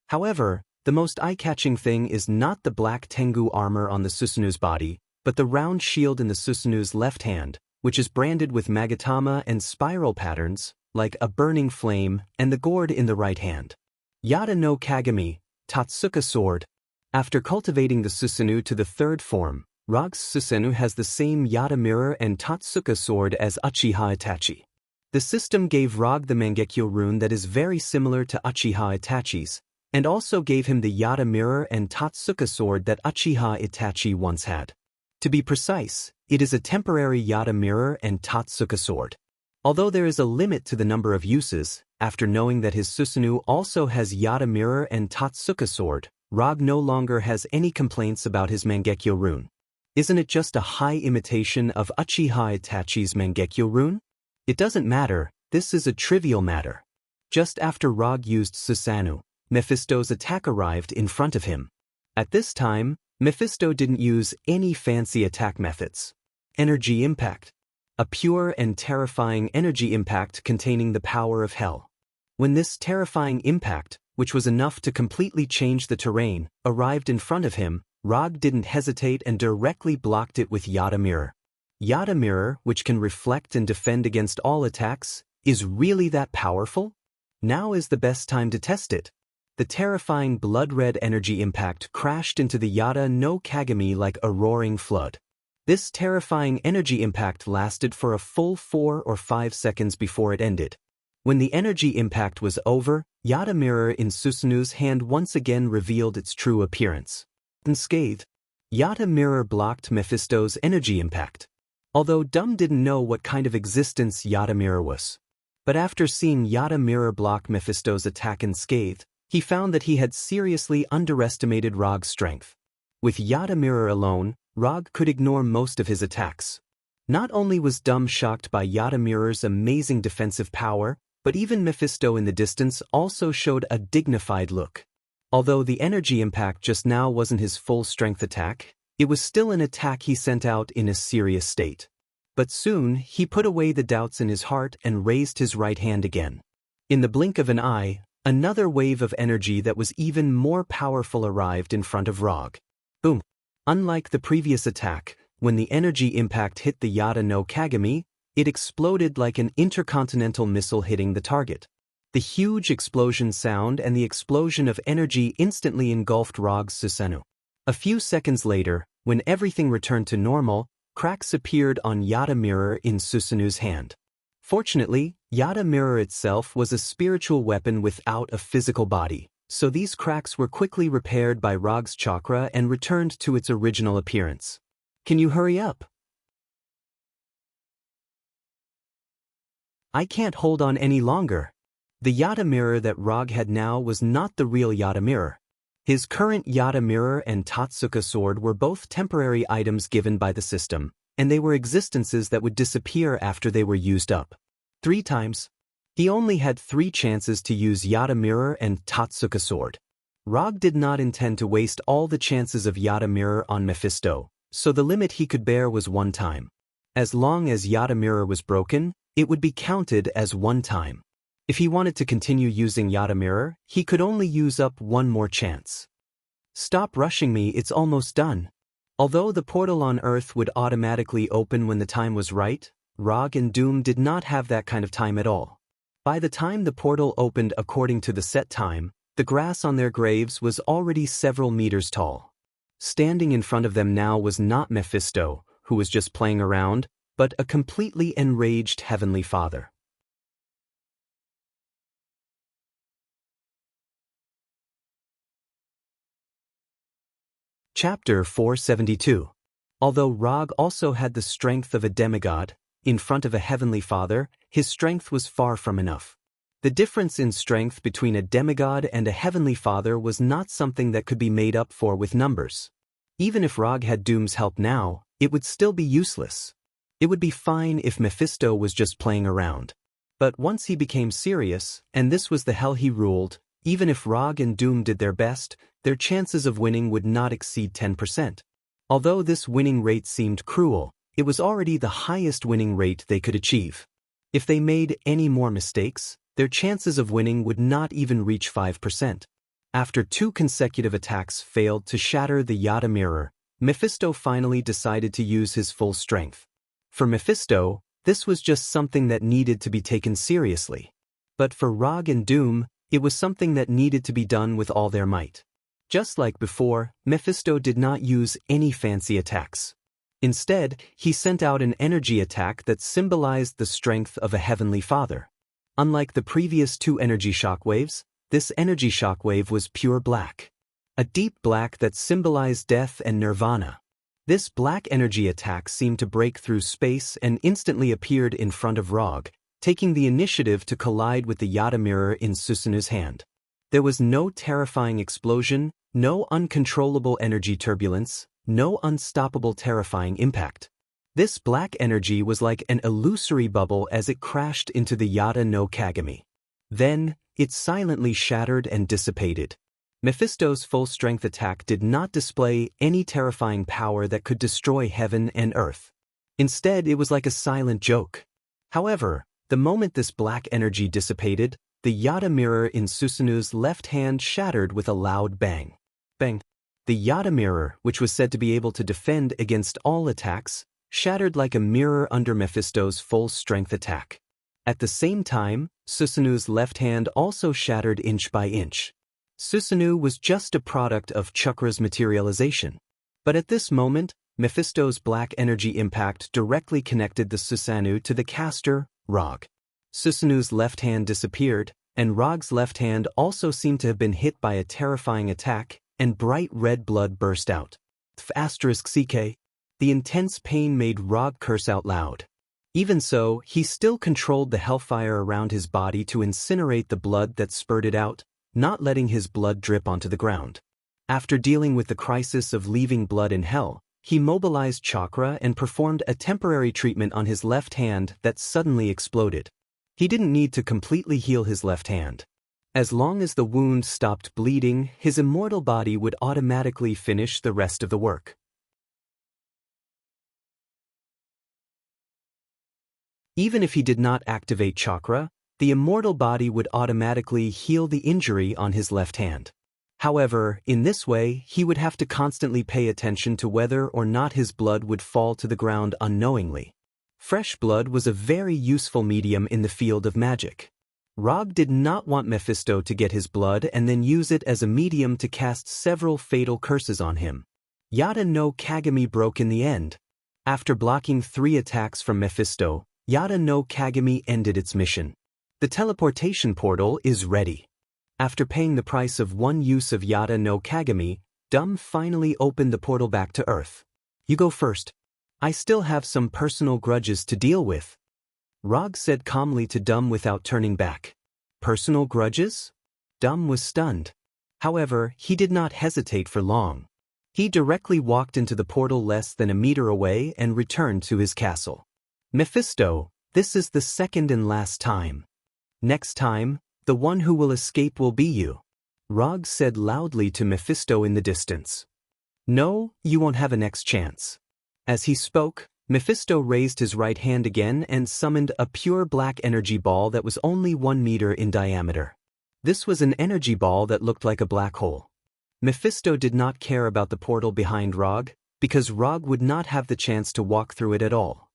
However, the most eye-catching thing is not the Black Tengu armor on the Susanoo's body, but the round shield in the Susanoo's left hand, which is branded with Magatama and spiral patterns, like a burning flame, and the gourd in the right hand. Yada no Kagami, Tatsuka sword. After cultivating the Susanoo to the third form, Rog's Susanoo has the same Yada mirror and Tatsuka sword as Uchiha Itachi. The system gave Rog the Mangekyo rune that is very similar to Uchiha Itachi's, and also gave him the Yada mirror and Tatsuka sword that Uchiha Itachi once had. To be precise, it is a temporary Yada mirror and Tatsuka sword. Although there is a limit to the number of uses, after knowing that his Susanoo also has Yada mirror and Tatsuka sword, Rog no longer has any complaints about his Mangekyo rune. Isn't it just a high imitation of Uchiha Itachi's Mangekyo rune? It doesn't matter, this is a trivial matter. Just after Rog used Susanoo, Mephisto's attack arrived in front of him. At this time, Mephisto didn't use any fancy attack methods. Energy impact. A pure and terrifying energy impact containing the power of hell. When this terrifying impact, which was enough to completely change the terrain, arrived in front of him, Rog didn't hesitate and directly blocked it with Yada Mirror. Yada Mirror, which can reflect and defend against all attacks, is really that powerful? Now is the best time to test it. The terrifying blood-red energy impact crashed into the Yada no Kagami like a roaring flood. This terrifying energy impact lasted for a full 4 or 5 seconds before it ended. When the energy impact was over, Yada Mirror in Susanu's hand once again revealed its true appearance. Unscathed, Yada Mirror blocked Mephisto's energy impact. Although Dum didn't know what kind of existence Yada Mirror was. But after seeing Yada Mirror block Mephisto's attack unscathed, he found that he had seriously underestimated Rog's strength. With Yada Mirror alone, Rog could ignore most of his attacks. Not only was Dum shocked by Yada Mirror's amazing defensive power, but even Mephisto in the distance also showed a dignified look. Although the energy impact just now wasn't his full-strength attack, it was still an attack he sent out in a serious state. But soon, he put away the doubts in his heart and raised his right hand again. In the blink of an eye, another wave of energy that was even more powerful arrived in front of Rog. Boom! Unlike the previous attack, when the energy impact hit the Yada no Kagami, it exploded like an intercontinental missile hitting the target. The huge explosion sound and the explosion of energy instantly engulfed Rog's Susanoo. A few seconds later, when everything returned to normal, cracks appeared on Yada Mirror in Susanoo's hand. Fortunately, Yada Mirror itself was a spiritual weapon without a physical body, so these cracks were quickly repaired by Rog's chakra and returned to its original appearance. Can you hurry up? I can't hold on any longer. The Yada Mirror that Rog had now was not the real Yada Mirror. His current Yada Mirror and Tatsuka sword were both temporary items given by the system, and they were existences that would disappear after they were used up. 3 times. He only had 3 chances to use Yada Mirror and Tatsuka sword. Rog did not intend to waste all the chances of Yada Mirror on Mephisto, so the limit he could bear was 1 time. As long as Yada Mirror was broken, it would be counted as 1 time. If he wanted to continue using Yada Mirror, he could only use up 1 more chance. Stop rushing me, it's almost done. Although the portal on Earth would automatically open when the time was right, Rog and Doom did not have that kind of time at all. By the time the portal opened according to the set time, the grass on their graves was already several meters tall. Standing in front of them now was not Mephisto, who was just playing around, but a completely enraged Heavenly Father. Chapter 472. Although Rog also had the strength of a demigod, in front of a Heavenly Father, his strength was far from enough. The difference in strength between a demigod and a Heavenly Father was not something that could be made up for with numbers. Even if Rog had Doom's help now, it would still be useless. It would be fine if Mephisto was just playing around. But once he became serious, and this was the hell he ruled, even if Rog and Doom did their best, their chances of winning would not exceed 10%. Although this winning rate seemed cruel, it was already the highest winning rate they could achieve. If they made any more mistakes, their chances of winning would not even reach 5%. After 2 consecutive attacks failed to shatter the Yada Mirror, Mephisto finally decided to use his full strength. For Mephisto, this was just something that needed to be taken seriously. But for Rog and Doom, it was something that needed to be done with all their might. Just like before, Mephisto did not use any fancy attacks. Instead, he sent out an energy attack that symbolized the strength of a Heavenly Father. Unlike the previous 2 energy shockwaves, this energy shockwave was pure black. A deep black that symbolized death and nirvana. This black energy attack seemed to break through space and instantly appeared in front of Rog, taking the initiative to collide with the Yada Mirror in Susanu's hand. There was no terrifying explosion, no uncontrollable energy turbulence, no unstoppable terrifying impact. This black energy was like an illusory bubble as it crashed into the Yada no Kagami. Then, it silently shattered and dissipated. Mephisto's full-strength attack did not display any terrifying power that could destroy heaven and earth. Instead, it was like a silent joke. However, the moment this black energy dissipated, the Yada mirror in Susanu's left hand shattered with a loud bang. Bang. The Yada mirror, which was said to be able to defend against all attacks, shattered like a mirror under Mephisto's full-strength attack. At the same time, Susanu's left hand also shattered inch by inch. Susanu was just a product of Chakra's materialization. But at this moment, Mephisto's black energy impact directly connected the Susanu to the caster, Rog. Susanu's left hand disappeared, and Rog's left hand also seemed to have been hit by a terrifying attack, and bright red blood burst out. *CK. The intense pain made Rog curse out loud. Even so, he still controlled the hellfire around his body to incinerate the blood that spurted out, not letting his blood drip onto the ground. After dealing with the crisis of leaving blood in hell, he mobilized chakra and performed a temporary treatment on his left hand that suddenly exploded. He didn't need to completely heal his left hand. As long as the wound stopped bleeding, his immortal body would automatically finish the rest of the work. Even if he did not activate chakra, the immortal body would automatically heal the injury on his left hand. However, in this way, he would have to constantly pay attention to whether or not his blood would fall to the ground unknowingly. Fresh blood was a very useful medium in the field of magic. Rog did not want Mephisto to get his blood and then use it as a medium to cast several fatal curses on him. Yada no Kagami broke in the end. After blocking 3 attacks from Mephisto, Yada no Kagami ended its mission. The teleportation portal is ready. After paying the price of 1 use of Yada no Kagami, Dum finally opened the portal back to Earth. You go first. I still have some personal grudges to deal with. Rog said calmly to Dum without turning back. Personal grudges? Dum was stunned. However, he did not hesitate for long. He directly walked into the portal less than a meter away and returned to his castle. Mephisto, this is the second and last time. Next time, the one who will escape will be you. Rog said loudly to Mephisto in the distance. No, you won't have a next chance. As he spoke, Mephisto raised his right hand again and summoned a pure black energy ball that was only 1 meter in diameter. This was an energy ball that looked like a black hole. Mephisto did not care about the portal behind Rog, because Rog would not have the chance to walk through it at all.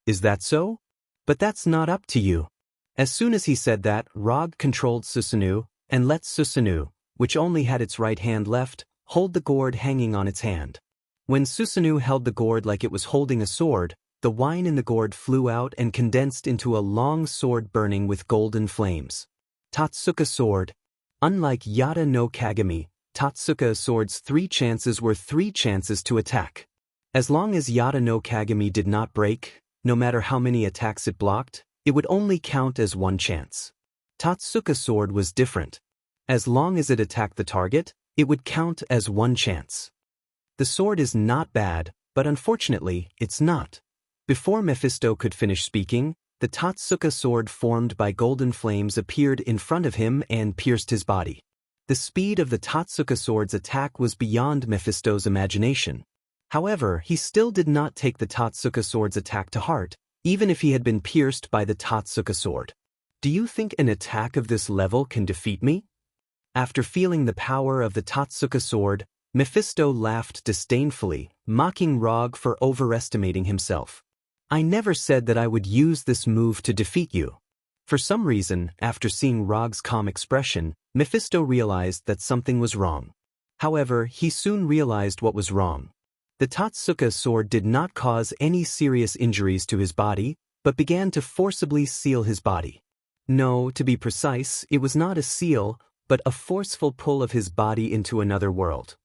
Is that so? But that's not up to you. As soon as he said that, Rog controlled Susanu, and let Susanu, which only had its right hand left, hold the gourd hanging on its hand. When Susanu held the gourd like it was holding a sword, the wine in the gourd flew out and condensed into a long sword burning with golden flames. Tatsuka sword. Unlike Yada no Kagami, Tatsuka sword's 3 chances were 3 chances to attack. As long as Yada no Kagami did not break, no matter how many attacks it blocked, it would only count as 1 chance. Tatsuka sword was different. As long as it attacked the target, it would count as 1 chance. The sword is not bad, but unfortunately, it's not. Before Mephisto could finish speaking, the Tatsuka sword formed by golden flames appeared in front of him and pierced his body. The speed of the Tatsuka sword's attack was beyond Mephisto's imagination. However, he still did not take the Tatsuka sword's attack to heart, even if he had been pierced by the Tatsuka sword. Do you think an attack of this level can defeat me? After feeling the power of the Tatsuka sword, Mephisto laughed disdainfully, mocking Rog for overestimating himself. I never said that I would use this move to defeat you. For some reason, after seeing Rog's calm expression, Mephisto realized that something was wrong. However, he soon realized what was wrong. The Tatsuka sword did not cause any serious injuries to his body, but began to forcibly seal his body. No, to be precise, it was not a seal, but a forceful pull of his body into another world.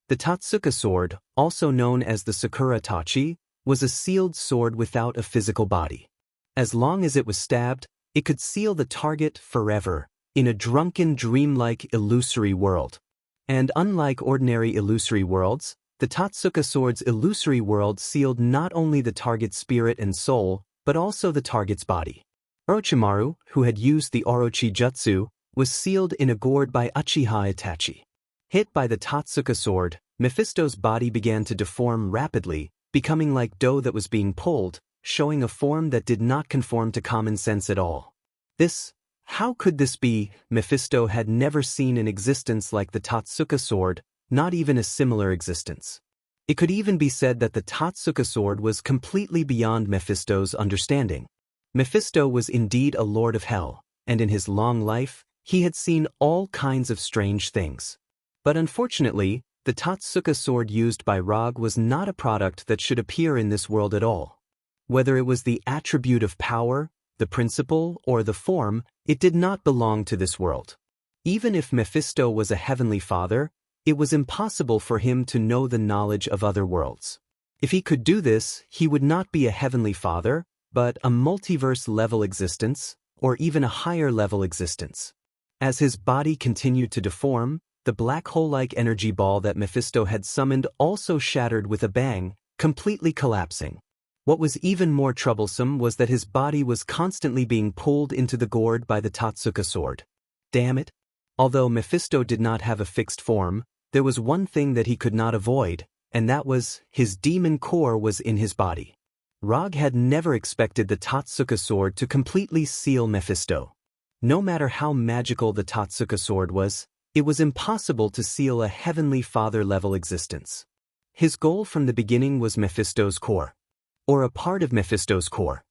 The Tatsuka sword, also known as the Sakura Tachi, was a sealed sword without a physical body. As long as it was stabbed, it could seal the target forever, in a drunken dreamlike illusory world. And unlike ordinary illusory worlds, the Tatsuka sword's illusory world sealed not only the target's spirit and soul, but also the target's body. Orochimaru, who had used the Orochi Jutsu, was sealed in a gourd by Uchiha Itachi. Hit by the Totsuka sword, Mephisto's body began to deform rapidly, becoming like dough that was being pulled, showing a form that did not conform to common sense at all. How could this be? Mephisto had never seen an existence like the Totsuka sword, not even a similar existence. It could even be said that the Totsuka sword was completely beyond Mephisto's understanding. Mephisto was indeed a lord of hell, and in his long life, he had seen all kinds of strange things. But unfortunately, the Totsuka sword used by Rog was not a product that should appear in this world at all. Whether it was the attribute of power, the principle, or the form, it did not belong to this world. Even if Mephisto was a heavenly father, it was impossible for him to know the knowledge of other worlds. If he could do this, he would not be a heavenly father, but a multiverse-level existence, or even a higher-level existence. As his body continued to deform, the black hole-like energy ball that Mephisto had summoned also shattered with a bang, completely collapsing. What was even more troublesome was that his body was constantly being pulled into the gourd by the Totsuka sword. Damn it! Although Mephisto did not have a fixed form, there was one thing that he could not avoid, and that was, his demon core was in his body. Rog had never expected the Totsuka sword to completely seal Mephisto. No matter how magical the Totsuka sword was, it was impossible to seal a heavenly father-level existence. His goal from the beginning was Mephisto's core, or a part of Mephisto's core.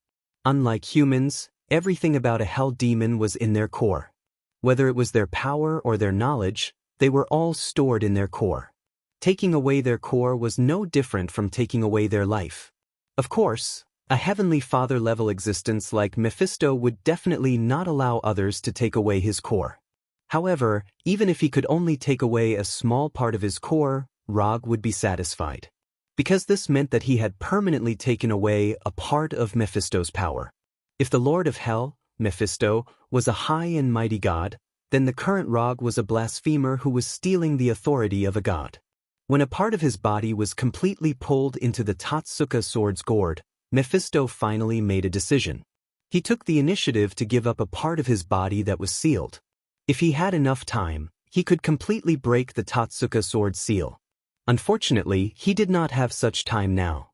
Unlike humans, everything about a hell demon was in their core. Whether it was their power or their knowledge, they were all stored in their core. Taking away their core was no different from taking away their life. Of course, a heavenly father-level existence like Mephisto would definitely not allow others to take away his core. However, even if he could only take away a small part of his core, Rog would be satisfied. Because this meant that he had permanently taken away a part of Mephisto's power. If the Lord of Hell, Mephisto, was a high and mighty god, then the current Rog was a blasphemer who was stealing the authority of a god. When a part of his body was completely pulled into the Totsuka sword's gourd, Mephisto finally made a decision. He took the initiative to give up a part of his body that was sealed. If he had enough time, he could completely break the Totsuka sword seal. Unfortunately, he did not have such time now.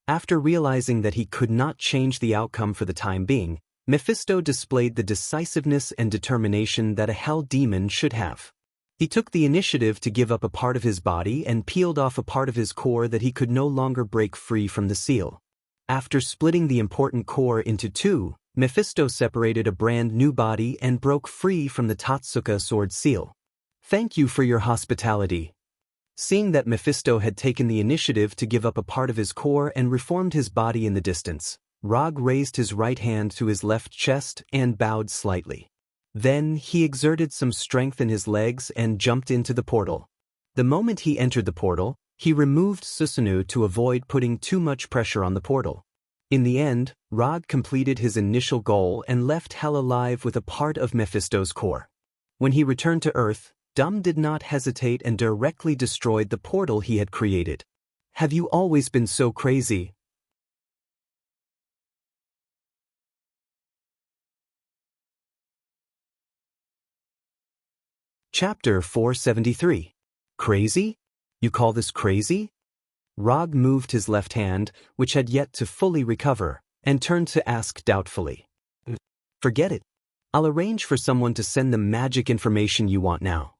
After realizing that he could not change the outcome for the time being, Mephisto displayed the decisiveness and determination that a hell demon should have. He took the initiative to give up a part of his body and peeled off a part of his core that he could no longer break free from the seal. After splitting the important core into two, Mephisto separated a brand new body and broke free from the Totsuka sword seal. Thank you for your hospitality. Seeing that Mephisto had taken the initiative to give up a part of his core and reformed his body in the distance, Rog raised his right hand to his left chest and bowed slightly. Then he exerted some strength in his legs and jumped into the portal. The moment he entered the portal, he removed Susanoo to avoid putting too much pressure on the portal. In the end, Rog completed his initial goal and left Hell alive with a part of Mephisto's core. When he returned to Earth, Dum did not hesitate and directly destroyed the portal he had created. Have you always been so crazy? Chapter 473. Crazy? You call this crazy? Rog moved his left hand, which had yet to fully recover, and turned to ask doubtfully. Forget it. I'll arrange for someone to send the magic information you want now.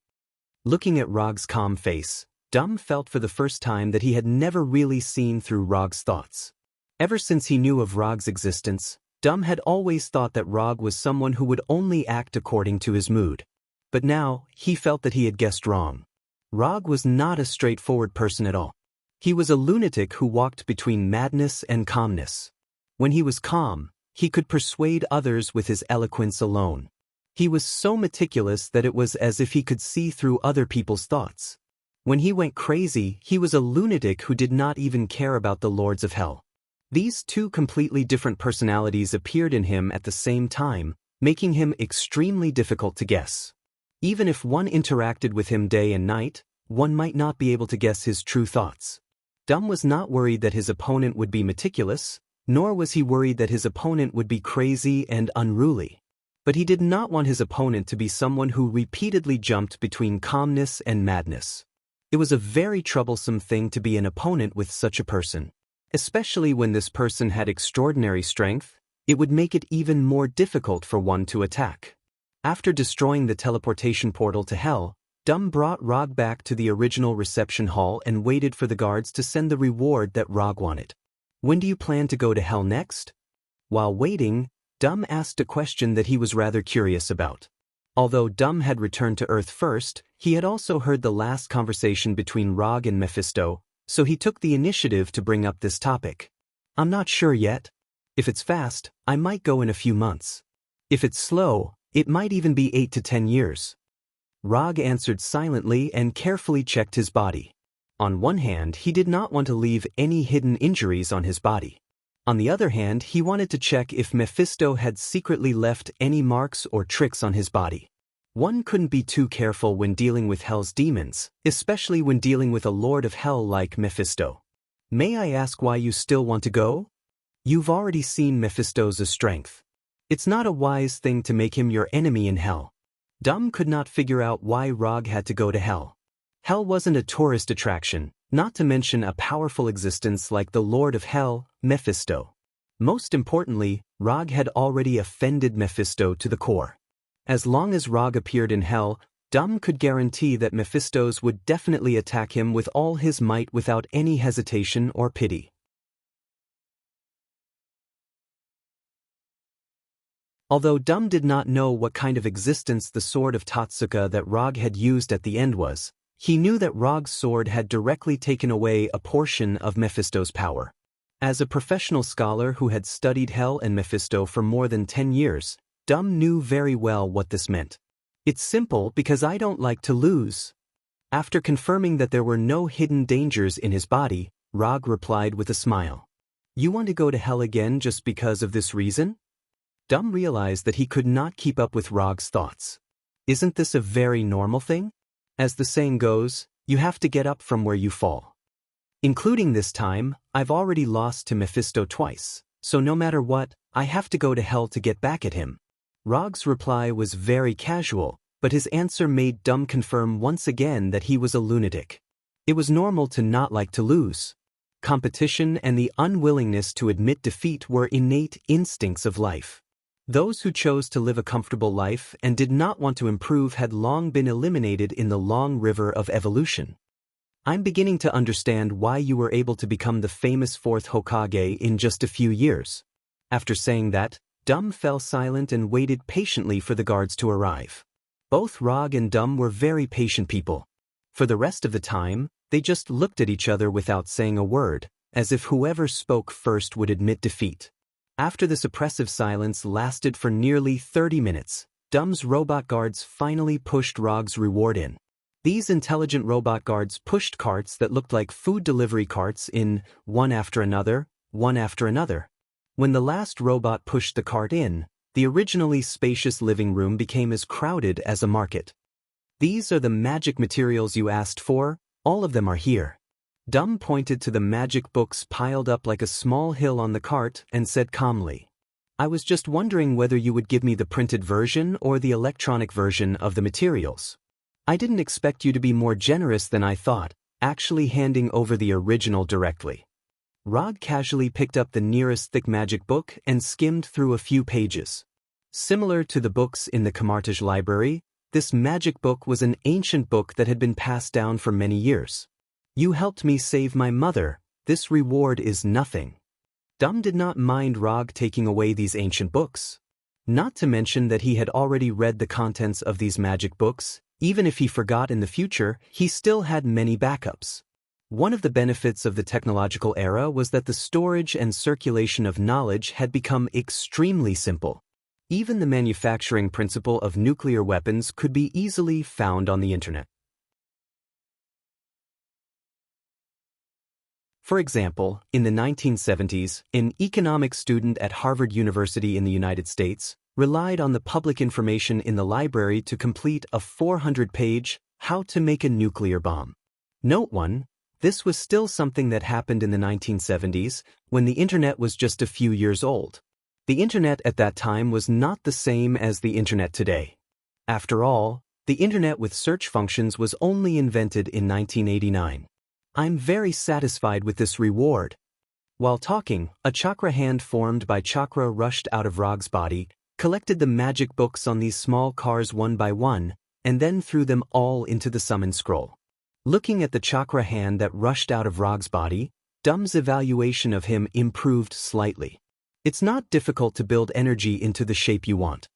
Looking at Rog's calm face, Dum felt for the first time that he had never really seen through Rog's thoughts. Ever since he knew of Rog's existence, Dum had always thought that Rog was someone who would only act according to his mood. But now, he felt that he had guessed wrong. Rog was not a straightforward person at all. He was a lunatic who walked between madness and calmness. When he was calm, he could persuade others with his eloquence alone. He was so meticulous that it was as if he could see through other people's thoughts. When he went crazy, he was a lunatic who did not even care about the Lords of Hell. These two completely different personalities appeared in him at the same time, making him extremely difficult to guess. Even if one interacted with him day and night, one might not be able to guess his true thoughts. Dum was not worried that his opponent would be meticulous, nor was he worried that his opponent would be crazy and unruly. But he did not want his opponent to be someone who repeatedly jumped between calmness and madness. It was a very troublesome thing to be an opponent with such a person. Especially when this person had extraordinary strength, it would make it even more difficult for one to attack. After destroying the teleportation portal to Hell, Dum brought Rog back to the original reception hall and waited for the guards to send the reward that Rog wanted. When do you plan to go to Hell next? While waiting, Dum asked a question that he was rather curious about. Although Dum had returned to Earth first, he had also heard the last conversation between Rog and Mephisto, so he took the initiative to bring up this topic. I'm not sure yet. If it's fast, I might go in a few months. If it's slow, it might even be 8 to 10 years. Rog answered silently and carefully checked his body. On one hand, he did not want to leave any hidden injuries on his body. On the other hand, he wanted to check if Mephisto had secretly left any marks or tricks on his body. One couldn't be too careful when dealing with Hell's demons, especially when dealing with a Lord of Hell like Mephisto. May I ask why you still want to go? You've already seen Mephisto's strength. It's not a wise thing to make him your enemy in Hell. Dum could not figure out why Rog had to go to Hell. Hell wasn't a tourist attraction, not to mention a powerful existence like the Lord of Hell, Mephisto. Most importantly, Rog had already offended Mephisto to the core. As long as Rog appeared in Hell, Dum could guarantee that Mephistos would definitely attack him with all his might without any hesitation or pity. Although Dum did not know what kind of existence the sword of Tatsuka that Rog had used at the end was, he knew that Rog's sword had directly taken away a portion of Mephisto's power. As a professional scholar who had studied Hell and Mephisto for more than 10 years, Dum knew very well what this meant. It's simple because I don't like to lose. After confirming that there were no hidden dangers in his body, Rog replied with a smile. You want to go to Hell again just because of this reason? Dum realized that he could not keep up with Rog's thoughts. Isn't this a very normal thing? As the saying goes, you have to get up from where you fall. Including this time, I've already lost to Mephisto twice, so no matter what, I have to go to Hell to get back at him. Rog's reply was very casual, but his answer made Dum confirm once again that he was a lunatic. It was normal to not like to lose. Competition and the unwillingness to admit defeat were innate instincts of life. Those who chose to live a comfortable life and did not want to improve had long been eliminated in the long river of evolution. I'm beginning to understand why you were able to become the famous fourth Hokage in just a few years. After saying that, Dum fell silent and waited patiently for the guards to arrive. Both Rog and Dum were very patient people. For the rest of the time, they just looked at each other without saying a word, as if whoever spoke first would admit defeat. After this oppressive silence lasted for nearly 30 minutes, Dum's robot guards finally pushed Rog's reward in. These intelligent robot guards pushed carts that looked like food delivery carts in, one after another, one after another. When the last robot pushed the cart in, the originally spacious living room became as crowded as a market. These are the magic materials you asked for, all of them are here. Dum pointed to the magic books piled up like a small hill on the cart and said calmly, I was just wondering whether you would give me the printed version or the electronic version of the materials. I didn't expect you to be more generous than I thought, actually handing over the original directly. Rog casually picked up the nearest thick magic book and skimmed through a few pages. Similar to the books in the Kamartaj library, this magic book was an ancient book that had been passed down for many years. You helped me save my mother, this reward is nothing. Dum did not mind Rog taking away these ancient books. Not to mention that he had already read the contents of these magic books, even if he forgot in the future, he still had many backups. One of the benefits of the technological era was that the storage and circulation of knowledge had become extremely simple. Even the manufacturing principle of nuclear weapons could be easily found on the internet. For example, in the 1970s, an economics student at Harvard University in the United States relied on the public information in the library to complete a 400-page How to Make a Nuclear Bomb. Note 1. This was still something that happened in the 1970s, when the internet was just a few years old. The internet at that time was not the same as the internet today. After all, the internet with search functions was only invented in 1989. I'm very satisfied with this reward. While talking, a chakra hand formed by chakra rushed out of Rog's body, collected the magic books on these small cars one by one, and then threw them all into the summon scroll. Looking at the chakra hand that rushed out of Rog's body, Dum's evaluation of him improved slightly. It's not difficult to build energy into the shape you want.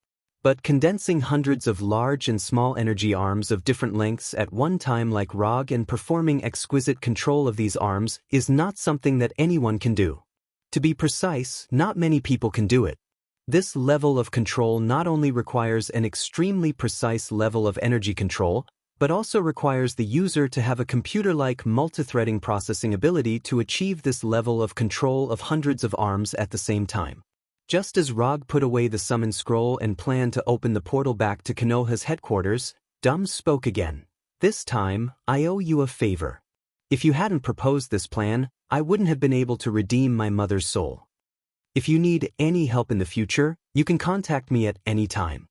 But condensing hundreds of large and small energy arms of different lengths at one time like Rog and performing exquisite control of these arms is not something that anyone can do. To be precise, not many people can do it. This level of control not only requires an extremely precise level of energy control, but also requires the user to have a computer-like multithreading processing ability to achieve this level of control of hundreds of arms at the same time. Just as Rog put away the summon scroll and planned to open the portal back to Konoha's headquarters, Dum spoke again. This time, I owe you a favor. If you hadn't proposed this plan, I wouldn't have been able to redeem my mother's soul. If you need any help in the future, you can contact me at any time.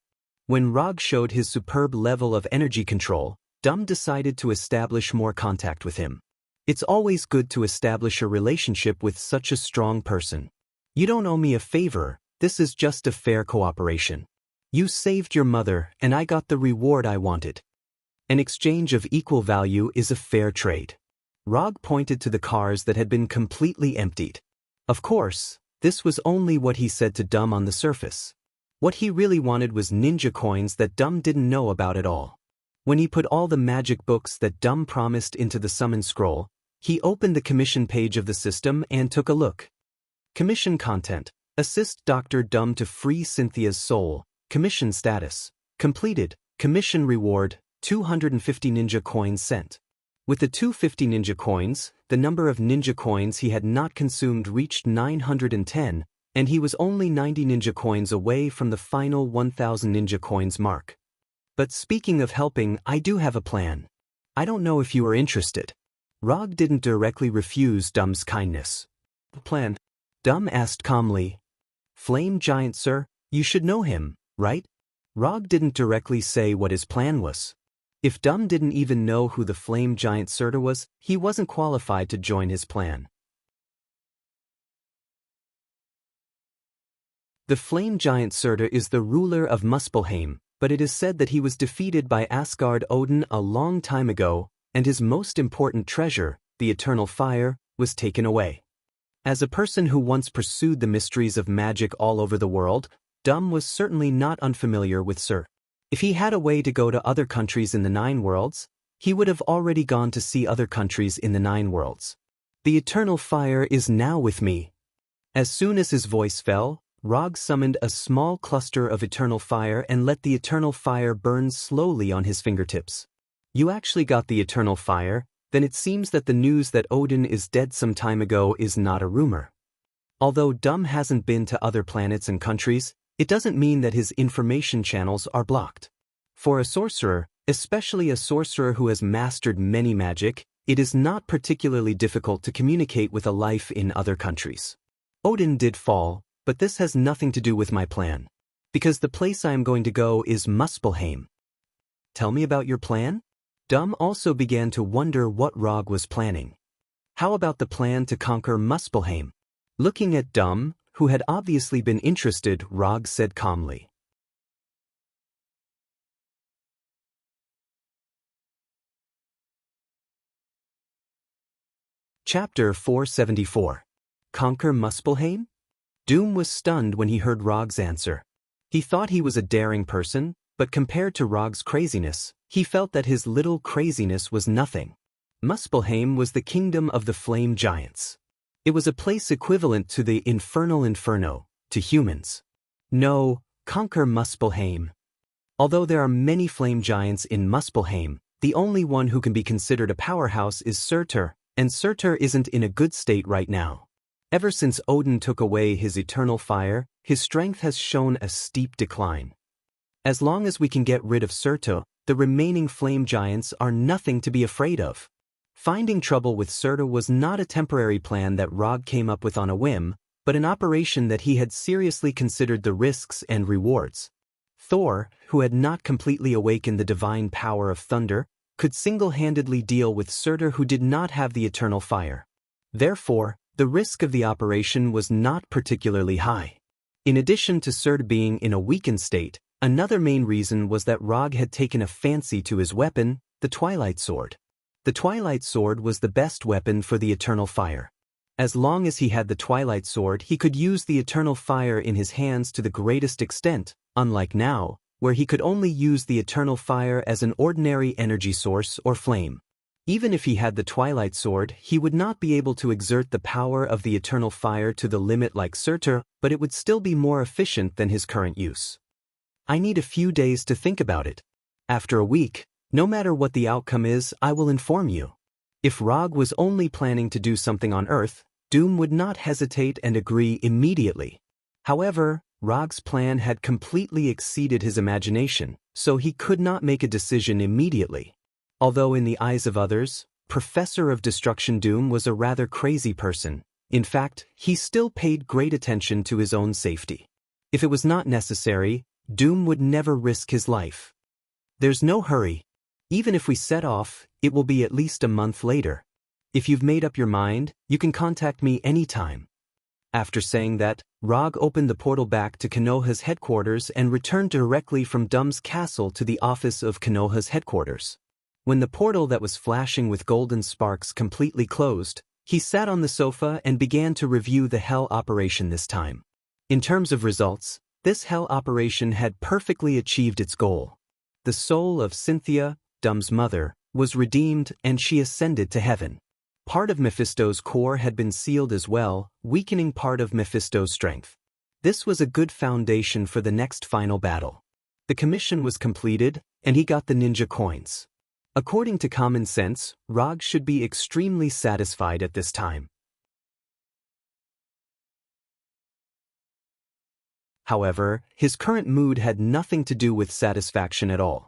When Rog showed his superb level of energy control, Dum decided to establish more contact with him. It's always good to establish a relationship with such a strong person. You don't owe me a favor, this is just a fair cooperation. You saved your mother, and I got the reward I wanted. An exchange of equal value is a fair trade. Rog pointed to the cars that had been completely emptied. Of course, this was only what he said to Dum on the surface. What he really wanted was ninja coins that Dum didn't know about at all. When he put all the magic books that Dum promised into the summon scroll, he opened the commission page of the system and took a look. Commission content: assist Dr. Dum to free Cynthia's soul. Commission status: completed. Commission reward: 250 ninja coins sent. With the 250 ninja coins, the number of ninja coins he had not consumed reached 910, and he was only 90 ninja coins away from the final 1000 ninja coins mark. But speaking of helping, I do have a plan. I don't know if you are interested. Rog didn't directly refuse Dum's kindness. Plan? Dum asked calmly. Flame Giant, sir, you should know him, right? Rog didn't directly say what his plan was. If Dum didn't even know who the Flame Giant Surta was, he wasn't qualified to join his plan. The Flame Giant Surta is the ruler of Muspelheim, but it is said that he was defeated by Asgard Odin a long time ago, and his most important treasure, the Eternal Fire, was taken away. As a person who once pursued the mysteries of magic all over the world, Dum was certainly not unfamiliar with Sir. If he had a way to go to other countries in the Nine Worlds, he would have already gone to see other countries in the Nine Worlds. The Eternal Fire is now with me. As soon as his voice fell, Rog summoned a small cluster of Eternal Fire and let the Eternal Fire burn slowly on his fingertips. You actually got the Eternal Fire? Then it seems that the news that Odin is dead some time ago is not a rumor. Although Dum hasn't been to other planets and countries, it doesn't mean that his information channels are blocked. For a sorcerer, especially a sorcerer who has mastered many magic, it is not particularly difficult to communicate with a life in other countries. Odin did fall, but this has nothing to do with my plan. Because the place I am going to go is Muspelheim. Tell me about your plan? Dum also began to wonder what Rog was planning. How about the plan to conquer Muspelheim? Looking at Dum, who had obviously been interested, Rog said calmly. Chapter 474. Conquer Muspelheim? Doom was stunned when he heard Rog's answer. He thought he was a daring person, but compared to Rog's craziness, he felt that his little craziness was nothing. Muspelheim was the kingdom of the Flame Giants. It was a place equivalent to the Infernal Inferno, to humans. No, conquer Muspelheim. Although there are many Flame Giants in Muspelheim, the only one who can be considered a powerhouse is Surtur, and Surtur isn't in a good state right now. Ever since Odin took away his Eternal Fire, his strength has shown a steep decline. As long as we can get rid of Surtur, the remaining Flame Giants are nothing to be afraid of. Finding trouble with Surta was not a temporary plan that Rog came up with on a whim, but an operation that he had seriously considered the risks and rewards. Thor, who had not completely awakened the divine power of thunder, could single-handedly deal with Surta, who did not have the eternal fire. Therefore, the risk of the operation was not particularly high. In addition to Surta being in a weakened state, another main reason was that Rog had taken a fancy to his weapon, the Twilight Sword. The Twilight Sword was the best weapon for the eternal fire. As long as he had the Twilight Sword, he could use the eternal fire in his hands to the greatest extent, unlike now, where he could only use the eternal fire as an ordinary energy source or flame. Even if he had the Twilight Sword, he would not be able to exert the power of the eternal fire to the limit like Surtur, but it would still be more efficient than his current use. I need a few days to think about it. After a week, no matter what the outcome is, I will inform you. If Rog was only planning to do something on Earth, Doom would not hesitate and agree immediately. However, Rog's plan had completely exceeded his imagination, so he could not make a decision immediately. Although in the eyes of others, Professor of Destruction Doom was a rather crazy person, in fact, he still paid great attention to his own safety. If it was not necessary, Doom would never risk his life. There's no hurry. Even if we set off, it will be at least a month later. If you've made up your mind, you can contact me anytime. After saying that, Rog opened the portal back to Konoha's headquarters and returned directly from Doom's castle to the office of Konoha's headquarters. When the portal that was flashing with golden sparks completely closed, he sat on the sofa and began to review the Hell operation this time. In terms of results, this Hell operation had perfectly achieved its goal. The soul of Cynthia, Doom's mother, was redeemed and she ascended to heaven. Part of Mephisto's core had been sealed as well, weakening part of Mephisto's strength. This was a good foundation for the next final battle. The commission was completed, and he got the ninja coins. According to common sense, Rog should be extremely satisfied at this time. However, his current mood had nothing to do with satisfaction at all.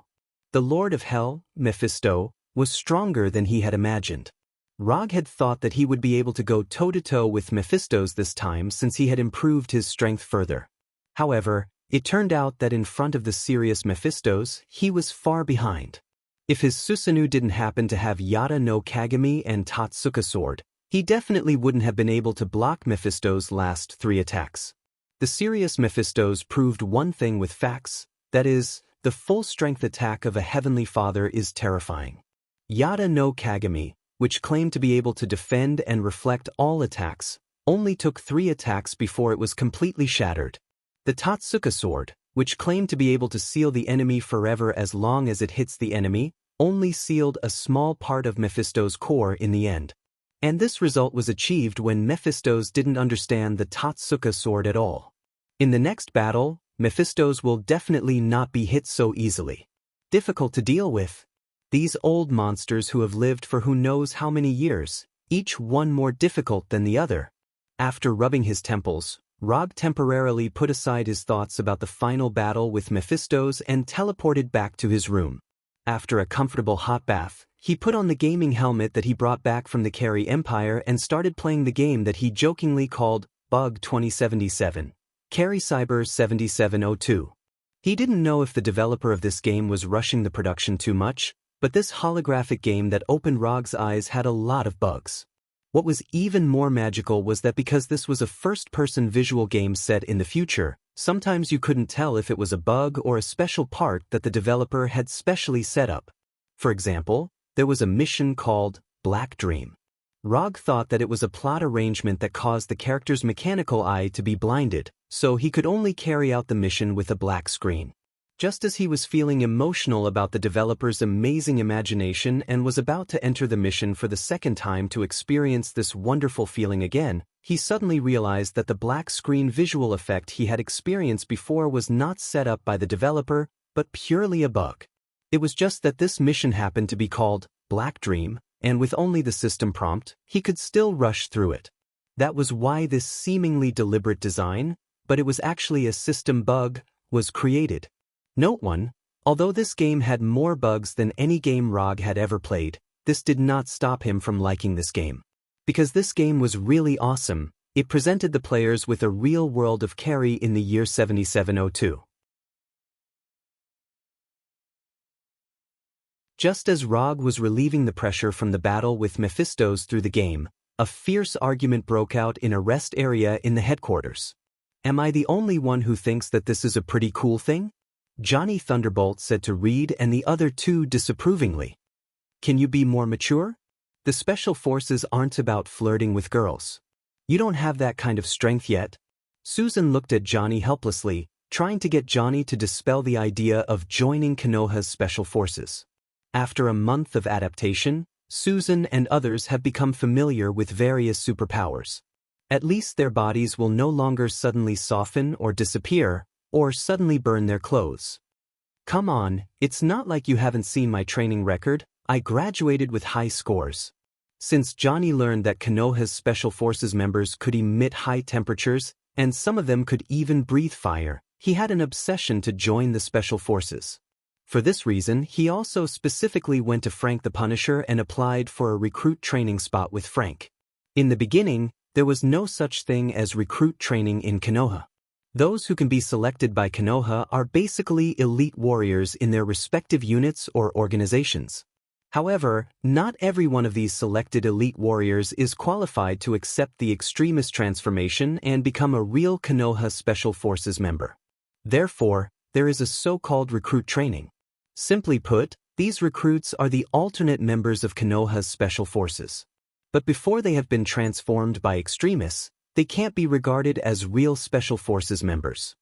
The Lord of Hell, Mephisto, was stronger than he had imagined. Rog had thought that he would be able to go toe-to-toe with Mephisto's this time since he had improved his strength further. However, it turned out that in front of the serious Mephistos, he was far behind. If his Susanoo didn't happen to have Yada no Kagami and Tatsuka sword, he definitely wouldn't have been able to block Mephisto's last 3 attacks. The serious Mephistos proved one thing with facts, that is, the full-strength attack of a Heavenly Father is terrifying. Yada no Kagami, which claimed to be able to defend and reflect all attacks, only took 3 attacks before it was completely shattered. The Tatsuka sword, which claimed to be able to seal the enemy forever as long as it hits the enemy, only sealed a small part of Mephisto's core in the end. And this result was achieved when Mephistos didn't understand the Tatsuka sword at all. In the next battle, Mephistos will definitely not be hit so easily. Difficult to deal with. These old monsters who have lived for who knows how many years, each one more difficult than the other. After rubbing his temples, Rog temporarily put aside his thoughts about the final battle with Mephistos and teleported back to his room. After a comfortable hot bath, he put on the gaming helmet that he brought back from the Carey Empire and started playing the game that he jokingly called Bug 2077. Carey Cyber 7702. He didn't know if the developer of this game was rushing the production too much, but this holographic game that opened Rog's eyes had a lot of bugs. What was even more magical was that because this was a first-person visual game set in the future, sometimes you couldn't tell if it was a bug or a special part that the developer had specially set up. For example, there was a mission called Black Dream. Rog thought that it was a plot arrangement that caused the character's mechanical eye to be blinded, so he could only carry out the mission with a black screen. Just as he was feeling emotional about the developer's amazing imagination and was about to enter the mission for the second time to experience this wonderful feeling again, he suddenly realized that the black screen visual effect he had experienced before was not set up by the developer, but purely a bug. It was just that this mission happened to be called Black Dream, and with only the system prompt, he could still rush through it. That was why this seemingly deliberate design, but it was actually a system bug, was created. Note 1, although this game had more bugs than any game Rog had ever played, this did not stop him from liking this game. Because this game was really awesome, it presented the players with a real world of carry in the year 7702. Just as Rog was relieving the pressure from the battle with Mephistos through the game, a fierce argument broke out in a rest area in the headquarters. Am I the only one who thinks that this is a pretty cool thing? Johnny Thunderbolt said to Reed and the other two disapprovingly. Can you be more mature? The Special Forces aren't about flirting with girls. You don't have that kind of strength yet. Susan looked at Johnny helplessly, trying to get Johnny to dispel the idea of joining Konoha's Special Forces. After a month of adaptation, Susan and others have become familiar with various superpowers. At least their bodies will no longer suddenly soften or disappear, or suddenly burn their clothes. Come on, it's not like you haven't seen my training record. I graduated with high scores. Since Johnny learned that Konoha's Special Forces members could emit high temperatures, and some of them could even breathe fire, he had an obsession to join the Special Forces. For this reason, he also specifically went to Frank the Punisher and applied for a recruit training spot with Frank. In the beginning, there was no such thing as recruit training in Konoha. Those who can be selected by Konoha are basically elite warriors in their respective units or organizations. However, not every one of these selected elite warriors is qualified to accept the extremist transformation and become a real Konoha Special Forces member. Therefore, there is a so-called recruit training. Simply put, these recruits are the alternate members of Konoha's Special Forces. But before they have been transformed by extremists, they can't be regarded as real Special Forces members.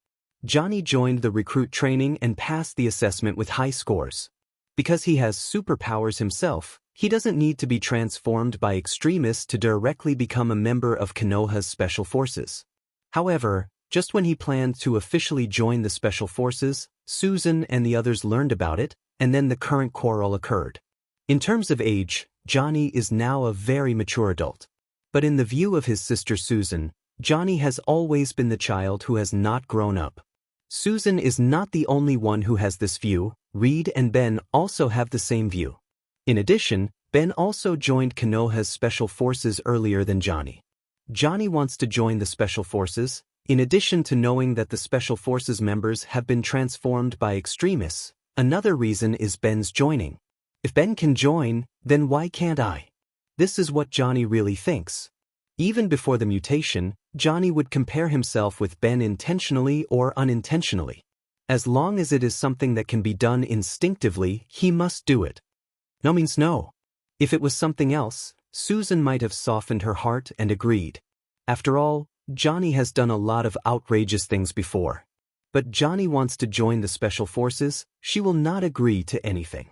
Johnny joined the recruit training and passed the assessment with high scores. Because he has superpowers himself, he doesn't need to be transformed by extremists to directly become a member of Konoha's Special Forces. However, just when he planned to officially join the Special Forces, Susan and the others learned about it, and then the current quarrel occurred. In terms of age, Johnny is now a very mature adult. But in the view of his sister Susan, Johnny has always been the child who has not grown up. Susan is not the only one who has this view. Reed and Ben also have the same view. In addition, Ben also joined Konoha's Special Forces earlier than Johnny. Johnny wants to join the Special Forces, in addition to knowing that the Special Forces members have been transformed by extremists. Another reason is Ben's joining. If Ben can join, then why can't I? This is what Johnny really thinks. Even before the mutation, Johnny would compare himself with Ben intentionally or unintentionally. As long as it is something that can be done instinctively, he must do it. No means no. If it was something else, Susan might have softened her heart and agreed. After all, Johnny has done a lot of outrageous things before. But Johnny wants to join the Special Forces. She will not agree to anything.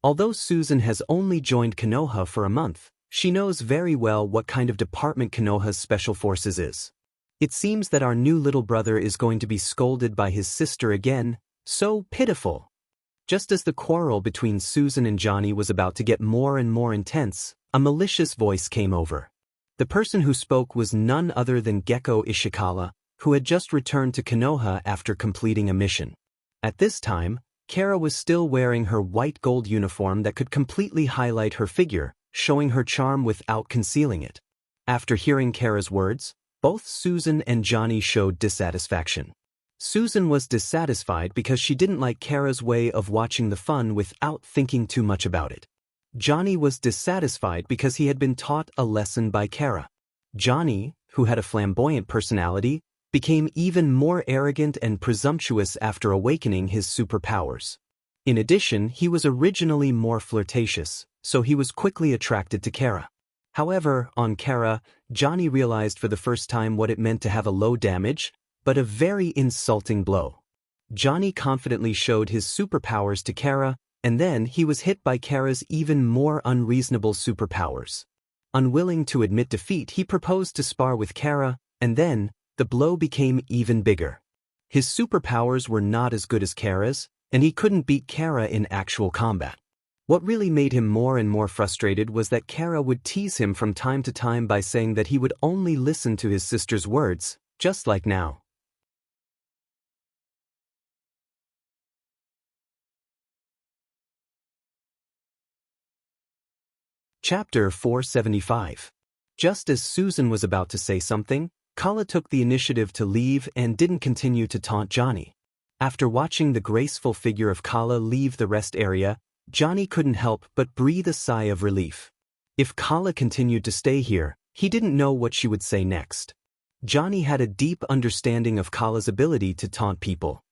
Although Susan has only joined Konoha for a month, she knows very well what kind of department Konoha's Special Forces is. It seems that our new little brother is going to be scolded by his sister again. So pitiful. Just as the quarrel between Susan and Johnny was about to get more and more intense, a malicious voice came over. The person who spoke was none other than Gecko Ishikawa, who had just returned to Konoha after completing a mission. At this time, Kara was still wearing her white gold uniform that could completely highlight her figure, showing her charm without concealing it. After hearing Kara's words, both Susan and Johnny showed dissatisfaction. Susan was dissatisfied because she didn't like Kara's way of watching the fun without thinking too much about it. Johnny was dissatisfied because he had been taught a lesson by Kara. Johnny, who had a flamboyant personality, became even more arrogant and presumptuous after awakening his superpowers. In addition, he was originally more flirtatious, so he was quickly attracted to Kara. However, on Kara, Johnny realized for the first time what it meant to have a low damage, but a very insulting blow. Johnny confidently showed his superpowers to Kara, and then he was hit by Kara's even more unreasonable superpowers. Unwilling to admit defeat, he proposed to spar with Kara, and then, the blow became even bigger. His superpowers were not as good as Kara's, and he couldn't beat Kara in actual combat. What really made him more and more frustrated was that Kara would tease him from time to time by saying that he would only listen to his sister's words, just like now. Chapter 475. Just as Susan was about to say something, Kala took the initiative to leave and didn't continue to taunt Johnny. After watching the graceful figure of Kala leave the rest area, Johnny couldn't help but breathe a sigh of relief. If Kala continued to stay here, he didn't know what she would say next. Johnny had a deep understanding of Kala's ability to taunt people.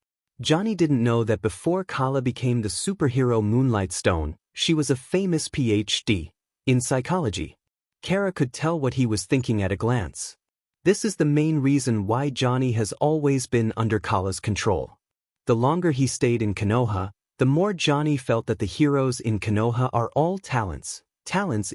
Johnny didn't know that before Kala became the superhero Moonlight Stone, she was a famous PhD in psychology. Kara could tell what he was thinking at a glance. This is the main reason why Johnny has always been under Kala's control. The longer he stayed in Konoha, the more Johnny felt that the heroes in Konoha are all talents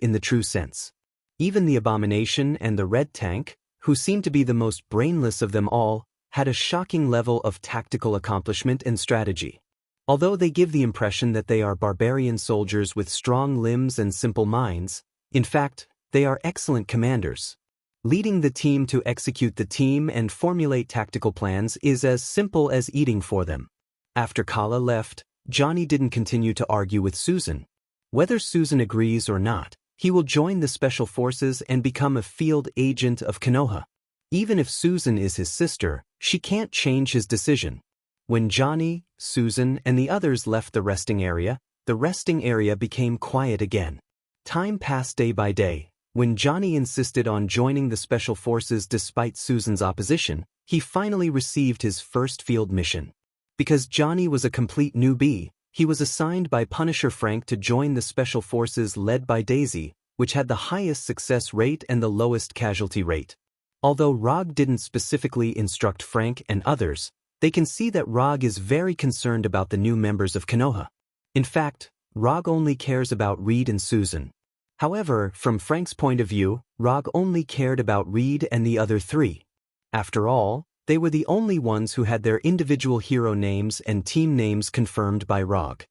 in the true sense. Even the Abomination and the Red Tank, who seemed to be the most brainless of them all, had a shocking level of tactical accomplishment and strategy. Although they give the impression that they are barbarian soldiers with strong limbs and simple minds, in fact, they are excellent commanders. Leading the team to execute the team and formulate tactical plans is as simple as eating for them. After Kala left, Johnny didn't continue to argue with Susan. Whether Susan agrees or not, he will join the Special Forces and become a field agent of Konoha. Even if Susan is his sister, she can't change his decision. When Johnny, Susan, and the others left the resting area became quiet again. Time passed day by day. When Johnny insisted on joining the Special Forces despite Susan's opposition, he finally received his first field mission. Because Johnny was a complete newbie, he was assigned by Punisher Frank to join the Special Forces led by Daisy, which had the highest success rate and the lowest casualty rate. Although Rog didn't specifically instruct Frank and others, they can see that Rog is very concerned about the new members of Konoha. In fact, Rog only cares about Reed and Susan. However, from Frank's point of view, Rog only cared about Reed and the other three. After all, they were the only ones who had their individual hero names and team names confirmed by Rog.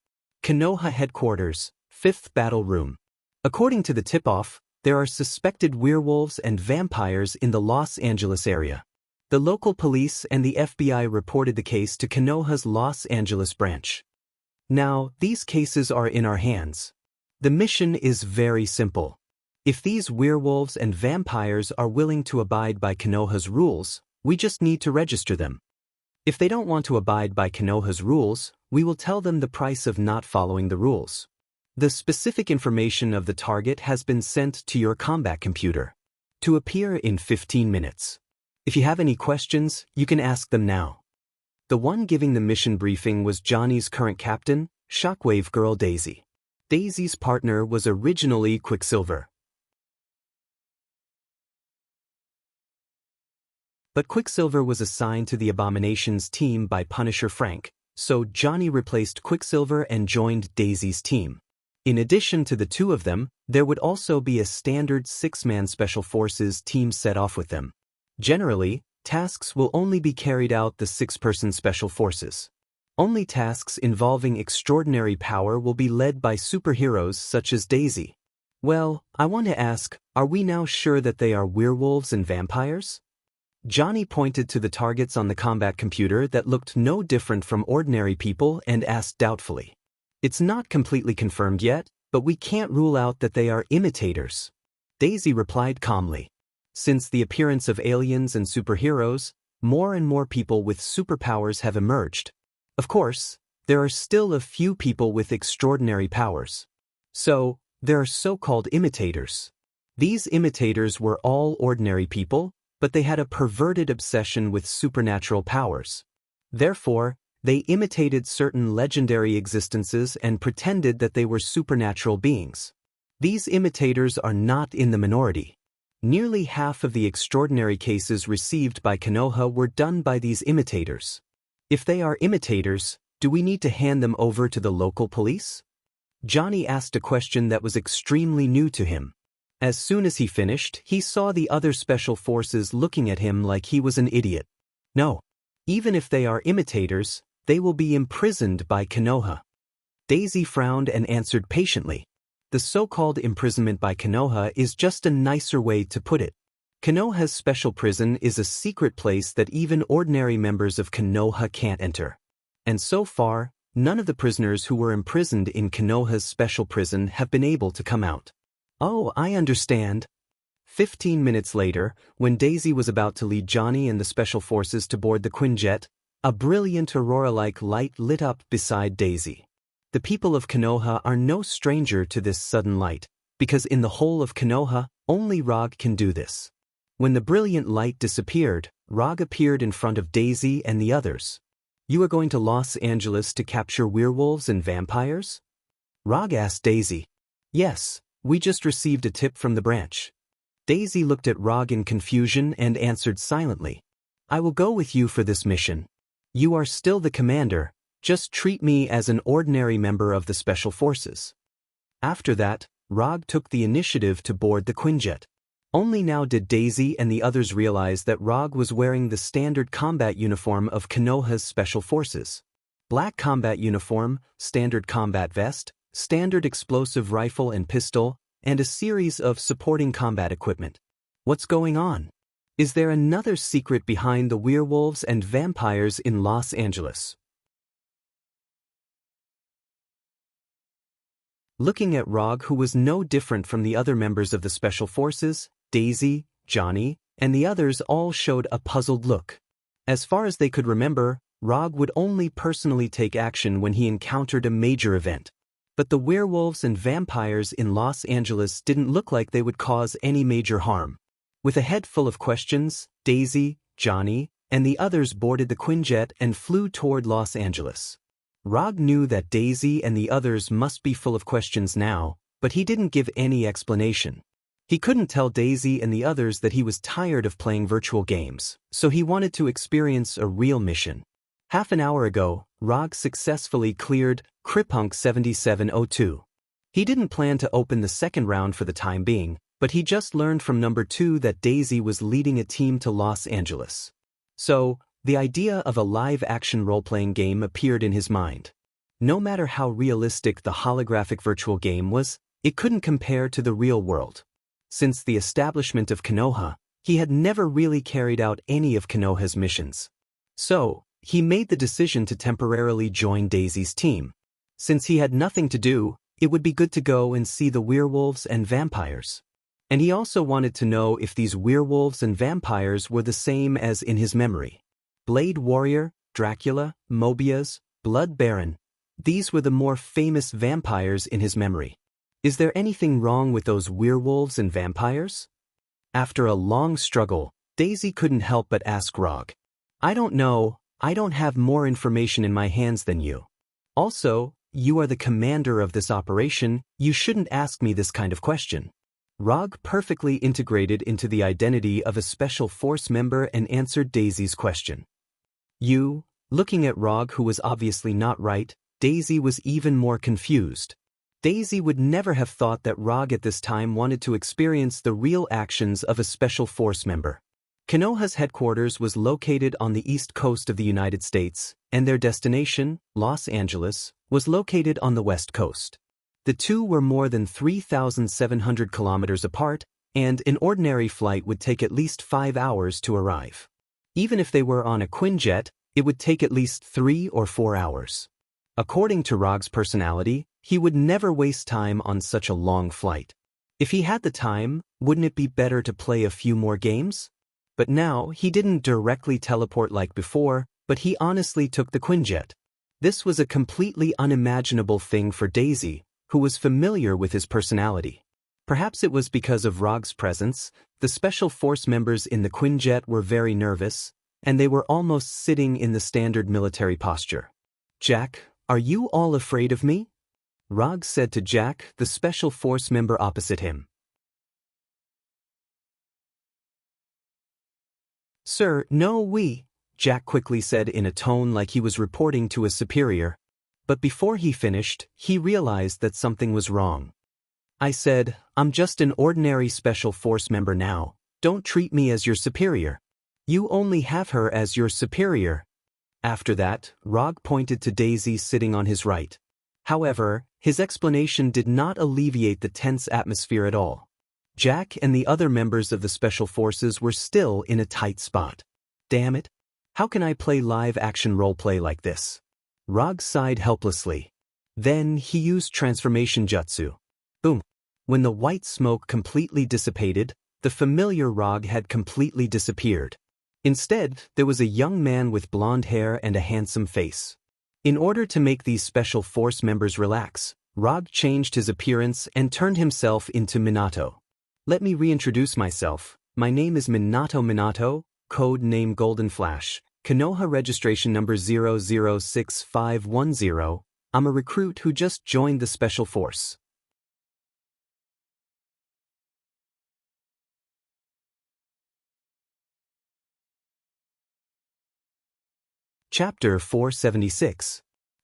Konoha Headquarters, 5th Battle Room. According to the tip-off, there are suspected werewolves and vampires in the Los Angeles area. The local police and the FBI reported the case to Konoha's Los Angeles branch. Now, these cases are in our hands. The mission is very simple. If these werewolves and vampires are willing to abide by Konoha's rules, we just need to register them. If they don't want to abide by Konoha's rules, we will tell them the price of not following the rules. The specific information of the target has been sent to your combat computer. To appear in 15 minutes. If you have any questions, you can ask them now. The one giving the mission briefing was Johnny's current captain, Shockwave Girl Daisy. Daisy's partner was originally Quicksilver. But Quicksilver was assigned to the Abomination's team by Punisher Frank, so Johnny replaced Quicksilver and joined Daisy's team. In addition to the two of them, there would also be a standard 6-man Special Forces team set off with them. Generally, tasks will only be carried out the 6-person Special Forces. Only tasks involving extraordinary power will be led by superheroes such as Daisy. Well, I want to ask, are we now sure that they are werewolves and vampires? Johnny pointed to the targets on the combat computer that looked no different from ordinary people and asked doubtfully. It's not completely confirmed yet, but we can't rule out that they are imitators. Daisy replied calmly. Since the appearance of aliens and superheroes, more and more people with superpowers have emerged. Of course, there are still a few people with extraordinary powers. So, there are so-called imitators. These imitators were all ordinary people, but they had a perverted obsession with supernatural powers. Therefore, they imitated certain legendary existences and pretended that they were supernatural beings. These imitators are not in the minority. Nearly half of the extraordinary cases received by Konoha were done by these imitators. If they are imitators, do we need to hand them over to the local police? Johnny asked a question that was extremely new to him. As soon as he finished, he saw the other Special Forces looking at him like he was an idiot. No. Even if they are imitators, they will be imprisoned by Konoha. Daisy frowned and answered patiently. The so-called imprisonment by Konoha is just a nicer way to put it. Konoha's special prison is a secret place that even ordinary members of Konoha can't enter. And so far, none of the prisoners who were imprisoned in Konoha's special prison have been able to come out. Oh, I understand. 15 minutes later, when Daisy was about to lead Johnny and the Special Forces to board the Quinjet, a brilliant aurora-like light lit up beside Daisy. The people of Konoha are no stranger to this sudden light, because in the whole of Konoha, only Rog can do this. When the brilliant light disappeared, Rog appeared in front of Daisy and the others. You are going to Los Angeles to capture werewolves and vampires? Rog asked Daisy. Yes, we just received a tip from the branch. Daisy looked at Rog in confusion and answered silently. I will go with you for this mission. You are still the commander, just treat me as an ordinary member of the Special Forces. After that, Rog took the initiative to board the Quinjet. Only now did Daisy and the others realize that Rog was wearing the standard combat uniform of Konoha's Special Forces. Black combat uniform, standard combat vest, standard explosive rifle and pistol, and a series of supporting combat equipment. What's going on? Is there another secret behind the werewolves and vampires in Los Angeles? Looking at Rog, who was no different from the other members of the Special Forces, Daisy, Johnny, and the others all showed a puzzled look. As far as they could remember, Rog would only personally take action when he encountered a major event. But the werewolves and vampires in Los Angeles didn't look like they would cause any major harm. With a head full of questions, Daisy, Johnny, and the others boarded the Quinjet and flew toward Los Angeles. Rog knew that Daisy and the others must be full of questions now, but he didn't give any explanation. He couldn't tell Daisy and the others that he was tired of playing virtual games, so he wanted to experience a real mission. Half an hour ago, Rog successfully cleared Kripunk 7702. He didn't plan to open the second round for the time being, but he just learned from number 2 that Daisy was leading a team to Los Angeles. So, the idea of a live-action role-playing game appeared in his mind. No matter how realistic the holographic virtual game was, it couldn't compare to the real world. Since the establishment of Konoha, he had never really carried out any of Konoha's missions. So, he made the decision to temporarily join Daisy's team. Since he had nothing to do, it would be good to go and see the werewolves and vampires. And he also wanted to know if these werewolves and vampires were the same as in his memory. Blade Warrior, Dracula, Mobius, Blood Baron. These were the more famous vampires in his memory. Is there anything wrong with those werewolves and vampires? After a long struggle, Daisy couldn't help but ask Rog. I don't know, I don't have more information in my hands than you. Also, you are the commander of this operation, you shouldn't ask me this kind of question. Rog perfectly integrated into the identity of a Special Force member and answered Daisy's question. You, looking at Rog, who was obviously not right, Daisy was even more confused. Daisy would never have thought that Rog at this time wanted to experience the real actions of a Special Force member. Konoha's headquarters was located on the east coast of the United States, and their destination, Los Angeles, was located on the west coast. The two were more than 3,700 kilometers apart, and an ordinary flight would take at least 5 hours to arrive. Even if they were on a Quinjet, it would take at least 3 or 4 hours. According to Rog's personality, he would never waste time on such a long flight. If he had the time, wouldn't it be better to play a few more games? But now, he didn't directly teleport like before, but he honestly took the Quinjet. This was a completely unimaginable thing for Daisy, who was familiar with his personality. Perhaps it was because of Rog's presence, the Special Force members in the Quinjet were very nervous, and they were almost sitting in the standard military posture. Jack, are you all afraid of me? Rog said to Jack, the Special Force member opposite him. Sir, no, Jack quickly said in a tone like he was reporting to a superior. But before he finished, he realized that something was wrong. I said, I'm just an ordinary Special Force member now, don't treat me as your superior. You only have her as your superior. After that, Rog pointed to Daisy sitting on his right. However, his explanation did not alleviate the tense atmosphere at all. Jack and the other members of the Special Forces were still in a tight spot. Damn it. How can I play live-action roleplay like this? Rog sighed helplessly. Then he used transformation jutsu. Boom. When the white smoke completely dissipated, the familiar Rog had completely disappeared. Instead, there was a young man with blonde hair and a handsome face. In order to make these special force members relax, Rog changed his appearance and turned himself into Minato. Let me reintroduce myself. My name is Minato, code name Golden Flash, Konoha registration number 006510. I'm a recruit who just joined the Special Force. Chapter 476.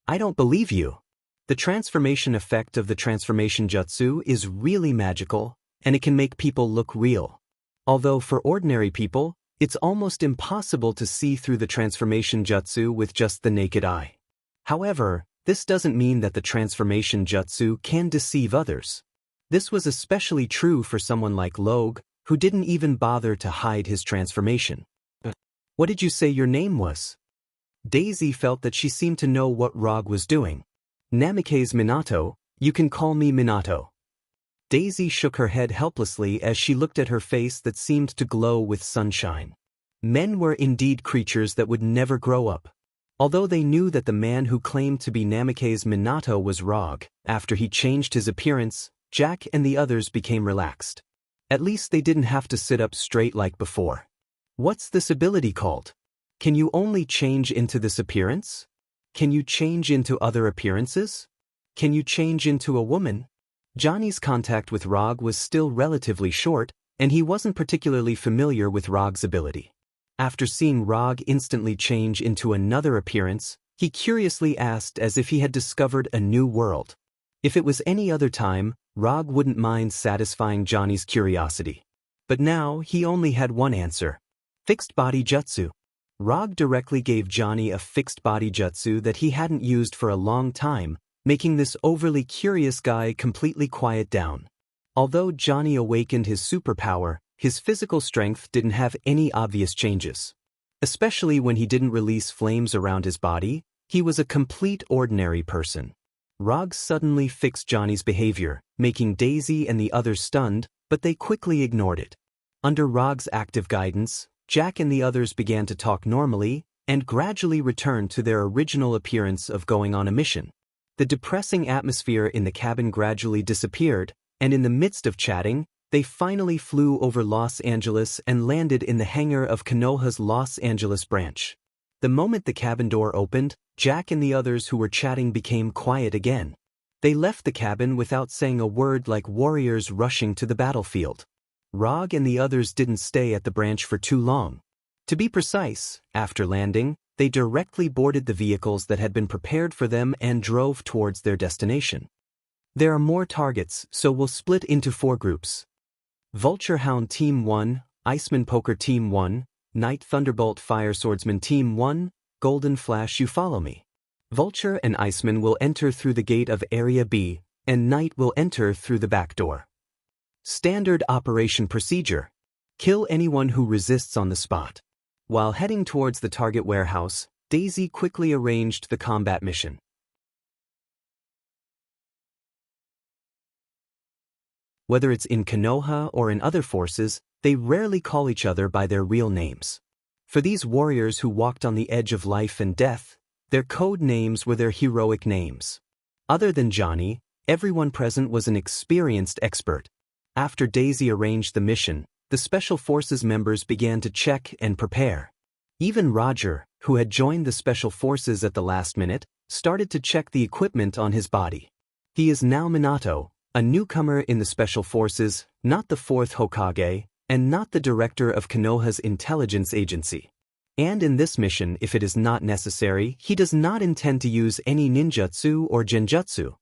I don't believe you. The transformation effect of the transformation jutsu is really magical, and it can make people look real. Although for ordinary people, it's almost impossible to see through the transformation jutsu with just the naked eye. However, this doesn't mean that the transformation jutsu can deceive others. This was especially true for someone like Logue, who didn't even bother to hide his transformation. What did you say your name was? Daisy felt that she seemed to know what Rog was doing. Namikaze Minato, you can call me Minato. Daisy shook her head helplessly as she looked at her face that seemed to glow with sunshine. Men were indeed creatures that would never grow up. Although they knew that the man who claimed to be Namikaze Minato was Rog, after he changed his appearance, Jack and the others became relaxed. At least they didn't have to sit up straight like before. What's this ability called? Can you only change into this appearance? Can you change into other appearances? Can you change into a woman? Johnny's contact with Rog was still relatively short, and he wasn't particularly familiar with Rog's ability. After seeing Rog instantly change into another appearance, he curiously asked as if he had discovered a new world. If it was any other time, Rog wouldn't mind satisfying Johnny's curiosity. But now he only had one answer. Fixed body jutsu. Rog directly gave Johnny a fixed body jutsu that he hadn't used for a long time, making this overly curious guy completely quiet down. Although Johnny awakened his superpower, his physical strength didn't have any obvious changes. Especially when he didn't release flames around his body, he was a complete ordinary person. Rog suddenly fixed Johnny's behavior, making Daisy and the others stunned, but they quickly ignored it. Under Rog's active guidance, Jack and the others began to talk normally, and gradually returned to their original appearance of going on a mission. The depressing atmosphere in the cabin gradually disappeared, and in the midst of chatting, they finally flew over Los Angeles and landed in the hangar of Konoha's Los Angeles branch. The moment the cabin door opened, Jack and the others who were chatting became quiet again. They left the cabin without saying a word, like warriors rushing to the battlefield. Rog and the others didn't stay at the branch for too long. To be precise, after landing, they directly boarded the vehicles that had been prepared for them and drove towards their destination. There are more targets, so we'll split into 4 groups. Vulture Hound Team 1, Iceman Poker Team 1, Night Thunderbolt Fire Swordsman Team 1, Golden Flash You Follow Me. Vulture and Iceman will enter through the gate of Area B, and Night will enter through the back door. Standard operation procedure. Kill anyone who resists on the spot. While heading towards the target warehouse, Daisy quickly arranged the combat mission. Whether it's in Konoha or in other forces, they rarely call each other by their real names. For these warriors who walked on the edge of life and death, their code names were their heroic names. Other than Johnny, everyone present was an experienced expert. After Daisy arranged the mission, the Special Forces members began to check and prepare. Even Roger, who had joined the Special Forces at the last minute, started to check the equipment on his body. He is now Minato, a newcomer in the Special Forces, not the 4th Hokage, and not the director of Konoha's intelligence agency. And in this mission, if it is not necessary, he does not intend to use any ninjutsu or genjutsu.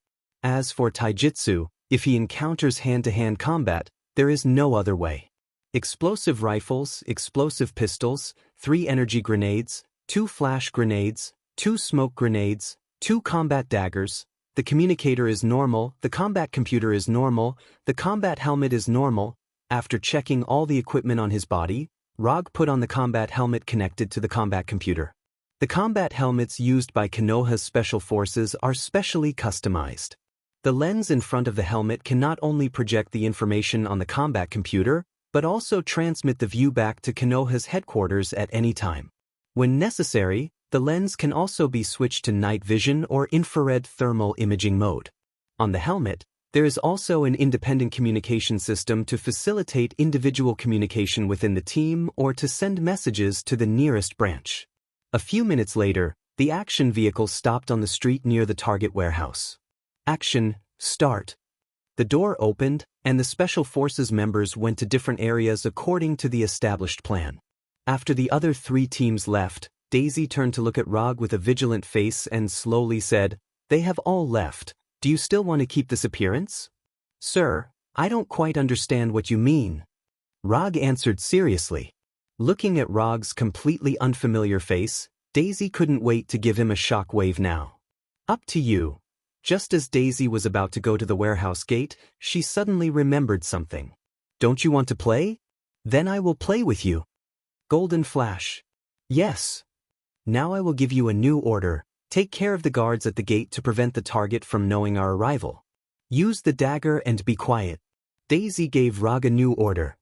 As for taijutsu, if he encounters hand-to-hand combat, there is no other way. Explosive rifles, explosive pistols, 3 energy grenades, 2 flash grenades, 2 smoke grenades, 2 combat daggers. The communicator is normal, the combat computer is normal, the combat helmet is normal. After checking all the equipment on his body, Rog put on the combat helmet connected to the combat computer. The combat helmets used by Konoha's special forces are specially customized. The lens in front of the helmet can not only project the information on the combat computer, but also transmit the view back to Konoha's headquarters at any time. When necessary, the lens can also be switched to night vision or infrared thermal imaging mode. On the helmet, there is also an independent communication system to facilitate individual communication within the team or to send messages to the nearest branch. A few minutes later, the action vehicle stopped on the street near the target warehouse. Action, start. The door opened, and the Special Forces members went to different areas according to the established plan. After the other 3 teams left, Daisy turned to look at Rog with a vigilant face and slowly said, "They have all left. Do you still want to keep this appearance?" "Sir, I don't quite understand what you mean," Rog answered seriously. Looking at Rog's completely unfamiliar face, Daisy couldn't wait to give him a shockwave now. "Up to you." Just as Daisy was about to go to the warehouse gate, she suddenly remembered something. "Don't you want to play? Then I will play with you." Golden flash. "Yes. Now I will give you a new order. Take care of the guards at the gate to prevent the target from knowing our arrival. Use the dagger and be quiet." Daisy gave Rog a new order.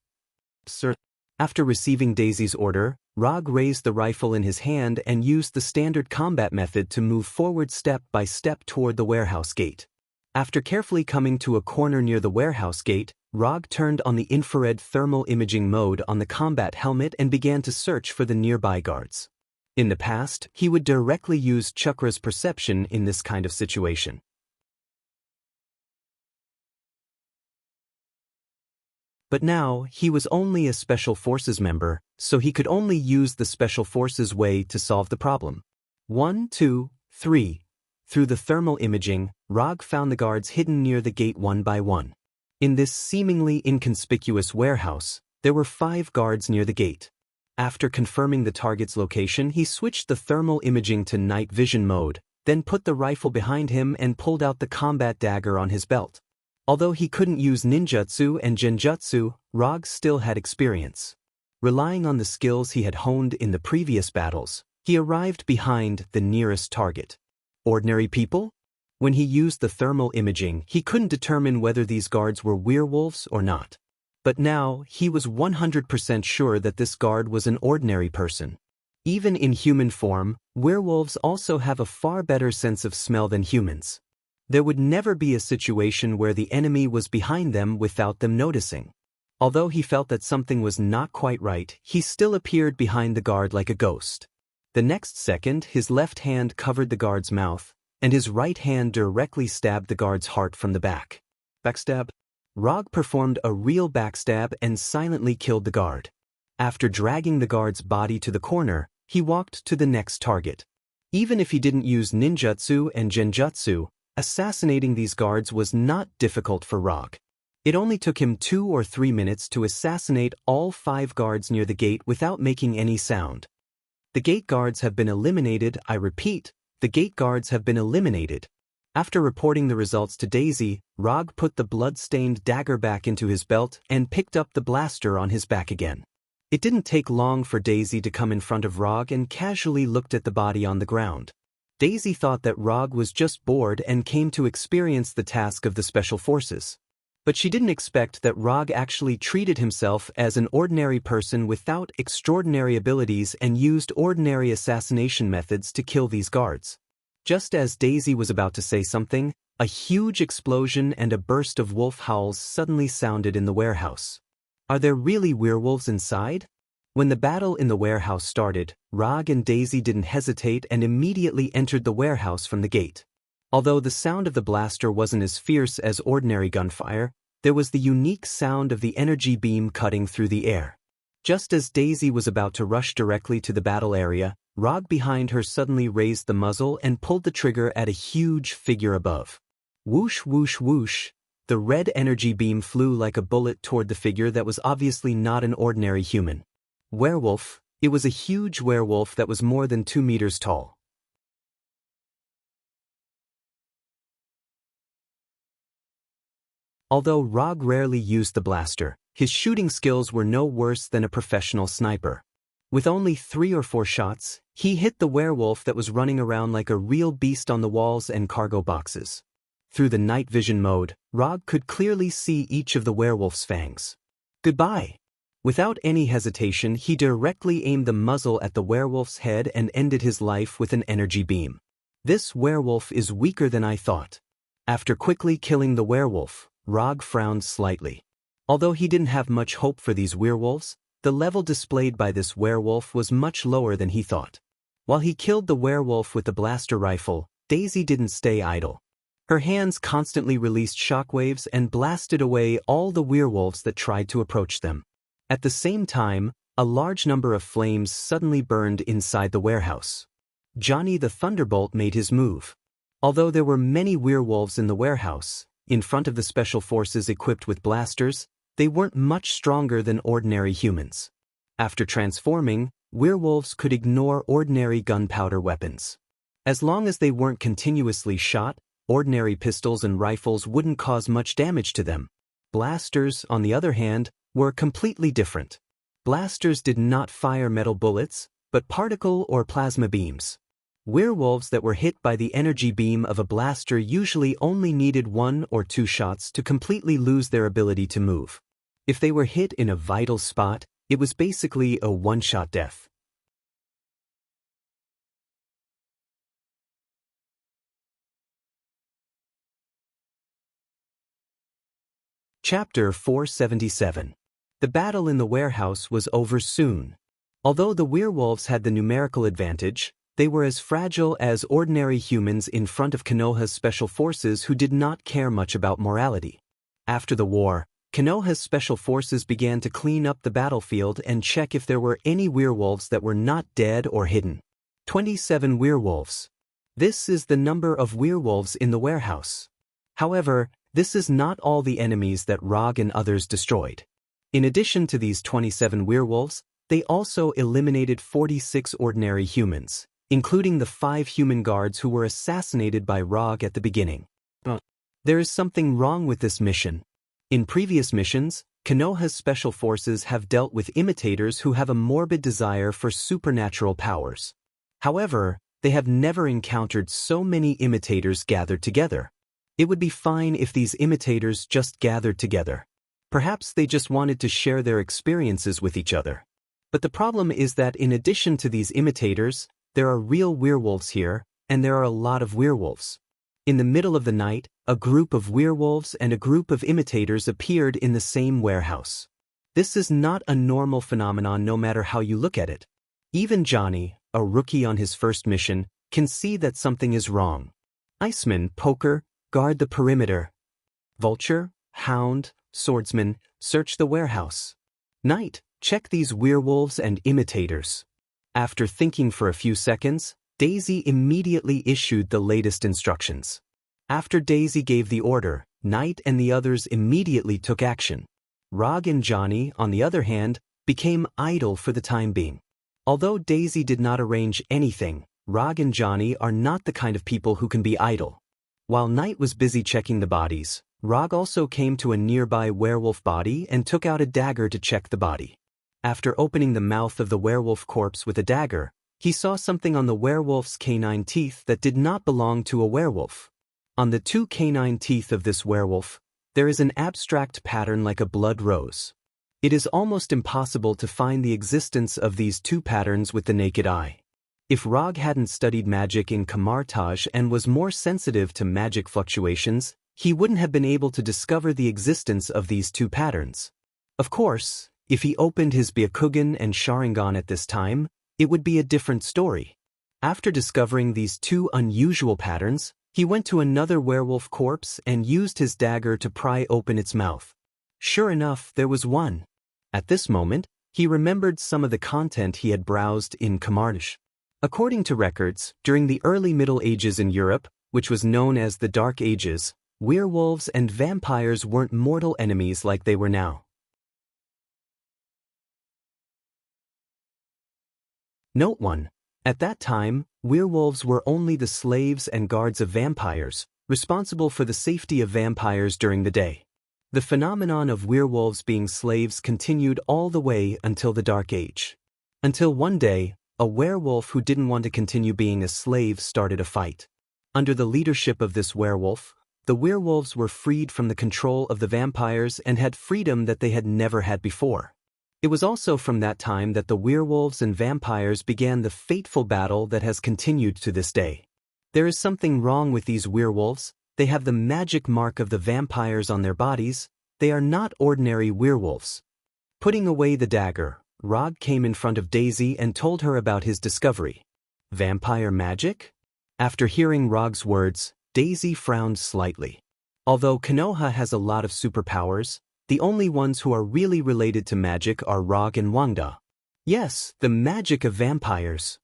"Sir." After receiving Daisy's order, Rog raised the rifle in his hand and used the standard combat method to move forward step by step toward the warehouse gate. After carefully coming to a corner near the warehouse gate, Rog turned on the infrared thermal imaging mode on the combat helmet and began to search for the nearby guards. In the past, he would directly use Chakra's perception in this kind of situation. But now, he was only a Special Forces member, so he could only use the Special Forces way to solve the problem. 1, 2, 3. Through the thermal imaging, Rog found the guards hidden near the gate one by one. In this seemingly inconspicuous warehouse, there were 5 guards near the gate. After confirming the target's location, he switched the thermal imaging to night vision mode, then put the rifle behind him and pulled out the combat dagger on his belt. Although he couldn't use ninjutsu and genjutsu, Rog still had experience. Relying on the skills he had honed in the previous battles, he arrived behind the nearest target. Ordinary people? When he used the thermal imaging, he couldn't determine whether these guards were werewolves or not. But now, he was 100% sure that this guard was an ordinary person. Even in human form, werewolves also have a far better sense of smell than humans. There would never be a situation where the enemy was behind them without them noticing. Although he felt that something was not quite right, he still appeared behind the guard like a ghost. The next second, his left hand covered the guard's mouth, and his right hand directly stabbed the guard's heart from the back. Backstab. Rog performed a real backstab and silently killed the guard. After dragging the guard's body to the corner, he walked to the next target. Even if he didn't use ninjutsu and genjutsu, assassinating these guards was not difficult for Rog. It only took him 2 or 3 minutes to assassinate all 5 guards near the gate without making any sound. The gate guards have been eliminated. I repeat, the gate guards have been eliminated. After reporting the results to Daisy, Rog put the blood-stained dagger back into his belt and picked up the blaster on his back again. It didn't take long for Daisy to come in front of Rog and casually looked at the body on the ground. Daisy thought that Rog was just bored and came to experience the task of the Special Forces. But she didn't expect that Rog actually treated himself as an ordinary person without extraordinary abilities and used ordinary assassination methods to kill these guards. Just as Daisy was about to say something, a huge explosion and a burst of wolf howls suddenly sounded in the warehouse. Are there really werewolves inside? When the battle in the warehouse started, Rog and Daisy didn't hesitate and immediately entered the warehouse from the gate. Although the sound of the blaster wasn't as fierce as ordinary gunfire, there was the unique sound of the energy beam cutting through the air. Just as Daisy was about to rush directly to the battle area, Rog behind her suddenly raised the muzzle and pulled the trigger at a huge figure above. Whoosh whoosh whoosh, the red energy beam flew like a bullet toward the figure that was obviously not an ordinary human. Werewolf, it was a huge werewolf that was more than 2 meters tall. Although Rog rarely used the blaster, his shooting skills were no worse than a professional sniper. With only 3 or 4 shots, he hit the werewolf that was running around like a real beast on the walls and cargo boxes. Through the night vision mode, Rog could clearly see each of the werewolf's fangs. Goodbye. Without any hesitation, he directly aimed the muzzle at the werewolf's head and ended his life with an energy beam. This werewolf is weaker than I thought. After quickly killing the werewolf, Rog frowned slightly. Although he didn't have much hope for these werewolves, the level displayed by this werewolf was much lower than he thought. While he killed the werewolf with the blaster rifle, Daisy didn't stay idle. Her hands constantly released shockwaves and blasted away all the werewolves that tried to approach them. At the same time, a large number of flames suddenly burned inside the warehouse. Johnny the Thunderbolt made his move. Although there were many werewolves in the warehouse, in front of the special forces equipped with blasters, they weren't much stronger than ordinary humans. After transforming, werewolves could ignore ordinary gunpowder weapons. As long as they weren't continuously shot, ordinary pistols and rifles wouldn't cause much damage to them. Blasters, on the other hand, were completely different. Blasters did not fire metal bullets, but particle or plasma beams. Werewolves that were hit by the energy beam of a blaster usually only needed 1 or 2 shots to completely lose their ability to move. If they were hit in a vital spot, it was basically a one-shot death. Chapter 477. The battle in the warehouse was over soon. Although the werewolves had the numerical advantage, they were as fragile as ordinary humans in front of Konoha's special forces who did not care much about morality. After the war, Konoha's special forces began to clean up the battlefield and check if there were any werewolves that were not dead or hidden. 27 werewolves. This is the number of werewolves in the warehouse. However, this is not all the enemies that Rog and others destroyed. In addition to these 27 werewolves, they also eliminated 46 ordinary humans, including the 5 human guards who were assassinated by Rog at the beginning. There is something wrong with this mission. In previous missions, Konoha's special forces have dealt with imitators who have a morbid desire for supernatural powers. However, they have never encountered so many imitators gathered together. It would be fine if these imitators just gathered together. Perhaps they just wanted to share their experiences with each other. But the problem is that in addition to these imitators, there are real werewolves here, and there are a lot of werewolves. In the middle of the night, a group of werewolves and a group of imitators appeared in the same warehouse. This is not a normal phenomenon no matter how you look at it. Even Johnny, a rookie on his first mission, can see that something is wrong. Iceman, Poker, guard the perimeter. Vulture, Hound, Swordsman, search the warehouse. Knight, check these werewolves and imitators. After thinking for a few seconds, Daisy immediately issued the latest instructions. After Daisy gave the order, Knight and the others immediately took action. Rog and Johnny, on the other hand, became idle for the time being. Although Daisy did not arrange anything, Rog and Johnny are not the kind of people who can be idle. While Knight was busy checking the bodies, Rog also came to a nearby werewolf body and took out a dagger to check the body. After opening the mouth of the werewolf corpse with a dagger, he saw something on the werewolf's canine teeth that did not belong to a werewolf. On the 2 canine teeth of this werewolf, there is an abstract pattern like a blood rose. It is almost impossible to find the existence of these 2 patterns with the naked eye. If Rog hadn't studied magic in Kamartaj and was more sensitive to magic fluctuations, he wouldn't have been able to discover the existence of these 2 patterns. Of course, if he opened his Byakugan and Sharingan at this time, it would be a different story. After discovering these 2 unusual patterns, he went to another werewolf corpse and used his dagger to pry open its mouth. Sure enough, there was one. At this moment, he remembered some of the content he had browsed in Kamartaj. According to records, during the early Middle Ages in Europe, which was known as the Dark Ages, werewolves and vampires weren't mortal enemies like they were now. Note 1. At that time, werewolves were only the slaves and guards of vampires, responsible for the safety of vampires during the day. The phenomenon of werewolves being slaves continued all the way until the Dark Age. Until one day, a werewolf who didn't want to continue being a slave started a fight. Under the leadership of this werewolf, the werewolves were freed from the control of the vampires and had freedom that they had never had before. It was also from that time that the werewolves and vampires began the fateful battle that has continued to this day. There is something wrong with these werewolves. They have the magic mark of the vampires on their bodies. They are not ordinary werewolves. Putting away the dagger, Rog came in front of Daisy and told her about his discovery. Vampire magic? After hearing Rog's words, Daisy frowned slightly. Although Konoha has a lot of superpowers, the only ones who are really related to magic are Rog and Wangda. Yes, the magic of vampires.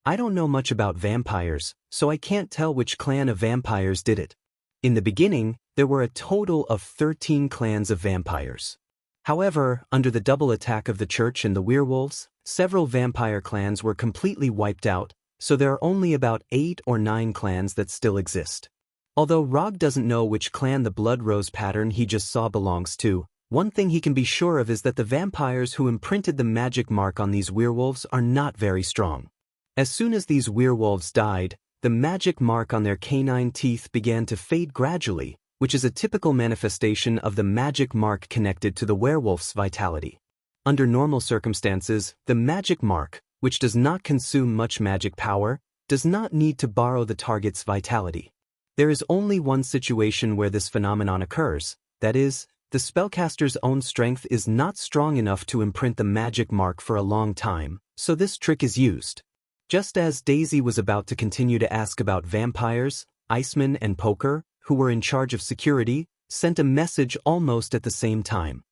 I don't know much about vampires, so I can't tell which clan of vampires did it. In the beginning, there were a total of 13 clans of vampires. However, under the double attack of the church and the werewolves, several vampire clans were completely wiped out, so there are only about 8 or 9 clans that still exist. Although Rog doesn't know which clan the blood rose pattern he just saw belongs to, one thing he can be sure of is that the vampires who imprinted the magic mark on these werewolves are not very strong. As soon as these werewolves died, the magic mark on their canine teeth began to fade gradually, which is a typical manifestation of the magic mark connected to the werewolf's vitality. Under normal circumstances, the magic mark, which does not consume much magic power, does not need to borrow the target's vitality. There is only one situation where this phenomenon occurs, that is, the spellcaster's own strength is not strong enough to imprint the magic mark for a long time, so this trick is used. Just as Daisy was about to continue to ask about vampires, Iceman and Poker, who were in charge of security, sent a message almost at the same time.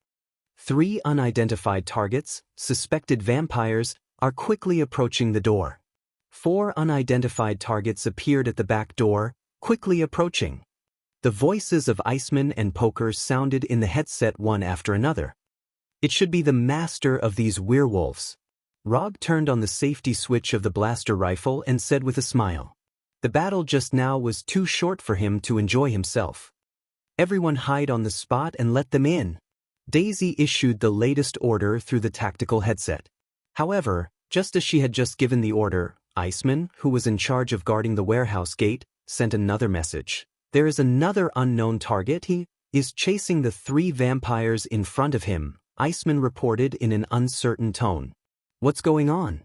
3 unidentified targets, suspected vampires, are quickly approaching the door. 4 unidentified targets appeared at the back door, quickly approaching. The voices of Iceman and Poker sounded in the headset one after another. It should be the master of these werewolves. Rog turned on the safety switch of the blaster rifle and said with a smile. The battle just now was too short for him to enjoy himself. Everyone hide on the spot and let them in. Daisy issued the latest order through the tactical headset. However, just as she had just given the order, Iceman, who was in charge of guarding the warehouse gate, sent another message. There is another unknown target. He is chasing the 3 vampires in front of him, Iceman reported in an uncertain tone. What's going on?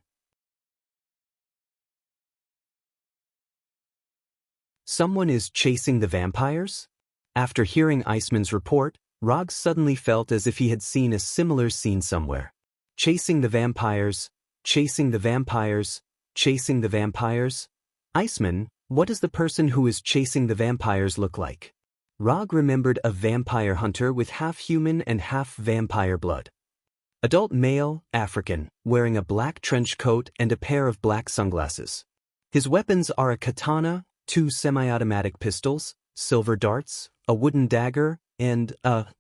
Someone is chasing the vampires? After hearing Iceman's report, Rog suddenly felt as if he had seen a similar scene somewhere. Chasing the vampires, chasing the vampires, chasing the vampires. Iceman, what does the person who is chasing the vampires look like? Rog remembered a vampire hunter with half human and half vampire blood. Adult male, African, wearing a black trench coat and a pair of black sunglasses. His weapons are a katana, 2 semi-automatic pistols, silver darts, a wooden dagger, and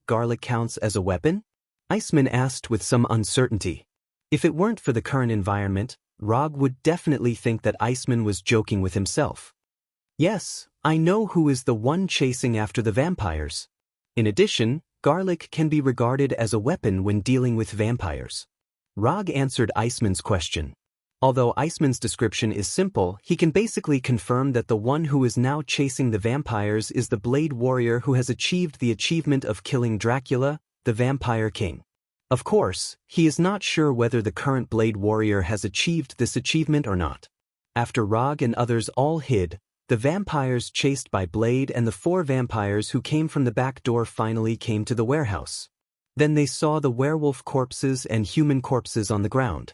garlic counts as a weapon? Iceman asked with some uncertainty. If it weren't for the current environment, Rog would definitely think that Iceman was joking with himself. Yes, I know who is the one chasing after the vampires. In addition, garlic can be regarded as a weapon when dealing with vampires. Rog answered Iceman's question. Although Iceman's description is simple, he can basically confirm that the one who is now chasing the vampires is the Blade Warrior who has achieved the achievement of killing Dracula, the Vampire King. Of course, he is not sure whether the current Blade Warrior has achieved this achievement or not. After Rog and others all hid, the vampires chased by Blade and the 4 vampires who came from the back door finally came to the warehouse. Then they saw the werewolf corpses and human corpses on the ground.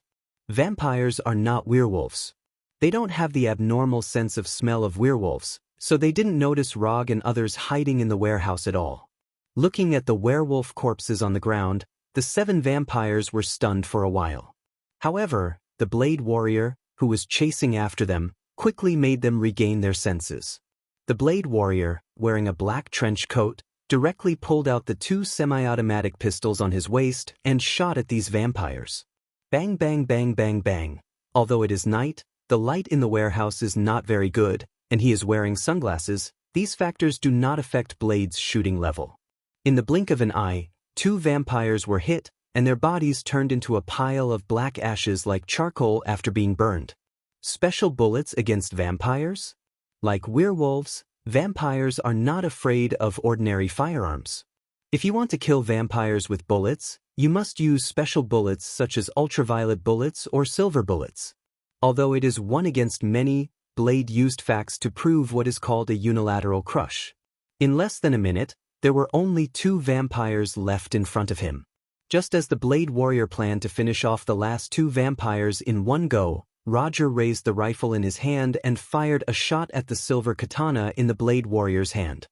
Vampires are not werewolves. They don't have the abnormal sense of smell of werewolves, so they didn't notice Rog and others hiding in the warehouse at all. Looking at the werewolf corpses on the ground, the 7 vampires were stunned for a while. However, the Blade Warrior, who was chasing after them, quickly made them regain their senses. The Blade Warrior, wearing a black trench coat, directly pulled out the 2 semi-automatic pistols on his waist and shot at these vampires. Bang bang bang bang bang. Although it is night, the light in the warehouse is not very good, and he is wearing sunglasses. These factors do not affect Blade's shooting level. In the blink of an eye, 2 vampires were hit, and their bodies turned into a pile of black ashes like charcoal after being burned. Special bullets against vampires? Like werewolves, Vampires are not afraid of ordinary firearms. If you want to kill vampires with bullets, you must use special bullets such as ultraviolet bullets or silver bullets. Although it is one against many, Blade used facts to prove what is called a unilateral crush. In less than a minute, there were only 2 vampires left in front of him. Just as the Blade warrior planned to finish off the last 2 vampires in one go, Roger raised the rifle in his hand and fired a shot at the silver katana in the Blade warrior's hand.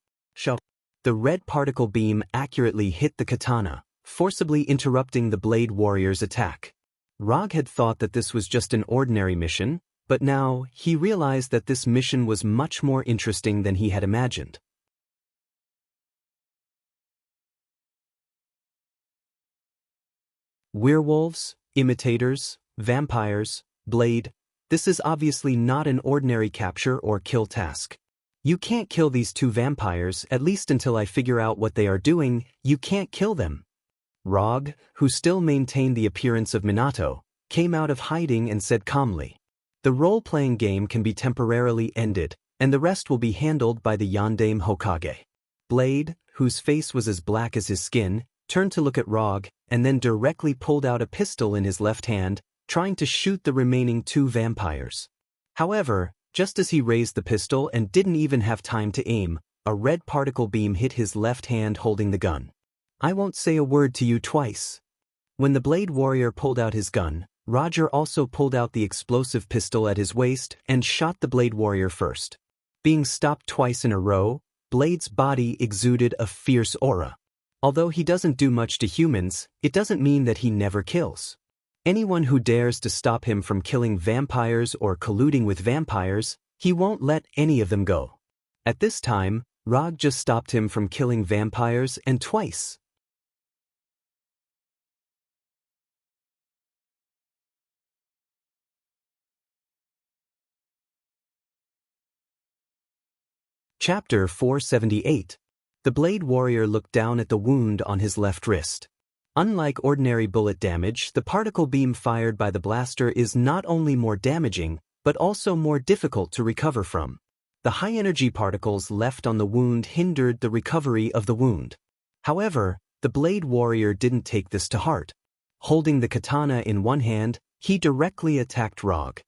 The red particle beam accurately hit the katana, forcibly interrupting the Blade warrior's attack. Rog had thought that this was just an ordinary mission, but now he realized that this mission was much more interesting than he had imagined. Werewolves, imitators, vampires, Blade. This is obviously not an ordinary capture or kill task. You can't kill these 2 vampires, at least until I figure out what they are doing. You can't kill them. Rog, who still maintained the appearance of Minato, came out of hiding and said calmly, "The role-playing game can be temporarily ended, and the rest will be handled by the Yondaime Hokage." Blade, whose face was as black as his skin, turned to look at Rog, and then directly pulled out a pistol in his left hand, trying to shoot the remaining 2 vampires. However, just as he raised the pistol and didn't even have time to aim, a red particle beam hit his left hand holding the gun. "I won't say a word to you twice." When the Blade warrior pulled out his gun, Roger also pulled out the explosive pistol at his waist and shot the Blade warrior first. Being stopped twice in a row, Blade's body exuded a fierce aura. Although he doesn't do much to humans, it doesn't mean that he never kills. Anyone who dares to stop him from killing vampires or colluding with vampires, he won't let any of them go. At this time, Rog just stopped him from killing vampires and twice. Chapter 478. The Blade warrior looked down at the wound on his left wrist. Unlike ordinary bullet damage, the particle beam fired by the blaster is not only more damaging, but also more difficult to recover from. The high-energy particles left on the wound hindered the recovery of the wound. However, the Blade warrior didn't take this to heart. Holding the katana in one hand, he directly attacked Rog.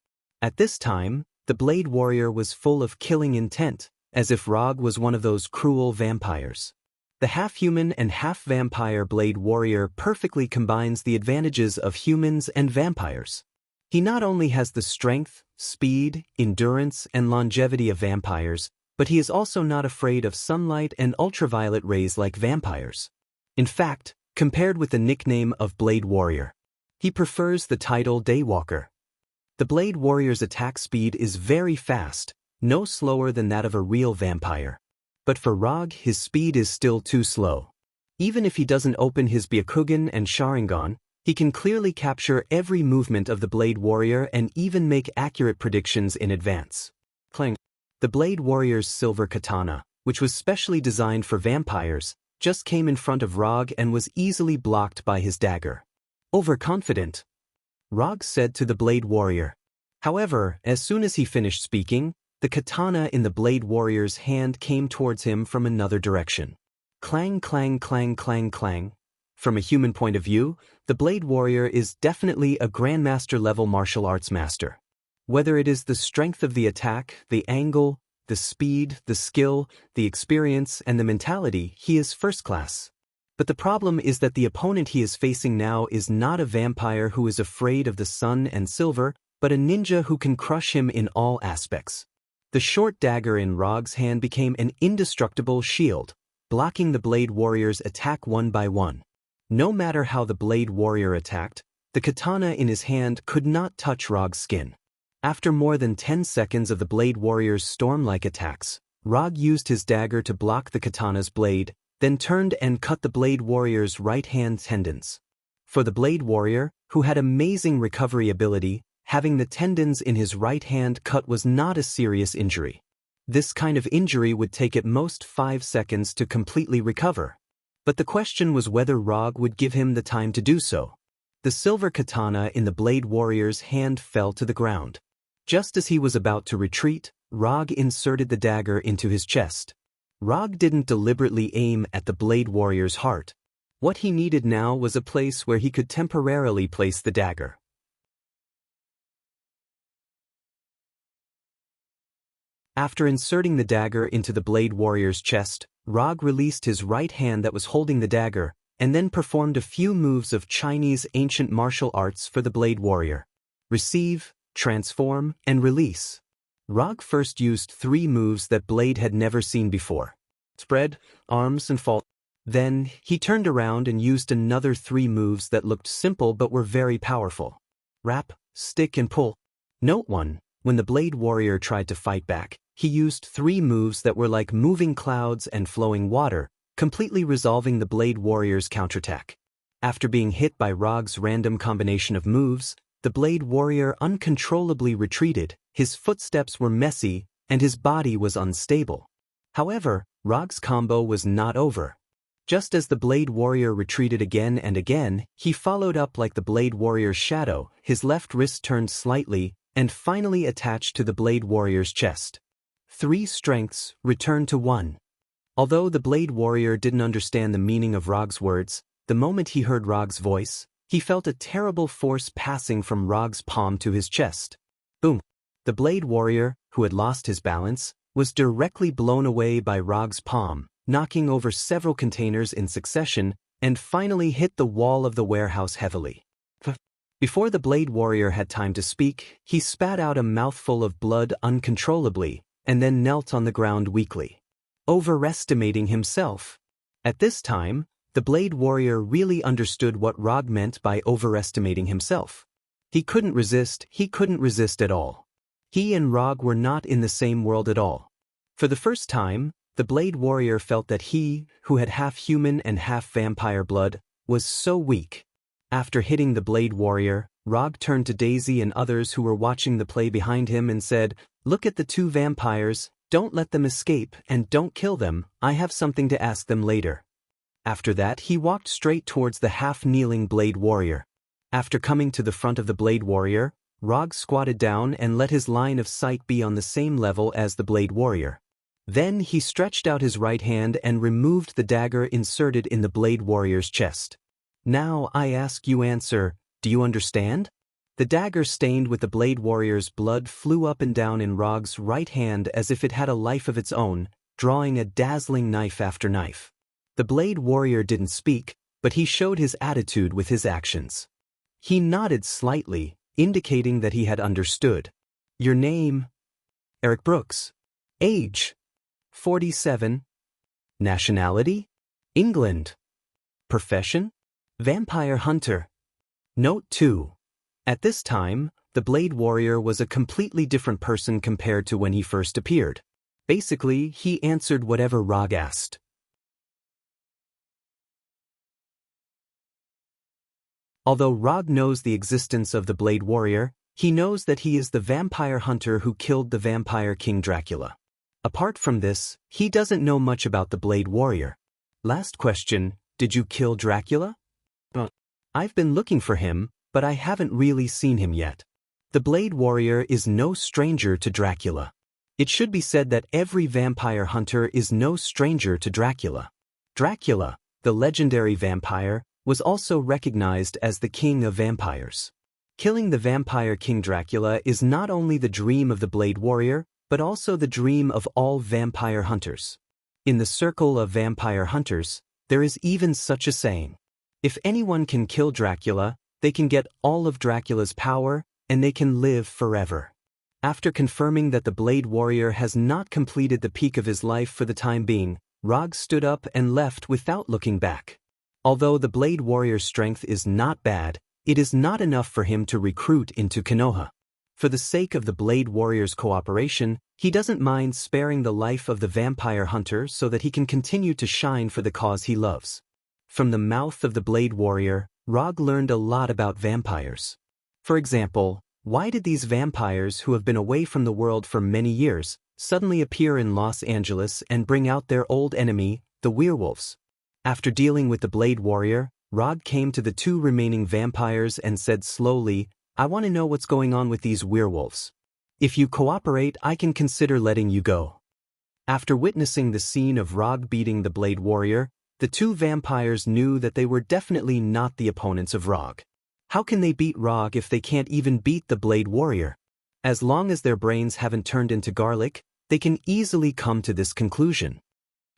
At this time, the Blade warrior was full of killing intent, as if Rog was one of those cruel vampires. The half-human and half-vampire Blade warrior perfectly combines the advantages of humans and vampires. He not only has the strength, speed, endurance, and longevity of vampires, but he is also not afraid of sunlight and ultraviolet rays like vampires. In fact, compared with the nickname of Blade warrior, he prefers the title Daywalker. The Blade warrior's attack speed is very fast, no slower than that of a real vampire. But for Rog, his speed is still too slow. Even if he doesn't open his Byakugan and Sharingan, he can clearly capture every movement of the Blade warrior and even make accurate predictions in advance. Clang. The Blade warrior's silver katana, which was specially designed for vampires, just came in front of Rog and was easily blocked by his dagger. "Overconfident," Rog said to the Blade warrior. However, as soon as he finished speaking, the katana in the Blade warrior's hand came towards him from another direction. Clang, clang, clang, clang, clang. From a human point of view, the Blade warrior is definitely a Grandmaster-level martial arts master. Whether it is the strength of the attack, the angle, the speed, the skill, the experience, and the mentality, he is first class. But the problem is that the opponent he is facing now is not a vampire who is afraid of the sun and silver, but a ninja who can crush him in all aspects. The short dagger in Rog's hand became an indestructible shield, blocking the Blade warrior's attack one by one. No matter how the Blade warrior attacked, the katana in his hand could not touch Rog's skin. After more than 10 seconds of the Blade warrior's storm-like attacks, Rog used his dagger to block the katana's blade, then turned and cut the Blade warrior's right hand tendons. For the Blade warrior, who had amazing recovery ability, having the tendons in his right hand cut was not a serious injury. This kind of injury would take at most 5 seconds to completely recover. But the question was whether Rog would give him the time to do so. The silver katana in the Blade warrior's hand fell to the ground. Just as he was about to retreat, Rog inserted the dagger into his chest. Rog didn't deliberately aim at the Blade Warrior's heart. What he needed now was a place where he could temporarily place the dagger. After inserting the dagger into the Blade Warrior's chest, Rog released his right hand that was holding the dagger, and then performed a few moves of Chinese ancient martial arts for the Blade Warrior. Receive, transform, and release. Rog first used 3 moves that Blade had never seen before. Spread, arms, and fall. Then, he turned around and used another 3 moves that looked simple but were very powerful. Wrap, stick, and pull. Note 1. When the Blade Warrior tried to fight back, he used 3 moves that were like moving clouds and flowing water, completely resolving the Blade Warrior's counterattack. After being hit by Rog's random combination of moves, the Blade Warrior uncontrollably retreated, his footsteps were messy, and his body was unstable. However, Rog's combo was not over. Just as the Blade Warrior retreated again and again, he followed up like the Blade Warrior's shadow, his left wrist turned slightly, and finally attached to the Blade Warrior's chest. 3 strengths returned to 1. Although the Blade Warrior didn't understand the meaning of Rog's words, the moment he heard Rog's voice, he felt a terrible force passing from Rog's palm to his chest. Boom! The Blade Warrior, who had lost his balance, was directly blown away by Rog's palm, knocking over several containers in succession, and finally hit the wall of the warehouse heavily. Before the Blade Warrior had time to speak, he spat out a mouthful of blood uncontrollably, and then knelt on the ground weakly, overestimating himself. At this time, the Blade Warrior really understood what Rog meant by overestimating himself. He couldn't resist at all. He and Rog were not in the same world at all. For the first time, the Blade Warrior felt that he, who had half human and half vampire blood, was so weak. After hitting the Blade Warrior, Rog turned to Daisy and others who were watching the play behind him and said, "Look at the 2 vampires, don't let them escape and don't kill them, I have something to ask them later." After that, he walked straight towards the half-kneeling Blade Warrior. After coming to the front of the Blade Warrior, Rog squatted down and let his line of sight be on the same level as the Blade Warrior. Then he stretched out his right hand and removed the dagger inserted in the Blade Warrior's chest. "Now I ask you answer, do you understand?" The dagger stained with the Blade Warrior's blood flew up and down in Rog's right hand as if it had a life of its own, drawing a dazzling knife after knife. The Blade Warrior didn't speak, but he showed his attitude with his actions. He nodded slightly, indicating that he had understood. "Your name?" "Eric Brooks." "Age?" 47. "Nationality?" "England." "Profession?" "Vampire hunter." Note 2. At this time, the Blade Warrior was a completely different person compared to when he first appeared. Basically, he answered whatever Rog asked. Although Rog knows the existence of the Blade Warrior, he knows that he is the vampire hunter who killed the vampire King Dracula. Apart from this, he doesn't know much about the Blade Warrior. Last question, did you kill Dracula? I've been looking for him, but I haven't really seen him yet. The Blade Warrior is no stranger to Dracula. It should be said that every vampire hunter is no stranger to Dracula. Dracula, the legendary vampire, was also recognized as the king of vampires. Killing the vampire King Dracula is not only the dream of the Blade Warrior, but also the dream of all vampire hunters. In the circle of vampire hunters, there is even such a saying. If anyone can kill Dracula, they can get all of Dracula's power, and they can live forever. After confirming that the Blade Warrior has not completed the peak of his life for the time being, Rog stood up and left without looking back. Although the Blade Warrior's strength is not bad, it is not enough for him to recruit into Konoha. For the sake of the Blade Warrior's cooperation, he doesn't mind sparing the life of the vampire hunter so that he can continue to shine for the cause he loves. From the mouth of the Blade Warrior, Rog learned a lot about vampires. For example, why did these vampires who have been away from the world for many years suddenly appear in Los Angeles and bring out their old enemy, the werewolves? After dealing with the Blade Warrior, Rog came to the 2 remaining vampires and said slowly, "I want to know what's going on with these werewolves." If you cooperate, I can consider letting you go. After witnessing the scene of Rog beating the Blade Warrior, the two vampires knew that they were definitely not the opponents of Rog. How can they beat Rog if they can't even beat the Blade Warrior? As long as their brains haven't turned into garlic, they can easily come to this conclusion.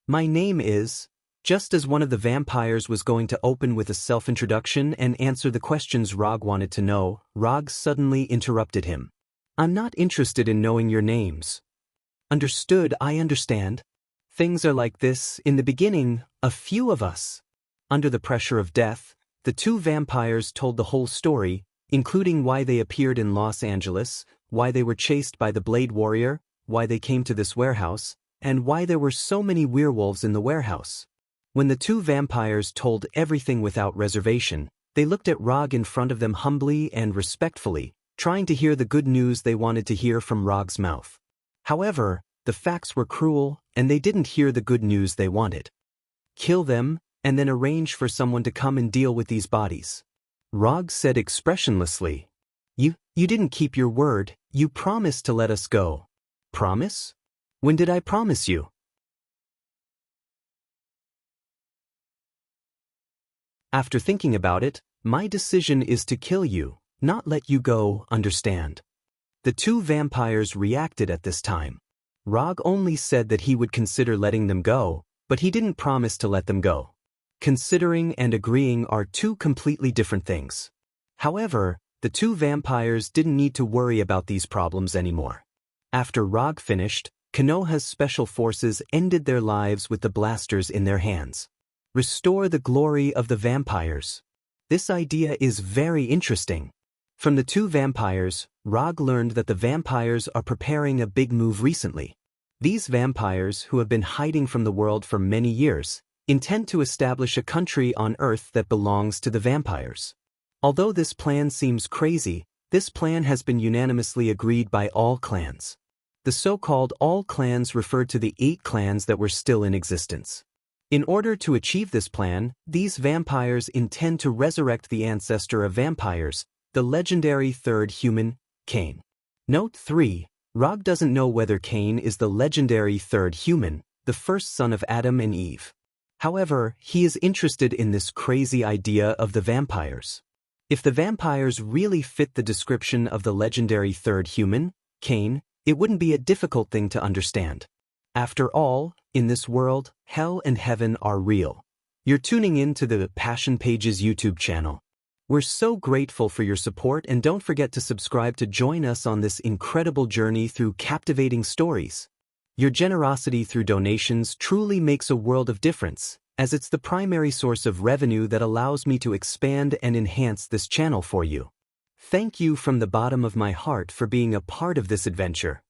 My name is... Just as one of the vampires was going to open with a self-introduction and answer the questions Rog wanted to know, Rog suddenly interrupted him. I'm not interested in knowing your names. Understood, I understand. Things are like this. In the beginning, a few of us. Under the pressure of death, the two vampires told the whole story, including why they appeared in Los Angeles, why they were chased by the Blade Warrior, why they came to this warehouse, and why there were so many werewolves in the warehouse. When the two vampires told everything without reservation, they looked at Rog in front of them humbly and respectfully, trying to hear the good news they wanted to hear from Rog's mouth. However, the facts were cruel, and they didn't hear the good news they wanted. Kill them, and then arrange for someone to come and deal with these bodies. Rog said expressionlessly. You didn't keep your word, you promised to let us go. Promise? When did I promise you? After thinking about it, my decision is to kill you, not let you go, understand? The two vampires reacted at this time. Rog only said that he would consider letting them go, but he didn't promise to let them go. Considering and agreeing are two completely different things. However, the two vampires didn't need to worry about these problems anymore. After Rog finished, Konoha's special forces ended their lives with the blasters in their hands. Restore the glory of the vampires. This idea is very interesting. From the two vampires, Rog learned that the vampires are preparing a big move recently. These vampires, who have been hiding from the world for many years, intend to establish a country on Earth that belongs to the vampires. Although this plan seems crazy, this plan has been unanimously agreed by all clans. The so-called all clans referred to the 8 clans that were still in existence. In order to achieve this plan, these vampires intend to resurrect the ancestor of vampires, the legendary third human, Cain. Note 3. Rog doesn't know whether Cain is the legendary third human, the first son of Adam and Eve. However, he is interested in this crazy idea of the vampires. If the vampires really fit the description of the legendary third human, Cain, it wouldn't be a difficult thing to understand. After all, in this world, hell and heaven are real. You're tuning in to the Passion Pages YouTube channel. We're so grateful for your support, and don't forget to subscribe to join us on this incredible journey through captivating stories. Your generosity through donations truly makes a world of difference, as it's the primary source of revenue that allows me to expand and enhance this channel for you. Thank you from the bottom of my heart for being a part of this adventure.